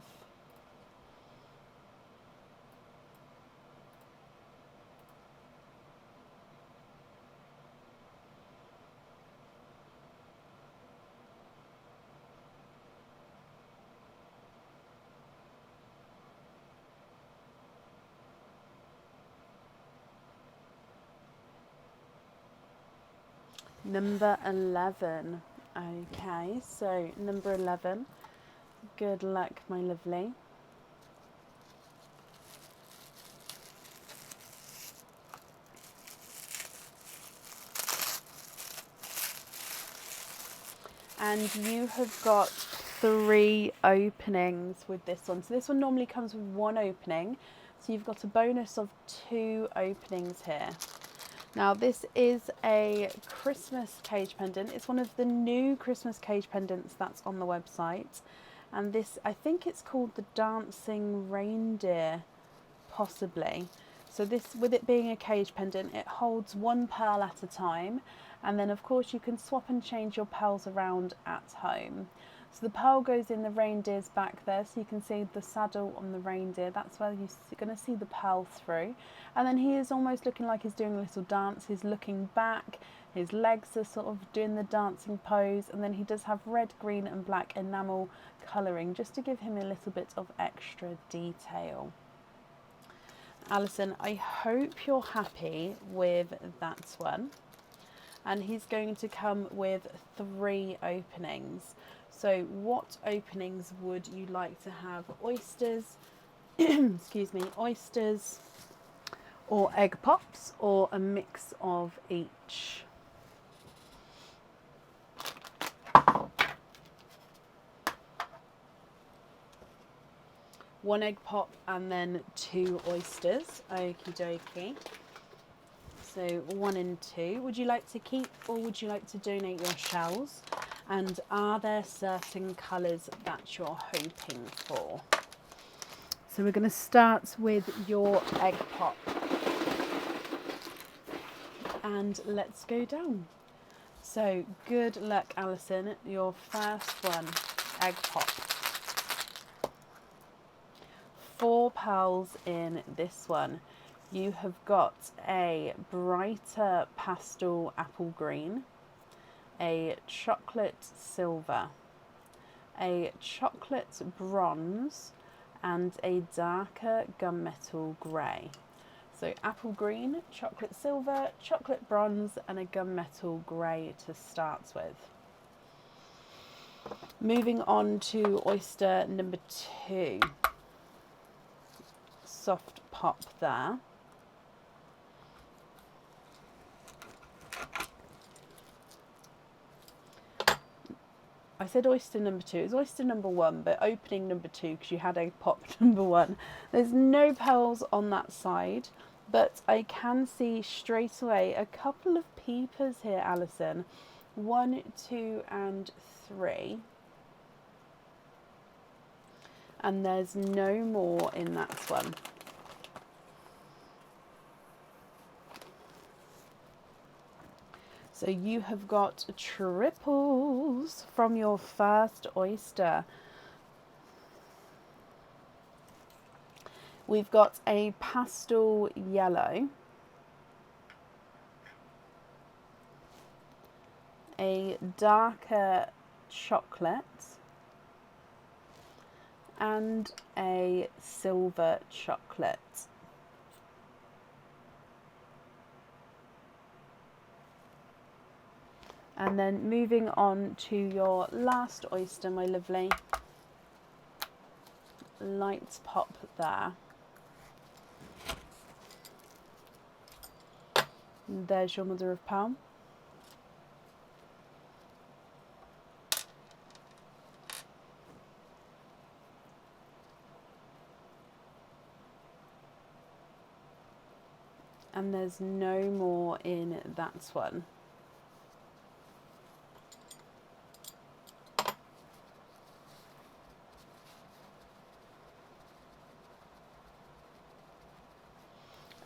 S2: Number 11. Okay, so number 11. Good luck, my lovely. And you have got 3 openings with this one. So this one normally comes with 1 opening. So you've got a bonus of 2 openings here. Now this is a Christmas cage pendant. It's one of the new Christmas cage pendants that's on the website. And this, I think it's called the Dancing Reindeer, possibly. So this, with it being a cage pendant, it holds 1 pearl at a time. And then of course you can swap and change your pearls around at home. So the pearl goes in the reindeer's back there, so you can see the saddle on the reindeer. That's where you're going to see the pearl through. And then he is almost looking like he's doing a little dance. He's looking back, his legs are sort of doing the dancing pose, and then he does have red, green and black enamel colouring just to give him a little bit of extra detail. Alison, I hope you're happy with that one. And he's going to come with 3 openings. So what openings would you like to have? Oysters, excuse me, oysters or egg pops, or a mix of each? One egg pop and then 2 oysters. Okie dokie. So 1 and 2. Would you like to keep, or would you like to donate your shells? And are there certain colours that you're hoping for? So we're going to start with your egg pop. And let's go down. So good luck, Alison. Your first one, egg pop. 4 pearls in this one. You have got a brighter pastel apple green, a chocolate silver, a chocolate bronze, and a darker gunmetal grey. So apple green, chocolate silver, chocolate bronze, and a gunmetal grey to start with. Moving on to oyster number 2. Soft pop there. I said oyster number 2. It was oyster number 1, but opening number 2 because you had egg pop number 1. There's no pearls on that side, but I can see straight away a couple of peepers here, Alison. 1, 2, and 3. And there's no more in that one. So you have got triples from your first oyster. We've got a pastel yellow, a darker chocolate, and a silver chocolate. And then moving on to your last oyster, my lovely. Light pop there. And there's your mother of pearl. And there's no more in that one.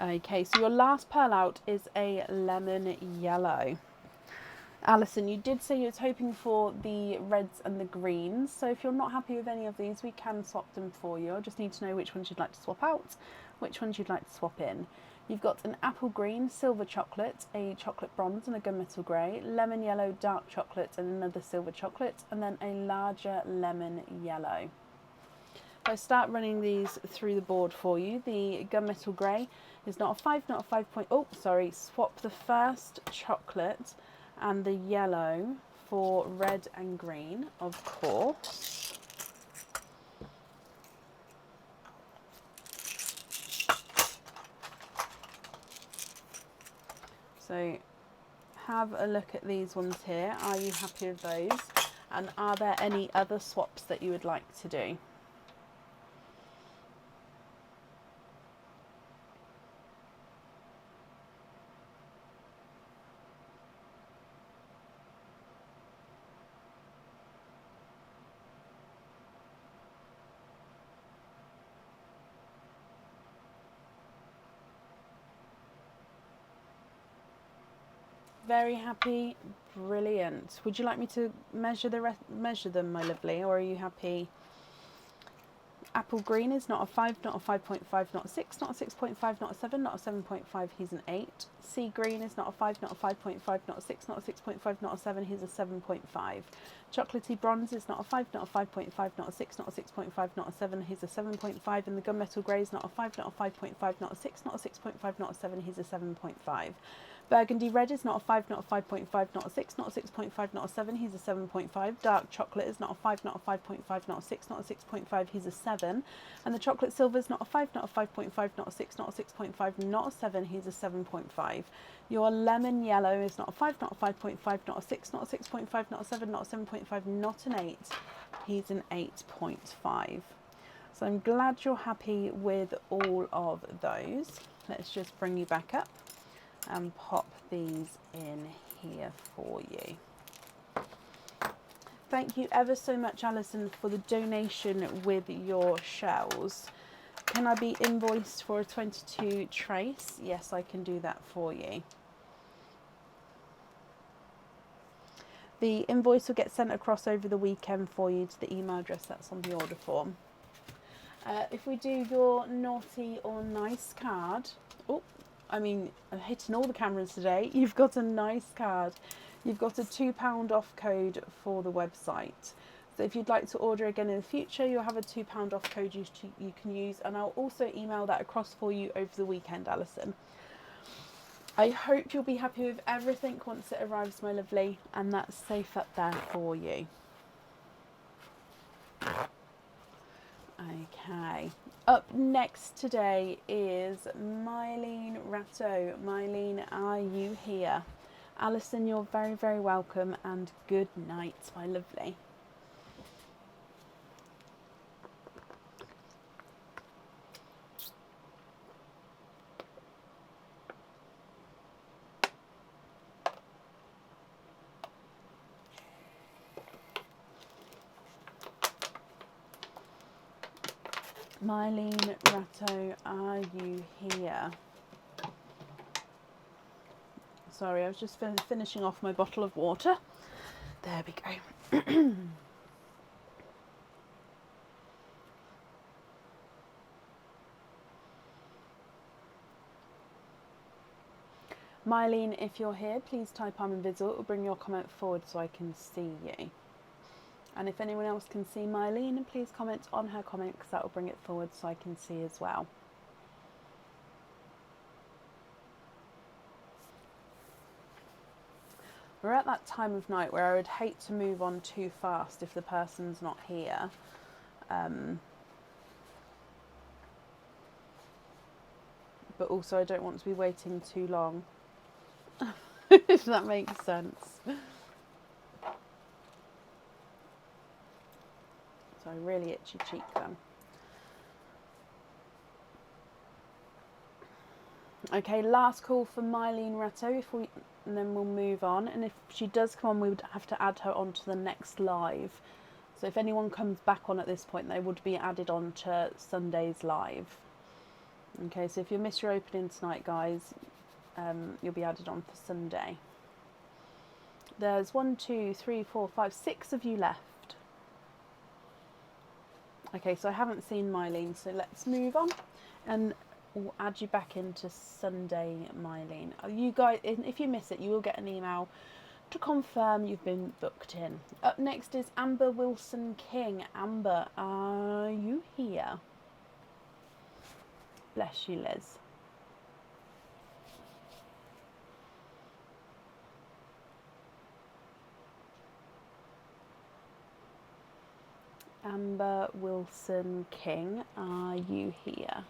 S2: Okay, so your last pearl out is a lemon yellow. Alison, you did say you was hoping for the reds and the greens, so if you're not happy with any of these, we can swap them for you. I just need to know which ones you'd like to swap out, which ones you'd like to swap in. You've got an apple green, silver chocolate, a chocolate bronze and a gunmetal grey, lemon yellow, dark chocolate and another silver chocolate, and then a larger lemon yellow. If I start running these through the board for you, the gunmetal grey is not a 5, not a 5 point, oh sorry, swap the first chocolate and the yellow for red and green, of course. So have a look at these ones here. Are you happy with those? And are there any other swaps that you would like to do? Very happy. Brilliant. Would you like me to measure them, my lovely, or are you happy? Apple green is not a 5, not a 5.5, not a 6, not a 6.5, not a 7, not a 7.5, he's an 8. Sea green is not a 5, not a 5.5, not a 6, not a 6.5, not a 7, he's a 7.5. Chocolatey bronze is not a 5, not a 5.5, not a 6, not a 6.5, not a 7, he's a 7.5. And the gunmetal grey is not a 5, not a 5.5, not a 6, not a 6.5, not a 7, he's a 7.5. Burgundy red is not a 5, not a 5.5, not a 6, not a 6.5, not a 7, he's a 7.5. Dark chocolate is not a 5, not a 5.5, not a 6, not a 6.5, he's a 7. And the chocolate silver is not a 5, not a 5.5, not a 6, not a 6.5, not a 7, he's a 7.5. Your lemon yellow is not a 5, not a 5.5, not a 6, not a 6.5, not a 7, not a 7.5, not an 8, he's an 8.5. So I'm glad you're happy with all of those. Let's just bring you back up and pop these in here for you. Thank you ever so much, Alison, for the donation with your shells. Can I be invoiced for a 22 trace? Yes, I can do that for you. The invoice will get sent across over the weekend for you to the email address that's on the order form. If we do your naughty or nice card, I'm hitting all the cameras today. You've got a nice card. You've got a £2 off code for the website. So if you'd like to order again in the future, you'll have a £2 off code you can use, and I'll also email that across for you over the weekend, Alison. I hope you'll be happy with everything once it arrives, my lovely, and that's safe up there for you. Okay. Up next today is Mylene Ratto. Mylene, are you here? Alison, you're very, very welcome, and good night, my lovely. Mylene Ratto, are you here? Sorry, I was just finishing off my bottle of water. There we go. Mylene, if you're here, please type I'm invisible or bring your comment forward so I can see you. And if anyone else can see Mylene, please comment on her comment because that will bring it forward so I can see as well. We're at that time of night where I would hate to move on too fast if the person's not here. But also I don't want to be waiting too long. If that makes sense. So really itchy cheek then. Okay, last call for Mylene Ratto, and then we'll move on. And if she does come on, we would have to add her onto the next live. So if anyone comes back on at this point, they would be added on to Sunday's live. Okay, so if you miss your opening tonight, guys, you'll be added on for Sunday. There's 1, 2, 3, 4, 5, 6 of you left. Okay, so I haven't seen Mylene, so let's move on and we'll add you back into Sunday, Mylene. You guys, if you miss it, you will get an email to confirm you've been booked in. Up next is Amber Wilson King. Amber, are you here? Bless you, Liz. Amber Wilson King, are you here?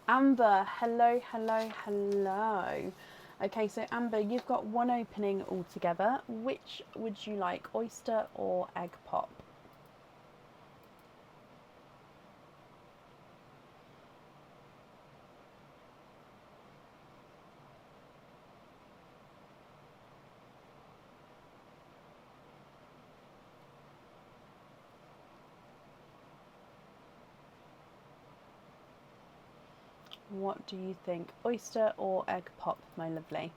S2: Amber, hello, hello, hello. Okay, so Amber, you've got one opening altogether. Which would you like, oyster or egg pop? What do you think? Oyster or egg pop, my lovely?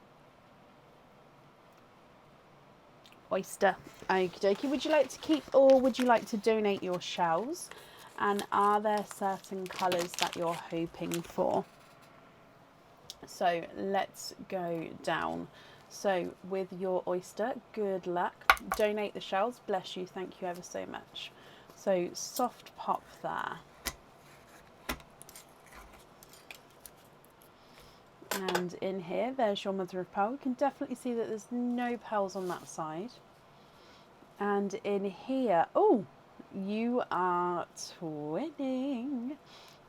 S2: Oyster. Okie dokie. Would you like to keep or would you like to donate your shells? And are there certain colours that you're hoping for? So let's go down. So with your oyster, good luck. Donate the shells. Bless you. Thank you ever so much. So soft pop there. And in here, there's your mother of pearl. You can definitely see that there's no pearls on that side. And in here, oh, you are twinning.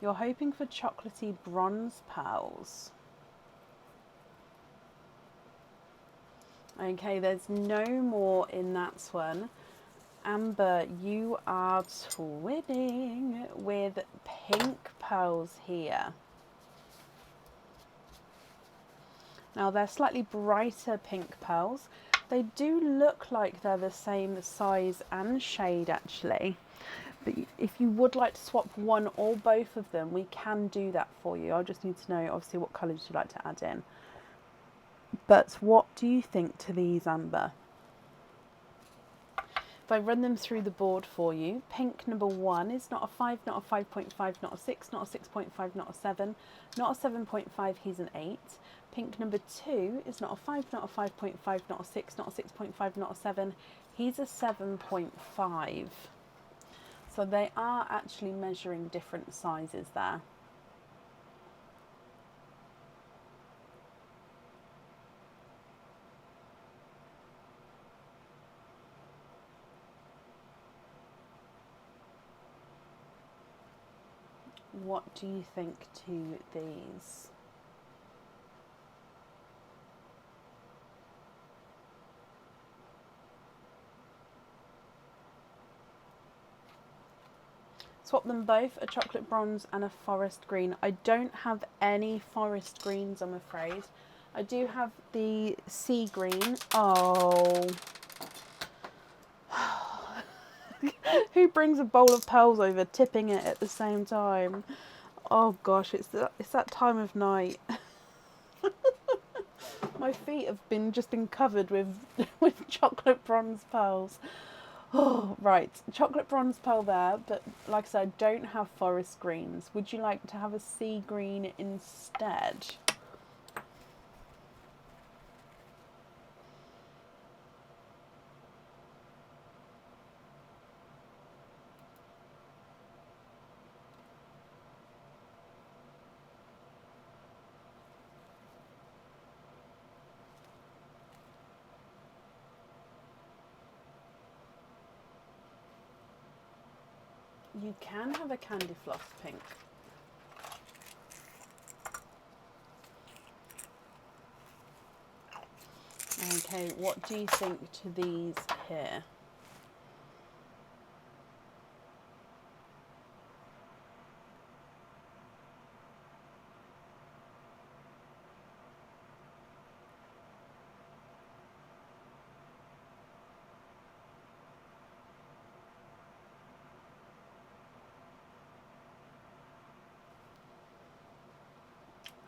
S2: You're hoping for chocolatey bronze pearls. Okay, there's no more in that one. Amber, you are twinning with pink pearls here. Now they're slightly brighter pink pearls. They do look like they're the same size and shade actually. But if you would like to swap one or both of them, we can do that for you. I just need to know obviously what colours you'd like to add in. But what do you think to these, Amber? If I run them through the board for you, pink number 1 is not a 5, not a 5.5, not a 6, not a 6.5, not a 7, not a 7.5, he's an 8. Pink number 2 is not a 5, not a 5.5, not a 6, not a 6.5, not a 7, he's a 7.5. So they are actually measuring different sizes there. What do you think to these? Swap them both, a chocolate bronze and a forest green. I don't have any forest greens, I'm afraid. I do have the sea green. Oh. Who brings a bowl of pearls over, tipping it at the same time? Oh gosh, it's that time of night. My feet have just been covered with with chocolate bronze pearls. Oh, right, chocolate bronze pearl there, but like I said, I don't have forest greens. Would you like to have a sea green instead? You can have a candy floss pink. Okay, what do you think to these here?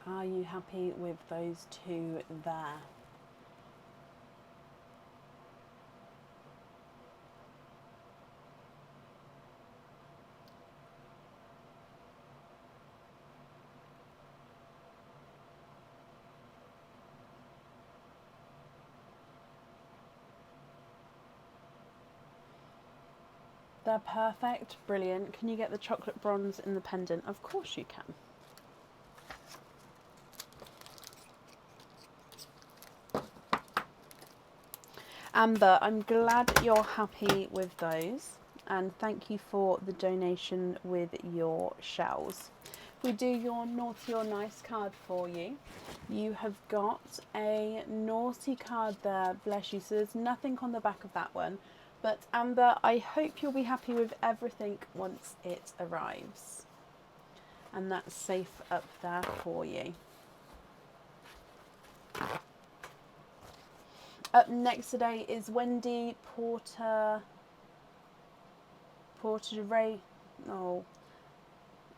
S2: Are you happy with those two there? They're perfect, brilliant. Can you get the chocolate bronze in the pendant? Of course you can. Amber, I'm glad you're happy with those, and thank you for the donation with your shells. If we do your naughty or nice card for you, you have got a naughty card there, bless you, so there's nothing on the back of that one. But Amber, I hope you'll be happy with everything once it arrives. And that's safe up there for you. Up next today is Wendy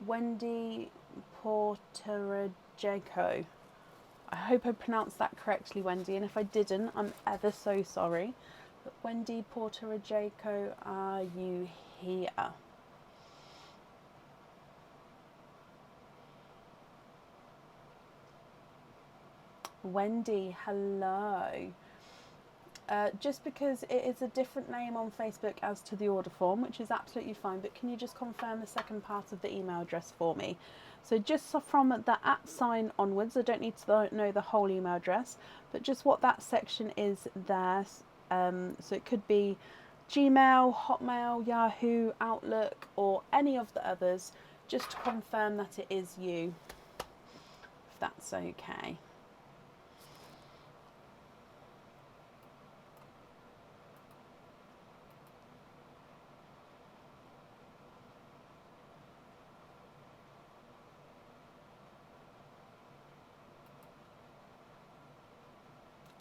S2: Wendy Porterageco. I hope I pronounced that correctly, Wendy, and if I didn't, I'm ever so sorry. But Wendy Porterageco, are you here? Wendy, hello. Just because it is a different name on Facebook as to the order form, which is absolutely fine, but can you just confirm the second part of the email address for me? So just from the @ sign onwards, I don't need to know the whole email address, but just what that section is there. So it could be Gmail, Hotmail, Yahoo, Outlook, or any of the others, just to confirm that it is you, if that's okay.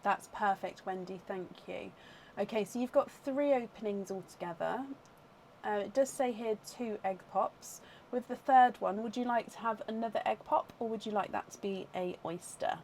S2: That's perfect, Wendy, thank you. Okay, so you've got 3 openings altogether. It does say here 2 egg pops. With the third one, would you like to have another egg pop, or would you like that to be a oyster?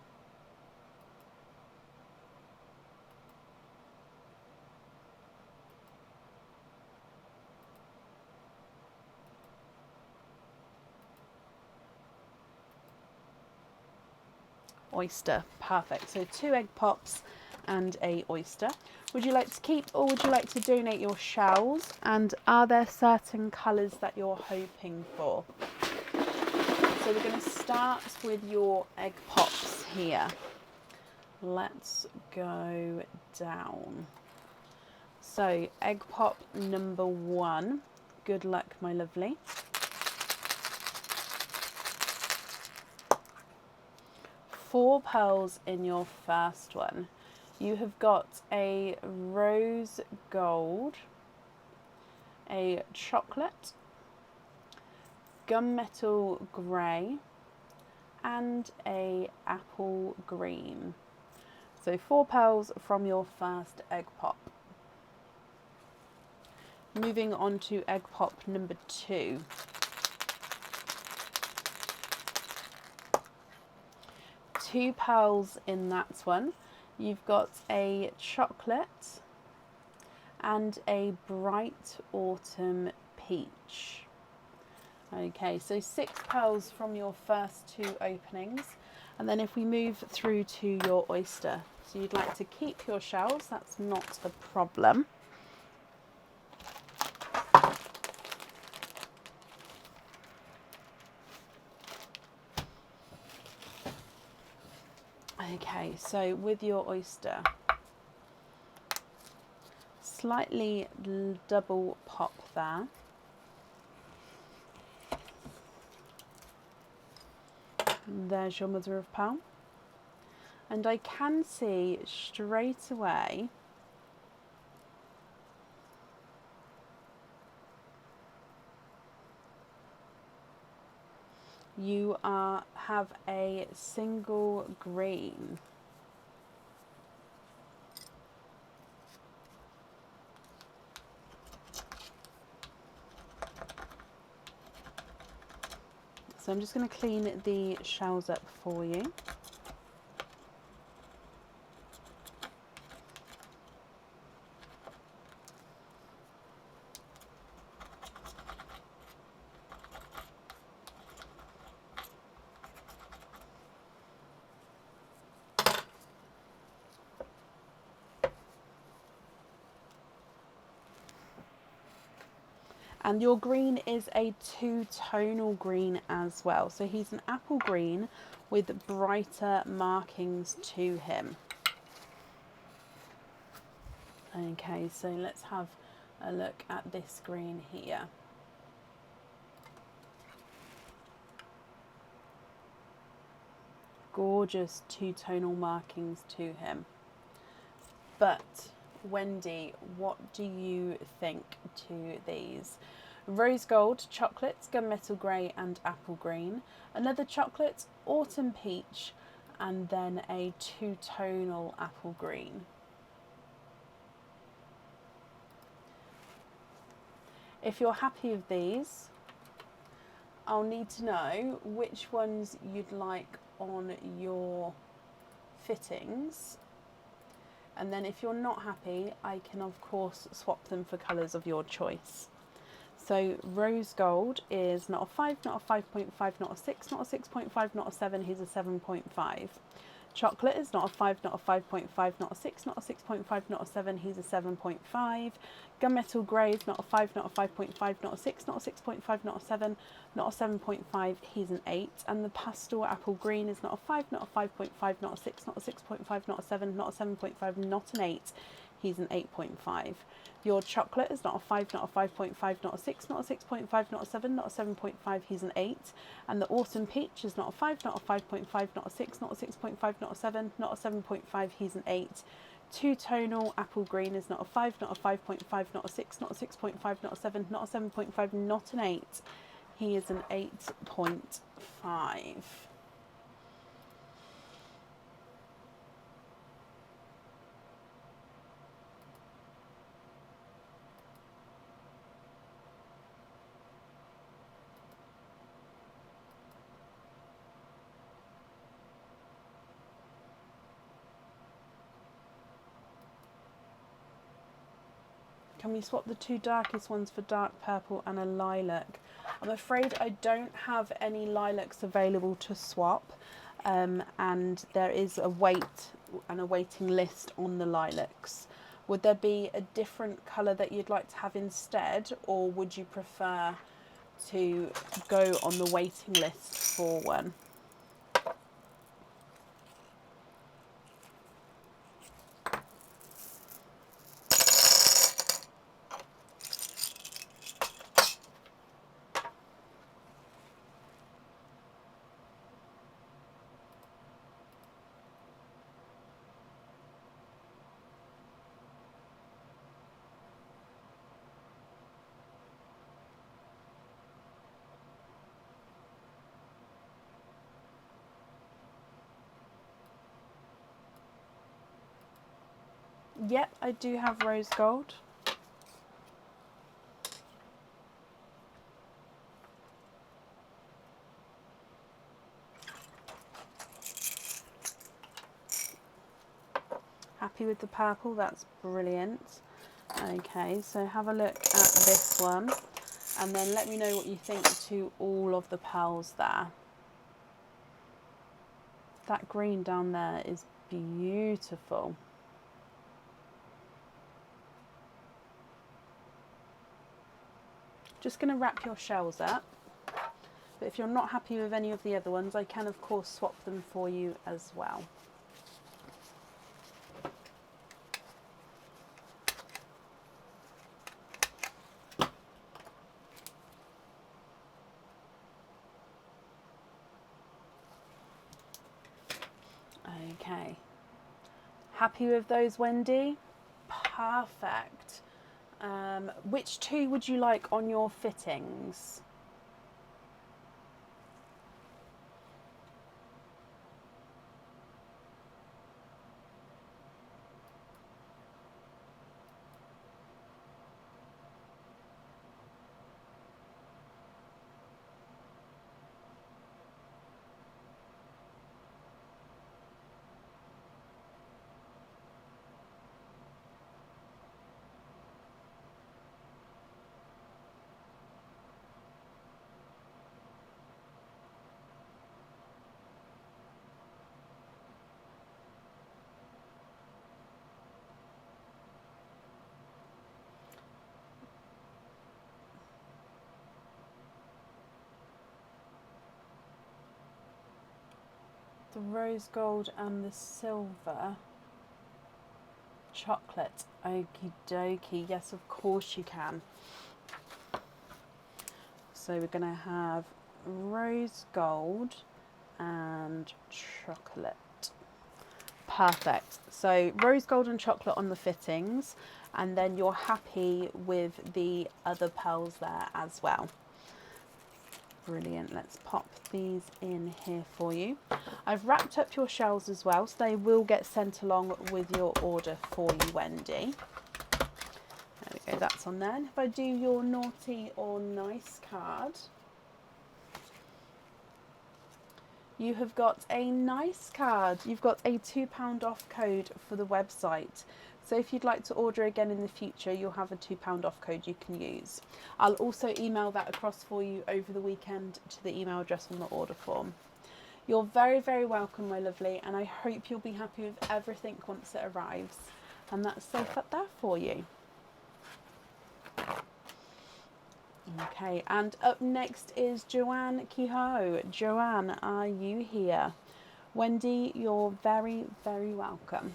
S2: Oyster, perfect. So 2 egg pops and a oyster. Would you like to keep, or would you like to donate your shells? And are there certain colours that you're hoping for? So we're going to start with your egg pops here. Let's go down. So egg pop number 1. Good luck, my lovely. 4 pearls in your first one. You have got a rose gold, a chocolate, gunmetal grey, and a apple green. So 4 pearls from your first egg pop. Moving on to egg pop number 2. 2 pearls in that one. You've got a chocolate and a bright autumn peach. Okay, so 6 pearls from your first 2 openings. And then if we move through to your oyster, so you'd like to keep your shells, that's not a problem. Okay, so with your oyster, slightly double pop there. There's your mother of pearl. And I can see straight away you have a single green. So I'm just going to clean the shells up for you. And your green is a 2-tonal green as well. So he's an apple green with brighter markings to him. Okay, so let's have a look at this green here. Gorgeous 2-tonal markings to him. But Wendy, what do you think to these? Rose gold, chocolate, gunmetal grey and apple green. Another chocolate, autumn peach, and then a 2-tonal apple green. If you're happy with these, I'll need to know which ones you'd like on your fittings, and then if you're not happy, I can of course swap them for colours of your choice. So rose gold is not a 5, not a 5.5, not a 6, not a 6.5, not a 7, he's a 7.5. Chocolate is not a 5, not a 5.5, not a 6, not a 6.5, not a 7, he's a 7.5. Gunmetal grey is not a 5, not a 5.5, not a 6, not a 6.5, not a 7, not a 7.5, he's an 8. And the pastel apple green is not a 5, not a 5.5, not a 6, not a 6.5, not a 7, not a 7.5, not an 8, he's an 8.5. Your chocolate is not a 5, not a 5.5, not a 6, not a 6.5, not a 7, not a 7.5, he's an 8. And the autumn peach is not a 5, not a 5.5, not a 6, not a 6.5, not a 7, not a 7.5, he's an 8. Two-tonal apple green is not a 5, not a 5.5, not a 6, not a 6.5, not a 7, not a 7.5, not an 8. He is an 8.5. Can we swap the two darkest ones for dark purple and a lilac? I'm afraid I don't have any lilacs available to swap, and there is a waiting list on the lilacs. Would there be a different colour that you'd like to have instead, or would you prefer to go on the waiting list for one? Yep, I do have rose gold. Happy with the purple, that's brilliant. Okay, so have a look at this one and then let me know what you think to all of the pearls there. That green down there is beautiful. Just going to wrap your shells up, but if you're not happy with any of the other ones, I can of course swap them for you as well. Okay, happy with those, Wendy? Perfect. Which two would you like on your fittings? The rose gold and the silver chocolate. Okie dokie. Yes, of course you can. So we're going to have rose gold and chocolate. Perfect. So rose gold and chocolate on the fittings, and then you're happy with the other pearls there as well. Brilliant. Let's pop these in here for you. I've wrapped up your shells as well, so they will get sent along with your order for you, Wendy. There we go, that's on there. And if I do your naughty or nice card, You have got a nice card. You've got a £2 off code for the website. So if you'd like to order again in the future, you'll have a £2 off code you can use. I'll also email that across for you over the weekend to the email address on the order form. You're very, very welcome, my lovely, and I hope you'll be happy with everything once it arrives. And that's safe up there for you. Okay, and up next is Joanne Kehoe. Joanne, are you here? Wendy, you're very, very welcome.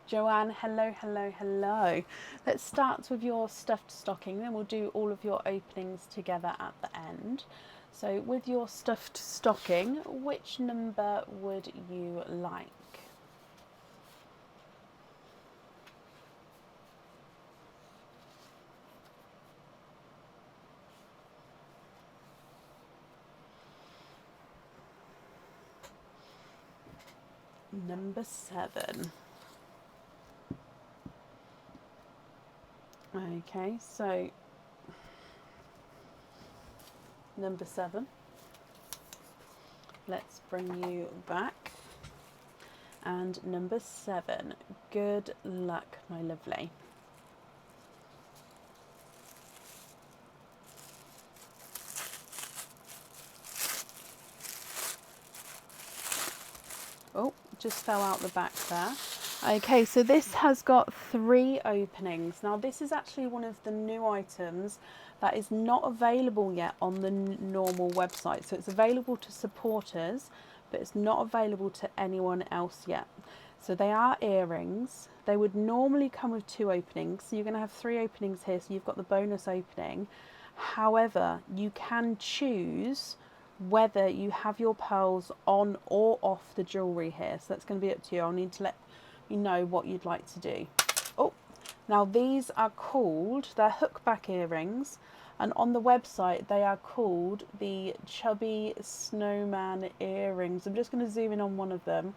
S2: Joanne, hello, hello, hello. Let's start with your stuffed stocking, then we'll do all of your openings together at the end. So with your stuffed stocking, which number would you like? Number 7. Okay, so number 7. Let's bring you back. And number 7. Good luck, my lovely. Oh, just fell out the back there. Okay, so this has got 3 openings. Now this is actually one of the new items that is not available yet on the normal website. So it's available to supporters, but it's not available to anyone else yet. So they are earrings. They would normally come with 2 openings. So you're going to have 3 openings here. So you've got the bonus opening. However, you can choose whether you have your pearls on or off the jewellery here. So that's going to be up to you. I'll need to let you know what you'd like to do. Oh, now these are called, they're hookback earrings, and on the website they are called the Chubby Snowman earrings. I'm just going to zoom in on one of them.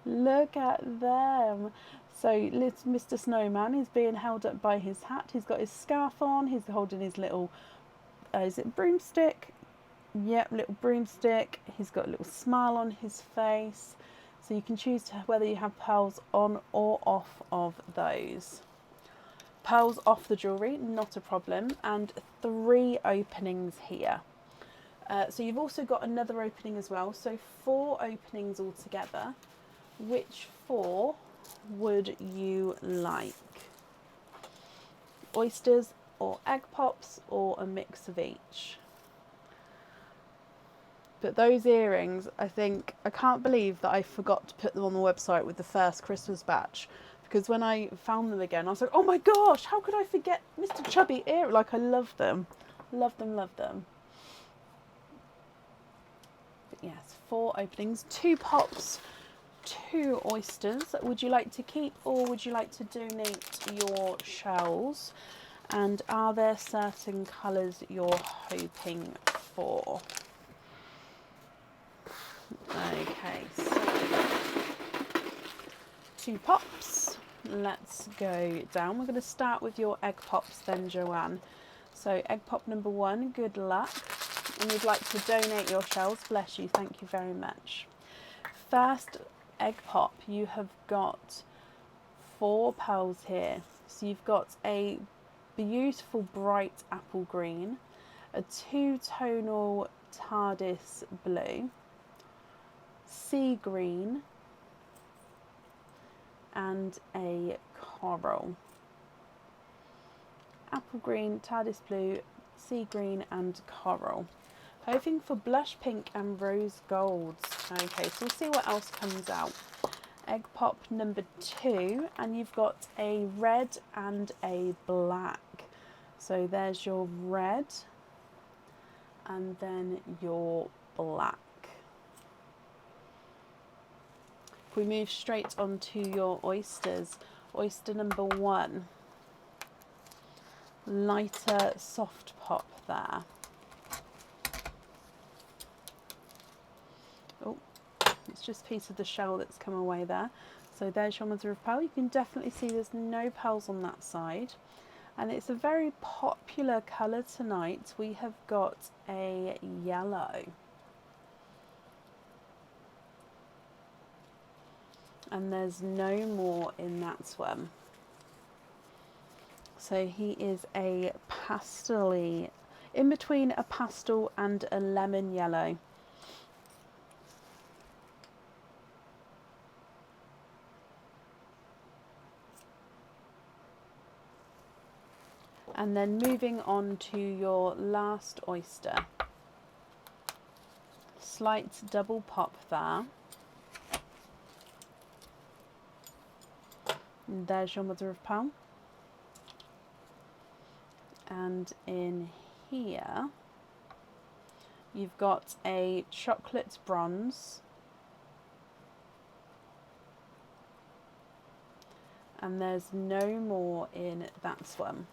S2: Look at them. So Mr. Snowman is being held up by his hat. He's got his scarf on. He's holding his little, is it broomstick? Yep, little broomstick. He's got a little smile on his face. So you can choose whether you have pearls on or off of those. Pearls off the jewellery, not a problem. And 3 openings here. So you've also got another opening as well. So 4 openings altogether. Which 4 would you like? Oysters or egg pops or a mix of each? But those earrings, I can't believe that I forgot to put them on the website with the first Christmas batch. Because when I found them again, I was like, oh my gosh, how could I forget Mr. Chubby earrings? Like, I love them. Love them, love them. But yes, 4 openings, 2 pops, 2 oysters. Would you like to keep or would you like to donate your shells? And are there certain colours you're hoping for? Okay, so 2 pops. Let's go down. We're going to start with your egg pops then, Joanne. So egg pop number 1, good luck. And you'd like to donate your shells, bless you, thank you very much. First egg pop, you have got 4 pearls here. So you've got a beautiful bright apple green, a 2-tonal TARDIS blue, sea green, and a coral. Apple green, TARDIS blue, sea green and coral. Hoping for blush pink and rose golds. Okay, so we'll see what else comes out. Egg pop number 2, and you've got a red and a black. So there's your red and then your black. If we move straight onto your oysters, oyster number 1, lighter soft pop there. Oh, It's just a piece of the shell that's come away there. So there's your mother of pearl. You can definitely see there's no pearls on that side. And it's a very popular colour tonight. We have got a yellow. And there's no more in that one. So he is a pastel-y, in between a pastel and a lemon yellow. And then moving on to your last oyster. Slight double pop there. And there's your mother of pearl. And in here, you've got a chocolate bronze. And there's no more in that one.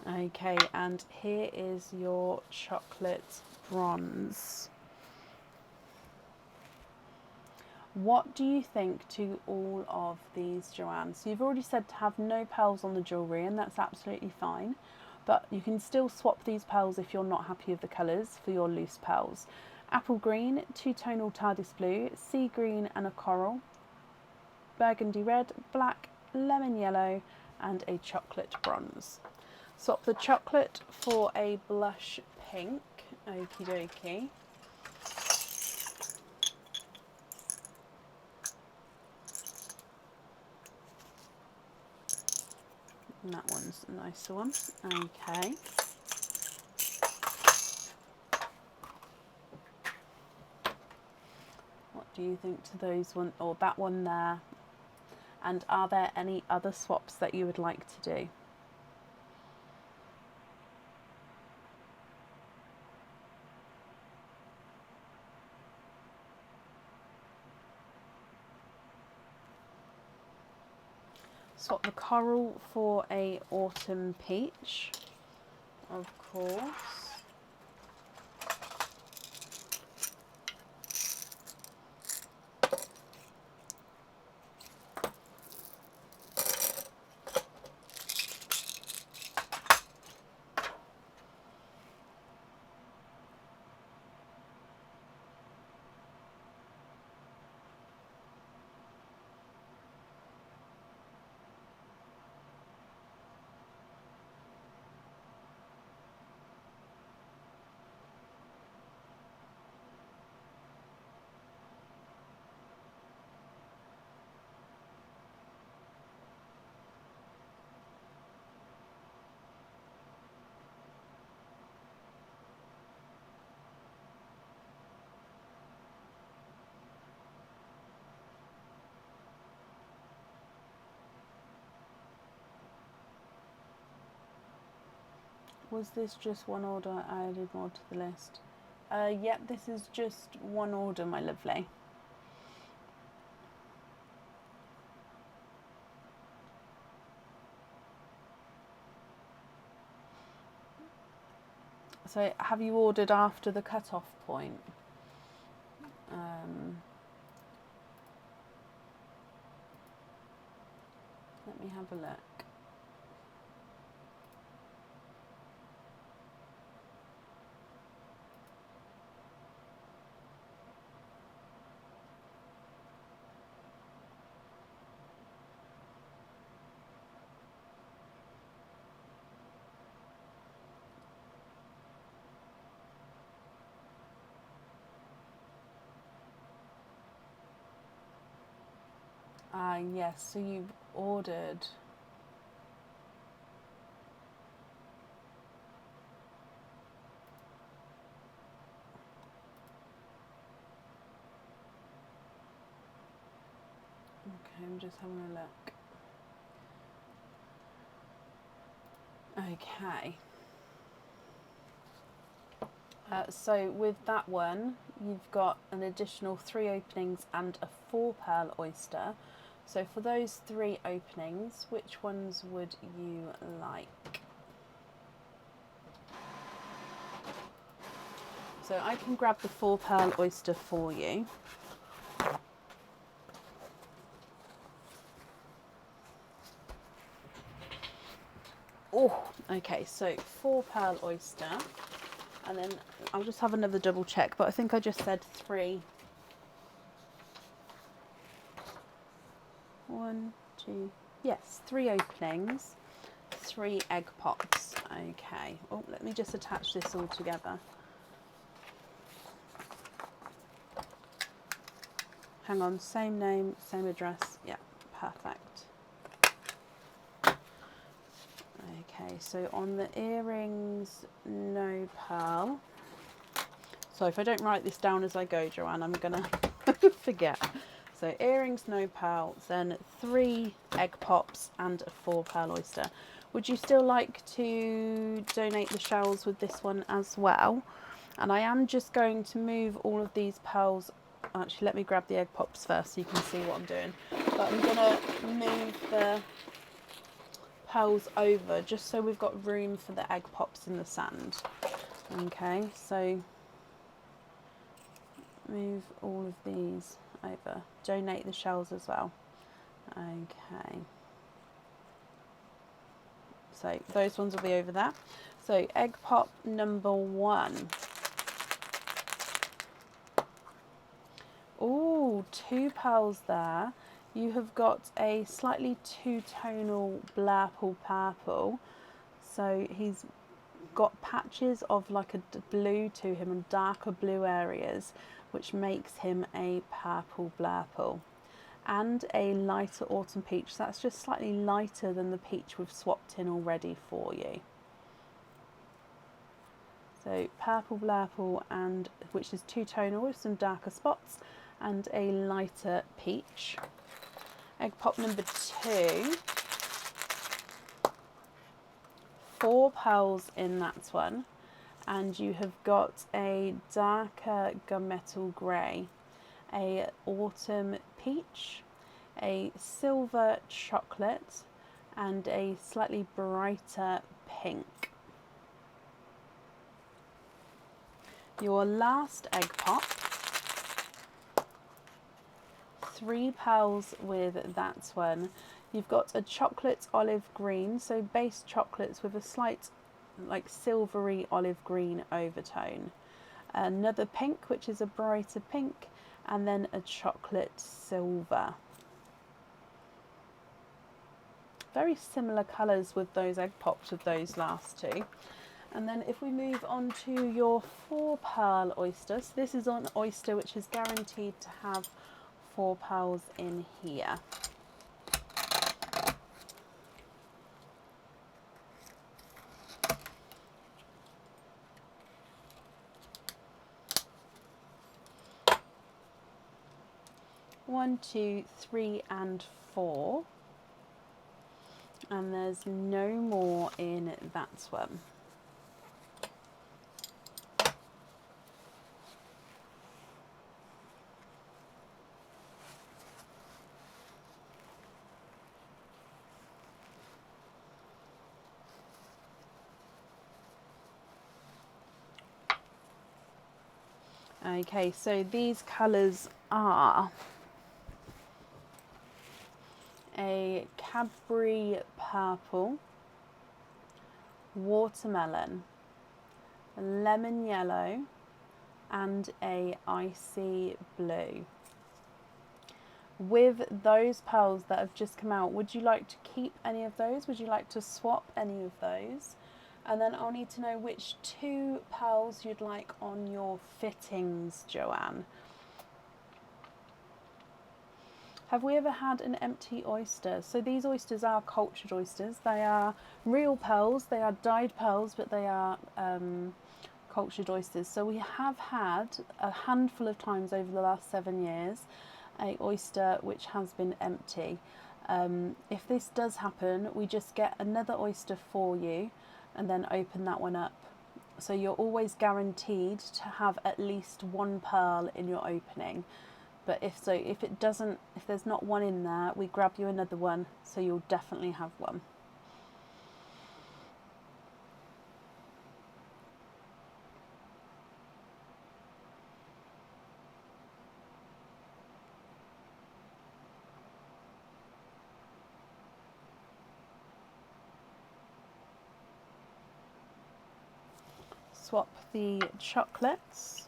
S2: Okay, and here is your chocolate bronze. What do you think to all of these, Joanne? So you've already said to have no pearls on the jewellery, and that's absolutely fine. But you can still swap these pearls if you're not happy with the colours for your loose pearls. Apple green, two-tonal TARDIS blue, sea green and a coral, burgundy red, black, lemon yellow and a chocolate bronze. Swap the chocolate for a blush pink. Okie dokie. And that one's a nicer one. Okay. What do you think to those one or that one there? And are there any other swaps that you would like to do? Swap the coral for a autumn peach, of course. Was this just one order? I added more to the list. Yep, this is just one order, my lovely. So have you ordered after the cut-off point? Let me have a look. Yes, so you've ordered. Okay, I'm just having a look. Okay. So with that one, you've got an additional 3 openings and a 4 pearl oyster. So for those 3 openings, which ones would you like? So I can grab the 4 pearl oyster for you. Oh, okay, so 4 pearl oyster, and then I'll just have another double check, but I think I just said 3. 1, 2, yes, 3 openings, 3 egg pops. Okay, oh, let me just attach this all together. Hang on, same name, same address. Yeah, perfect. Okay, so on the earrings, no pearl. So if I don't write this down as I go, Joanne, I'm gonna forget. So earrings, no pearl, then 3 egg pops and a 4 pearl oyster. Would you still like to donate the shells with this one as well? And I am just going to move all of these pearls. Actually, let me grab the egg pops first so you can see what I'm doing. But I'm gonna move the pearls over just so we've got room for the egg pops in the sand. Okay, so move all of these over. Donate the shells as well. Okay. So those ones will be over there. So egg pop number 1. Oh, 2 pearls there. You have got a slightly two-tonal blurple purple. So he's got patches of like a blue to him and darker blue areas, which makes him a purple blurple. And a lighter autumn peach. So that's just slightly lighter than the peach we've swapped in already for you. So purple blurple, and which is two-tonal with some darker spots, and a lighter peach. Egg pop number 2. 4 pearls in that one, and you have got a darker gunmetal grey, a autumn peach, a silver chocolate, and a slightly brighter pink. Your last egg pop, 3 pearls with that one. You've got a chocolate olive green, so base chocolates with a slight like silvery olive green overtone. Another pink, which is a brighter pink, and then a chocolate silver. Very similar colours with those egg pops with those last 2. And then if we move on to your 4 pearl oyster, so this is on oyster which is guaranteed to have 4 pearls in here. One, 2, 3, and 4. And there's no more in that one. Okay, so these colours are a Cadbury purple, watermelon, lemon yellow, and a icy blue. With those pearls that have just come out, would you like to keep any of those? Would you like to swap any of those? And then I'll need to know which 2 pearls you'd like on your fittings, Joanne. Have we ever had an empty oyster? So these oysters are cultured oysters. They are real pearls. They are dyed pearls, but they are cultured oysters. So we have had a handful of times over the last 7 years a oyster which has been empty. If this does happen, we just get another oyster for you and then open that one up. So you're always guaranteed to have at least 1 pearl in your opening. But if there's not one in there, we grab you another one, so you'll definitely have one. Swap the chocolates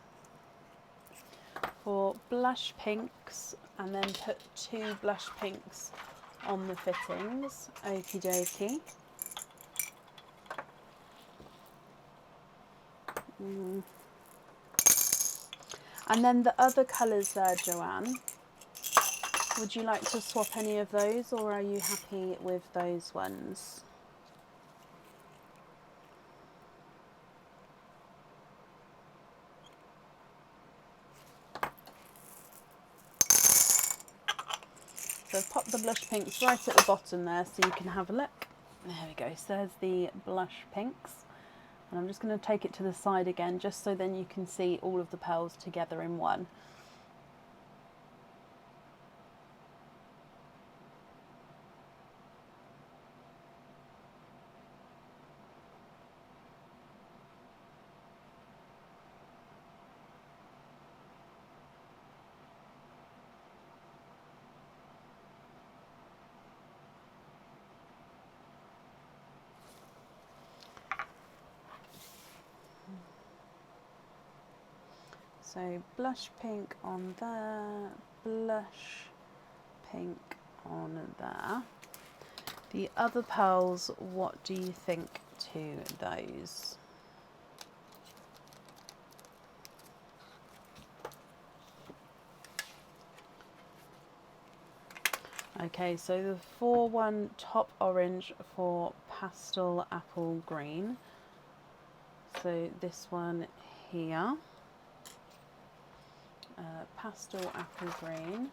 S2: for blush pinks, and then put 2 blush pinks on the fittings. Okie dokie. And then the other colours there, Joanne, would you like to swap any of those, or are you happy with those ones? So I've popped the blush pinks right at the bottom there so you can have a look. There we go, so there's the blush pinks. And I'm just going to take it to the side again, just so then you can see all of the pearls together in one. So blush pink on there, blush pink on there. The other pearls, what do you think to those? Okay, so the 4-1 top orange for pastel apple green. So this one here. Pastel apple green.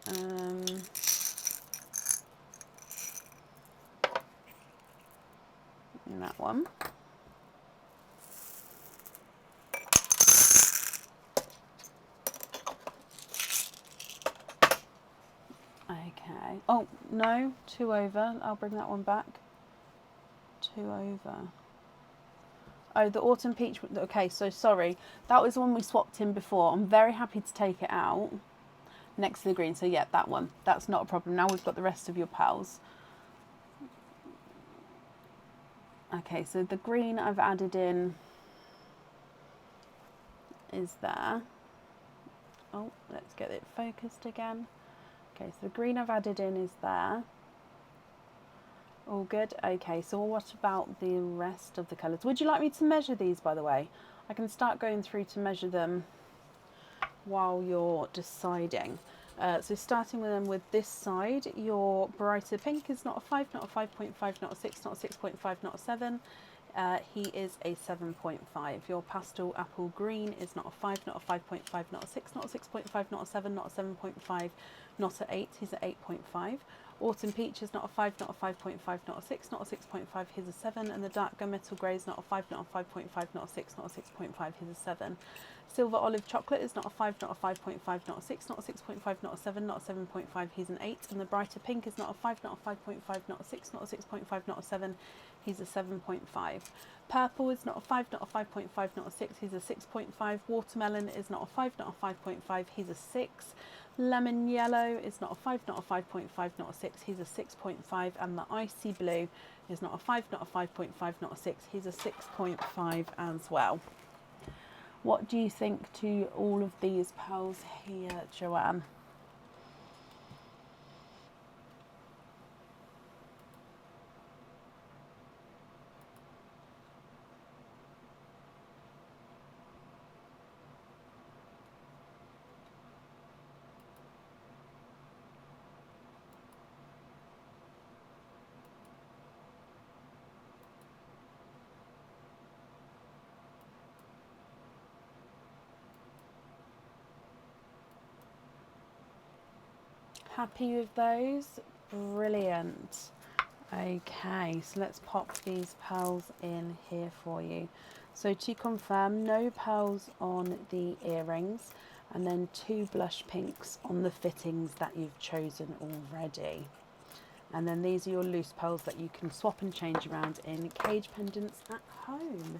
S2: And that one. Okay. Oh, no, 2 over. I'll bring that one back. 2 over. Oh, the autumn peach. Okay, so sorry. That was the one we swapped in before. I'm very happy to take it out next to the green. So yeah, that one. That's not a problem. Now we've got the rest of your pals. Okay, so the green I've added in is there. Oh, let's get it focused again. Okay, so the green I've added in is there. All good. Okay, so what about the rest of the colours? Would you like me to measure these, by the way? I can start going through to measure them while you're deciding. So starting with them with this side, your brighter pink is not a 5, not a 5.5, not a 6, not a 6.5, not a 7. He is a 7.5. Your pastel apple green is not a 5, not a 5.5, not a 6, not a 6.5, not a 7, not a 7.5, not a 8. He's an 8.5. Autumn peach is not a 5, not a 5.5, not a 6, not a 6.5. He's a 7. And the dark gunmetal grey is not a 5, not a 5.5, not a 6, not a 6.5. He's a 7. Silver olive chocolate is not a 5, not a 5.5, not a 6, not a 6.5, not a 7, not a 7.5. He's an 8. And the brighter pink is not a 5, not a 5.5, not a 6, not a 6.5, not a 7. He's a 7.5. Purple is not a 5, not a 5.5, not a 6. He's a 6.5. Watermelon is not a 5, not a 5.5. He's a 6. Lemon yellow is not a 5, not a 5.5, not a 6. He's a 6.5. And the icy blue is not a 5, not a 5.5, not a 6. He's a 6.5 as well. What do you think to all of these pearls here, Joanne? Happy with those? Brilliant. Okay, so let's pop these pearls in here for you. So to confirm, no pearls on the earrings, and then 2 blush pinks on the fittings that you've chosen already. And then these are your loose pearls that you can swap and change around in cage pendants at home.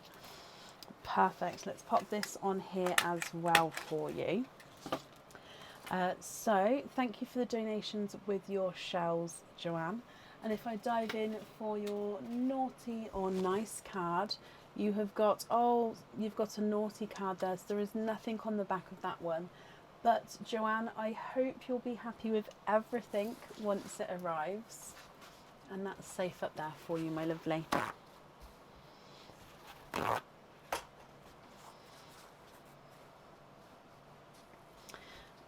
S2: Perfect. Let's pop this on here as well for you. So thank you for the donations with your shells, Joanne. And if I dive in for your naughty or nice card, you have got, you've got a naughty card there, so there is nothing on the back of that one. But Joanne, I hope you'll be happy with everything once it arrives. And that's safe up there for you, my lovely.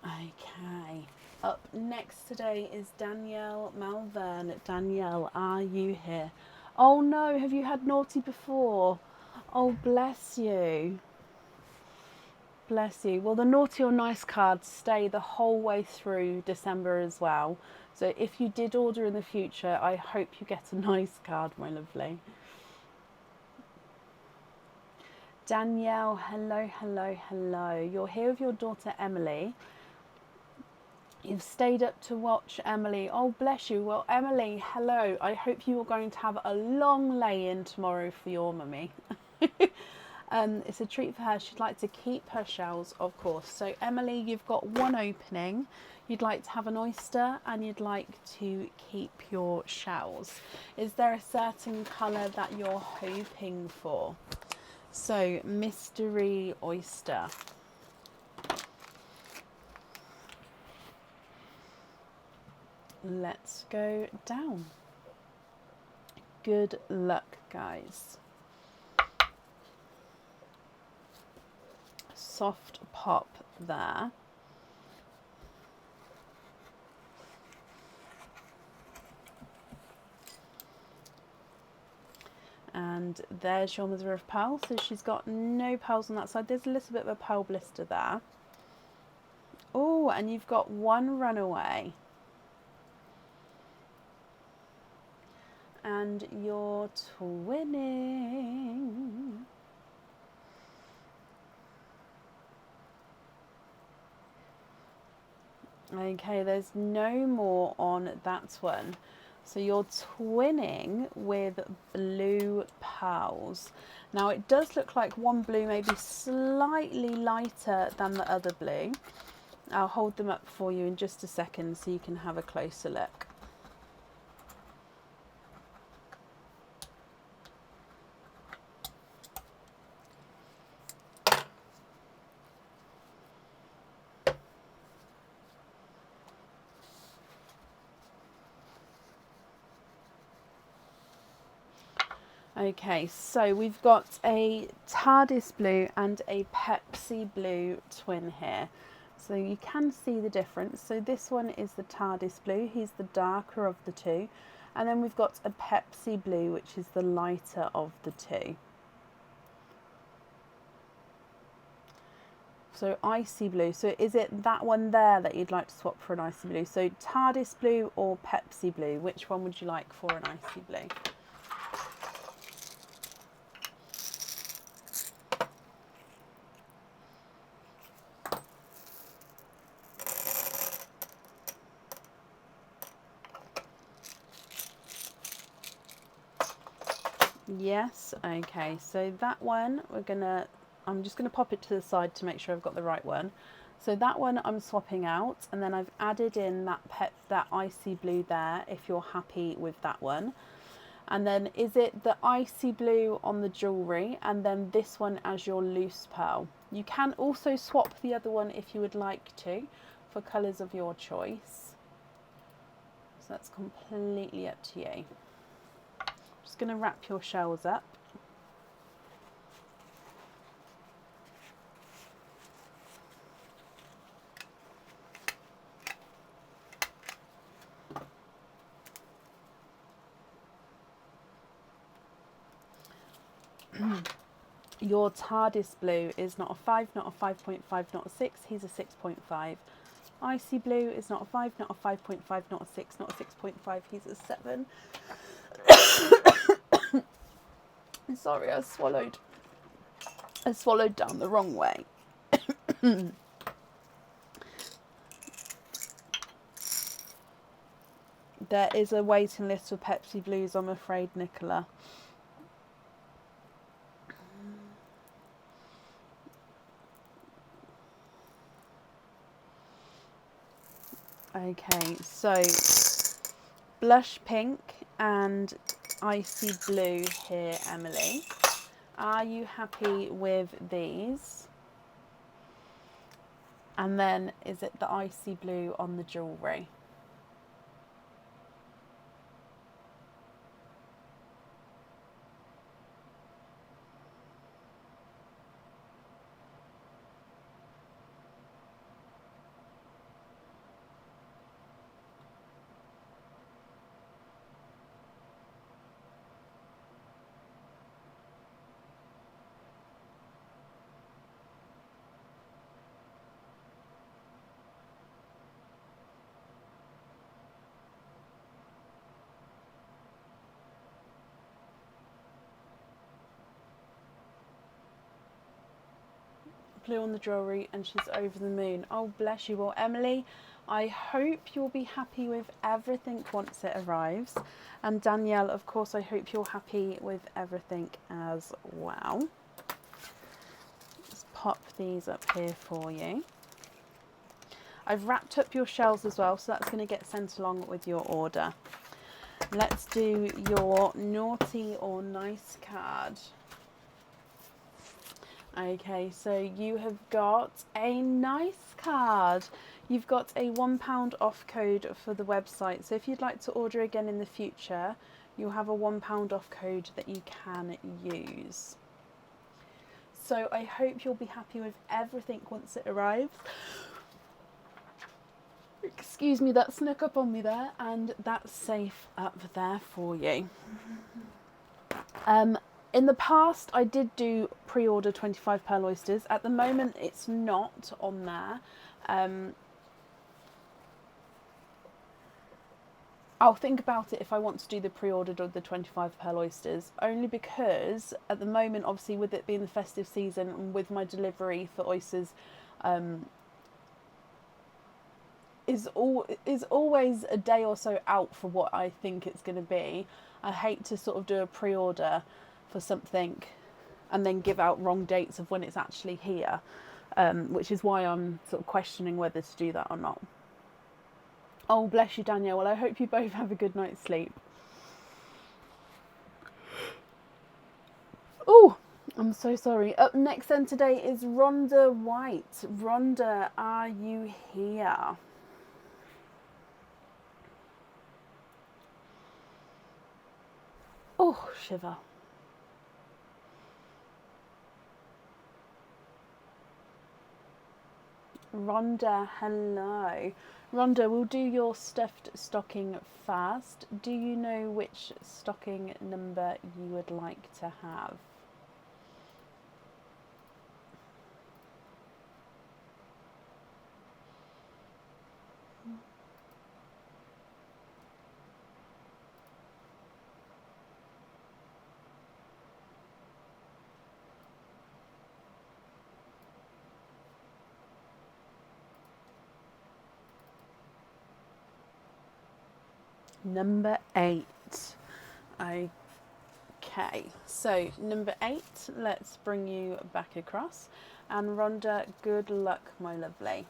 S2: Okay, up next today is Danielle Malvern. Danielle, are you here? Oh no, have you had naughty before? Oh, bless you. Bless you. Well, the naughty or nice cards stay the whole way through December as well. So if you did order in the future, I hope you get a nice card, my lovely. Danielle, hello, hello, hello. You're here with your daughter Emily. You've stayed up to watch Emily. Oh, bless you. Well, Emily, hello. I hope you are going to have a long lay-in tomorrow for your mummy. It's a treat for her. She'd like to keep her shells, of course. So, Emily, you've got one opening. You'd like to have an oyster and you'd like to keep your shells. Is there a certain colour that you're hoping for? So, mystery oyster. Let's go down. Good luck, guys. Soft pop there. And there's your mother of pearl. So she's got no pearls on that side. There's a little bit of a pearl blister there. Oh, and you've got one runaway. And you're twinning. Okay, there's no more on that one. So you're twinning with blue pearls. Now it does look like one blue may be slightly lighter than the other blue. I'll hold them up for you in just a second so you can have a closer look. Okay, so we've got a TARDIS blue and a Pepsi blue twin here. So you can see the difference. So this one is the TARDIS blue, he's the darker of the two. And then we've got a Pepsi blue, which is the lighter of the two. So icy blue, so is it that one there that you'd like to swap for an icy blue? So TARDIS blue or Pepsi blue, which one would you like for an icy blue? Yes, okay, so that one I'm just gonna pop it to the side to make sure I've got the right one. So that one I'm swapping out, and then I've added in that icy blue there if you're happy with that one. And then is it the icy blue on the jewellery and then this one as your loose pearl? You can also swap the other one if you would like to for colours of your choice. So that's completely up to you. Just going to wrap your shells up. Your TARDIS blue is not a 5, not a 5.5, not a 6, he's a 6.5. Icy blue is not a 5, not a 5.5, not a 6, not a 6.5, he's a 7. Sorry, I swallowed. I swallowed down the wrong way. There is a waiting list for Pepsi Blues, I'm afraid, Nicola. Okay, so blush pink and icy blue here, Emily. Are you happy with these? And then is it the icy blue on the jewellery? Blue on the jewellery, and she's over the moon. Oh, bless you. Well, Emily, I hope you'll be happy with everything once it arrives. And Danielle, of course, I hope you're happy with everything as well. Let's pop these up here for you. I've wrapped up your shells as well, so that's going to get sent along with your order. Let's do your naughty or nice card. Okay, so you have got a nice card. You've got a £1 off code for the website. So if you'd like to order again in the future, you'll have a £1 off code that you can use. So I hope you'll be happy with everything once it arrives. Excuse me, that snuck up on me there, and that's safe up there for you. In the past, I did do pre-order 25 pearl oysters. At the moment, it's not on there. I'll think about it if I want to do the pre-ordered of the 25 pearl oysters, only because at the moment, obviously, with it being the festive season and with my delivery for oysters, is always a day or so out for what I think it's going to be. I hate to sort of do a pre-order for something and then give out wrong dates of when it's actually here, which is why I'm sort of questioning whether to do that or not. Oh, bless you, Danielle. Well, I hope you both have a good night's sleep. Oh, I'm so sorry. Up next then today is Rhonda White. Rhonda, are you here? Oh, shiver. Rhonda, hello. Rhonda, we'll do your stuffed stocking first. Do you know which stocking number you would like to have? Number 8. Okay, so number 8, let's bring you back across. And Rhonda, good luck, my lovely.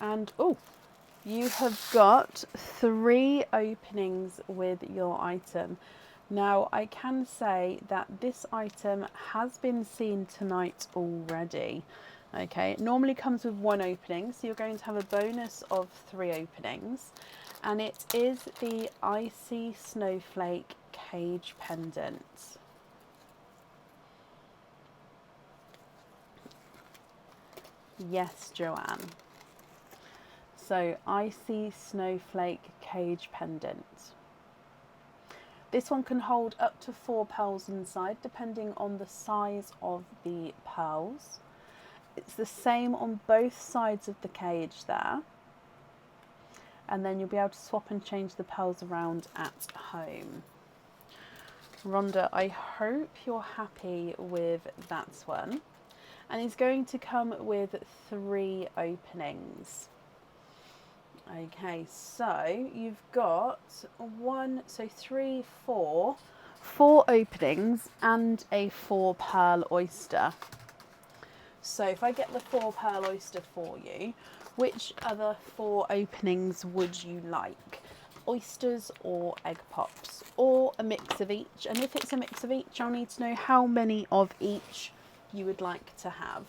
S2: And oh, you have got 3 openings with your item. Now, I can say that this item has been seen tonight already. Okay, it normally comes with 1 opening, so you're going to have a bonus of 3 openings. And it is the Icy Snowflake Cage Pendant. Yes, Joanne. So, Icy Snowflake Cage Pendant. This one can hold up to 4 pearls inside, depending on the size of the pearls. It's the same on both sides of the cage there. and then you'll be able to swap and change the pearls around at home. Rhonda, I hope you're happy with that one. And it's going to come with 3 openings. Okay, so you've got 4 openings and a 4 pearl oyster. So if I get the 4 pearl oyster for you, which other 4 openings would you like? Oysters or egg pops, or a mix of each? And if it's a mix of each, I'll need to know how many of each you would like to have.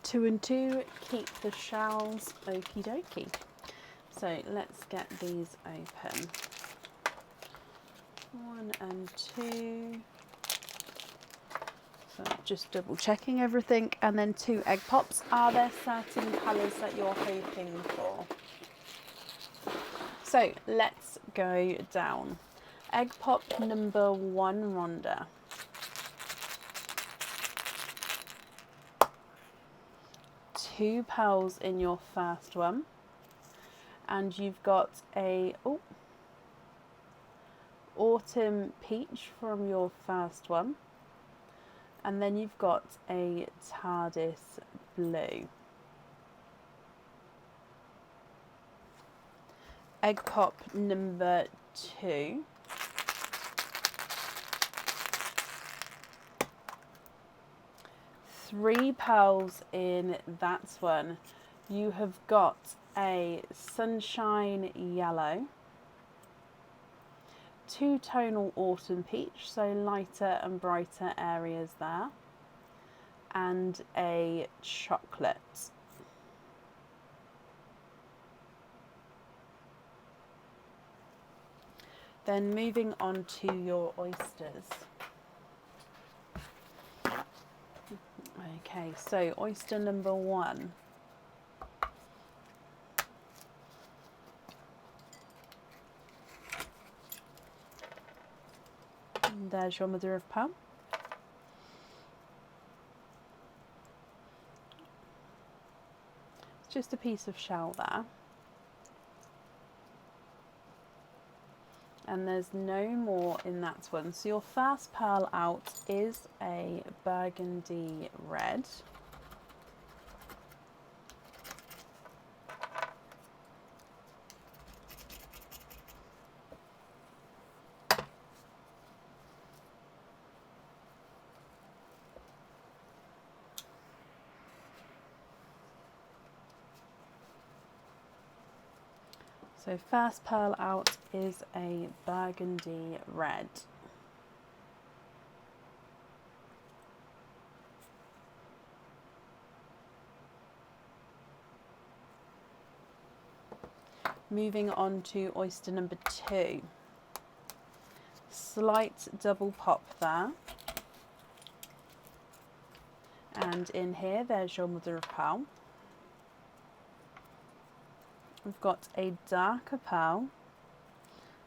S2: Two and two, keep the shells, okie dokie. So let's get these open. 1 and 2. So just double checking everything. And then 2 egg pops. Are there certain colours that you're hoping for? So let's go down. Egg pop number 1, Rhonda. 2 pearls in your first one, and you've got a autumn peach from your first one, and then you've got a TARDIS blue. Egg pop number 2. 3 pearls in that one. You have got a sunshine yellow, 2-tonal autumn peach, so lighter and brighter areas there, and a chocolate. Then moving on to your oysters. Okay, so oyster number 1. And there's your mother of pearl. It's just a piece of shell there. And there's no more in that one. So your first pearl out is a burgundy red. So first pearl out is a burgundy red. Moving on to oyster number 2. Slight double pop there. And in here, there's your mother of pearl. We've got a darker pearl,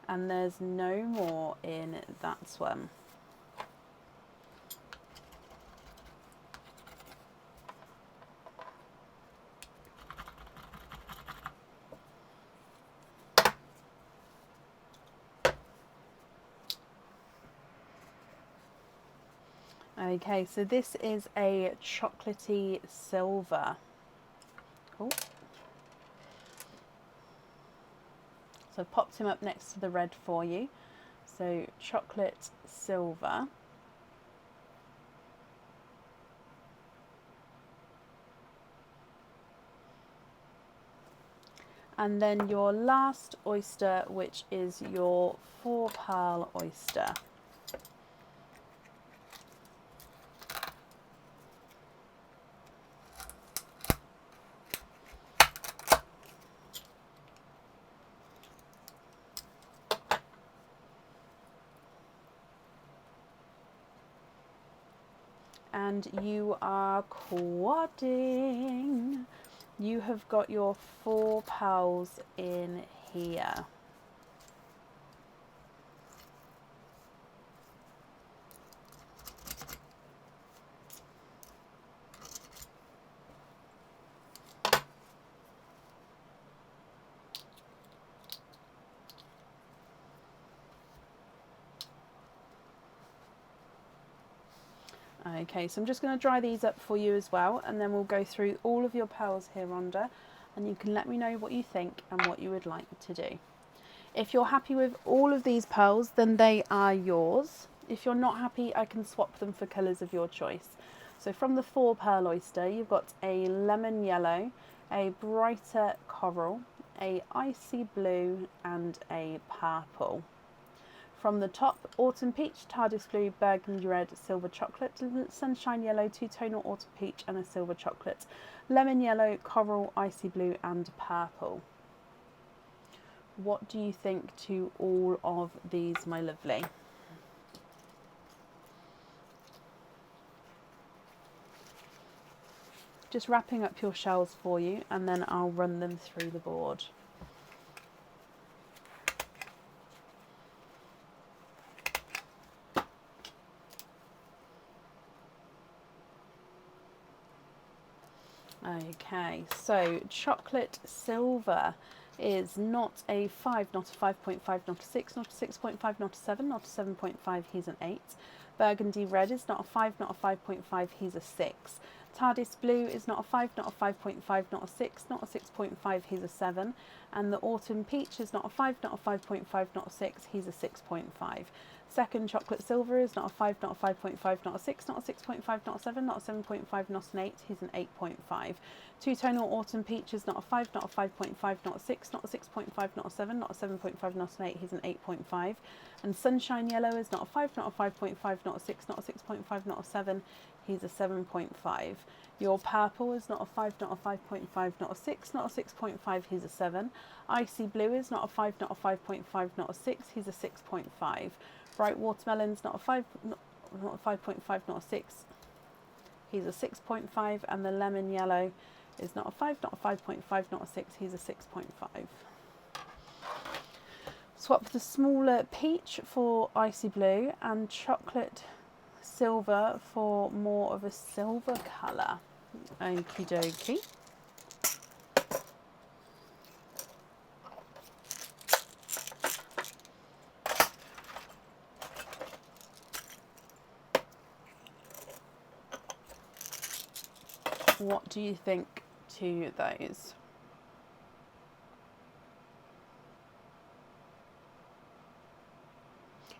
S2: and there's no more in that one. Okay, so this is a chocolatey silver. Oh. So I've popped him up next to the red for you. So chocolate silver. And then your last oyster, which is your 4 pearl oyster. And you are quadding. You have got your 4 pearls in here. Okay, so I'm just going to dry these up for you as well, and then we'll go through all of your pearls here, Rhonda, and you can let me know what you think and what you would like to do. If you're happy with all of these pearls, then they are yours. If you're not happy, I can swap them for colours of your choice. So from the 4 pearl oyster, you've got a lemon yellow, a brighter coral, a icy blue, and a purple. From the top, autumn peach, TARDIS blue, burgundy red, silver chocolate, sunshine yellow, two-tonal autumn peach, and a silver chocolate, lemon yellow, coral, icy blue, and purple. What do you think to all of these, my lovely? Just wrapping up your shells for you, and then I'll run them through the board. Okay, so chocolate silver is not a 5, not a 5.5, not a 6, not a 6.5, not a 7, not a 7.5, he's an 8. Burgundy red is not a 5, not a 5.5, he's a 6. TARDIS blue is not a 5, not a 5.5, not a 6, not a 6.5, he's a 7. And the autumn peach is not a 5, not a 5.5, not a 6, he's a 6.5. Second chocolate silver is not a 5, not a 5.5, not a 6, not a 6.5, not a 7, not a 7.5, not an 8, he's an 8.5. Two-tonal autumn peach is not a 5, not a 5.5, not a 6, not a 6.5, not a 7, not a 7.5, not an 8, he's an 8.5. And sunshine yellow is not a 5, not a 5.5, not a 6, not a 6.5, not a 7, he's a 7.5. Your purple is not a 5, not a 5.5, not a 6, not a 6.5, he's a 7. Icy blue is not a 5, not a 5.5, not a 6, he's a 6.5. Bright watermelon's not a 5, not a 5.5, not a 6, he's a 6.5. And the lemon yellow is not a 5, not a 5.5, not a 6, he's a 6.5. Swap the smaller peach for icy blue and chocolate silver for more of a silver colour. Okie dokie. What do you think to those?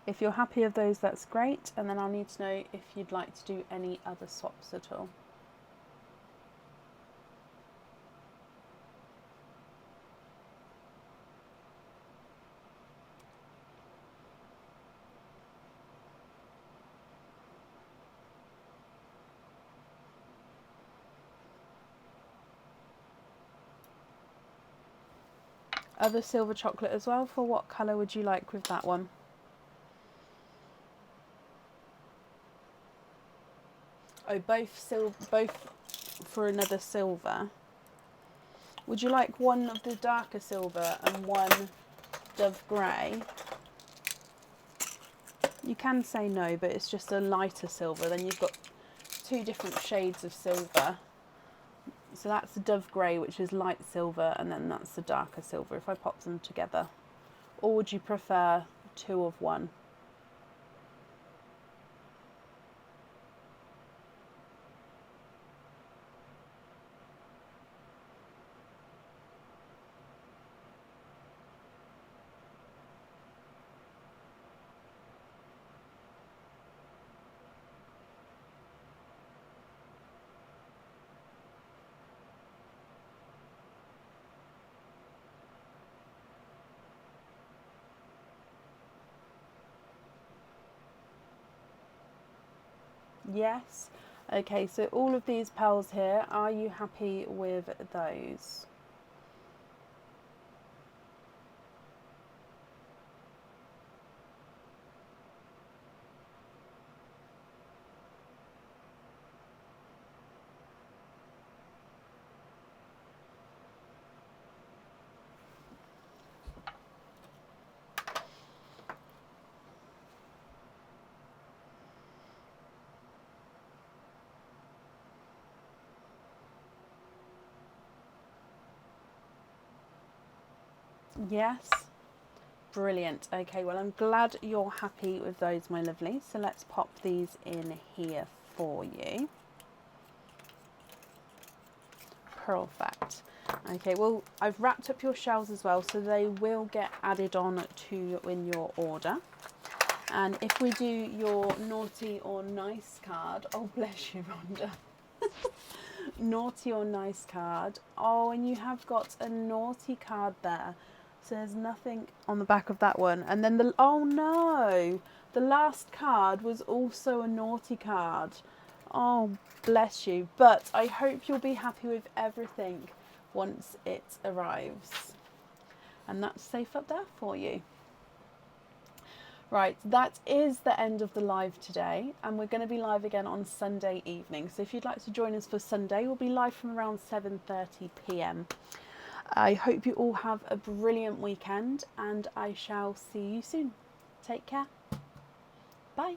S2: If you're happy with those, that's great, and then I'll need to know if you'd like to do any other swaps at all. Other silver chocolate as well. For what colour would you like with that one? Oh, both for another silver. Would you like one of the darker silver and one dove grey? You can say no, but it's just a lighter silver. Then you've got 2 different shades of silver. So that's the dove grey, which is light silver, and then that's the darker silver if I pop them together. Or would you prefer 2 of one? Yes. Okay, so all of these pearls here, are you happy with those? Yes. Brilliant. Okay, well, I'm glad you're happy with those, my lovely. So let's pop these in here for you. Perfect. Okay, well, I've wrapped up your shells as well, so they will get added on to in your order. And if we do your naughty or nice card, oh bless you, Rhonda. Naughty or nice card. Oh, and you have got a naughty card there. So there's nothing on the back of that one. And then the, oh no, the last card was also a naughty card. Oh, bless you. But I hope you'll be happy with everything once it arrives. And that's safe up there for you. Right, that is the end of the live today, and we're going to be live again on Sunday evening. So if you'd like to join us for Sunday, we'll be live from around 7:30 p.m. I hope you all have a brilliant weekend, and I shall see you soon. Take care. Bye.